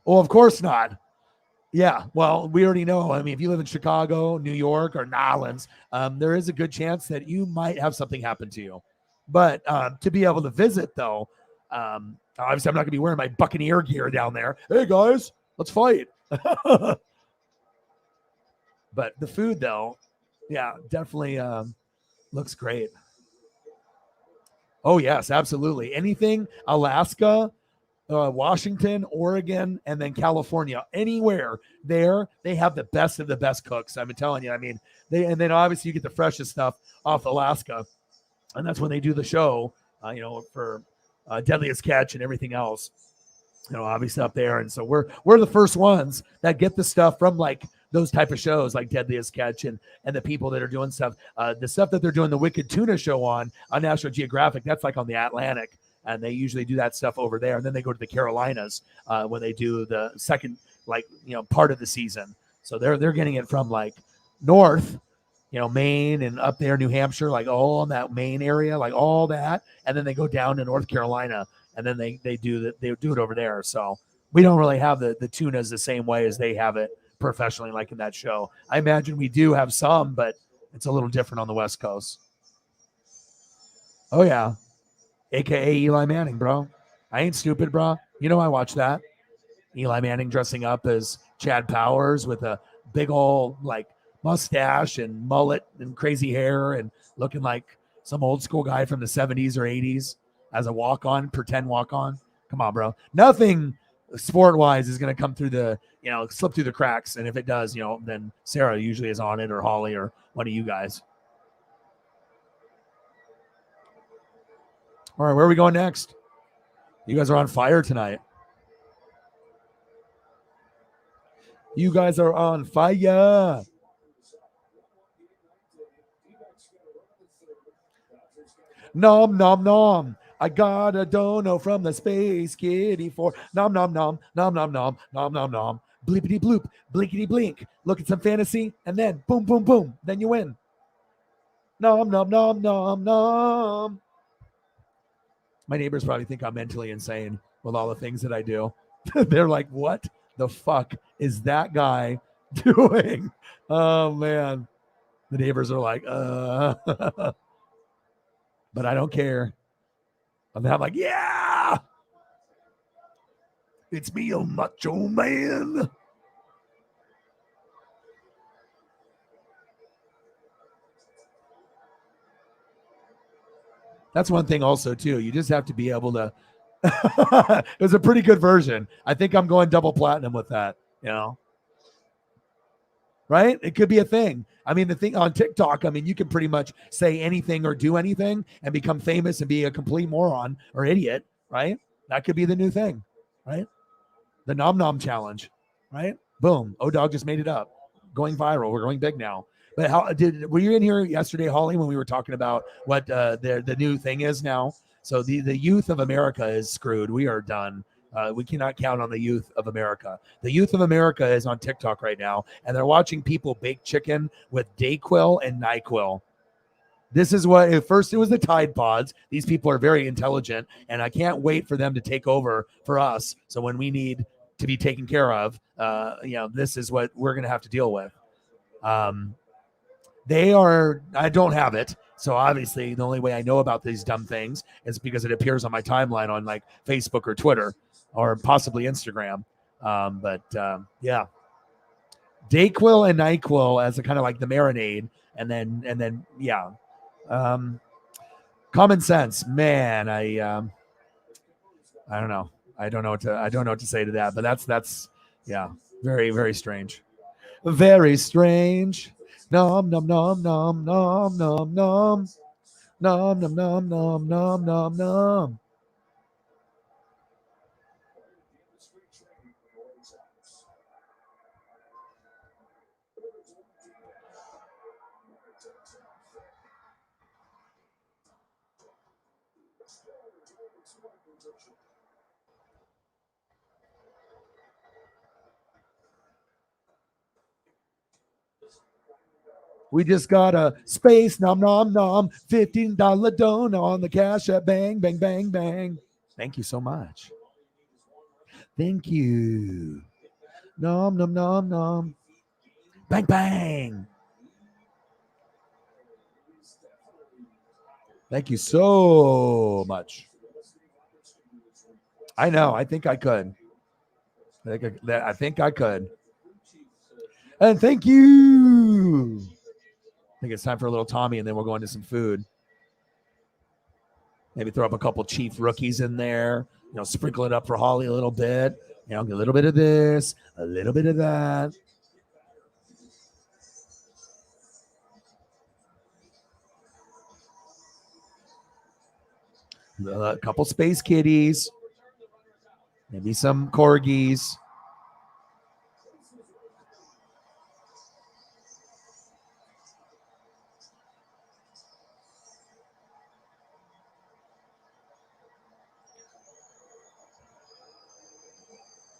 Well, of course not. Yeah, well, we already know. If you live in Chicago, New York, or Nolans, there is a good chance that you might have something happen to you. But to be able to visit, though, obviously I'm not going to be wearing my Buccaneer gear down there. Hey, guys, let's fight. But the food, though, yeah, definitely looks great. Oh, yes, absolutely. Anything Alaska, Washington, Oregon, and then California, anywhere there, they have the best of the best cooks. I'm telling you. And then obviously you get the freshest stuff off Alaska, and that's when they do the show, for Deadliest Catch and everything else, obviously up there. And so we're the first ones that get the stuff from like those type of shows like Deadliest Catch and the people that are doing stuff. The stuff that they're doing the Wicked Tuna show on National Geographic, that's like on the Atlantic. And they usually do that stuff over there. And then they go to the Carolinas when they do the second, part of the season. So they're getting it from like north, Maine and up there, New Hampshire, like all in that Maine area, like all that. And then they go down to North Carolina and then they do it over there. So we don't really have the tunas the same way as they have it professionally, like in that show. I imagine we do have some, but it's a little different on the West Coast. Oh yeah. AKA Eli Manning, bro. I ain't stupid, bro. I watch that. Eli Manning dressing up as Chad Powers with a big old like mustache and mullet and crazy hair and looking like Some old school guy from the 70s or 80s as a walk-on, pretend walk-on. Come on, bro. Nothing sport-wise is going to come through the, slip through the cracks. And if it does, then Sarah usually is on it, or Holly, or one of you guys. All right, where are we going next? You guys are on fire tonight. You guys are on fire. Nom, nom, nom. I got a dono from the Space Kitty 4. Nom, nom, nom, nom, nom, nom, nom, nom, nom. Bleepity bloop, blinkety blink. Look at some fantasy, and then boom, boom, boom. Then you win. Nom, nom, nom, nom, nom. My neighbors probably think I'm mentally insane with all the things that I do. They're like, what the fuck is that guy doing? Oh, man. The neighbors are like, but I don't care. And I'm like, yeah, it's me, a macho man. That's one thing also, too. You just have to be able to. It was a pretty good version. I think I'm going double platinum with that, Right? It could be a thing. I mean, the thing on TikTok, you can pretty much say anything or do anything and become famous and be a complete moron or idiot, right? That could be the new thing, right? The Nom Nom Challenge, right? Boom. O-Dog just made it up. Going viral. We're going big now. But were you in here yesterday, Holly, when we were talking about what the new thing is now? So the youth of America is screwed. We are done. We cannot count on the youth of America. The youth of America is on TikTok right now, and they're watching people bake chicken with Dayquil and NyQuil. This is what, at first it was the Tide Pods. These people are very intelligent, and I can't wait for them to take over for us. So when we need to be taken care of, this is what we're going to have to deal with. I don't have it. So obviously the only way I know about these dumb things is because it appears on my timeline on like Facebook or Twitter or possibly Instagram. Yeah. Dayquil and NyQuil as a kind of like the marinade. And then yeah. Common sense, man. I don't know. I don't know what to say to that, but that's yeah, very, very strange. Very strange. Nom nom nom nom nom nom nom nom nom nom nom nom nom nom. We just got a space nom nom nom $15 donut on the cash app. Bang bang bang bang. Thank you so much. Thank you. Nom nom nom nom. Bang bang. Thank you so much. I know. I think I could. I think I could. And thank you. I think it's time for a little Tommy, and then we'll go into some food. Maybe throw up a couple Chief rookies in there. Sprinkle it up for Holly a little bit. A little bit of this, a little bit of that. A couple Space Kitties. Maybe some Corgis.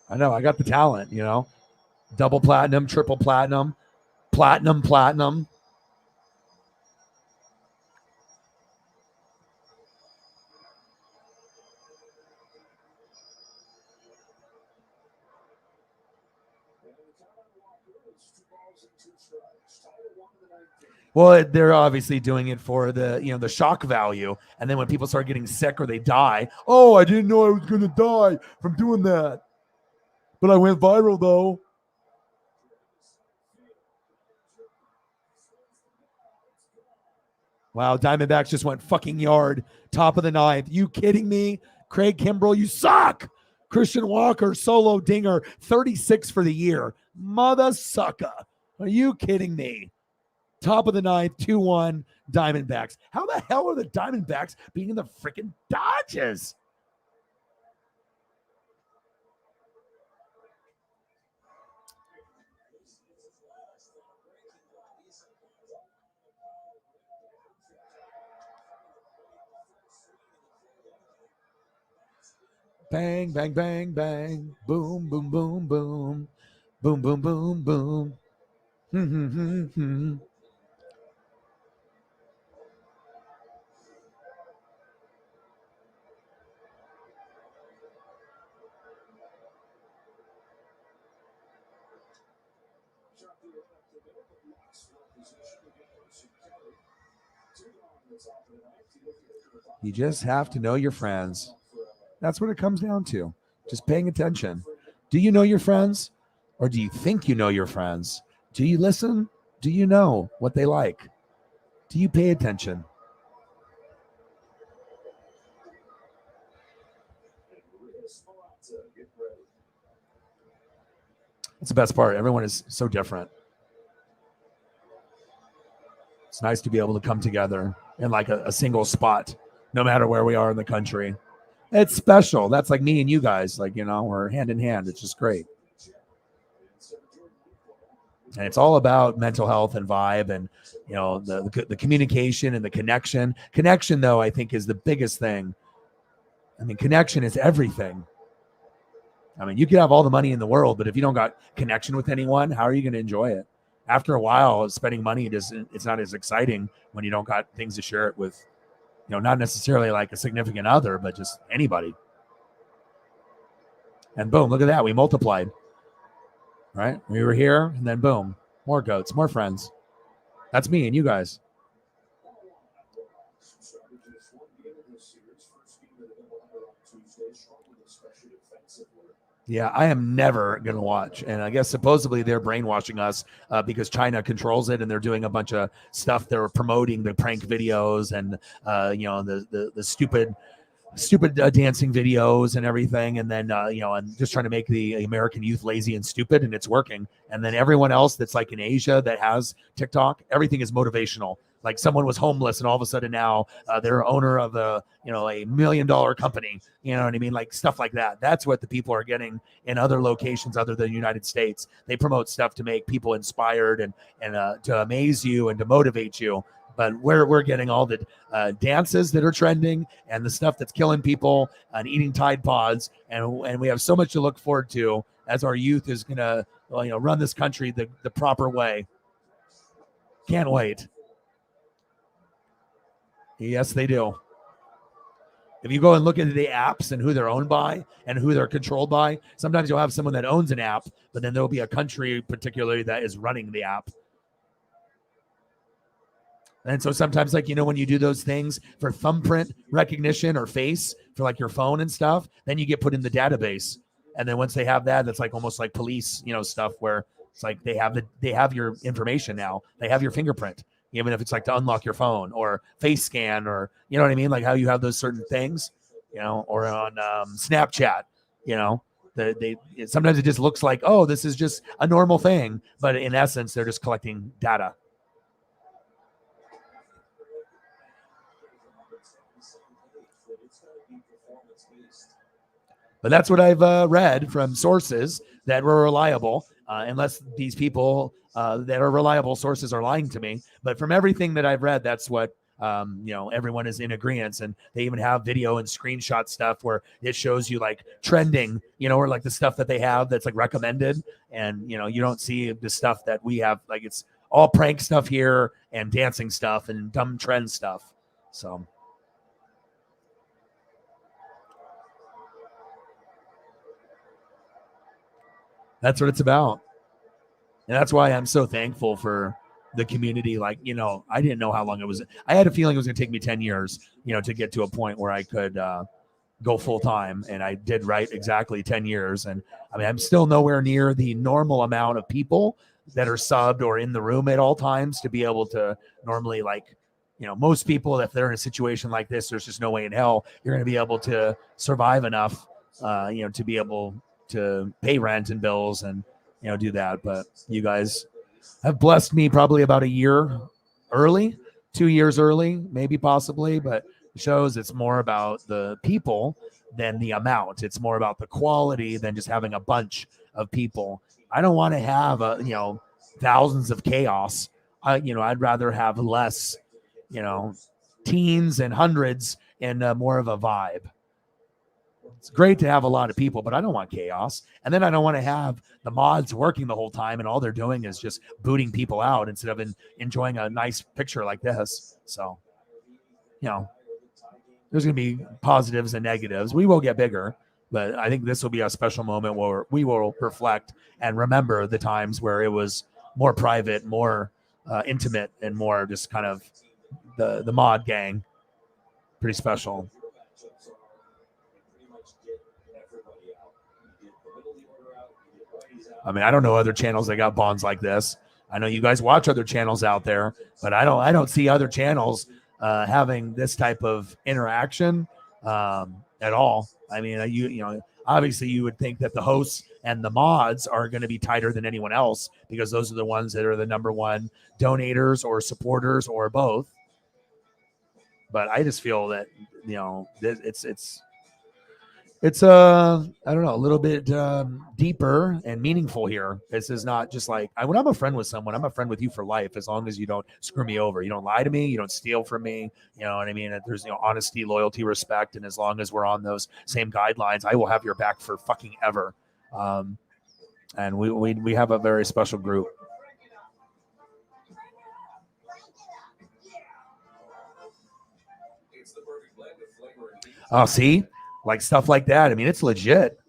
I know. I got the talent, double platinum, triple platinum, platinum. Well, they're obviously doing it for the, the shock value. And then when people start getting sick or they die, oh, I didn't know I was going to die from doing that. But I went viral, though. Wow, Diamondbacks just went fucking yard. Top of the ninth. You kidding me? Craig Kimbrell, you suck. Christian Walker, solo dinger, 36 for the year. Mother sucker. Are you kidding me? Top of the ninth, 2-1, Diamondbacks. How the hell are the Diamondbacks beating the freaking Dodgers? Bang, bang, bang, bang. Boom, boom, boom, boom. Boom, boom, boom, boom. You just have to know your friends. That's what it comes down to. Just paying attention. Do you know your friends? Or do you think you know your friends? Do you listen? Do you know what they like? Do you pay attention? That's the best part. Everyone is so different. It's nice to be able to come together in like a single spot, no matter where we are in the country. It's special. That's like me and you guys, like, you know, we're hand in hand. It's just great. And it's all about mental health and vibe and, you know, the communication and the connection. Connection, though, I think is the biggest thing. I mean, connection is everything. I mean, you could have all the money in the world, but if you don't got connection with anyone, how are you going to enjoy it? After a while, spending money, it's not as exciting when you don't got things to share it with, you know, not necessarily like a significant other, but just anybody. And boom, look at that. We multiplied. Right? We were here, and then boom, more goats, more friends. That's me and you guys. Yeah, I am never going to watch. And I guess supposedly they're brainwashing us because China controls it, and they're doing a bunch of stuff. They're promoting the prank videos and, you know, the stupid dancing videos and everything. And then, you know, and just trying to make the American youth lazy and stupid, and it's working. And then everyone else that's like in Asia that has TikTok, everything is motivational. Like someone was homeless and all of a sudden now they're owner of a $1 million company. You know what I mean? Like stuff like that. That's what the people are getting in other locations other than the United States. They promote stuff to make people inspired and to amaze you and to motivate you. But we're getting all the dances that are trending and the stuff that's killing people and eating Tide Pods. And we have so much to look forward to as our youth is going to run this country the proper way. Can't wait. Yes, they do. If you go and look into the apps and who they're owned by and who they're controlled by, sometimes you'll have someone that owns an app, but then there'll be a country particularly that is running the app. And so sometimes, like, when you do those things for thumbprint recognition or face for like your phone and stuff, then you get put in the database. And then once they have that, that's like almost like police, stuff where it's like they have your information now. They have your fingerprint. Even if it's like to unlock your phone or face scan or, you know what I mean? Like how you have those certain things, or on Snapchat, sometimes it just looks like, oh, this is just a normal thing. But in essence, they're just collecting data. But that's what I've read from sources that were reliable, unless these people that are reliable sources are lying to me. But from everything that I've read, that's what, everyone is in agreement. And they even have video and screenshot stuff where it shows you like trending, or like the stuff that they have that's like recommended. And, you don't see the stuff that we have. Like it's all prank stuff here and dancing stuff and dumb trend stuff. So. That's what it's about. And that's why I'm so thankful for the community. Like, I didn't know how long it was. I had a feeling it was going to take me 10 years, to get to a point where I could go full time. And I did right exactly 10 years. And I mean, I'm still nowhere near the normal amount of people that are subbed or in the room at all times to be able to normally like most people, if they're in a situation like this, there's just no way in hell you're going to be able to survive enough, to be able to pay rent and bills and, do that. But you guys have blessed me probably about a year early, 2 years early, maybe possibly, but it shows it's more about the people than the amount. It's more about the quality than just having a bunch of people. I don't want to have thousands of chaos. I'd rather have less, teens and hundreds and more of a vibe. It's great to have a lot of people, but I don't want chaos. And then I don't want to have the mods working the whole time and all they're doing is just booting people out instead of enjoying a nice picture like this. So, there's going to be positives and negatives. We will get bigger, but I think this will be a special moment where we will reflect and remember the times where it was more private, more intimate, and more just kind of the mod gang. Pretty special. I mean, I don't know other channels that got bonds like this. I know you guys watch other channels out there, but I don't see other channels having this type of interaction at all. I mean, obviously you would think that the hosts and the mods are going to be tighter than anyone else because those are the ones that are the number one donators or supporters or both. But I just feel that, it's I don't know, a little bit deeper and meaningful here. This is not just like when I'm a friend with someone, I'm a friend with you for life, as long as you don't screw me over. You don't lie to me. You don't steal from me. You know what I mean? There's honesty, loyalty, respect. And as long as we're on those same guidelines, I will have your back for fucking ever. And we have a very special group. Oh, see? Like stuff like that. I mean, it's legit.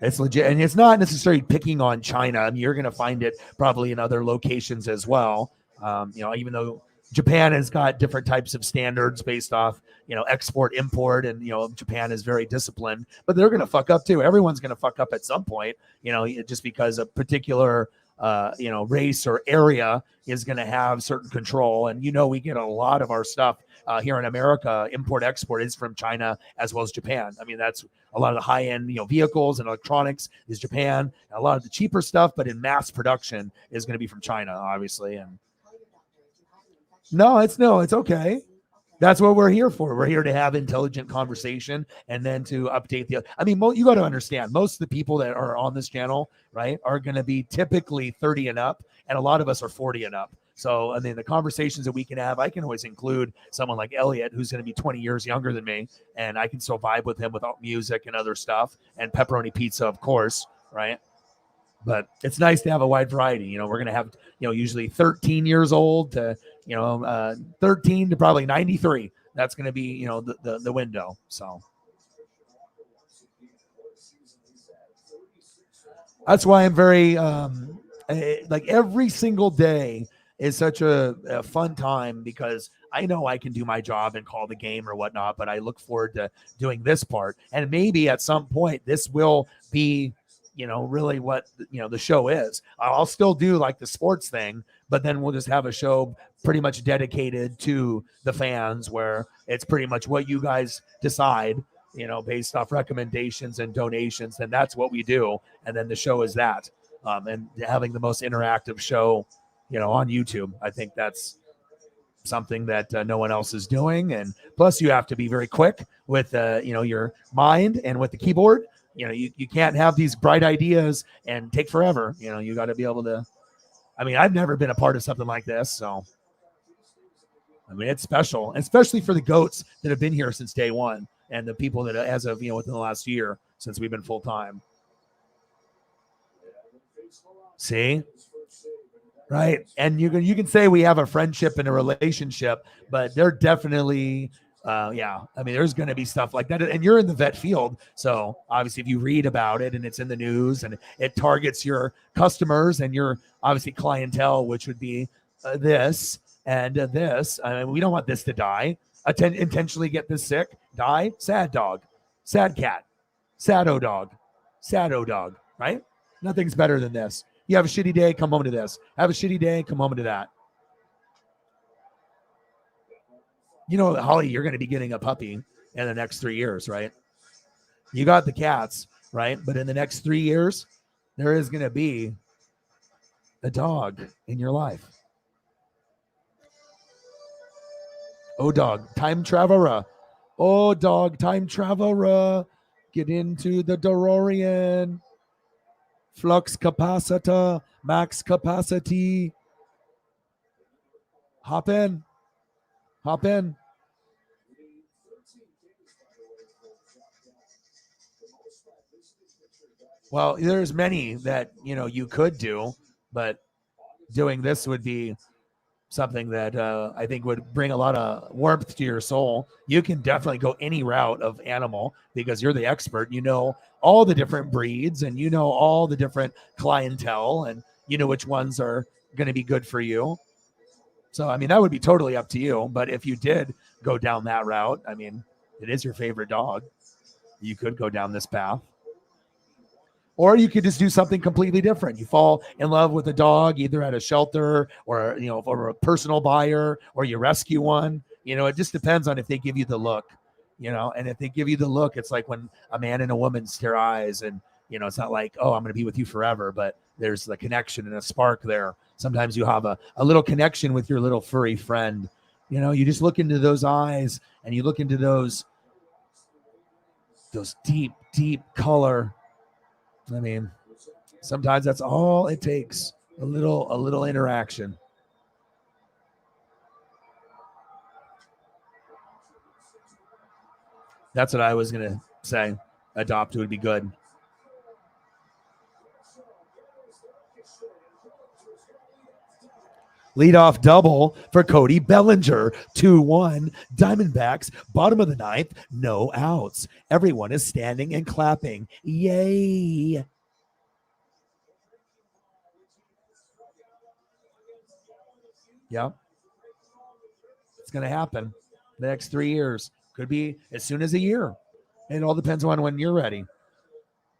It's legit. And it's not necessarily picking on China. I mean, you're going to find it probably in other locations as well. Even though Japan has got different types of standards based off, export, import, and, Japan is very disciplined, but they're going to fuck up too. Everyone's going to fuck up at some point, just because a particular, race or area is going to have certain control. And, we get a lot of our stuff here in America, import export is from China as well as Japan. I mean, that's a lot of the high end, vehicles and electronics is Japan. A lot of the cheaper stuff, but in mass production is going to be from China, obviously. And it's okay. That's what we're here for. We're here to have intelligent conversation and then to update you got to understand, most of the people that are on this channel, right, are going to be typically 30 and up, and a lot of us are 40 and up. So, I mean, the conversations that we can have, I can always include someone like Elliot, who's going to be 20 years younger than me, and I can still vibe with him without music and other stuff, and pepperoni pizza, of course, right? But it's nice to have a wide variety. We're going to have, usually 13 years old to, 13 to probably 93. That's going to be, the window. So that's why I'm very, like every single day is such a fun time, because I know I can do my job and call the game or whatnot, but I look forward to doing this part. And maybe at some point this will be, really what, the show is. I'll still do like the sports thing, but then we'll just have a show pretty much dedicated to the fans, where it's pretty much what you guys decide, based off recommendations and donations. And that's what we do. And then the show is that, and having the most interactive show, on YouTube. I think that's something that no one else is doing. And plus you have to be very quick with, your mind and with the keyboard. You can't have these bright ideas and take forever. You got to be able to, I've never been a part of something like this. So, it's special, especially for the goats that have been here since day one, and the people that as of, within the last year since we've been full time. See? Right. And you can say we have a friendship and a relationship, but they're definitely, there's going to be stuff like that. And you're in the vet field. So obviously if you read about it and it's in the news and it targets your customers and your obviously clientele, which would be this and this. We don't want this to die. Intentionally get this sick, die, sad dog, sad cat, sad-o dog, right? Nothing's better than this. You have a shitty day, come home to this. Have a shitty day, come home to that. You know, Holly, you're going to be getting a puppy in the next 3 years, right? You got the cats, right? But in the next 3 years, there is going to be a dog in your life. Oh, dog, time traveler. Oh, dog, time traveler. Get into the DeLorean. Flux capacitor, max capacity. Hop in. Hop in. Well, there's many that, you know, you could do, but doing this would be something that I think would bring a lot of warmth to your soul. You can definitely go any route of animal because you're the expert. You know all the different breeds and you know all the different clientele and you know which ones are going to be good for you. So, I mean, that would be totally up to you. But if you did go down that route, I mean, it is your favorite dog. You could go down this path. Or you could just do something completely different. You fall in love with a dog, either at a shelter or, you know, or a personal buyer, or you rescue one. You know, it just depends on if they give you the look, you know, and if they give you the look, it's like when a man and a woman stare eyes and, you know, it's not like, oh, I'm going to be with you forever, but there's the connection and a spark there. Sometimes you have a little connection with your little furry friend. You know, you just look into those eyes and you look into those deep, deep color. I mean, sometimes that's all it takes. A little interaction. That's what I was going to say. Adopt would be good. Leadoff double for Cody Bellinger. 2-1. Diamondbacks, bottom of the ninth, no outs. Everyone is standing and clapping. Yay. Yep. It's going to happen the next 3 years. Could be as soon as a year. It all depends on when you're ready.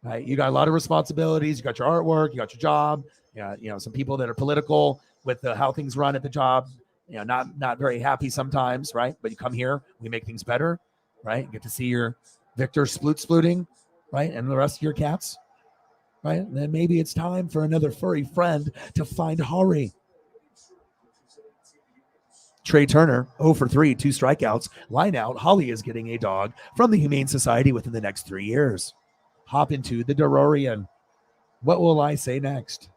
Right? You got a lot of responsibilities. You got your artwork. You got your job. You know, some people that are political with how things run at the job, you know, not very happy sometimes, right? But you come here, we make things better, right? You get to see your Victor splooting, right? And the rest of your cats, right? And then maybe it's time for another furry friend to find Hari. Trey Turner, 0 for 3, 2 strikeouts. Line out, Holly is getting a dog from the Humane Society within the next 3 years. Hop into the DeLorean. What will I say next?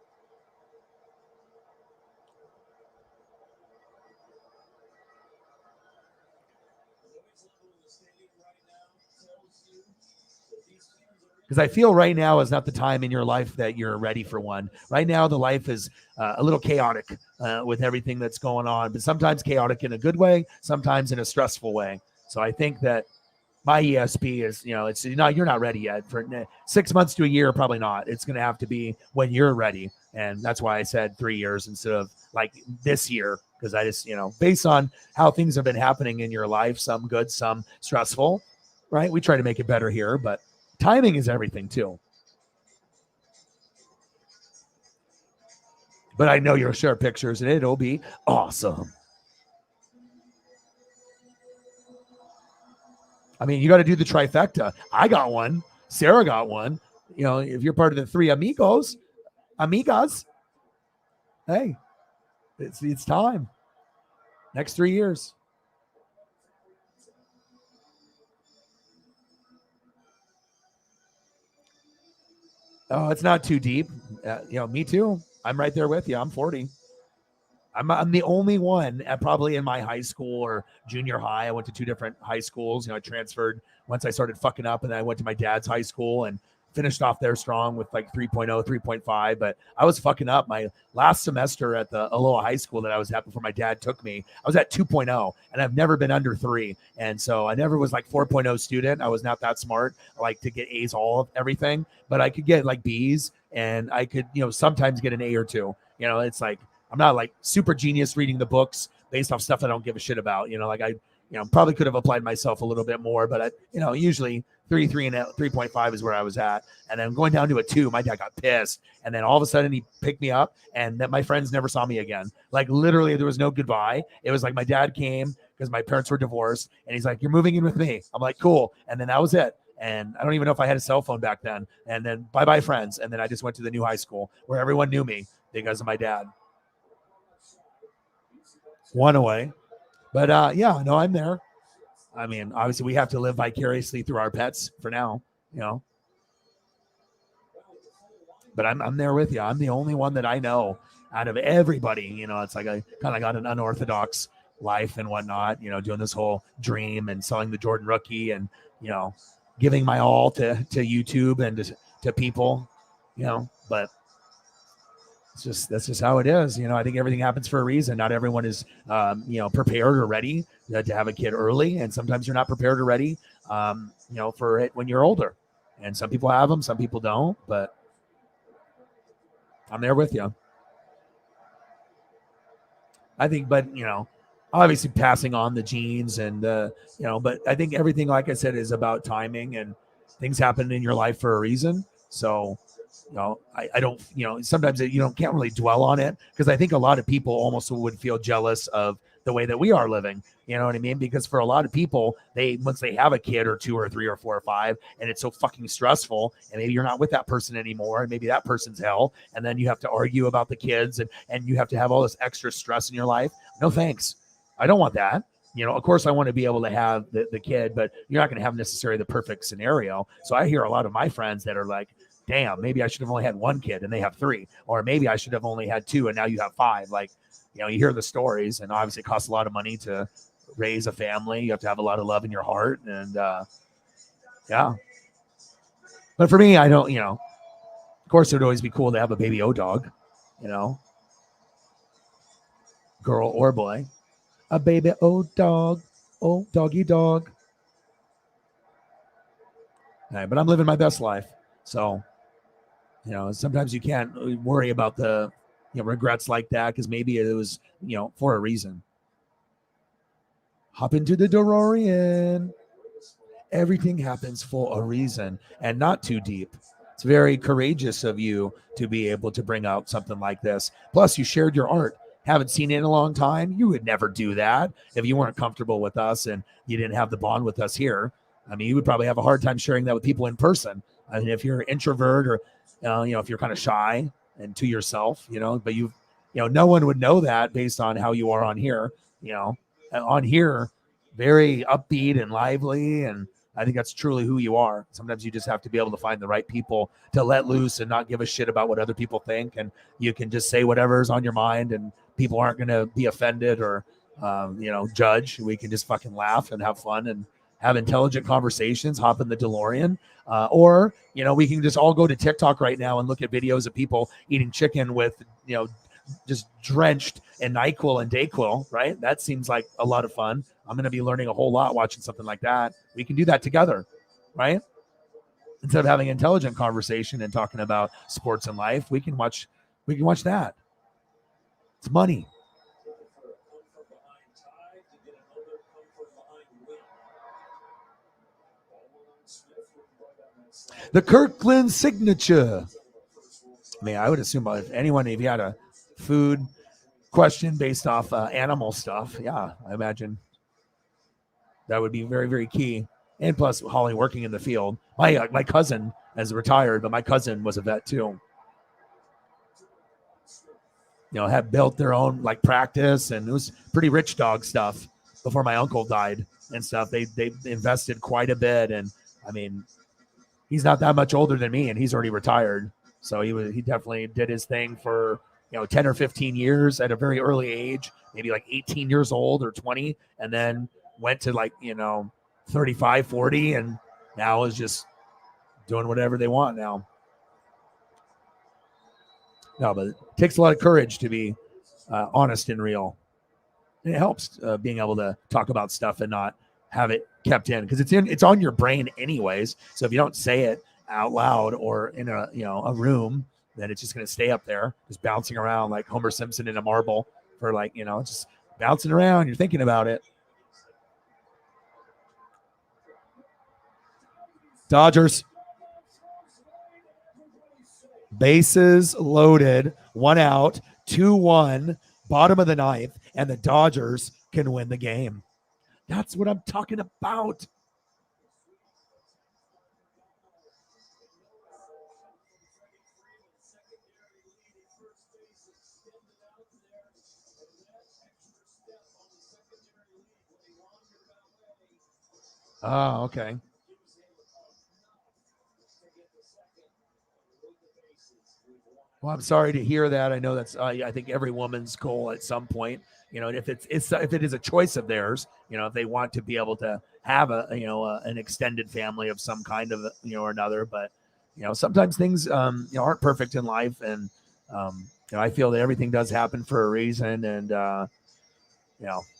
Because I feel right now is not the time in your life that you're ready for one. Right now, the life is a little chaotic with everything that's going on, but sometimes chaotic in a good way, sometimes in a stressful way. So I think that my ESP is, you know, it's not, you're not ready yet. For 6 months to a year, probably not. It's going to have to be when you're ready. And that's why I said 3 years instead of like this year, because I just, you know, based on how things have been happening in your life, some good, some stressful, right? We try to make it better here, but timing is everything too. But I know you'll share pictures and it'll be awesome. I mean, you got to do the trifecta. I got one. Sarah got one. You know, if you're part of the 3 amigas, hey, it's time. Next 3 years. Oh, it's not too deep. You know, me too. I'm right there with you. I'm 40. I'm the only one probably in my high school or junior high. I went to 2 different high schools. You know, I transferred once I started fucking up, and then I went to my dad's high school and finished off there strong with like 3.0, 3.5. But I was fucking up. My last semester at the Aloha High School that I was at before my dad took me, I was at 2.0, and I've never been under 3. And so I never was like 4.0 student. I was not that smart. I like to get A's all of everything, but I could get like B's, and I could, you know, sometimes get an A or 2. You know, it's like, I'm not like super genius reading the books based off stuff I don't give a shit about. You know, like I, you know, probably could have applied myself a little bit more, but I, you know, usually 3 and 3.5 is where I was at. And then going down to a 2, my dad got pissed. And then all of a sudden he picked me up, and that my friends never saw me again. Like literally there was no goodbye. It was like my dad came, because my parents were divorced. And he's like, you're moving in with me. I'm like, cool. And then that was it. And I don't even know if I had a cell phone back then. And then bye-bye friends. And then I just went to the new high school where everyone knew me because of my dad. One away. But yeah, no, I'm there. I mean, obviously we have to live vicariously through our pets for now, you know. But I'm there with you. I'm the only one that I know out of everybody. You know, it's like I kind of got an unorthodox life and whatnot, you know, doing this whole dream and selling the Jordan rookie and, you know, giving my all to YouTube and to people, you know, but that's just how it is. You know, I think everything happens for a reason. Not everyone is, you know, prepared or ready to have a kid early. And sometimes you're not prepared or ready, you know, for it when you're older. And some people have them, some people don't, but I'm there with you. I think, but, you know, obviously passing on the genes and, you know, but I think everything, like I said, is about timing and things happen in your life for a reason. So, you know, I don't, you know, sometimes can't really dwell on it because I think a lot of people almost would feel jealous of the way that we are living. You know what I mean? Because for a lot of people, once they have a kid or two or three or four or five, and it's so fucking stressful, and maybe you're not with that person anymore, and maybe that person's hell, and then you have to argue about the kids, and you have to have all this extra stress in your life. No thanks. I don't want that. You know, of course, I want to be able to have the kid, but you're not going to have necessarily the perfect scenario. So I hear a lot of my friends that are like, damn, maybe I should have only had one kid and they have three, or maybe I should have only had two and now you have five. Like, you know, you hear the stories, and obviously it costs a lot of money to raise a family. You have to have a lot of love in your heart. And yeah. But for me, I don't, you know, of course, it would always be cool to have a baby O-dog, you know, girl or boy. A baby O-dog, oh, doggy dog. Right, but I'm living my best life. So, you know, sometimes you can't worry about the, you know, regrets like that because maybe it was, you know, for a reason. Hop into the DeLorean. Everything happens for a reason and not too deep. It's very courageous of you to be able to bring out something like this. Plus, you shared your art. Haven't seen it in a long time. You would never do that if you weren't comfortable with us and you didn't have the bond with us here. I mean, you would probably have a hard time sharing that with people in person. I mean, if you're an introvert or, you know, if you're kind of shy and to yourself, you know, but you know, no one would know that based on how you are on here, you know, on here, very upbeat and lively. And I think that's truly who you are. Sometimes you just have to be able to find the right people to let loose and not give a shit about what other people think. And you can just say whatever's on your mind and people aren't going to be offended or, you know, judge. We can just fucking laugh and have fun and have intelligent conversations, hop in the DeLorean. Or, you know, we can just all go to TikTok right now and look at videos of people eating chicken with, you know, just drenched in NyQuil and DayQuil, right? That seems like a lot of fun. I'm going to be learning a whole lot watching something like that. We can do that together, right? Instead of having intelligent conversation and talking about sports and life, we can watch that. It's money. The Kirkland signature. I mean, I would assume if you had a food question based off animal stuff, yeah, I imagine that would be very, very key. And plus, Holly working in the field. My cousin is retired, but my cousin was a vet too. You know, have built their own like practice, and it was pretty rich dog stuff before my uncle died and stuff. They invested quite a bit, and I mean, he's not that much older than me, and he's already retired. So he definitely did his thing for, you know, 10 or 15 years at a very early age, maybe like 18 years old or 20, and then went to like, you know, 35, 40, and now is just doing whatever they want now. No, but it takes a lot of courage to be honest and real. And it helps being able to talk about stuff and not have it kept in, because it's on your brain anyways. So if you don't say it out loud or in a room, then it's just going to stay up there, just bouncing around like Homer Simpson in a marble for like, you know, just bouncing around. You're thinking about it. Dodgers. Bases loaded, 1 out, 2-1, bottom of the ninth, and the Dodgers can win the game. That's what I'm talking about. Oh, okay. Well, I'm sorry to hear that. I know that's I think every woman's goal at some point. You know, if it is a choice of theirs, you know, if they want to be able to have an extended family of some kind of or another. But you know, sometimes things aren't perfect in life, and I feel that everything does happen for a reason, and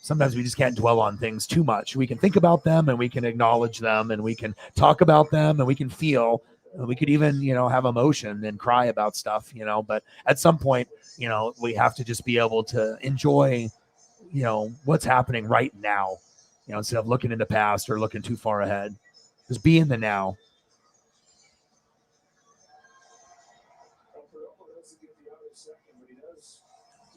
sometimes we just can't dwell on things too much. We can think about them, and we can acknowledge them, and we can talk about them, and we can feel. We could even, have emotion and cry about stuff, but at some point, we have to just be able to enjoy, what's happening right now, instead of looking in the past or looking too far ahead. Just be in the now.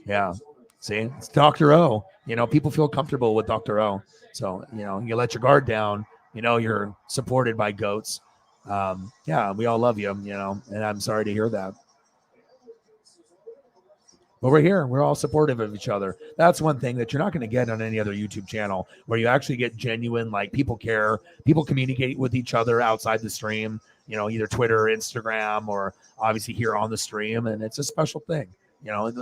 Yeah. See, it's Dr. O. People feel comfortable with Dr. O. So, you let your guard down, you're supported by goats. We all love you, and I'm sorry to hear that. But we're here. We're all supportive of each other. That's one thing that you're not going to get on any other YouTube channel, where you actually get genuine, like, people care, people communicate with each other outside the stream, either Twitter, Instagram, or obviously here on the stream. And it's a special thing.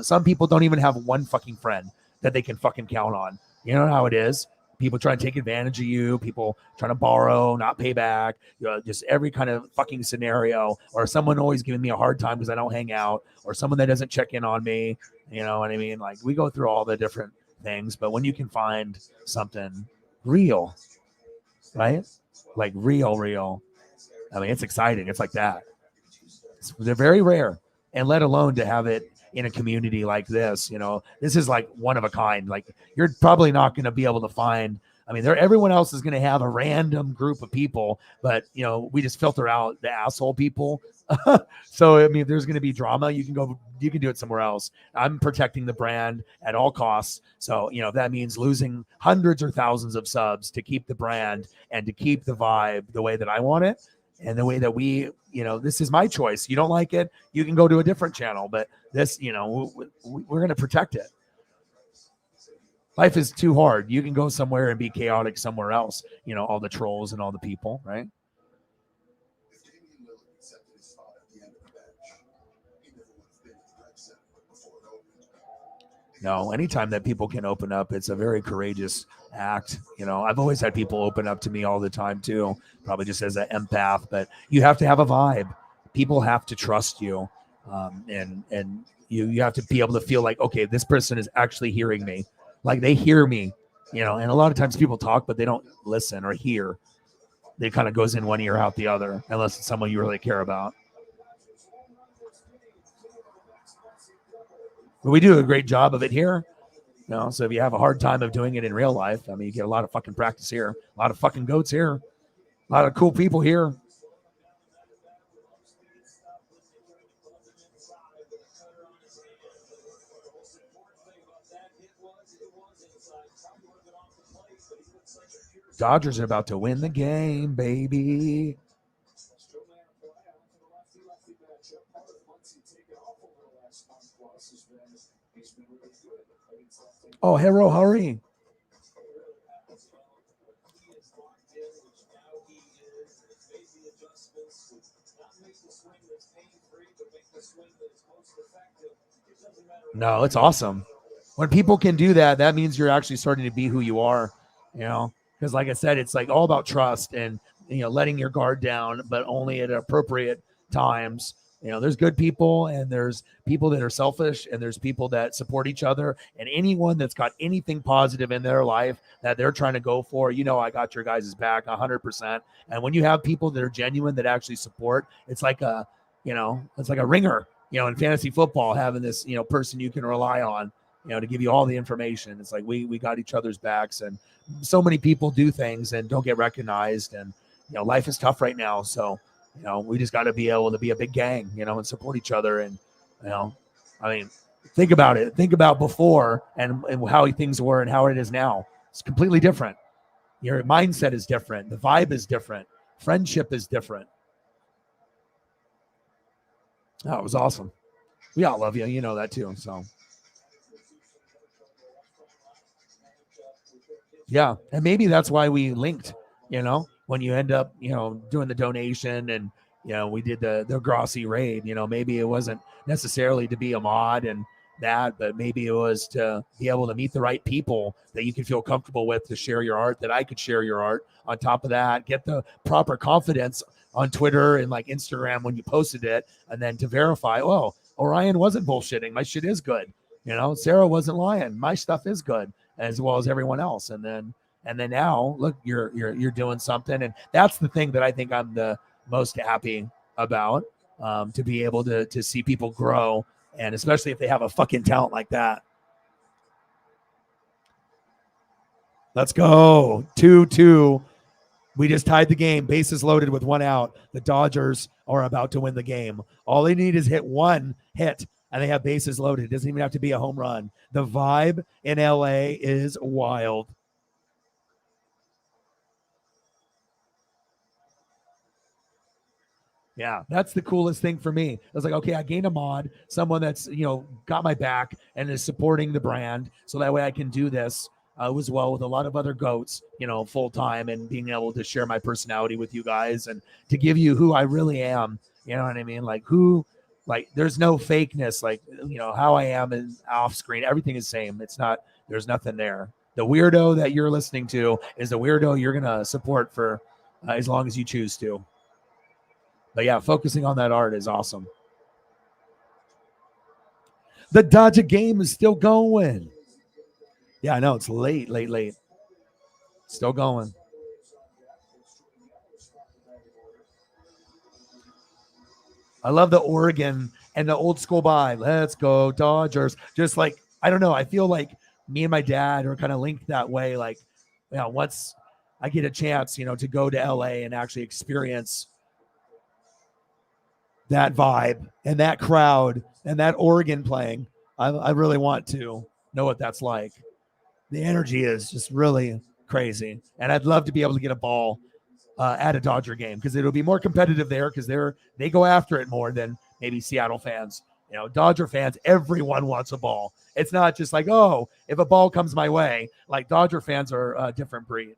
Some people don't even have one fucking friend that they can fucking count on. You know how it is. People trying to take advantage of you, people trying to borrow, not pay back, just every kind of fucking scenario, or someone always giving me a hard time because I don't hang out, or someone that doesn't check in on me. You know what I mean? Like, we go through all the different things, but when you can find something real, right? Like real, I mean, it's exciting. It's like that. They're very rare, and let alone to have it in a community like this. This is like one of a kind. Like, you're probably not going to be able to find, everyone else is going to have a random group of people, but we just filter out the asshole people. So there's going to be drama. You can do it somewhere else. I'm protecting the brand at all costs. So if that means losing hundreds or thousands of subs to keep the brand and to keep the vibe the way that I want it, and the way that we, this is my choice. You don't like it, you can go to a different channel, but this, we're going to protect it. Life is too hard. You can go somewhere and be chaotic somewhere else, all the trolls and all the people, right? No, anytime that people can open up, it's a very courageous act. I've always had people open up to me all the time too, probably just as an empath, but you have to have a vibe. People have to trust you. And you have to be able to feel like, okay, this person is actually hearing me. Like, they hear me, and a lot of times people talk, but they don't listen or hear. It kind of goes in one ear, out the other, unless it's someone you really care about. But we do a great job of it here. So if you have a hard time of doing it in real life, you get a lot of fucking practice here, a lot of fucking goats here, a lot of cool people here. Dodgers are about to win the game, baby. Oh, Hero, hurry. No, it's awesome. When people can do that, that means you're actually starting to be who you are, because like I said, it's like all about trust and, letting your guard down, but only at appropriate times. There's good people, and there's people that are selfish, and there's people that support each other, and anyone that's got anything positive in their life that they're trying to go for, I got your guys' back 100%. And when you have people that are genuine, that actually support, it's like a ringer, in fantasy football, having this, person you can rely on, to give you all the information. It's like, we got each other's backs, and so many people do things and don't get recognized. And, life is tough right now. So, we just got to be able to be a big gang, and support each other. And, think about it. Think about before and how things were and how it is now. It's completely different. Your mindset is different. The vibe is different. Friendship is different. Oh, it was awesome. We all love you. You know that too. So, yeah. And maybe that's why we linked, when you end up, doing the donation and, we did the Grossi raid, maybe it wasn't necessarily to be a mod and that, but maybe it was to be able to meet the right people that you can feel comfortable with to share your art, that I could share your art. On top of that, get the proper confidence on Twitter and like Instagram when you posted it, and then to verify, oh, Orion wasn't bullshitting. My shit is good. Sarah wasn't lying. My stuff is good, as well as everyone else. And then now, look, you're doing something, and that's the thing that I think I'm the most happy about, to be able to see people grow, and especially if they have a fucking talent like that. Let's go. 2-2. We just tied the game. Bases loaded with 1 out. The Dodgers are about to win the game. All they need is hit one hit, and they have bases loaded. It doesn't even have to be a home run. The vibe in LA is wild. Yeah, that's the coolest thing for me. I was like, okay, I gained a mod, someone that's, got my back and is supporting the brand. So that way I can do this as well with a lot of other goats, full time, and being able to share my personality with you guys and to give you who I really am. You know what I mean? There's no fakeness, how I am in off screen. Everything is same. There's nothing there. The weirdo that you're listening to is the weirdo you're going to support for as long as you choose to. But yeah, focusing on that art is awesome. The Dodger game is still going. Yeah, I know. It's late. Still going. I love the Oregon and the old school vibe. Let's go Dodgers. Just like, I don't know. I feel like me and my dad are kind of linked that way. Like, once I get a chance, to go to LA and actually experience that vibe and that crowd and that Oregon playing, I really want to know what that's like. The energy is just really crazy. And I'd love to be able to get a ball at a Dodger game, because it'll be more competitive there, because they go after it more than maybe Seattle fans. Dodger fans, everyone wants a ball. It's not just like, oh, if a ball comes my way. Like, Dodger fans are a different breed.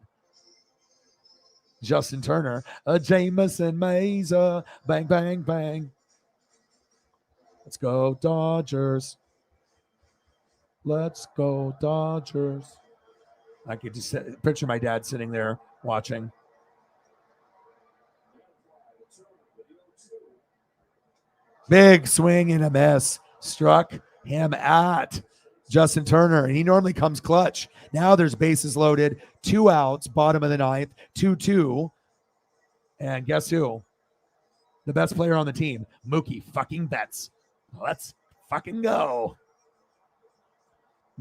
Justin Turner, Jameson Meza, bang, bang, bang. Let's go Dodgers. Let's go Dodgers. I could just picture my dad sitting there watching. Big swing and a miss. Struck him at Justin Turner, and he normally comes clutch. Now there's bases loaded, 2 outs, bottom of the 9th, 2-2. And guess who? The best player on the team, Mookie fucking Betts. Let's fucking go.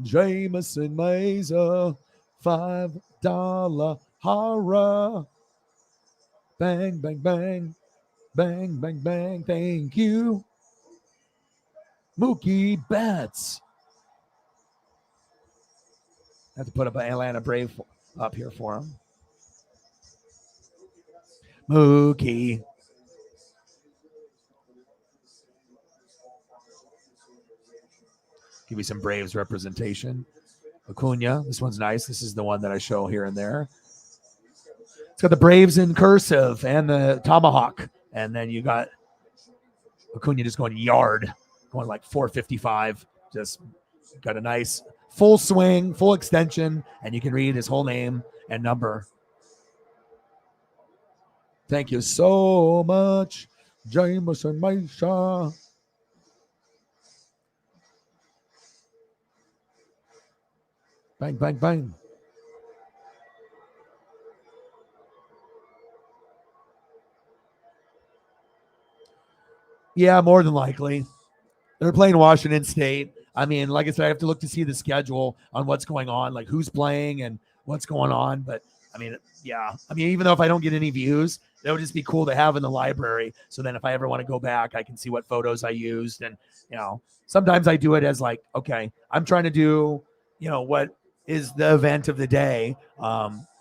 Jameson Meza, $5 horror. Bang, bang, bang. Bang, bang, bang. Thank you, Mookie Betts. I have to put up an Atlanta Brave up here for him. Mookie. Give me some Braves representation. Acuna. This one's nice. This is the one that I show here and there. It's got the Braves in cursive and the tomahawk. And then you got Acuna just going yard, going like 455. Just got a nice full swing, full extension, and you can read his whole name and number. Thank you so much, Jameson Meza. Bang, bang, bang. Yeah, more than likely. They're playing Washington State. I mean, like I said, I have to look to see the schedule on what's going on, like who's playing and what's going on. But I mean, yeah. I mean, even though if I don't get any views, that would just be cool to have in the library. So then if I ever want to go back, I can see what photos I used. And, sometimes I do it as like, okay, I'm trying to do, what is the event of the day.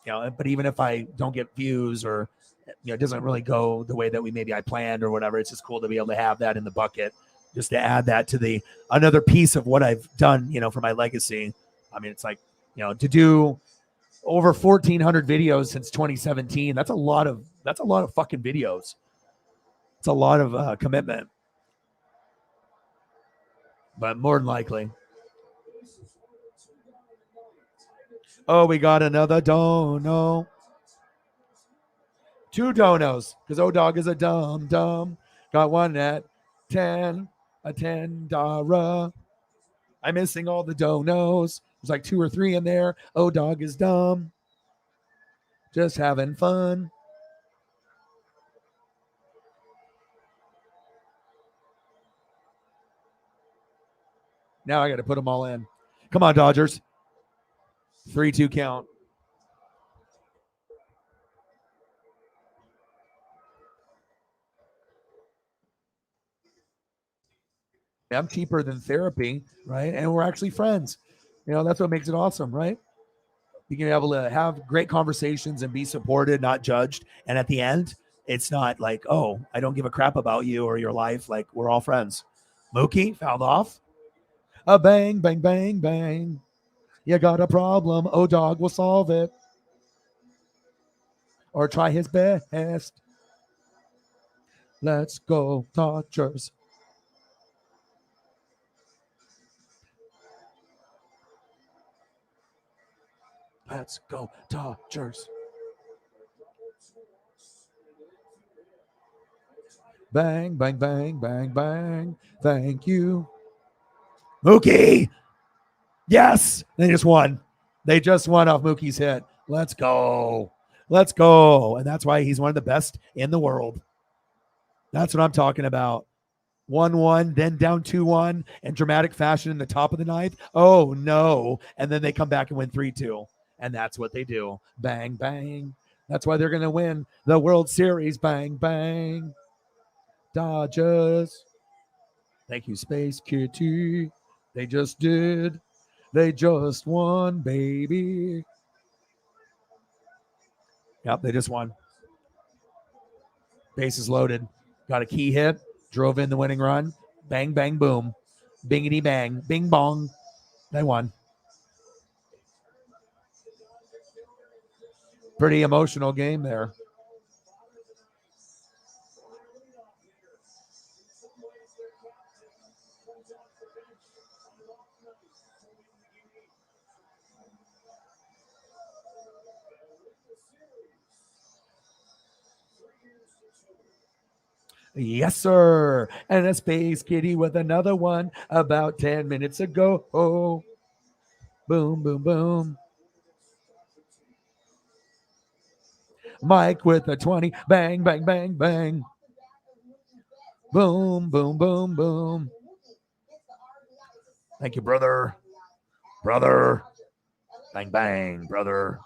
But even if I don't get views or, it doesn't really go the way that maybe I planned or whatever, it's just cool to be able to have that in the bucket, just to add that to another piece of what I've done, for my legacy. I mean, it's like, to do over 1,400 videos since 2017. That's a lot of fucking videos. It's a lot of commitment, but more than likely. Oh, we got another dono. 2 donos, because O-Dog is a dumb. Got one at 10, a $10. I'm missing all the donos. There's like 2 or 3 in there. O-Dog is dumb. Just having fun. Now I got to put them all in. Come on, Dodgers. 3-2 count. I'm cheaper than therapy, right? And we're actually friends. That's what makes it awesome, right? You can be able to have great conversations and be supported, not judged. And at the end, it's not like, oh, I don't give a crap about you or your life. Like, we're all friends. Mookie fouled off. A bang, bang, bang, bang. You got a problem. O-Dog will solve it. Or try his best. Let's go, Dodgers. Let's go, Dodgers. Bang, bang, bang, bang, bang. Thank you. Mookie. Yes. They just won. They just won off Mookie's hit. Let's go. Let's go. And that's why he's one of the best in the world. That's what I'm talking about. 1-1, then down 2-1 in dramatic fashion in the top of the ninth. Oh, no. And then they come back and win 3-2. And that's what they do. Bang, bang. That's why they're going to win the World Series. Bang, bang. Dodgers. Thank you, Space Kitty. They just did. They just won, baby. Yep, they just won. Bases loaded. Got a key hit. Drove in the winning run. Bang, bang, boom. Bingity bang. Bing bong. They won. Pretty emotional game there. Yes, sir. And a Space Kitty with another one about 10 minutes ago. Oh, boom, boom, boom. Mike with a 20. Bang, bang, bang, bang. Boom, boom, boom, boom. Thank you, brother. Brother. Bang, bang, brother.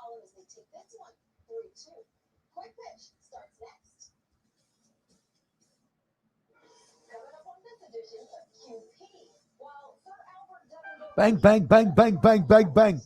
Bang, bang, bang, bang, bang, bang, bang.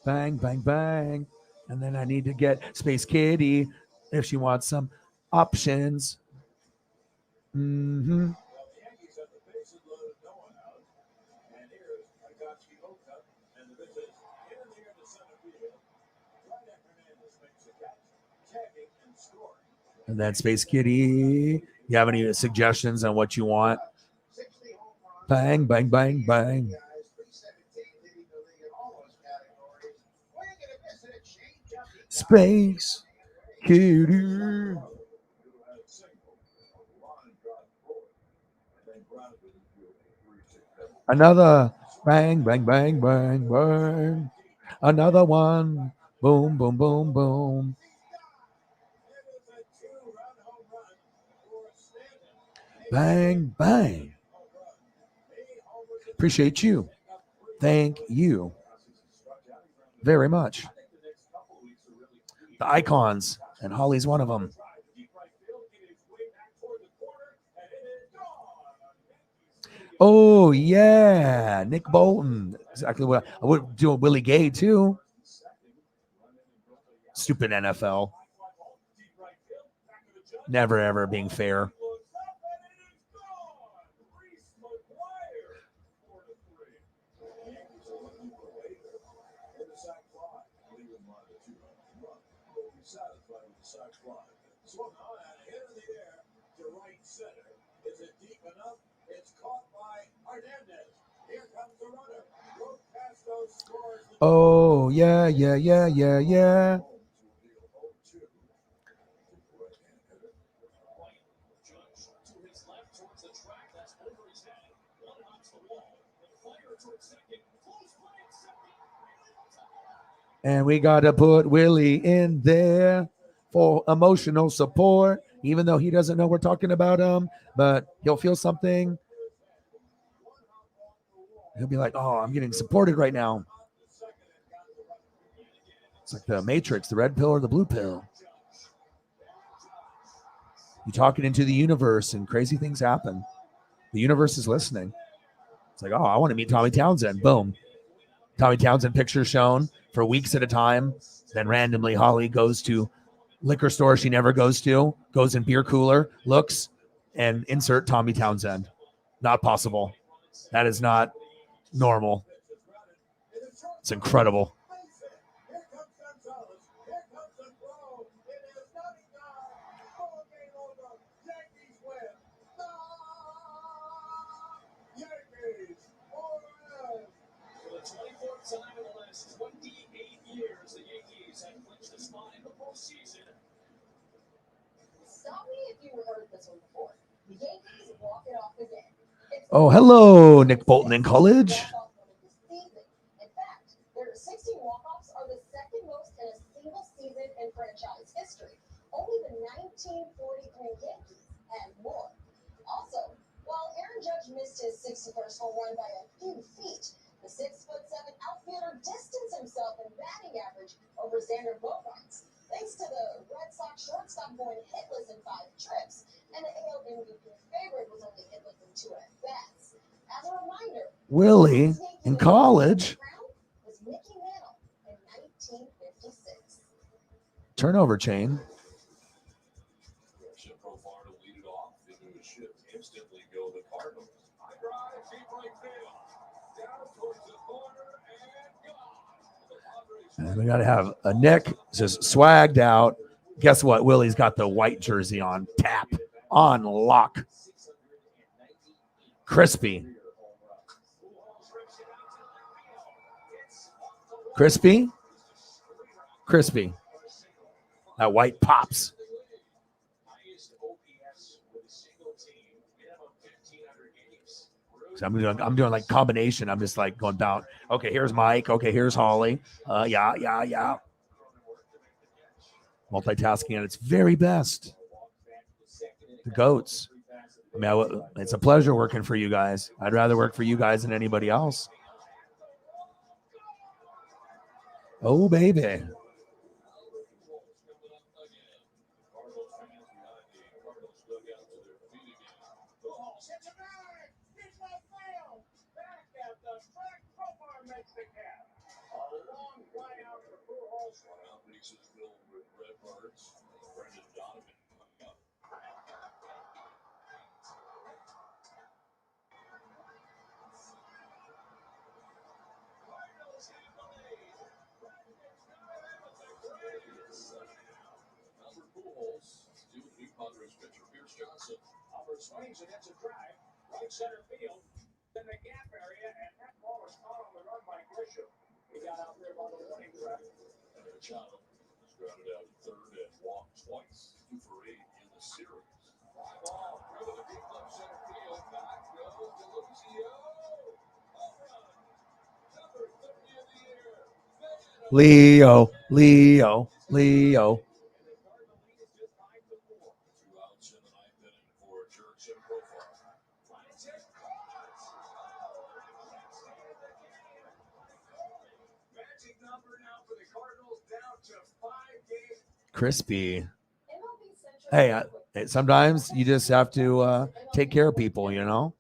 Bang, bang, bang. And then I need to get Space Kitty if she wants some options. Mm-hmm. And then Space Kitty, you have any suggestions on what you want? Bang, bang, bang, bang. Space Kitty. Another bang, bang, bang, bang, bang. Another one. Boom, boom, boom, boom. Bang, bang. Appreciate you. Thank you very much. The icons, and Holly's one of them. Oh, yeah. Nick Bolton. Exactly what I would do. Willie Gay, too. Stupid NFL. Never, ever being fair. Oh, yeah, yeah, yeah, yeah, yeah. And we got to put Willie in there for emotional support, even though he doesn't know we're talking about him, but he'll feel something. He'll be like, oh, I'm getting supported right now. It's like the Matrix, the red pill or the blue pill. You talk it into the universe and crazy things happen. The universe is listening. It's like, oh, I want to meet Tommy Townsend. Boom. Tommy Townsend picture shown for weeks at a time. Then randomly Holly goes to liquor store she never goes to, goes in beer cooler, looks, and insert Tommy Townsend. Not possible. That is not normal. It's incredible. Time in the last 28 years, the Yankees have clinched a spot in the postseason. Stop me if you heard this one before. The Yankees walk it off again. Oh, hello, Nick Bolton in college. In fact, their 16 walk-offs are the second most in a single season in franchise history. Only the 1943 Yankees had more. Also, while Aaron Judge missed his 61st home run by a few feet, the 6'7" outfielder distanced himself in batting average over Xander Bogaerts, thanks to the Red Sox shortstop going hitless in 5 trips, and the AL MVP favorite was only hitless in 2 at-bats. As a reminder, Willie in college. was Mickey Mantle in 1956. Turnover chain. Profar to lead it off. Into a shift. Instantly go the Cardinals. High drive, deep right field. Down towards the corner and gone. And we got to have a Nick just swagged out. Guess what? Willie's got the white jersey on tap, on lock. Crispy. Crispy. Crispy. That white pops. So I'm doing like combination. I'm just like going down. Okay, here's Mike. Okay, here's Holly. Yeah. Multitasking at its very best. The goats. I mean, it's a pleasure working for you guys. I'd rather work for you guys than anybody else. Oh, baby. Albert swings and hits a drive. Right center field in the gap area, and that ball was caught on the run by Grisham. He got out there by the warning track. And Machado has grounded out third and walked twice. 2 for 8 in the series. Fly ball through the deep left center field. Back goes Deluzio. Home run. Number 30 of the year. Leo. Crispy. Hey, sometimes you just have to take care of people, you know?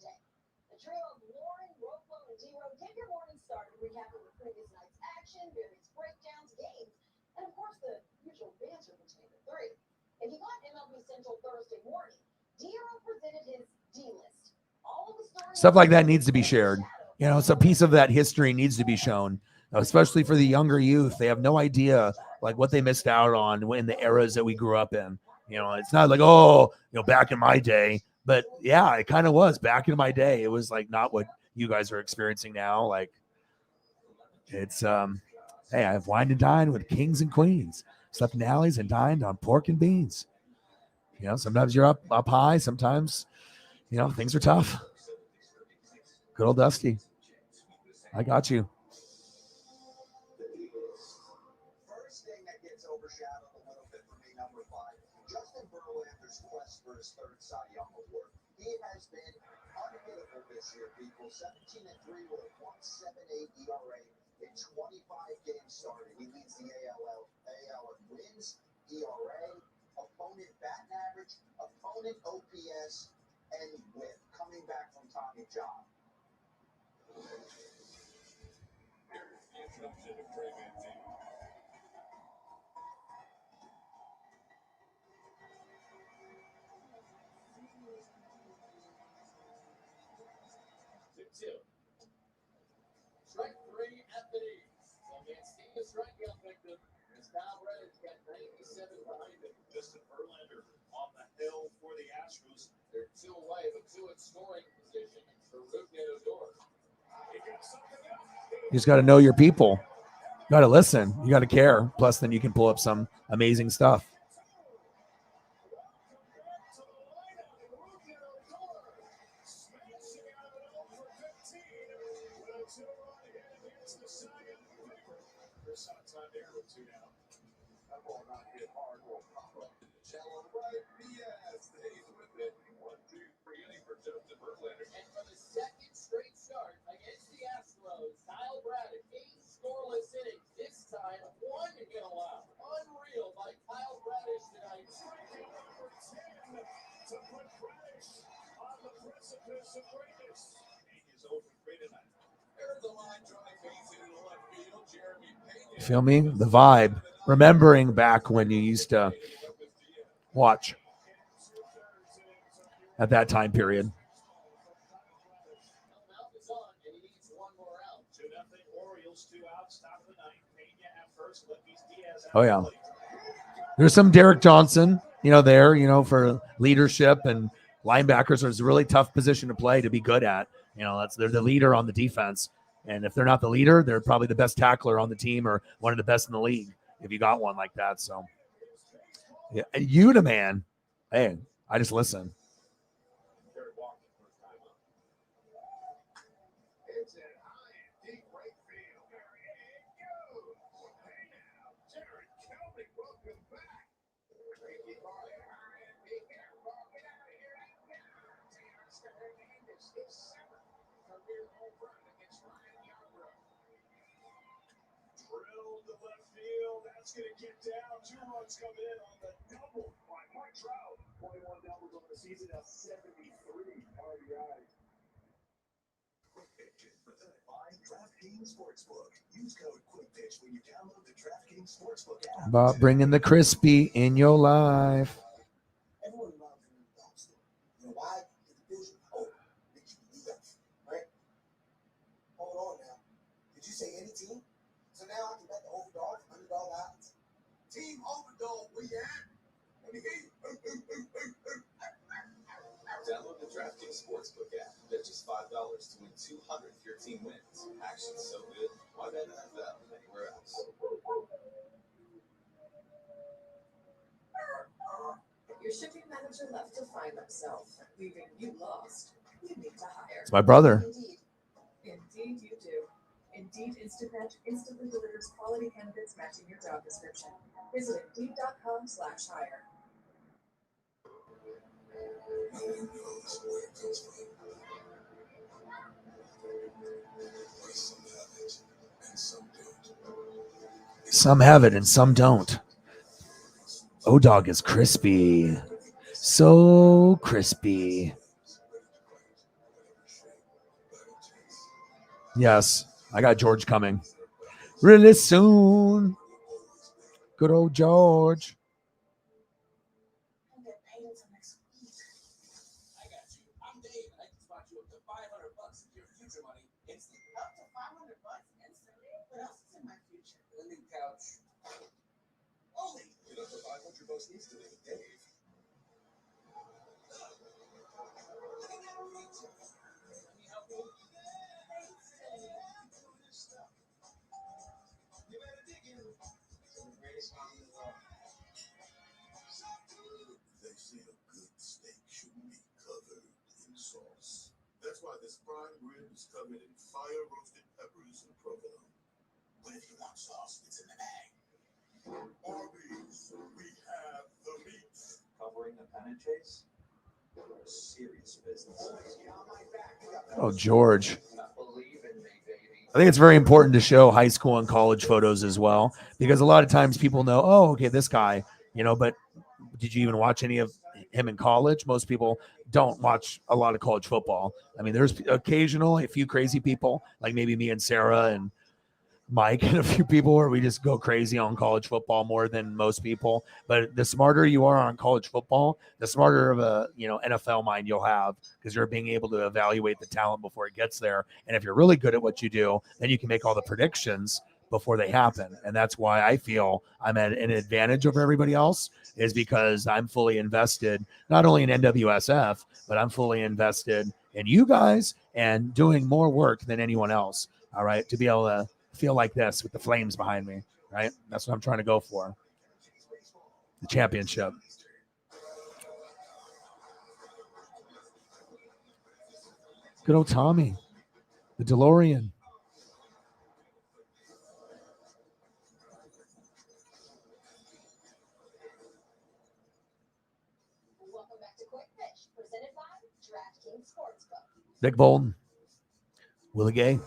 The trio of Lauren, Rocco, and D-Row get your morning started recapping the previous night's action, various breakdowns, games, and of course the usual banter between the three. If you got MLB Central Thursday morning, D-Row presented his D-list. All of the stories Stuff like that needs to be shared. You know, it's a piece of that history needs to be shown, especially for the younger youth. They have no idea like what they missed out on in the eras that we grew up in. You know, it's not like, oh, you know, back in my day, but yeah, it kind of was back in my day. It was like not what you guys are experiencing now. Like it's, hey, I've wined and dined with kings and queens, slept in alleys and dined on pork and beans. You know, sometimes you're up high. Sometimes, you know, things are tough. Good old Dusty. I got you. First thing that gets overshadowed a little bit for me, number 5, Justin Verlander's quest for his third Cy Young Award. He has been unhittable this year, people. 17-3 with a 1.78 ERA in 25 games started. He leads the AL in wins, ERA, opponent batting average, opponent OPS, and WHIP, coming back from Tommy John. Strike 3 at the knees. So Mancini is striking out victim. As Kyle Reddick's got 97 behind him. Justin Verlander on the hill for the Astros. They're 2 away, but 2 in scoring position for Rougned Odor. You just got to know your people. You got to listen. You got to care. Plus, then you can pull up some amazing stuff. And for the second straight start against the Astros, Kyle Braddock, 8 scoreless innings. This time, 1 hit allowed. Unreal by Kyle Braddock tonight. To put Bradish on the precipice of greatness. He is over 3 tonight. There's a line drive base into the left field. Jeremy Pena. Feel me? The vibe. Remembering back when you used to watch at that time period. Oh, yeah. There's some Derek Johnson, you know, there, you know, for leadership, and linebackers are a really tough position to play to be good at. You know, they're the leader on the defense. And if they're not the leader, they're probably the best tackler on the team or one of the best in the league if you got one like that. So, yeah, you the man. Hey, I just listen. That's going to get down. 2 runs come in on the double by Mike Trout. 21 doubles on the season, now 73 RBIs. QuickPitch is presented by DraftKings Sportsbook. Use code QuickPitch when you download the DraftKings Sportsbook app. About bringing the crispy in your life. Everyone loves a new dumpster. You know why? Because it feels you hope that you can do that, right? Hold on now. Did you say any team? So now I can bet the overdog, underdog odds. Team overdog, where you at? Let me hear you. Download the DraftKings Sportsbook app. Bet just $5 to win $200 if your team wins. Action's so good. Why bet NFL anywhere else? Your shipping manager left to find themselves, leaving you lost. You need to hire. It's my brother. Indeed, you do. Indeed Instant Match instantly delivers quality candidates matching your job description. Visit Indeed.com/hire. No one knows where it comes from. But some have it, and some don't. Some have it and some don't. O-Dog is crispy. So crispy. Yes, I got George coming really soon. Good old George. I got you. I'm Dave, and I can spot you up to $500 of your future money instantly. Up to $500 instantly? What else is in my future? The new couch. Only. Get up to $500 instantly with Dave. They say a good steak shouldn't be covered in sauce. That's why this prime rib is covered in fire-roasted peppers and provolone. But if you want sauce, it's in the bag. Arby's, we have the meat. Covering the pennant chase? Serious business. Oh, George. I think it's very important to show high school and college photos as well, because a lot of times people know, oh, okay, this guy, but did you even watch any of him in college? Most people don't watch a lot of college football. I mean, there's occasionally a few crazy people, like maybe me and Sarah and Mike and a few people where we just go crazy on college football more than most people. But the smarter you are on college football, the smarter of a NFL mind you'll have, because you're being able to evaluate the talent before it gets there. And if you're really good at what you do, then you can make all the predictions before they happen. And that's why I feel I'm at an advantage over everybody else, is because I'm fully invested, not only in NWSF, but I'm fully invested in you guys and doing more work than anyone else. All right. To be able to feel like this with the flames behind me, right? That's what I'm trying to go for. The championship. Good old Tommy, the DeLorean. Welcome back to Quick Pitch, presented by DraftKings Sportsbook. Nick Bolton. Willie Gay.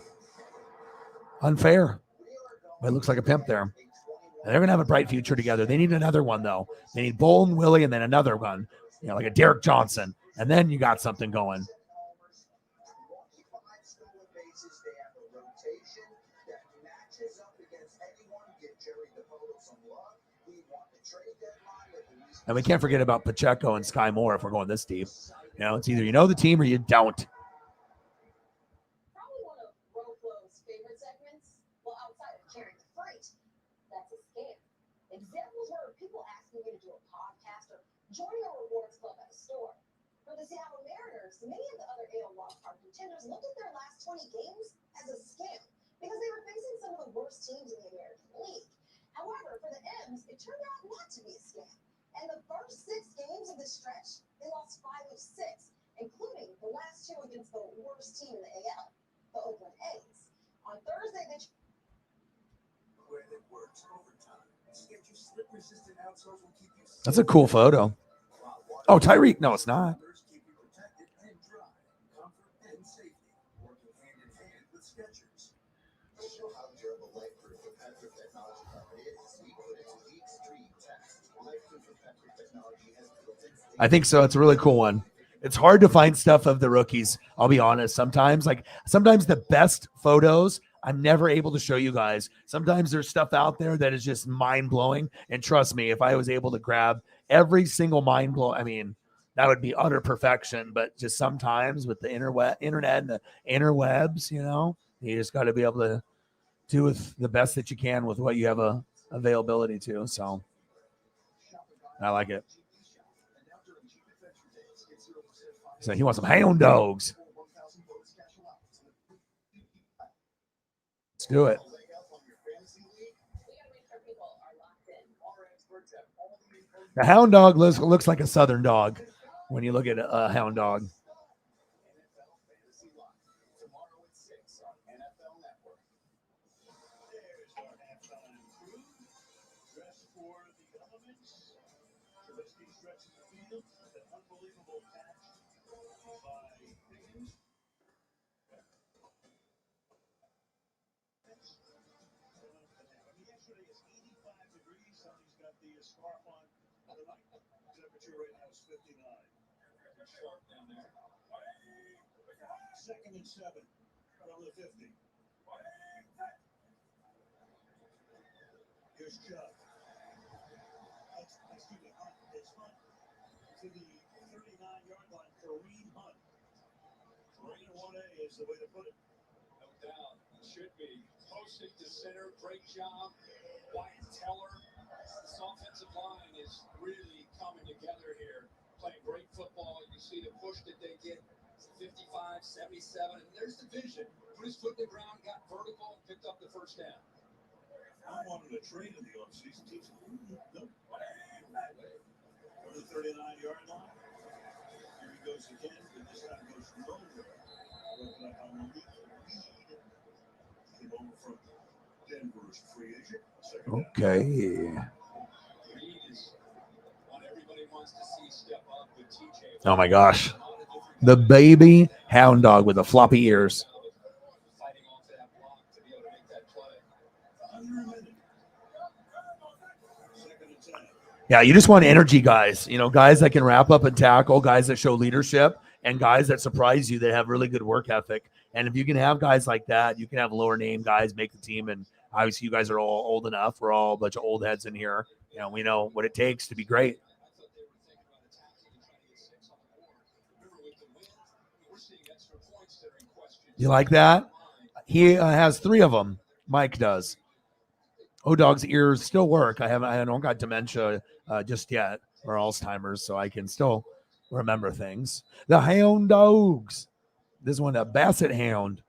Unfair. But it looks like a pimp there. And they're going to have a bright future together. They need another one, though. They need Bolton, Willie, and then another one. Like a Derek Johnson. And then you got something going. And we can't forget about Pacheco and Sky Moore if we're going this deep. It's either you know the team or you don't. Probably one of Roflo's favorite segments. Well, outside of sharing the freight, that's a scam. Examples were people asking you to do a podcast or joining a rewards club at a store. For the Seattle Mariners, many of the other AL wildcard contenders looked at their last 20 games as a scam because they were facing some of the worst teams in the American League. However, for the M's, it turned out not to be a scam. And the first 6 games of this stretch, they lost 5 of 6, including the last 2 against the worst team in the AL, the Oakland A's. On Thursday, they Credit works overtime. Get your slip-resistant outsoles will keep you. That's a cool photo. Oh, Tyreek. No, it's not. Keep you protected and dry. Comfort and safety. Working hand in hand with Skechers. To show how durable LifeProof with Patrick Technology Company is, we put it to the extreme test. LifeProof with Patrick Technology has built-in. I think so. It's a really cool one. It's hard to find stuff of the rookies. I'll be honest. Sometimes the best photos I'm never able to show you guys. Sometimes there's stuff out there that is just mind blowing. And trust me, if I was able to grab every single mind blow, I mean, that would be utter perfection. But just sometimes with the internet and the interwebs, you just got to be able to do with the best that you can with what you have availability to. So I like it. So he wants some hound dogs. Let's do it. The hound dog looks like a southern dog when you look at a hound dog. Temperature right now is 59. Sharp down there. 2nd and 7 from the 50. Here's Chubb. Excuse me, Hunt. It's Hunt to the 39-yard line. Kareem Hunt. Kareem 1A is the way to put it. No doubt. It should be. Posted to center. Great job. Wyatt Teller. This offensive line is really coming together here. Playing great football. You see the push that they get. 55, 77. And there's the vision. Put his foot in the ground, got vertical, and picked up the first down. I wanted a trade in the offseason. Nope. On the 39-yard line. Here he goes again, but this time goes nowhere. Looking like Malik Reed. Came over from Denver's free agent. Second down. Okay. Reed is what everybody wants to see step up with TJ. Oh my gosh. The baby hound dog with the floppy ears. Fighting off that block to be able to make that play. Under a minute. 2nd and 10. Yeah, you just want energy guys. You know, guys that can wrap up and tackle, guys that show leadership, and guys that surprise you that have really good work ethic. And if you can have guys like that, you can have lower name guys make the team. And obviously, you guys are all old enough. We're all a bunch of old heads in here. You know, we know what it takes to be great. You like that? He has 3 of them. Mike does. O-Dog's ears still work. I don't got dementia just yet or Alzheimer's, so I can still remember things. The Hound Dogs. This one, a Basset Hound.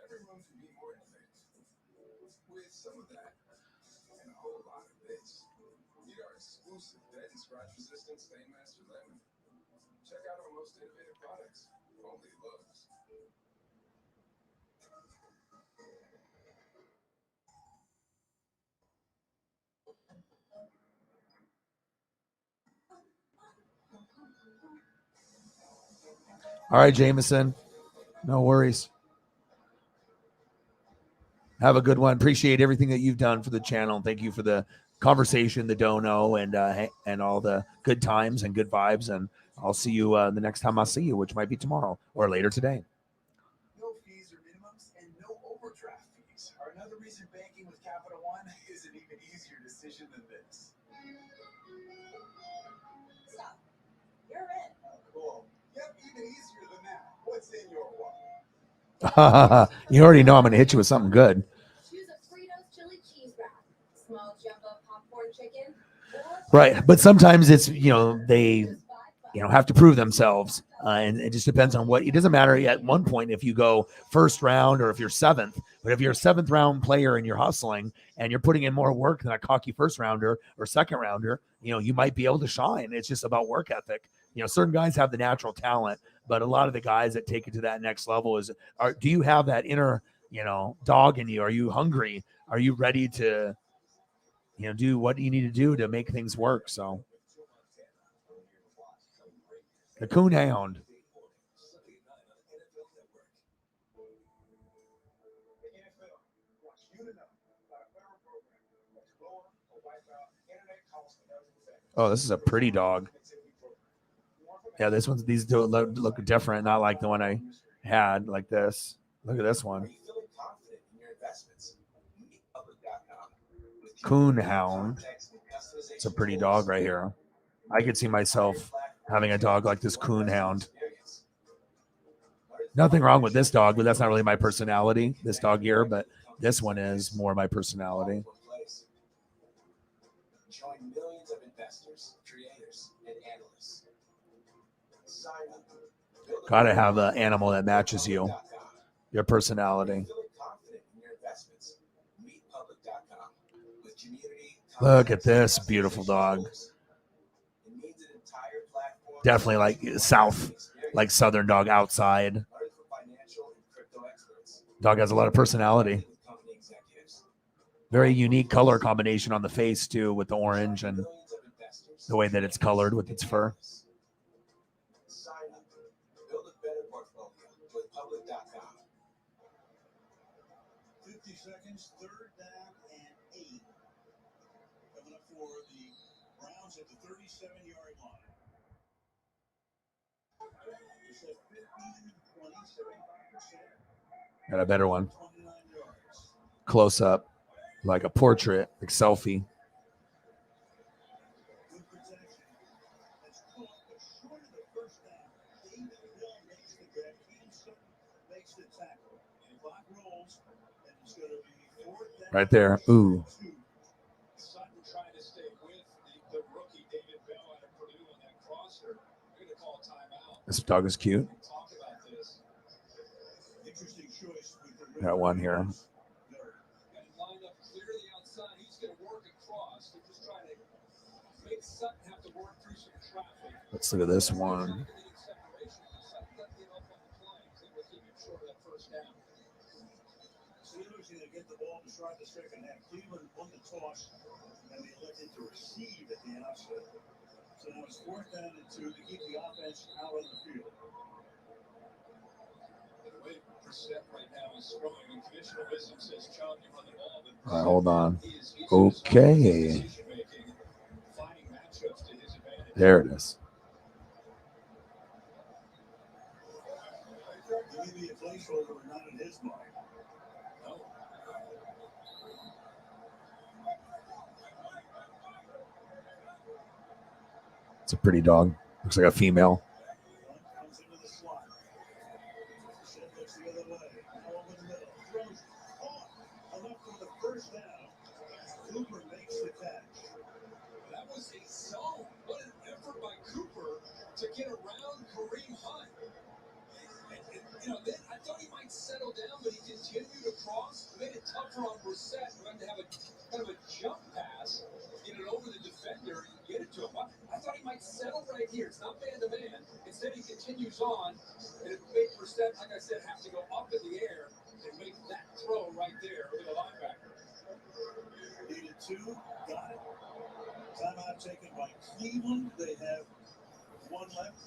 Everyone can be more advanced. With some of that and a whole lot of this. Get our exclusive dead and scratch resistant Stainmaster Lemon. Check out our most innovative products. Only Lowe's. All right, Jameson. No worries. Have a good one. Appreciate everything that you've done for the channel. Thank you for the conversation, the dono, and all the good times and good vibes. And I'll see you the next time I see you, which might be tomorrow or later today. No fees or minimums and no overdraft fees are another reason banking with Capital One is an even easier decision than this. Stop. You're in. Oh, cool. Yep, even easier than that. What's in your wallet? You already know I'm going to hit you with something good. Choose a Fritos chili cheese wrap, small jumbo popcorn chicken, Right. But sometimes it's, they, have to prove themselves. And it just depends on what, it doesn't matter at one point if you go first round or if you're 7th, but if you're a 7th round player and you're hustling and you're putting in more work than a cocky first rounder or second rounder, you might be able to shine. It's just about work ethic. Certain guys have the natural talent, but a lot of the guys that take it to that next level do you have that inner, dog in you? Are you hungry? Are you ready to, do what you need to do to make things work? So the Coon Hound. Oh, this is a pretty dog. Yeah, these do look different, not like the one I had like this. Look at this one. Coon Hound. It's a pretty dog right here. I could see myself having a dog like this Coon Hound. Nothing wrong with this dog, but that's not really my personality, this dog here, but this one is more my personality. Join millions of investors, creators, and analysts. Sign up. Gotta have an animal that matches you, your personality. Look at this beautiful dog. Definitely like southern dog outside. Dog has a lot of personality. Very unique color combination on the face too, with the orange and the way that it's colored with its fur. seconds, third down and 8. Coming up for the Browns at the 37-yard line. It's at 15, 20, 75%. Got a better one. Close up, like a portrait, like selfie. Good protection. That's caught, but short of the first down. David Hill makes the grab. Cam Sutton makes the tackle. And clock rolls, and it's going to be fourth down. Right there. Ooh. Sutton trying to stay with the rookie David Bell out of Purdue on that crosser. They're going to call timeout. This dog is cute. Talk about this. Interesting choice with the Got one here. And lined up clearly outside. He's going to work across. They're just trying to make Sutton have to work through some traffic. Let's look at this one. Steelers going to get the ball to start the second half. Cleveland won the toss, and they elected to receive at the outset. So now it's fourth down and 2 to keep the offense out on the field. The way Brissett right now is throwing, and traditional wisdom says, John, you run the ball, but All right, hold on. he's Okay. decision-making, finding matchups to his advantage. There it is. Maybe a placeholder, but not in his mind. No. It's a pretty dog. Looks like a female. Comes into the slot. Brissett looks the other way. Now over the middle. Throws caught. Enough for the first down. Cooper makes the catch. That was a zone. What an effort by Cooper to get around Kareem Hunt. Then I thought he might settle down, but he continued to cross. Made it tougher on Brissett for him to have a kind of a jump pass, get it over the defender, and get it to him. I thought he might settle right here. It's not man-to-man. Instead, he continues on, and it made Brissett, like I said, have to go up in the air and make that throw right there with a linebacker. Needed 2. Got it. Timeout taken by Cleveland. They have one left.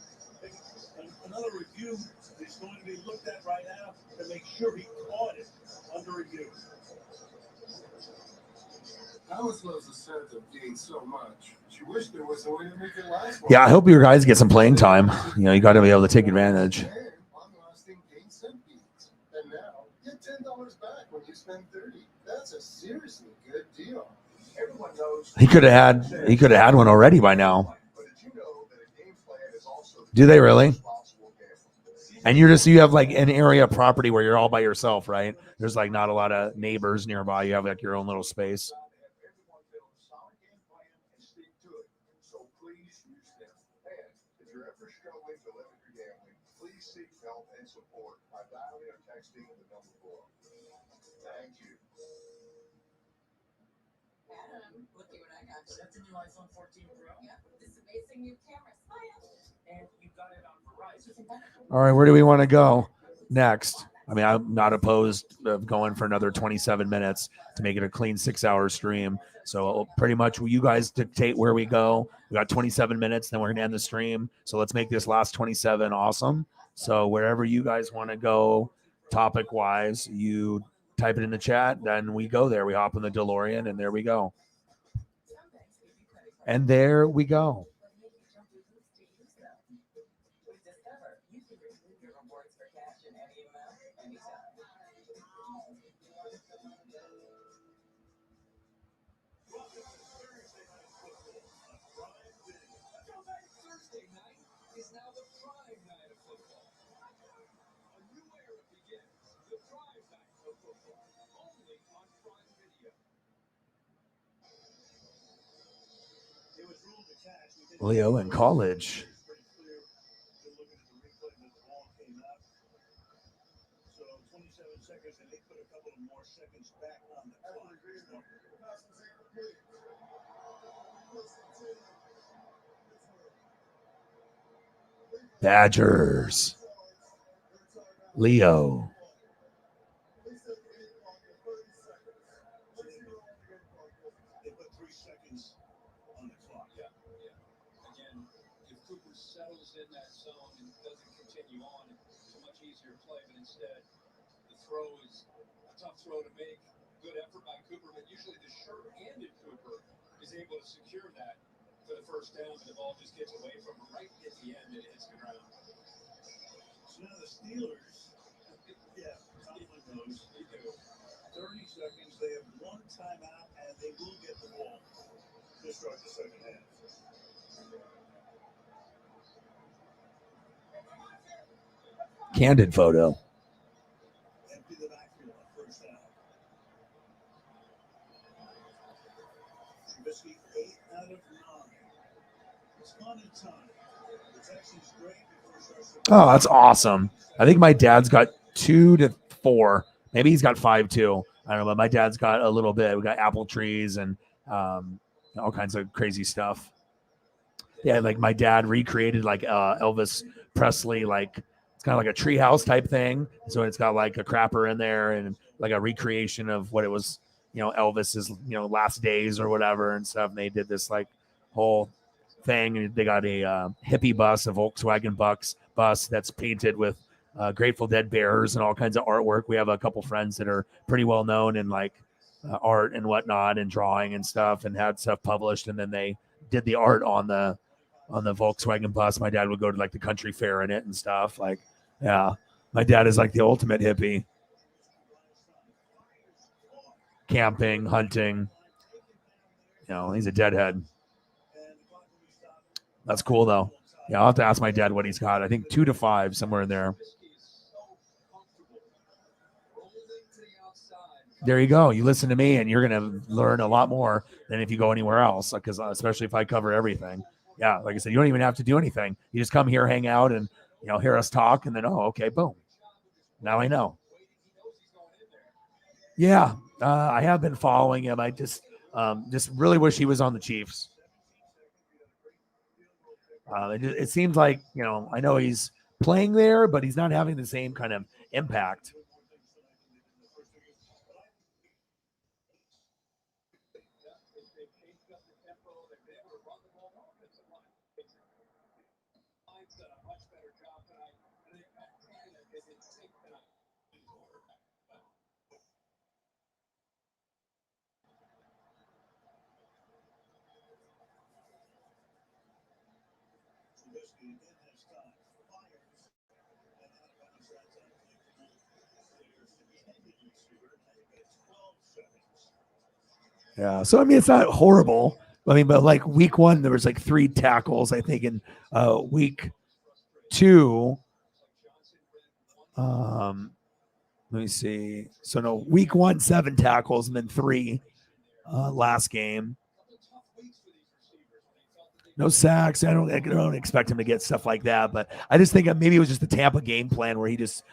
Another review is going to be looked at right now to make sure he caught it under review. Alice loves the scent of gain so much. She wished there was a way to make it last. Yeah, I hope you guys get some playing time. You know, you got to be able to take advantage. And long-lasting gain scent beads. And now, get $10 back when you spend $30. That's a seriously good deal. Everyone knows. He could have had one already by now. But did you know that a game plan is also Do they really? responsible gambling? And you have like an area property where you're all by yourself, right? There's like not a lot of neighbors nearby. You have like your own little space. Everyone build a solid game plan and stick to it. So please use them. And if you're ever struggling to limit your gambling, please seek help and support by dialing or texting the number below. Thank you. Adam, look at what I got. That's the new iPhone 14 Pro. Yeah, with this amazing new camera. Smile. And you got it on Verizon. All right, where do we want to go next? I mean, I'm not opposed of going for another 27 minutes to make it a clean 6-hour stream. So pretty much you guys dictate where we go. We got 27 minutes, then we're going to end the stream. So let's make this last 27 awesome. So wherever you guys want to go topic-wise, you type it in the chat, then we go there. We hop in the DeLorean, and there we go. And there we go. Thursday night is now the prime night of football. A new era begins. The prime night of football. Only on Prime Video. It was ruled a catch. Leo in college. Pretty clear. They're looking at the replay when the ball came out. So 27 seconds, and they put a couple of more seconds back on the clock. Badgers. Leo. They put 3 seconds on the clock. Yeah. Again, if Cooper settles in that zone and doesn't continue on, it's a much easier play. But instead, the throw is a tough throw to make. good effort by Cooper, but usually the sure-handed Cooper is able to secure that for the first down, but the ball just gets away from him right at the end and it hits the ground. So now the Steelers, yeah, Tomlin knows. 30 seconds, they have one timeout, and they will get the ball to start the second half. Candid photo. Empty the backfield on first down. Trubisky 8 out of 9. It's gone in time. The Texans great before it starts to. Oh, that's awesome. I think my dad's got 2 to 4. Maybe he's got 5 too. I don't know, but my dad's got a little bit. We got apple trees and all kinds of crazy stuff. Yeah, like my dad recreated like Elvis Presley, like it's kind of like a treehouse type thing. So it's got like a crapper in there and like a recreation of what it was, Elvis's, last days or whatever and stuff. And they did this like whole thing. And they got a hippie bus, a Volkswagen bus that's painted with Grateful Dead bears and all kinds of artwork. We have a couple friends that are pretty well known in like art and whatnot and drawing and stuff, and had stuff published. And then they did the art on the Volkswagen bus. My dad would go to like the country fair in it and stuff. Like, yeah, my dad is like the ultimate hippie. Camping, hunting. He's a deadhead. That's cool though. Yeah, I'll have to ask my dad what he's got. I think 2 to 5, somewhere in there. There you go. You listen to me and you're going to learn a lot more than if you go anywhere else, because especially if I cover everything. Yeah, like I said, you don't even have to do anything. You just come here, hang out, and hear us talk, and then, okay, boom. Now I know. Yeah, I have been following him. I just really wish he was on the Chiefs. It seems like, I know he's playing there, but he's not having the same kind of impact. Yeah, so I mean, it's not horrible. I mean, but like week 1, there was like 3 tackles. I think in week 2, let me see. So no, week 1, 7 tackles, and then 3 last game. No sacks. I don't expect him to get stuff like that, but I just think maybe it was just the Tampa game plan where he just,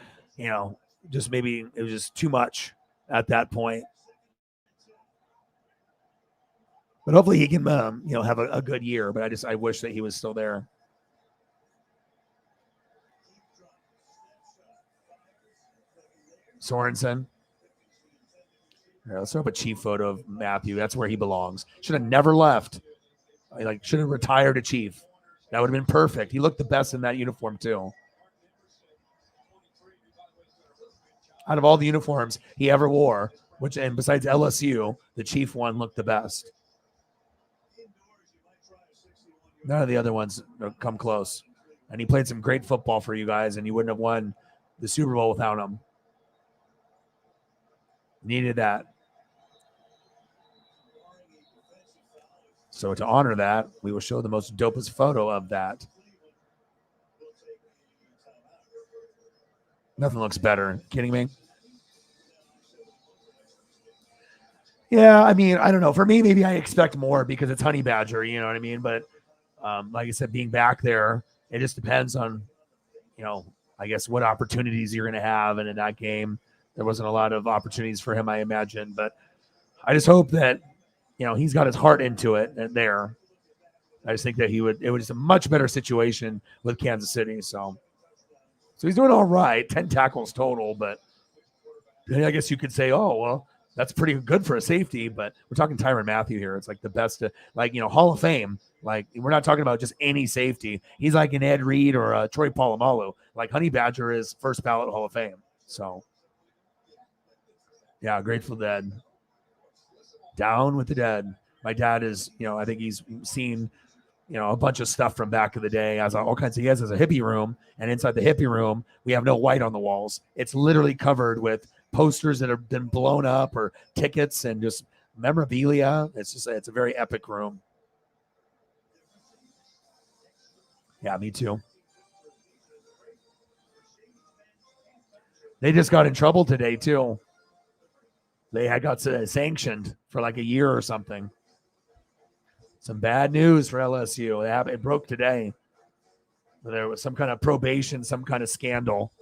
just maybe it was just too much at that point. But hopefully he can, have a good year. But I wish that he was still there. Sorensen. Let's throw up a Chief photo of Matthew. That's where he belongs. Should have never left. Should have retired a Chief. That would have been perfect. He looked the best in that uniform too. Out of all the uniforms he ever wore, and besides LSU, the Chief one looked the best. None of the other ones come close. And he played some great football for you guys, and you wouldn't have won the Super Bowl without him. Needed that. So to honor that, we will show the most dopest photo of that. Nothing looks better. Kidding me? Yeah, I mean, I don't know. For me, maybe I expect more because it's Honey Badger, you know what I mean? But like I said, being back there, it just depends on, I guess what opportunities you're going to have. And in that game, there wasn't a lot of opportunities for him, I imagine. But I just hope that, he's got his heart into it and there. I just think that it was a much better situation with Kansas City. So he's doing all right. 10 tackles total, but I guess you could say, oh, well, that's pretty good for a safety, but we're talking Tyrann Mathieu here. It's like the best, Hall of Fame. Like, we're not talking about just any safety. He's like an Ed Reed or a Troy Polamalu. Like, Honey Badger is first ballot Hall of Fame. So, yeah, Grateful Dead. Down with the Dead. My dad is, I think he's seen, a bunch of stuff from back in the day. Has all kinds of, he has a hippie room, and inside the hippie room, we have no white on the walls. It's literally covered with posters that have been blown up or tickets and just memorabilia. It's a very epic room. Yeah, me too. They just got in trouble today too. They had got sanctioned for like a year or something. Some bad news for LSU. It broke today. There was some kind of probation, some kind of scandal.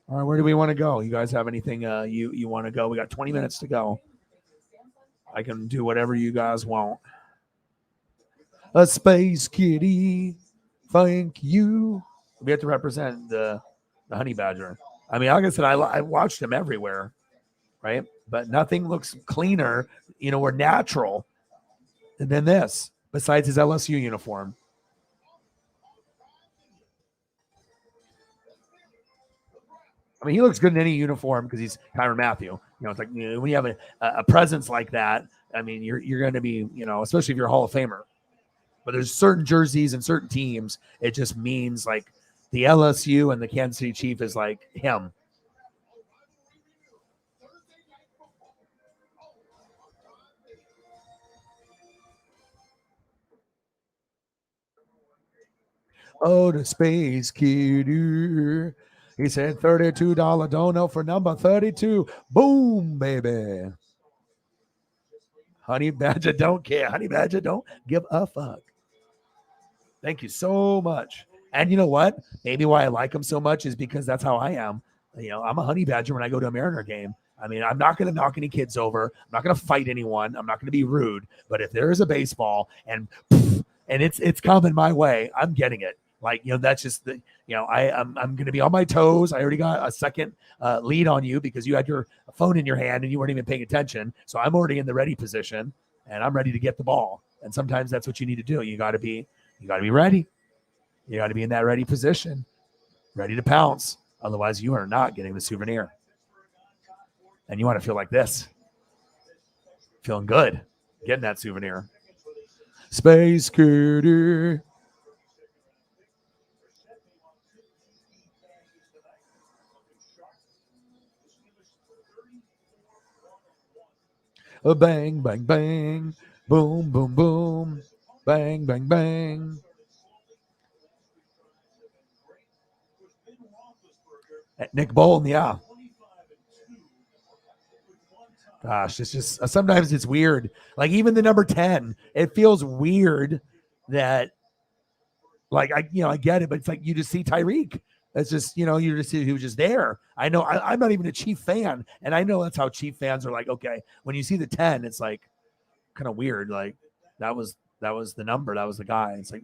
All right, where do we want to go? You guys have anything you want to go? We got 20 minutes to go. I can do whatever you guys want. A space kitty, thank you. We have to represent the honey badger. I mean, like I said, I watched him everywhere, right? But nothing looks cleaner, or natural than this, besides his LSU uniform. I mean, he looks good in any uniform because he's Tyrann Mathieu. It's like when you have a presence like that, I mean, you're going to be, especially if you're a Hall of Famer. But there's certain jerseys and certain teams, it just means like the LSU and the Kansas City Chief is like him. Oh, the Space Kitty. He said $32 dono for number 32. Boom, baby. Honey Badger don't care. Honey Badger don't give a fuck. Thank you so much. And you know what? Maybe why I like him so much is because that's how I am. I'm a Honey Badger when I go to a Mariner game. I mean, I'm not going to knock any kids over. I'm not going to fight anyone. I'm not going to be rude. But if there is a baseball and it's coming my way, I'm getting it. Like, that's just the, I'm going to be on my toes. I already got a second lead on you because you had your phone in your hand and you weren't even paying attention. So I'm already in the ready position and I'm ready to get the ball. And sometimes that's what you need to do. You got to be ready. You got to be in that ready position, ready to pounce. Otherwise, you are not getting the souvenir. And you want to feel like this, feeling good, getting that souvenir. Space Kitty. A bang, bang, bang. Boom, boom, boom. Bang, bang, bang. Nick Bolton, yeah. Gosh, it's just sometimes it's weird. Like even the number 10, it feels weird that, like I get it, but it's like you just see Tyreek. It's just you just see he was just there. I know I'm not even a Chief fan, and I know that's how Chief fans are like. Okay, when you see the 10, it's like kind of weird. Like that was the number, that was the guy. It's like.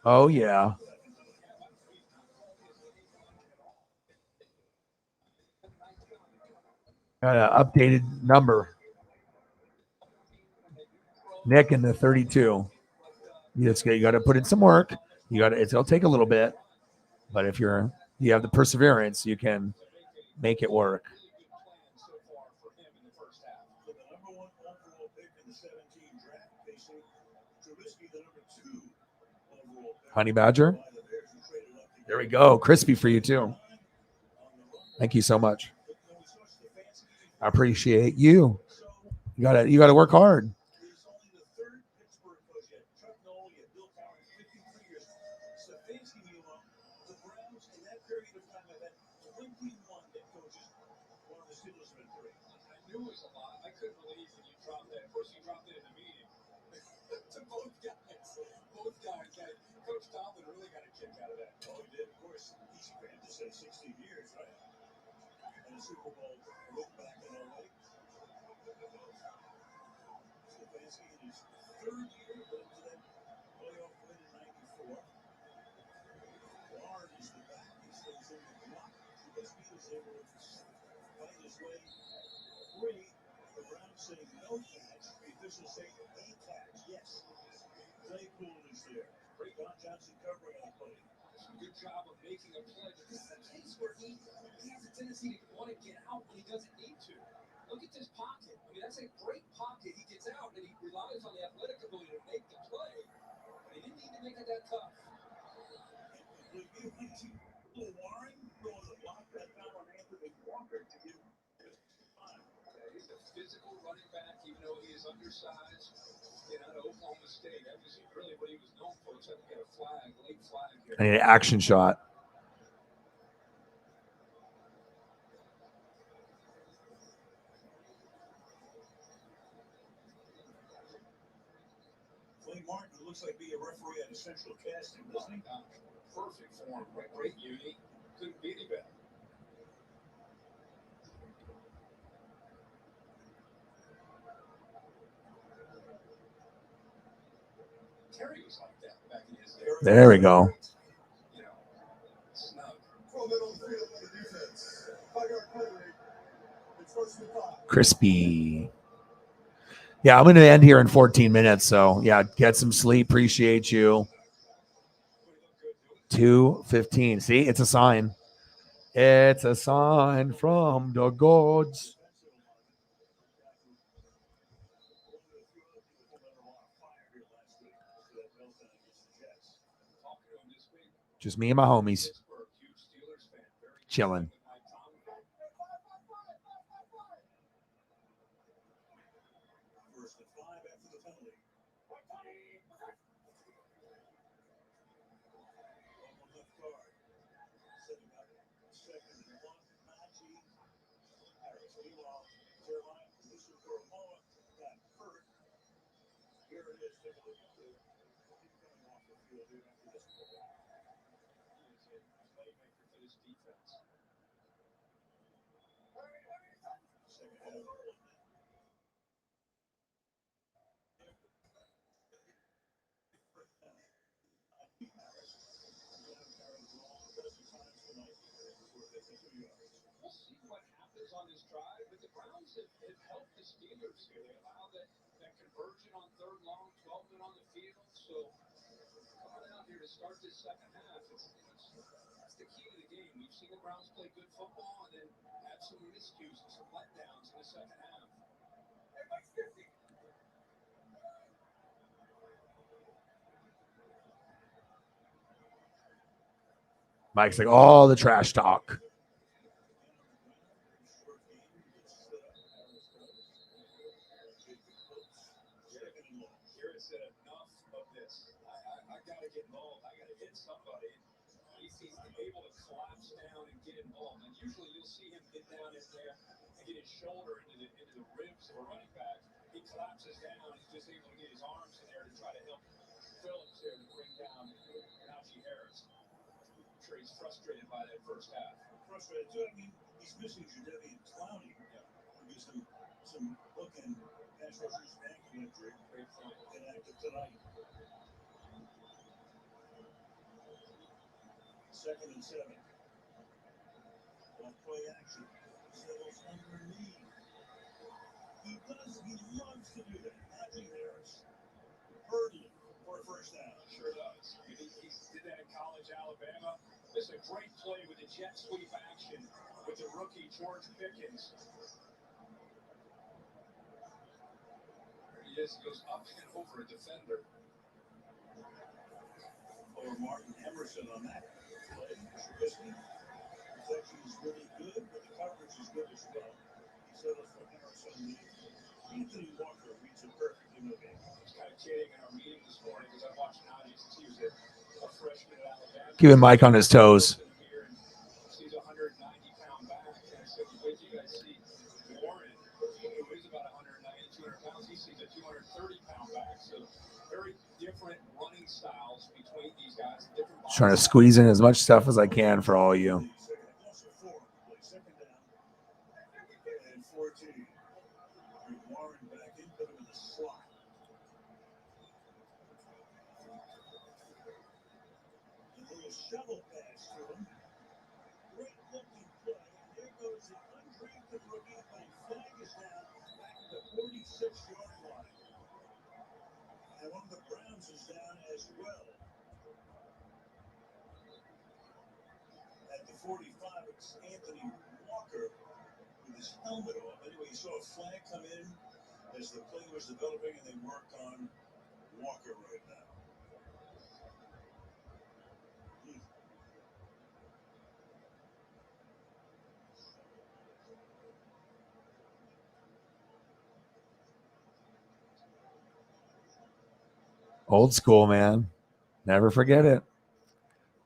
Oh yeah. Got an updated number. Nick in the 32. You got to put in some work. It'll take a little bit, but if you have the perseverance, you can make it work. Honey Badger. There we go. Crispy for you too. Thank you so much. I appreciate you. You gotta work hard. He's only the third Pittsburgh coach yet. Chuck Noll, you had Bill Cowher, 53 years. Stefanski, meanwhile, the Browns in that period of time have had 21 head coaches, while the Steelers have been 3. I knew it was a lot. I couldn't believe when you dropped that. Of course, you dropped it in the meeting. To both guys. Both guys. Coach Tomlin really got a kick out of that. Oh, he did, of course. Easy for him to say 16 years, right? And the Super Bowl look back in LA. Stefanski in his third year led to that playoff win in '94. Warren is the back. He stays in the block. Trubisky is able to fight his way free. The Browns say no catch. The officials say a catch. Yes. Claypool is there. Don Johnson covering on the play. Good job of making a play. But this is a case where he has a tendency to want to get out when he doesn't need to. Look at this pocket. I mean, that's a great pocket. He gets out and he relies on the athletic ability to make the play. But he didn't need to make it that tough. Warren throwing the block that foul on Anthony Walker to give He's a physical running back, even though he is undersized. Out of Oklahoma State, that was really what he was known for. So to get a flag, late flag here. I need an action shot. Clay Martin, who looks like be a referee at a Central Casting, doesn't he? Perfect form, great beauty. Couldn't be any better. Terry was like that back in his day. There we go. You know, snug. Crispy. Yeah, I'm going to end here in 14 minutes. So, yeah, get some sleep. Appreciate you. 2:15. See, it's a sign. It's a sign from the gods. Just me and my homies. Chilling. We'll see what happens on this drive, but the Browns have helped the Steelers here. They allow that conversion on third long, 12 men on the field. So coming out here to start this second half, that's the key to the game. We've seen the Browns play good football and then have some miscues and some letdowns in the second half. Everybody's 50. Mike's like, all the trash talk. Garrett said enough of this. I got to get involved. I got to hit somebody. He's able to collapse down and get involved. And usually you'll see him get down in there and get his shoulder into the ribs of a running back. He collapses down. He's just able to get his arms in there to try to help Phillips here to bring down Najee Harris. I'm sure he's frustrated by that first half. Frustrated too. I mean, he's missing Jadeveon Clowney. There's some looking pass rushers ankle injury. Inactive tonight. Second and 7. Off play action. Settles underneath. He loves to do that. Najee Harris. Hurdling for a first down. Sure does. He did that in college, Alabama. This is a great play with the jet sweep action with the rookie George Pickens. There he is. He goes up and over a defender. Or Martin Emerson on that play. Trubisky. Protection is really good, but the coverage is good as well. settles for Harrison. Anthony Walker reads it perfectly, no game. I was kind of kidding in our meeting this morning because I watched Najee since he was a freshman at Alabama. Keeping Mike on his toes. He's a 190-pound back. And I said, wait till you guys see Warren, who is about 190, 200 pounds. He sees a 230-pound back. So very different running styles between these guys. Different Just trying to squeeze in as much stuff as I can for all of you. Second down and 14. Bring Warren back in, put him in the slot. A little shovel pass to him. Great looking play. There goes the undrafted rookie, but he flag is down back at the 46-yard line. And one of the Browns is down as well. At the 45, it's Anthony Walker with his helmet off. Anyway, you saw a flag come in as the play was developing, and they worked on Walker right now. Old school, man. Never forget it.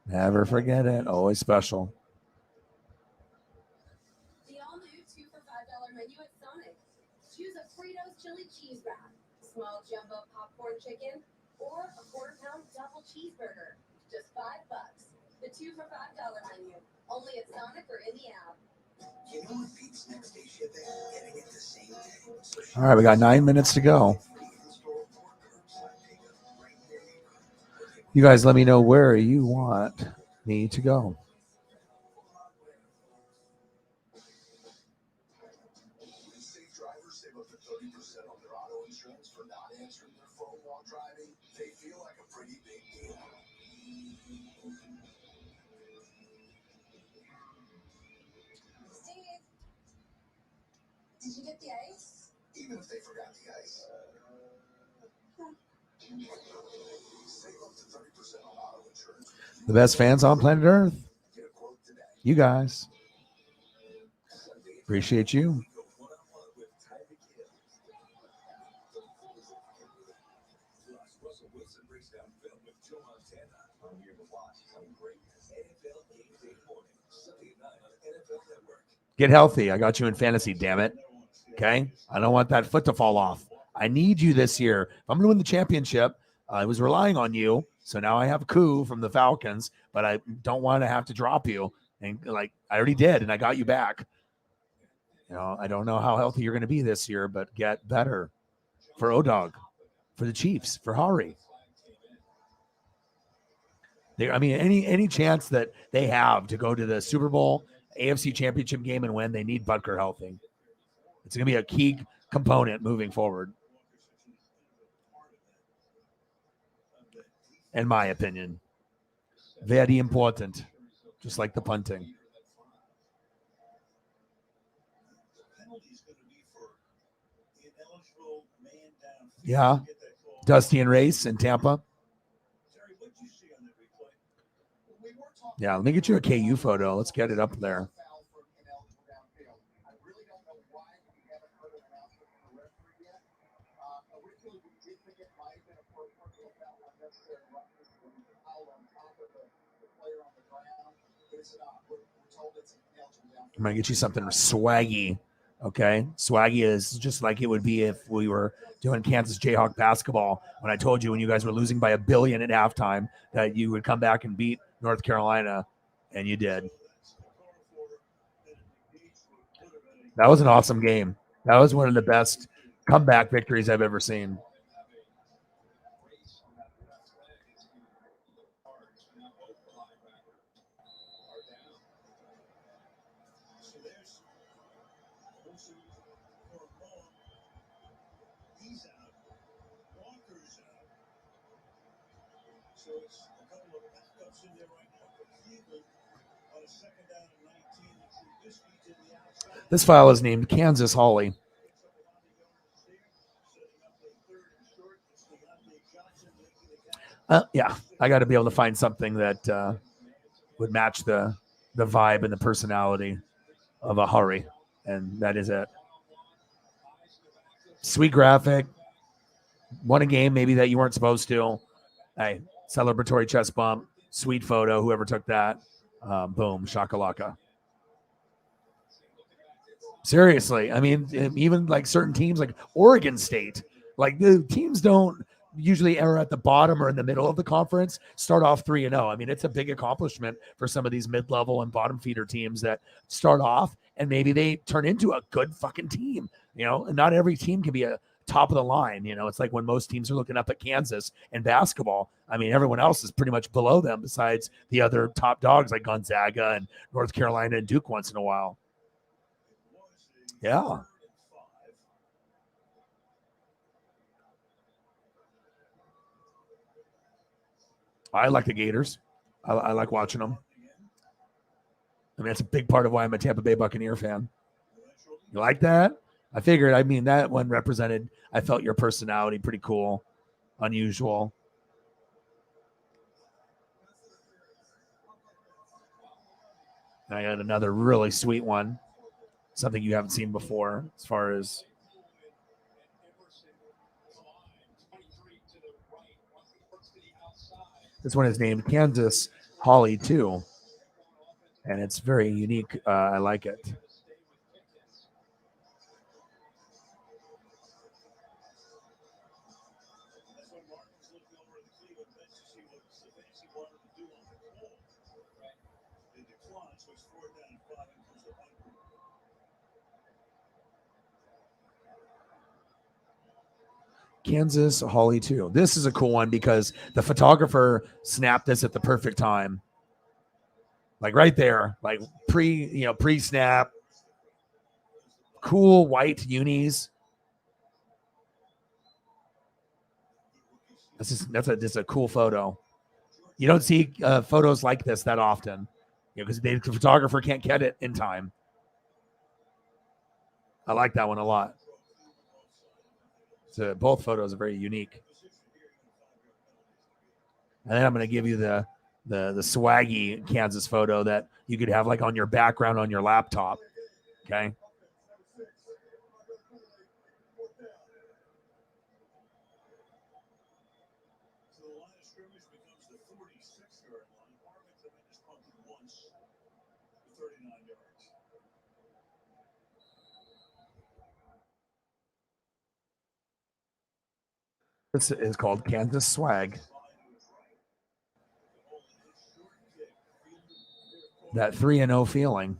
Never forget it. Always special. The all-new 2 for $5 menu at Sonic. Choose a Fritos chili cheese wrap, small jumbo popcorn chicken, or a quarter-pound double cheeseburger. Just $5. The 2 for $5 menu. Only at Sonic or in the app. You know what beats next day shipping? Getting it the same day. All right, we got 9 minutes to go. You guys let me know where you want me to go. Safe drivers save up to 30% on their auto insurance for not answering their phone while driving. They feel like a pretty big deal. Steve, did you get the ice? Even if they forgot the ice. Save up to 30% on auto insurance. The best fans on planet Earth. You guys. Appreciate you. Russell Wilson breaks down film with Joe Montana on Here to Watch. Some great NFL Game Day morning, Sunday night on NFL Network. Get healthy. I got you in fantasy, damn it. Okay? I don't want that foot to fall off. I need you this year. If I'm going to win the championship, I was relying on you. So now I have a coup from the Falcons, but I don't want to have to drop you. And like I already did, and I got you back. You know, I don't know how healthy you're going to be this year, but get better for O-Dog, for the Chiefs, for Hari. I mean, any chance that they have to go to the Super Bowl, AFC Championship game and win, they need Butker healthy. It's going to be a key component moving forward, in my opinion. Very important, just like the punting. Yeah, Dusty and Race in Tampa. Yeah, let me get you a KU photo. Let's get it up there. I'm going to get you something swaggy, okay? Swaggy is just like it would be if we were doing Kansas Jayhawk basketball when I told you when you guys were losing by 1 billion at halftime that you would come back and beat North Carolina, and you did. That was an awesome game. That was one of the best comeback victories I've ever seen. This file is named Kansas Holly. Yeah, I got to be able to find something that would match the vibe and the personality of a Hari, and that is it. Sweet graphic. Won a game maybe that you weren't supposed to. Hey, celebratory chest bump. Sweet photo. Whoever took that. Boom. Shakalaka. Seriously. I mean, even like certain teams like Oregon State, like the teams don't usually are at the bottom or in the middle of the conference, start off 3-0. I mean, it's a big accomplishment for some of these mid-level and bottom feeder teams that start off and maybe they turn into a good fucking team, you know, and not every team can be a top of the line. You know, it's like when most teams are looking up at Kansas in basketball. I mean, everyone else is pretty much below them besides the other top dogs like Gonzaga and North Carolina and Duke once in a while. Yeah. I like the Gators. I like watching them. I mean, that's a big part of why I'm a Tampa Bay Buccaneer fan. You like that? I figured, I mean, that one represented, I felt your personality pretty cool, unusual. And I got another really sweet one, something you haven't seen before as far as this one is named Kansas Holly 2, and it's very unique. I like it. Kansas Holly 2. This is a cool one because the photographer snapped this at the perfect time. Like right there, like pre-snap. Cool white unis. That's a cool photo. You don't see photos like this that often, because the photographer can't get it in time. I like that one a lot. So both photos are very unique. And then I'm going to give you the swaggy Kansas photo that you could have like on your background on your laptop. Okay. This is called Kansas Swag. That 3-0 feeling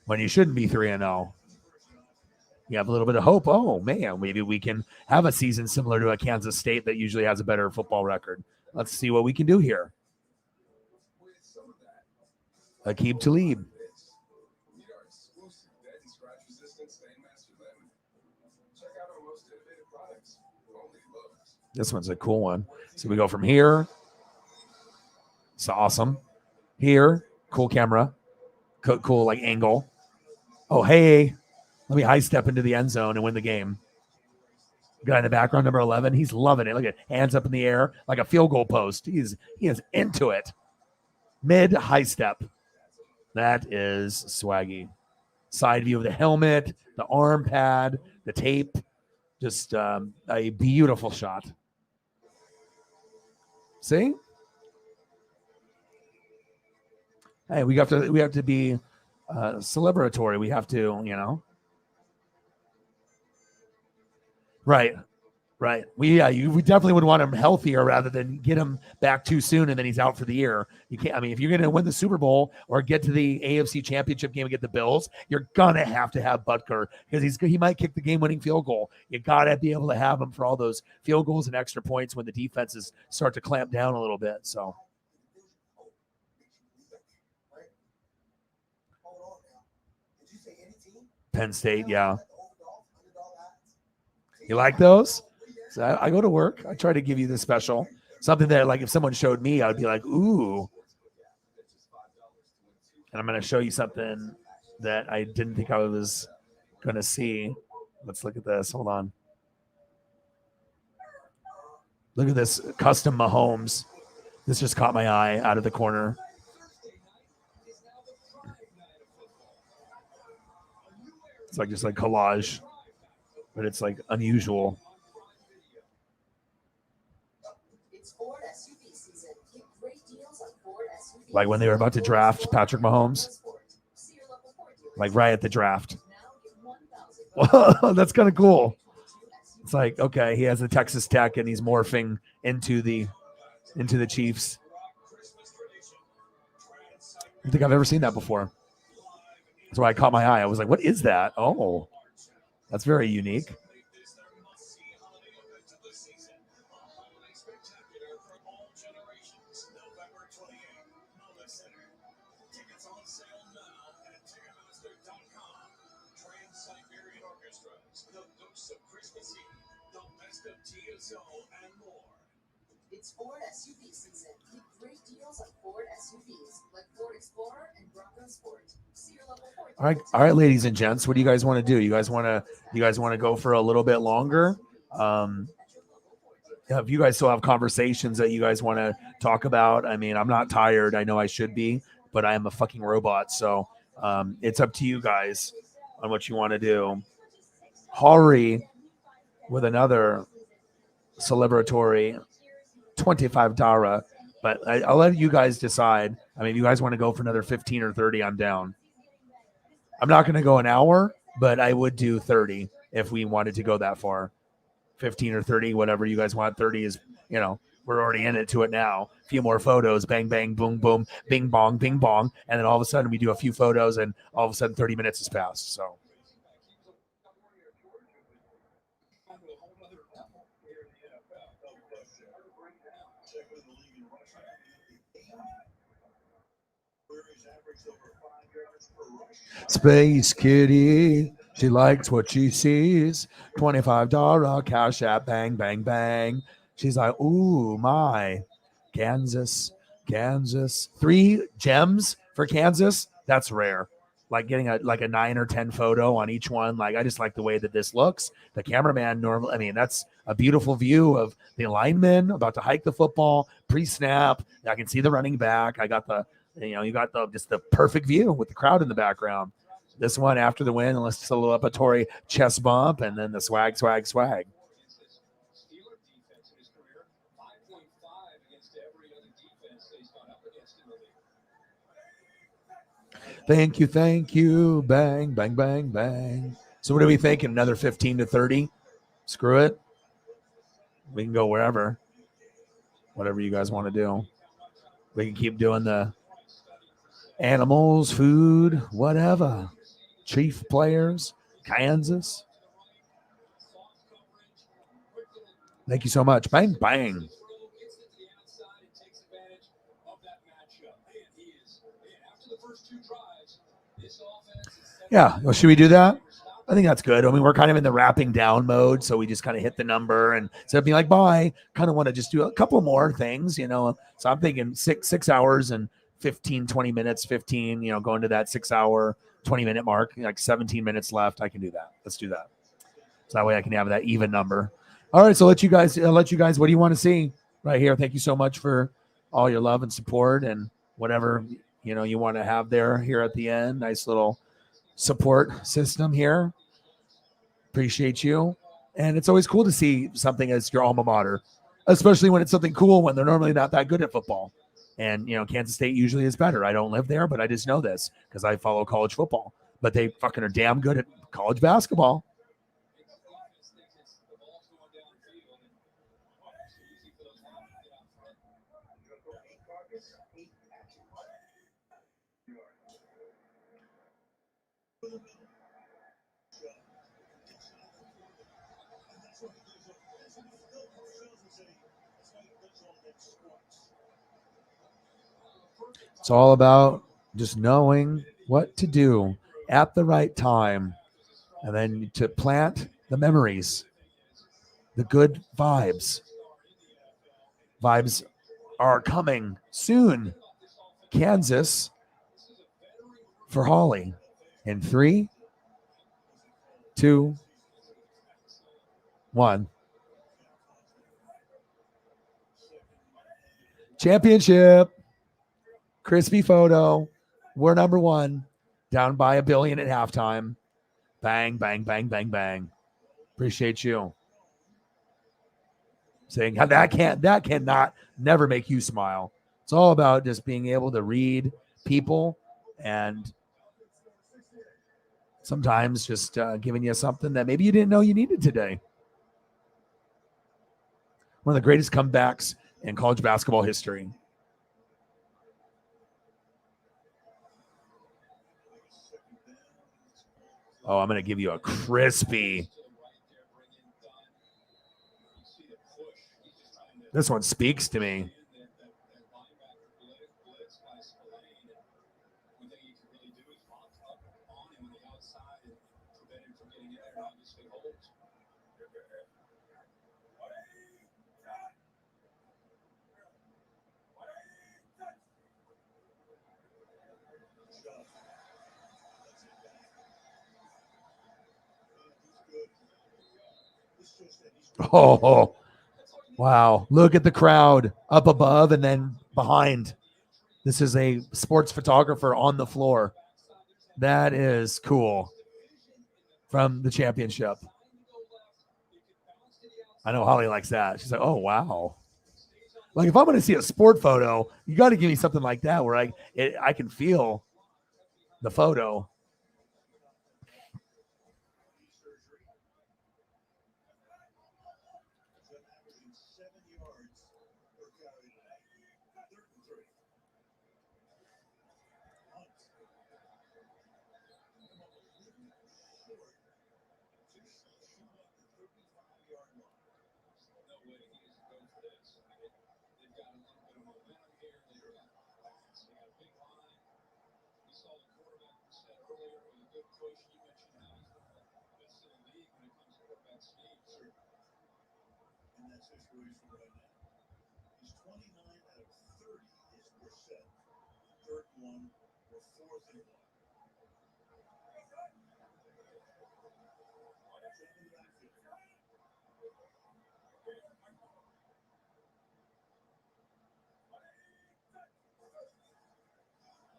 when you shouldn't be 3-0. You have a little bit of hope. Oh, man, maybe we can have a season similar to a Kansas State that usually has a better football record. Let's see what we can do here. Aqib Talib. This one's a cool one. So we go from here. It's awesome. Here, cool camera. Cool like angle. Oh, hey. Let me high step into the end zone and win the game. Guy in the background, number 11. He's loving it. Look at hands up in the air like a field goal post. He is into it. Mid high step. That is swaggy. Side view of the helmet, the arm pad, the tape. Just a beautiful shot. See? Hey, we have to be celebratory. We have to, Right. We definitely would want him healthier rather than get him back too soon and then he's out for the year. You can't. I mean, if you're going to win the Super Bowl or get to the AFC Championship game and get the Bills, you're gonna have to have Butker because he might kick the game-winning field goal. You gotta be able to have him for all those field goals and extra points when the defenses start to clamp down a little bit. So. Penn State, yeah. You like those? So I go to work. I try to give you the special. Something that, like, if someone showed me, I would be like, ooh. And I'm going to show you something that I didn't think I was going to see. Let's look at this. Hold on. Look at this custom Mahomes. This just caught my eye out of the corner. It's like just like collage. but it's like unusual. It's Ford SUV season. Get great deals on Ford SUVs. Like when they were about to draft Patrick Mahomes, like right at the draft. That's kind of cool. It's like, okay, he has a Texas Tech and he's morphing into the Chiefs. I don't think I've ever seen that before. That's why I caught my eye. I was like, what is that? Oh, that's very unique. It's Ford SUV season. Get great deals on Ford SUVs like Ford Explorer and Bronco Sport. See your local Ford. All right, ladies and gents, what do you guys want to do? You guys want to go for a little bit longer? If you guys still have conversations that you guys want to talk about, I mean, I'm not tired. I know I should be, but I am a fucking robot. So it's up to you guys on what you want to do. Hari with another celebratory $25, but I'll let you guys decide. I mean, if you guys want to go for another 15 or 30, I'm down. I'm not going to go an hour, but I would do 30 if we wanted to go that far. 15 or 30, whatever you guys want. 30 is, we're already in it to it now. A few more photos, bang, bang, boom, boom, bing, bong, and then all of a sudden we do a few photos and all of a sudden 30 minutes has passed. So. Space Kitty, she likes what she sees. $25 cash app, bang, bang, bang. She's like, ooh, my. Kansas. 3 gems for Kansas. That's rare. Like getting a 9 or 10 photo on each one. Like, I just like the way that this looks. The cameraman that's a beautiful view of the lineman about to hike the football, pre-snap. I can see the running back. I got you got just the perfect view with the crowd in the background. This one after the win, let's celebratory chest bump, and then the swag. Thank you. Bang, bang, bang, bang. So what are we thinking? Another 15 to 30? Screw it. We can go wherever. Whatever you guys want to do. We can keep doing the animals, food, whatever. Chief players, Kansas. Thank you so much. Bang, bang. Yeah, well, should we do that? I think that's good. I mean, we're kind of in the wrapping down mode, so we just kind of hit the number and instead of being like, bye, kind of want to just do a couple more things, So I'm thinking 6 hours and 15, 20 minutes, 15, going to that 6 hour, 20-minute mark, like 17 minutes left. I can do that. Let's do that. So that way I can have that even number. All right. So I'll let you guys, what do you want to see right here? Thank you so much for all your love and support and whatever, you want to have here at the end. Nice little support system here. Appreciate you. And it's always cool to see something as your alma mater, especially when it's something cool when they're normally not that good at football. And, Kansas State usually is better. I don't live there, but I just know this because I follow college football. But they fucking are damn good at college basketball. It's all about just knowing what to do at the right time and then to plant the memories, the good vibes. Vibes are coming soon. Kansas for Holly in 3, 2, 1. Championship. Crispy photo. We're number 1. Down by $1 billion at halftime. Bang, bang, bang, bang, bang. Appreciate you saying how that cannot never make you smile. It's all about just being able to read people and sometimes just giving you something that maybe you didn't know you needed today. One of the greatest comebacks in college basketball history. Oh, I'm going to give you a crispy. This one speaks to me. Oh, wow. Look at the crowd up above and then behind. This is a sports photographer on the floor. That is cool. From the championship. I know Holly likes that. She's like, oh, wow. Like if I'm going to see a sport photo, you got to give me something like that where I can feel the photo. In that situation right now, he's 29 out of 30 is Brissett. Third and 1 or fourth and 1.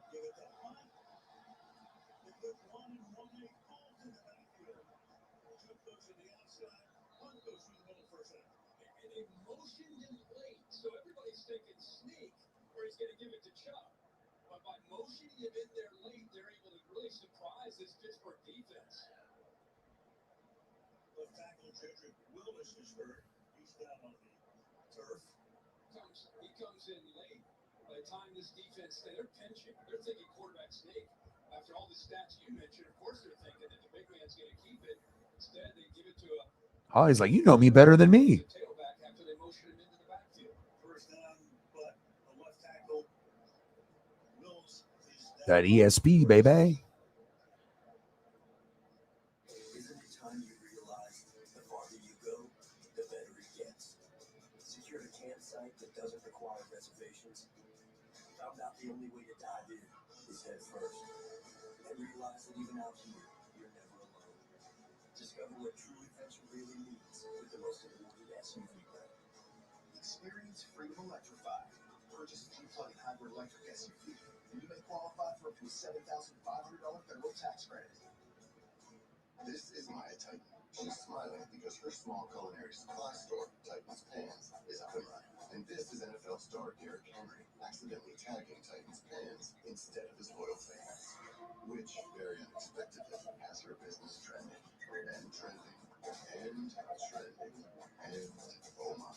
Give it to Hunt. The good 1 and 1 calls in the backfield. Chubb goes to the outside. Hunt goes through the middle first half. And they motioned him late, so everybody's thinking sneak, or he's going to give it to Chubb. But by motioning him in there late, they're able to really surprise this Pittsburgh defense. Left tackle Jedrick Willis is hurt. He's down on the turf. He comes in late. By the time this defense, they're pinching. They're thinking quarterback sneak. After all the stats you mentioned, of course they're thinking that the big man's going to keep it. Instead, they give it to a Holly's like, you know me better than me. tailback after they motion him into the backfield. First down, but the left tackle Willis is down. That ESP, baby. Isn't it time you realize the farther you go, the better it gets? Secure a campsite that doesn't require reservations. Found out the only way to dive in is head first. And realize that even out here, you're never alone. Discover what true adventure really means with the most awarded SUV brand. Experience freedom electrified. Purchase a G-Plug hybrid electric SUV, and you may qualify for up to a $7,500 federal tax credit. This is Maya Titan. She's smiling because her small culinary supply store, Titan's Pans, is up and running. And this is NFL star Derrick Henry accidentally tagging Titan's Pans instead of his loyal fans, which very unexpectedly has her business trending and trending and trending and oh my.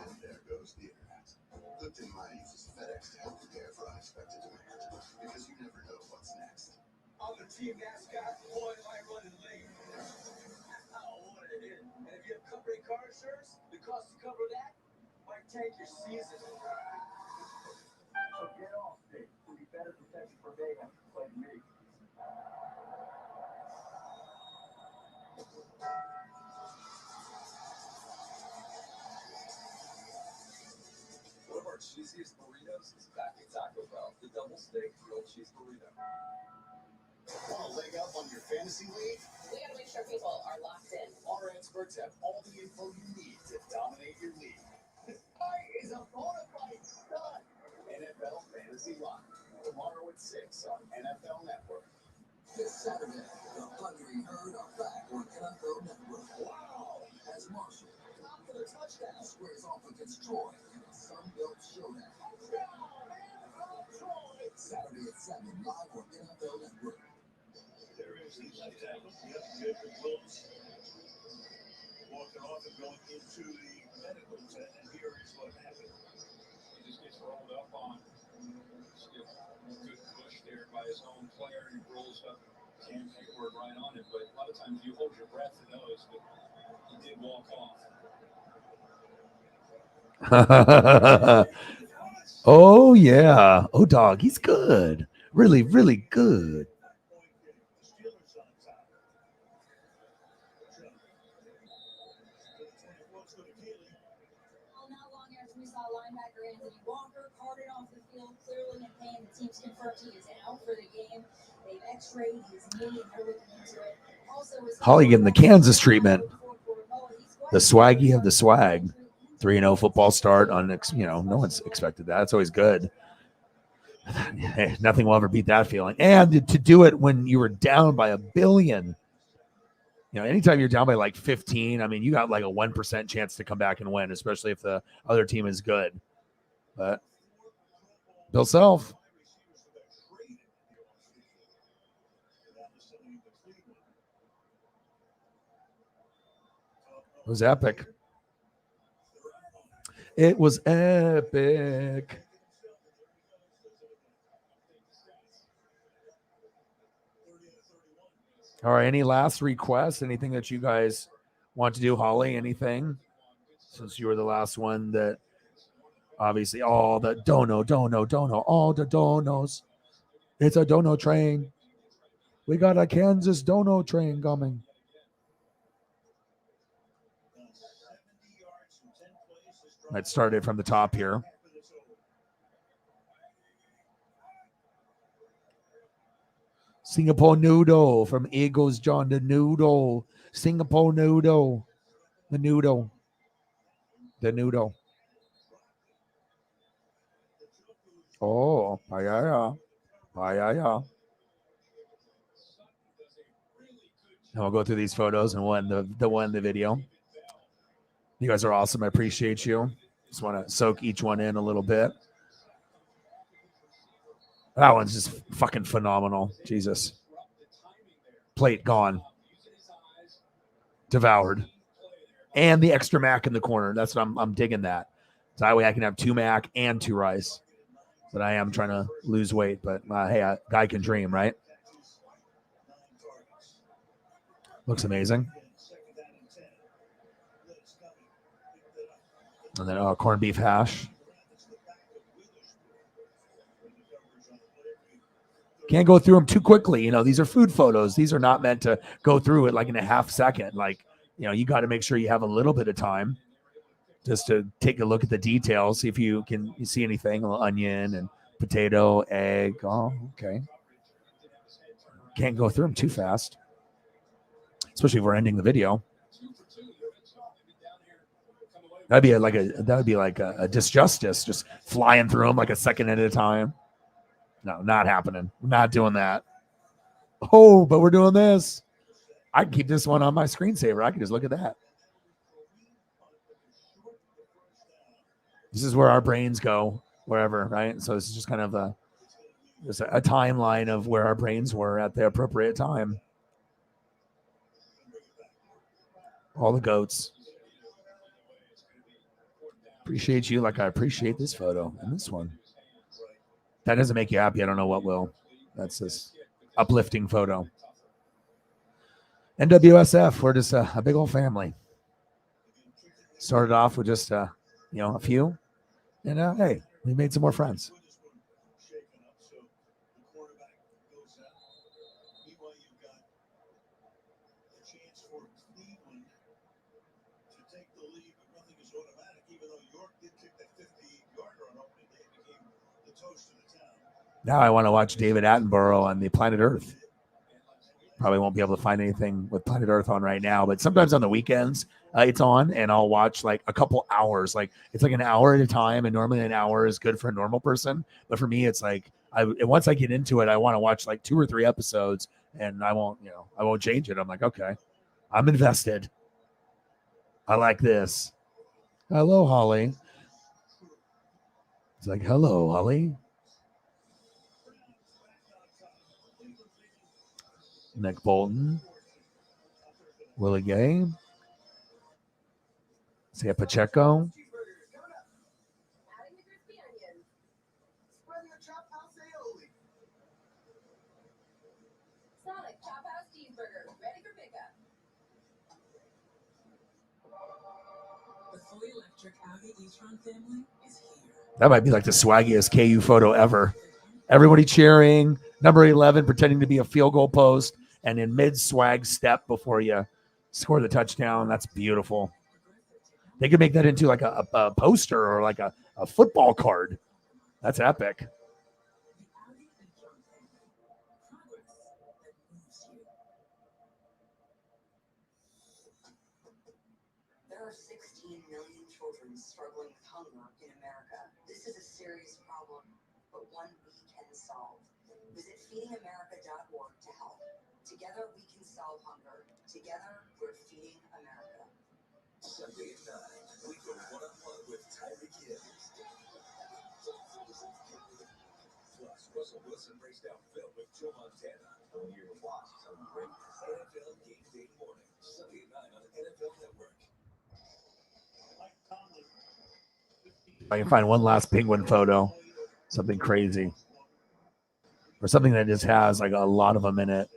And there goes the internet. Good thing Maya uses FedEx to help prepare for unexpected demand, because you never know what's next. I'm the team mascot. Boy, am I running late. I ordered it in. And if you have company car insurance, the cost to cover that might tank your season. So get off it. To be better protected from mayhem, like me. One of our cheesiest burritos is back at Taco Bell. The double steak grilled cheese burrito. Want a leg up on your fantasy league? We gotta make sure people are locked in. Our experts have all the info you need to dominate your league. This guy is a bona fide stud. NFL Fantasy Live, tomorrow at 6 on NFL Network. This Saturday, the Thundering Herd are back on NFL Network. Wow! As Marshall, for the touchdown, squares off against Troy in a Sun Belt showdown. Saturday at 7, live on NFL Network. There is the left tackle. Yep, Jedrick Wills walking off and going into the medical tent, and here is what happened. He just gets rolled up on. Just gets a good push there by his own player. He rolls up Cam Hayward right on it. But a lot of times you hold your breath to those, but he did walk off. Oh, yeah. Oh, dog, he's good. Really, really good. Well, not long after we saw linebacker Anthony Walker carted off the field, clearly in pain. The team's confirmed he is out for the game. They've x-rayed his knee and they're looking into it. Also, Holly getting the Kansas treatment. The swaggy of the swag. 3-0 football start on, no one's expected that. It's always good. Hey, nothing will ever beat that feeling. And to do it when you were down by 1 billion. Anytime you're down by like 15, I mean, you got like a 1% chance to come back and win, especially if the other team is good. But Bill Self. It was epic. It was epic. All right. Any last requests? Anything that you guys want to do, Holly? Anything? Since you were the last one that obviously all the dono, all the donos. It's a dono train. We got a Kansas dono train coming. Let's start it from the top here. Singapore noodle from Eagles John, the noodle. Singapore noodle. The noodle. The noodle. Oh, yeah. And we'll go through these photos and one the video. You guys are awesome. I appreciate you. Just want to soak each one in a little bit. That one's just fucking phenomenal. Jesus. Plate gone. Devoured. And the extra mac in the corner. That's what I'm digging that. So that way I can have 2 mac and 2 rice. But I am trying to lose weight. But hey, a guy can dream, right? Looks amazing. And then corned beef hash. Can't go through them too quickly. These are food photos. These are not meant to go through it like in a half second. Like, you got to make sure you have a little bit of time just to take a look at the details. See if you see anything. A little onion and potato, egg. Oh, okay. Can't go through them too fast, especially if we're ending the video. That'd be like a disjustice, just flying through them like a second at a time. No, not happening. We're not doing that. Oh, but we're doing this. I can keep this one on my screensaver. I can just look at that. This is where our brains go, wherever, right? So this is just kind of a timeline of where our brains were at the appropriate time. All the goats. Appreciate you like I appreciate this photo and this one. That doesn't make you happy. I don't know what will. That's this uplifting photo. NWSF, we're just a big old family. Started off with just a few, and hey, we made some more friends. Now I want to watch David Attenborough on the Planet Earth. Probably won't be able to find anything with Planet Earth on right now, but sometimes on the weekends it's on, and I'll watch like a couple hours. Like it's like an hour at a time, and normally an hour is good for a normal person. But for me, it's like once I get into it, I want to watch like 2 or 3 episodes and I won't change it. I'm like, okay, I'm invested. I like this. Hello, Holly. It's like, hello, Holly. Nick Bolton. Willie Gay. Isaiah Pacheco. Sonic Chop House Cheeseburger, ready for pickup. The fully electric Audi e-tron family is here. That might be like the swaggiest KU photo ever. Everybody cheering. Number 11 pretending to be a field goal post, and in mid-swag step before you score the touchdown. That's beautiful. They could make that into like a poster or like a football card. That's epic. There are 16 million children struggling with hunger in America. This is a serious problem, but one we can solve. Visit feedingamerica.org to help. Together we can solve hunger. Together we're feeding America. Sunday at 9, we go one-on-one with Tyreek Hill. Plus, Russell Wilson breaks down film with Joe Montana. Here to watch some great NFL Game Day morning. Sunday at 9 on NFL Network. I can find one last penguin photo, something crazy, or something that just has like a lot of them in it.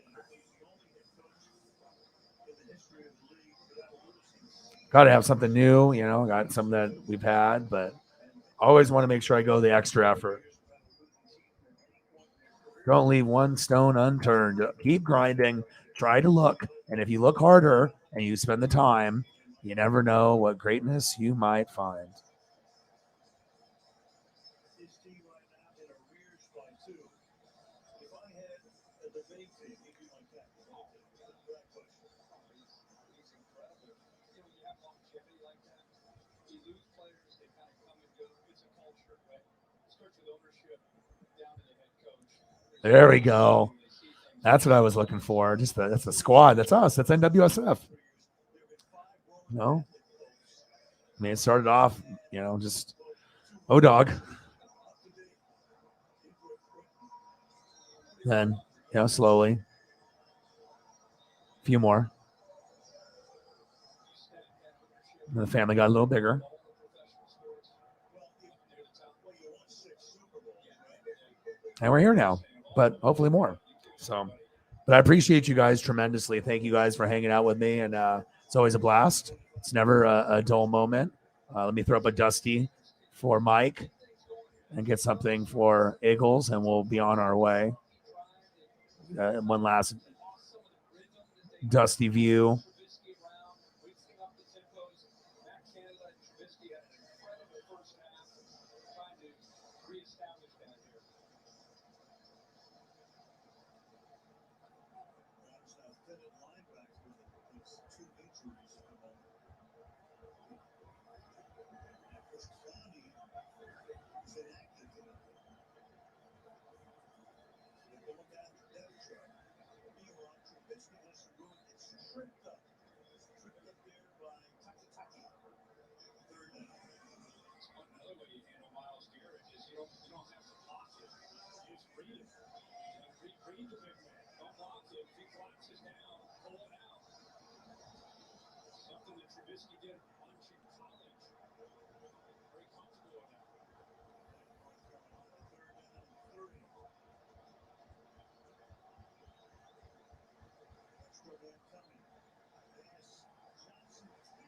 Got to have something new, got some that we've had, but I always want to make sure I go the extra effort. Don't leave one stone unturned. Keep grinding. Try to look. And if you look harder and you spend the time, you never know what greatness you might find. There we go. That's what I was looking for. That's the squad. That's us. That's NWSF. No. I mean, it started off, just O-Dog. Then, slowly. A few more. And the family got a little bigger. And we're here now, but hopefully more. So, but I appreciate you guys tremendously. Thank you guys for hanging out with me. And it's always a blast. It's never a dull moment. Let me throw up a Dusty for Mike and get something for Eagles, and we'll be on our way. One last Dusty view.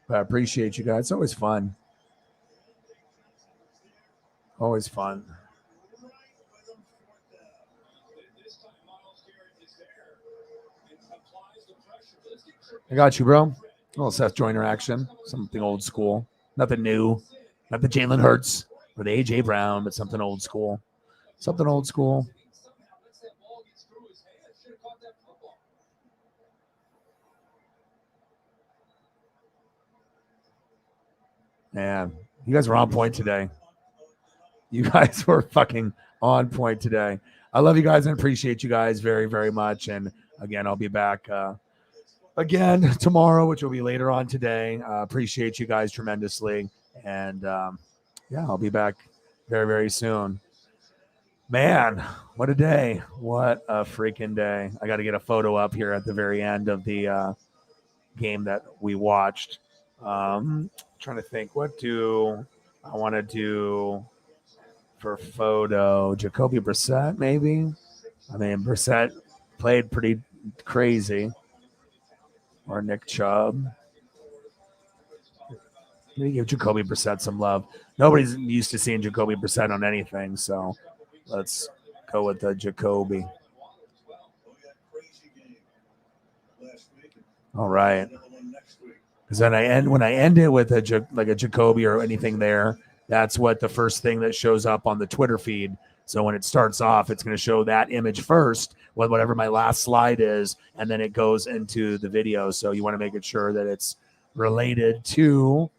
But I appreciate you guys. It's always fun. Always fun. I got you, bro. A little Seth Joyner action. Something old school. Nothing new. Not the Jalen Hurts or the A.J. Brown, but something old school. Something old school. Man, you guys were on point today. You guys were fucking on point today. I love you guys and appreciate you guys very, very much. And Again, I'll be back again tomorrow, which will be later on today. Appreciate you guys tremendously. And yeah, I'll be back very, very soon. Man, what a day. What a freaking day. I got to get a photo up here at the very end of the game that we watched. Trying to think, what do I want to do for photo? Jacoby Brissett, maybe? I mean, Brissett played pretty crazy. Or Nick Chubb. Maybe give Jacoby Brissett some love. Nobody's used to seeing Jacoby Brissett on anything, so let's go with the Jacoby. All right. Because then when I end it with a Jacoby or anything there, that's what the first thing that shows up on the Twitter feed. So when it starts off, it's going to show that image first, with whatever my last slide is, and then it goes into the video. So you want to make it sure that it's related to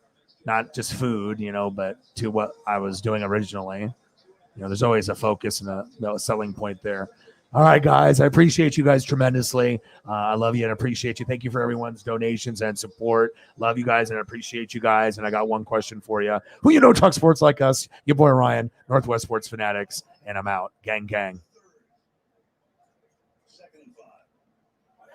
not just food, but to what I was doing originally. There's always a focus and a selling point there. All right, guys, I appreciate you guys tremendously. I love you and appreciate you. Thank you for everyone's donations and support. Love you guys and appreciate you guys. And I got one question for you. Who talk sports like us? Your boy Ryan, Northwest Sports Fanatics, and I'm out. Gang, gang.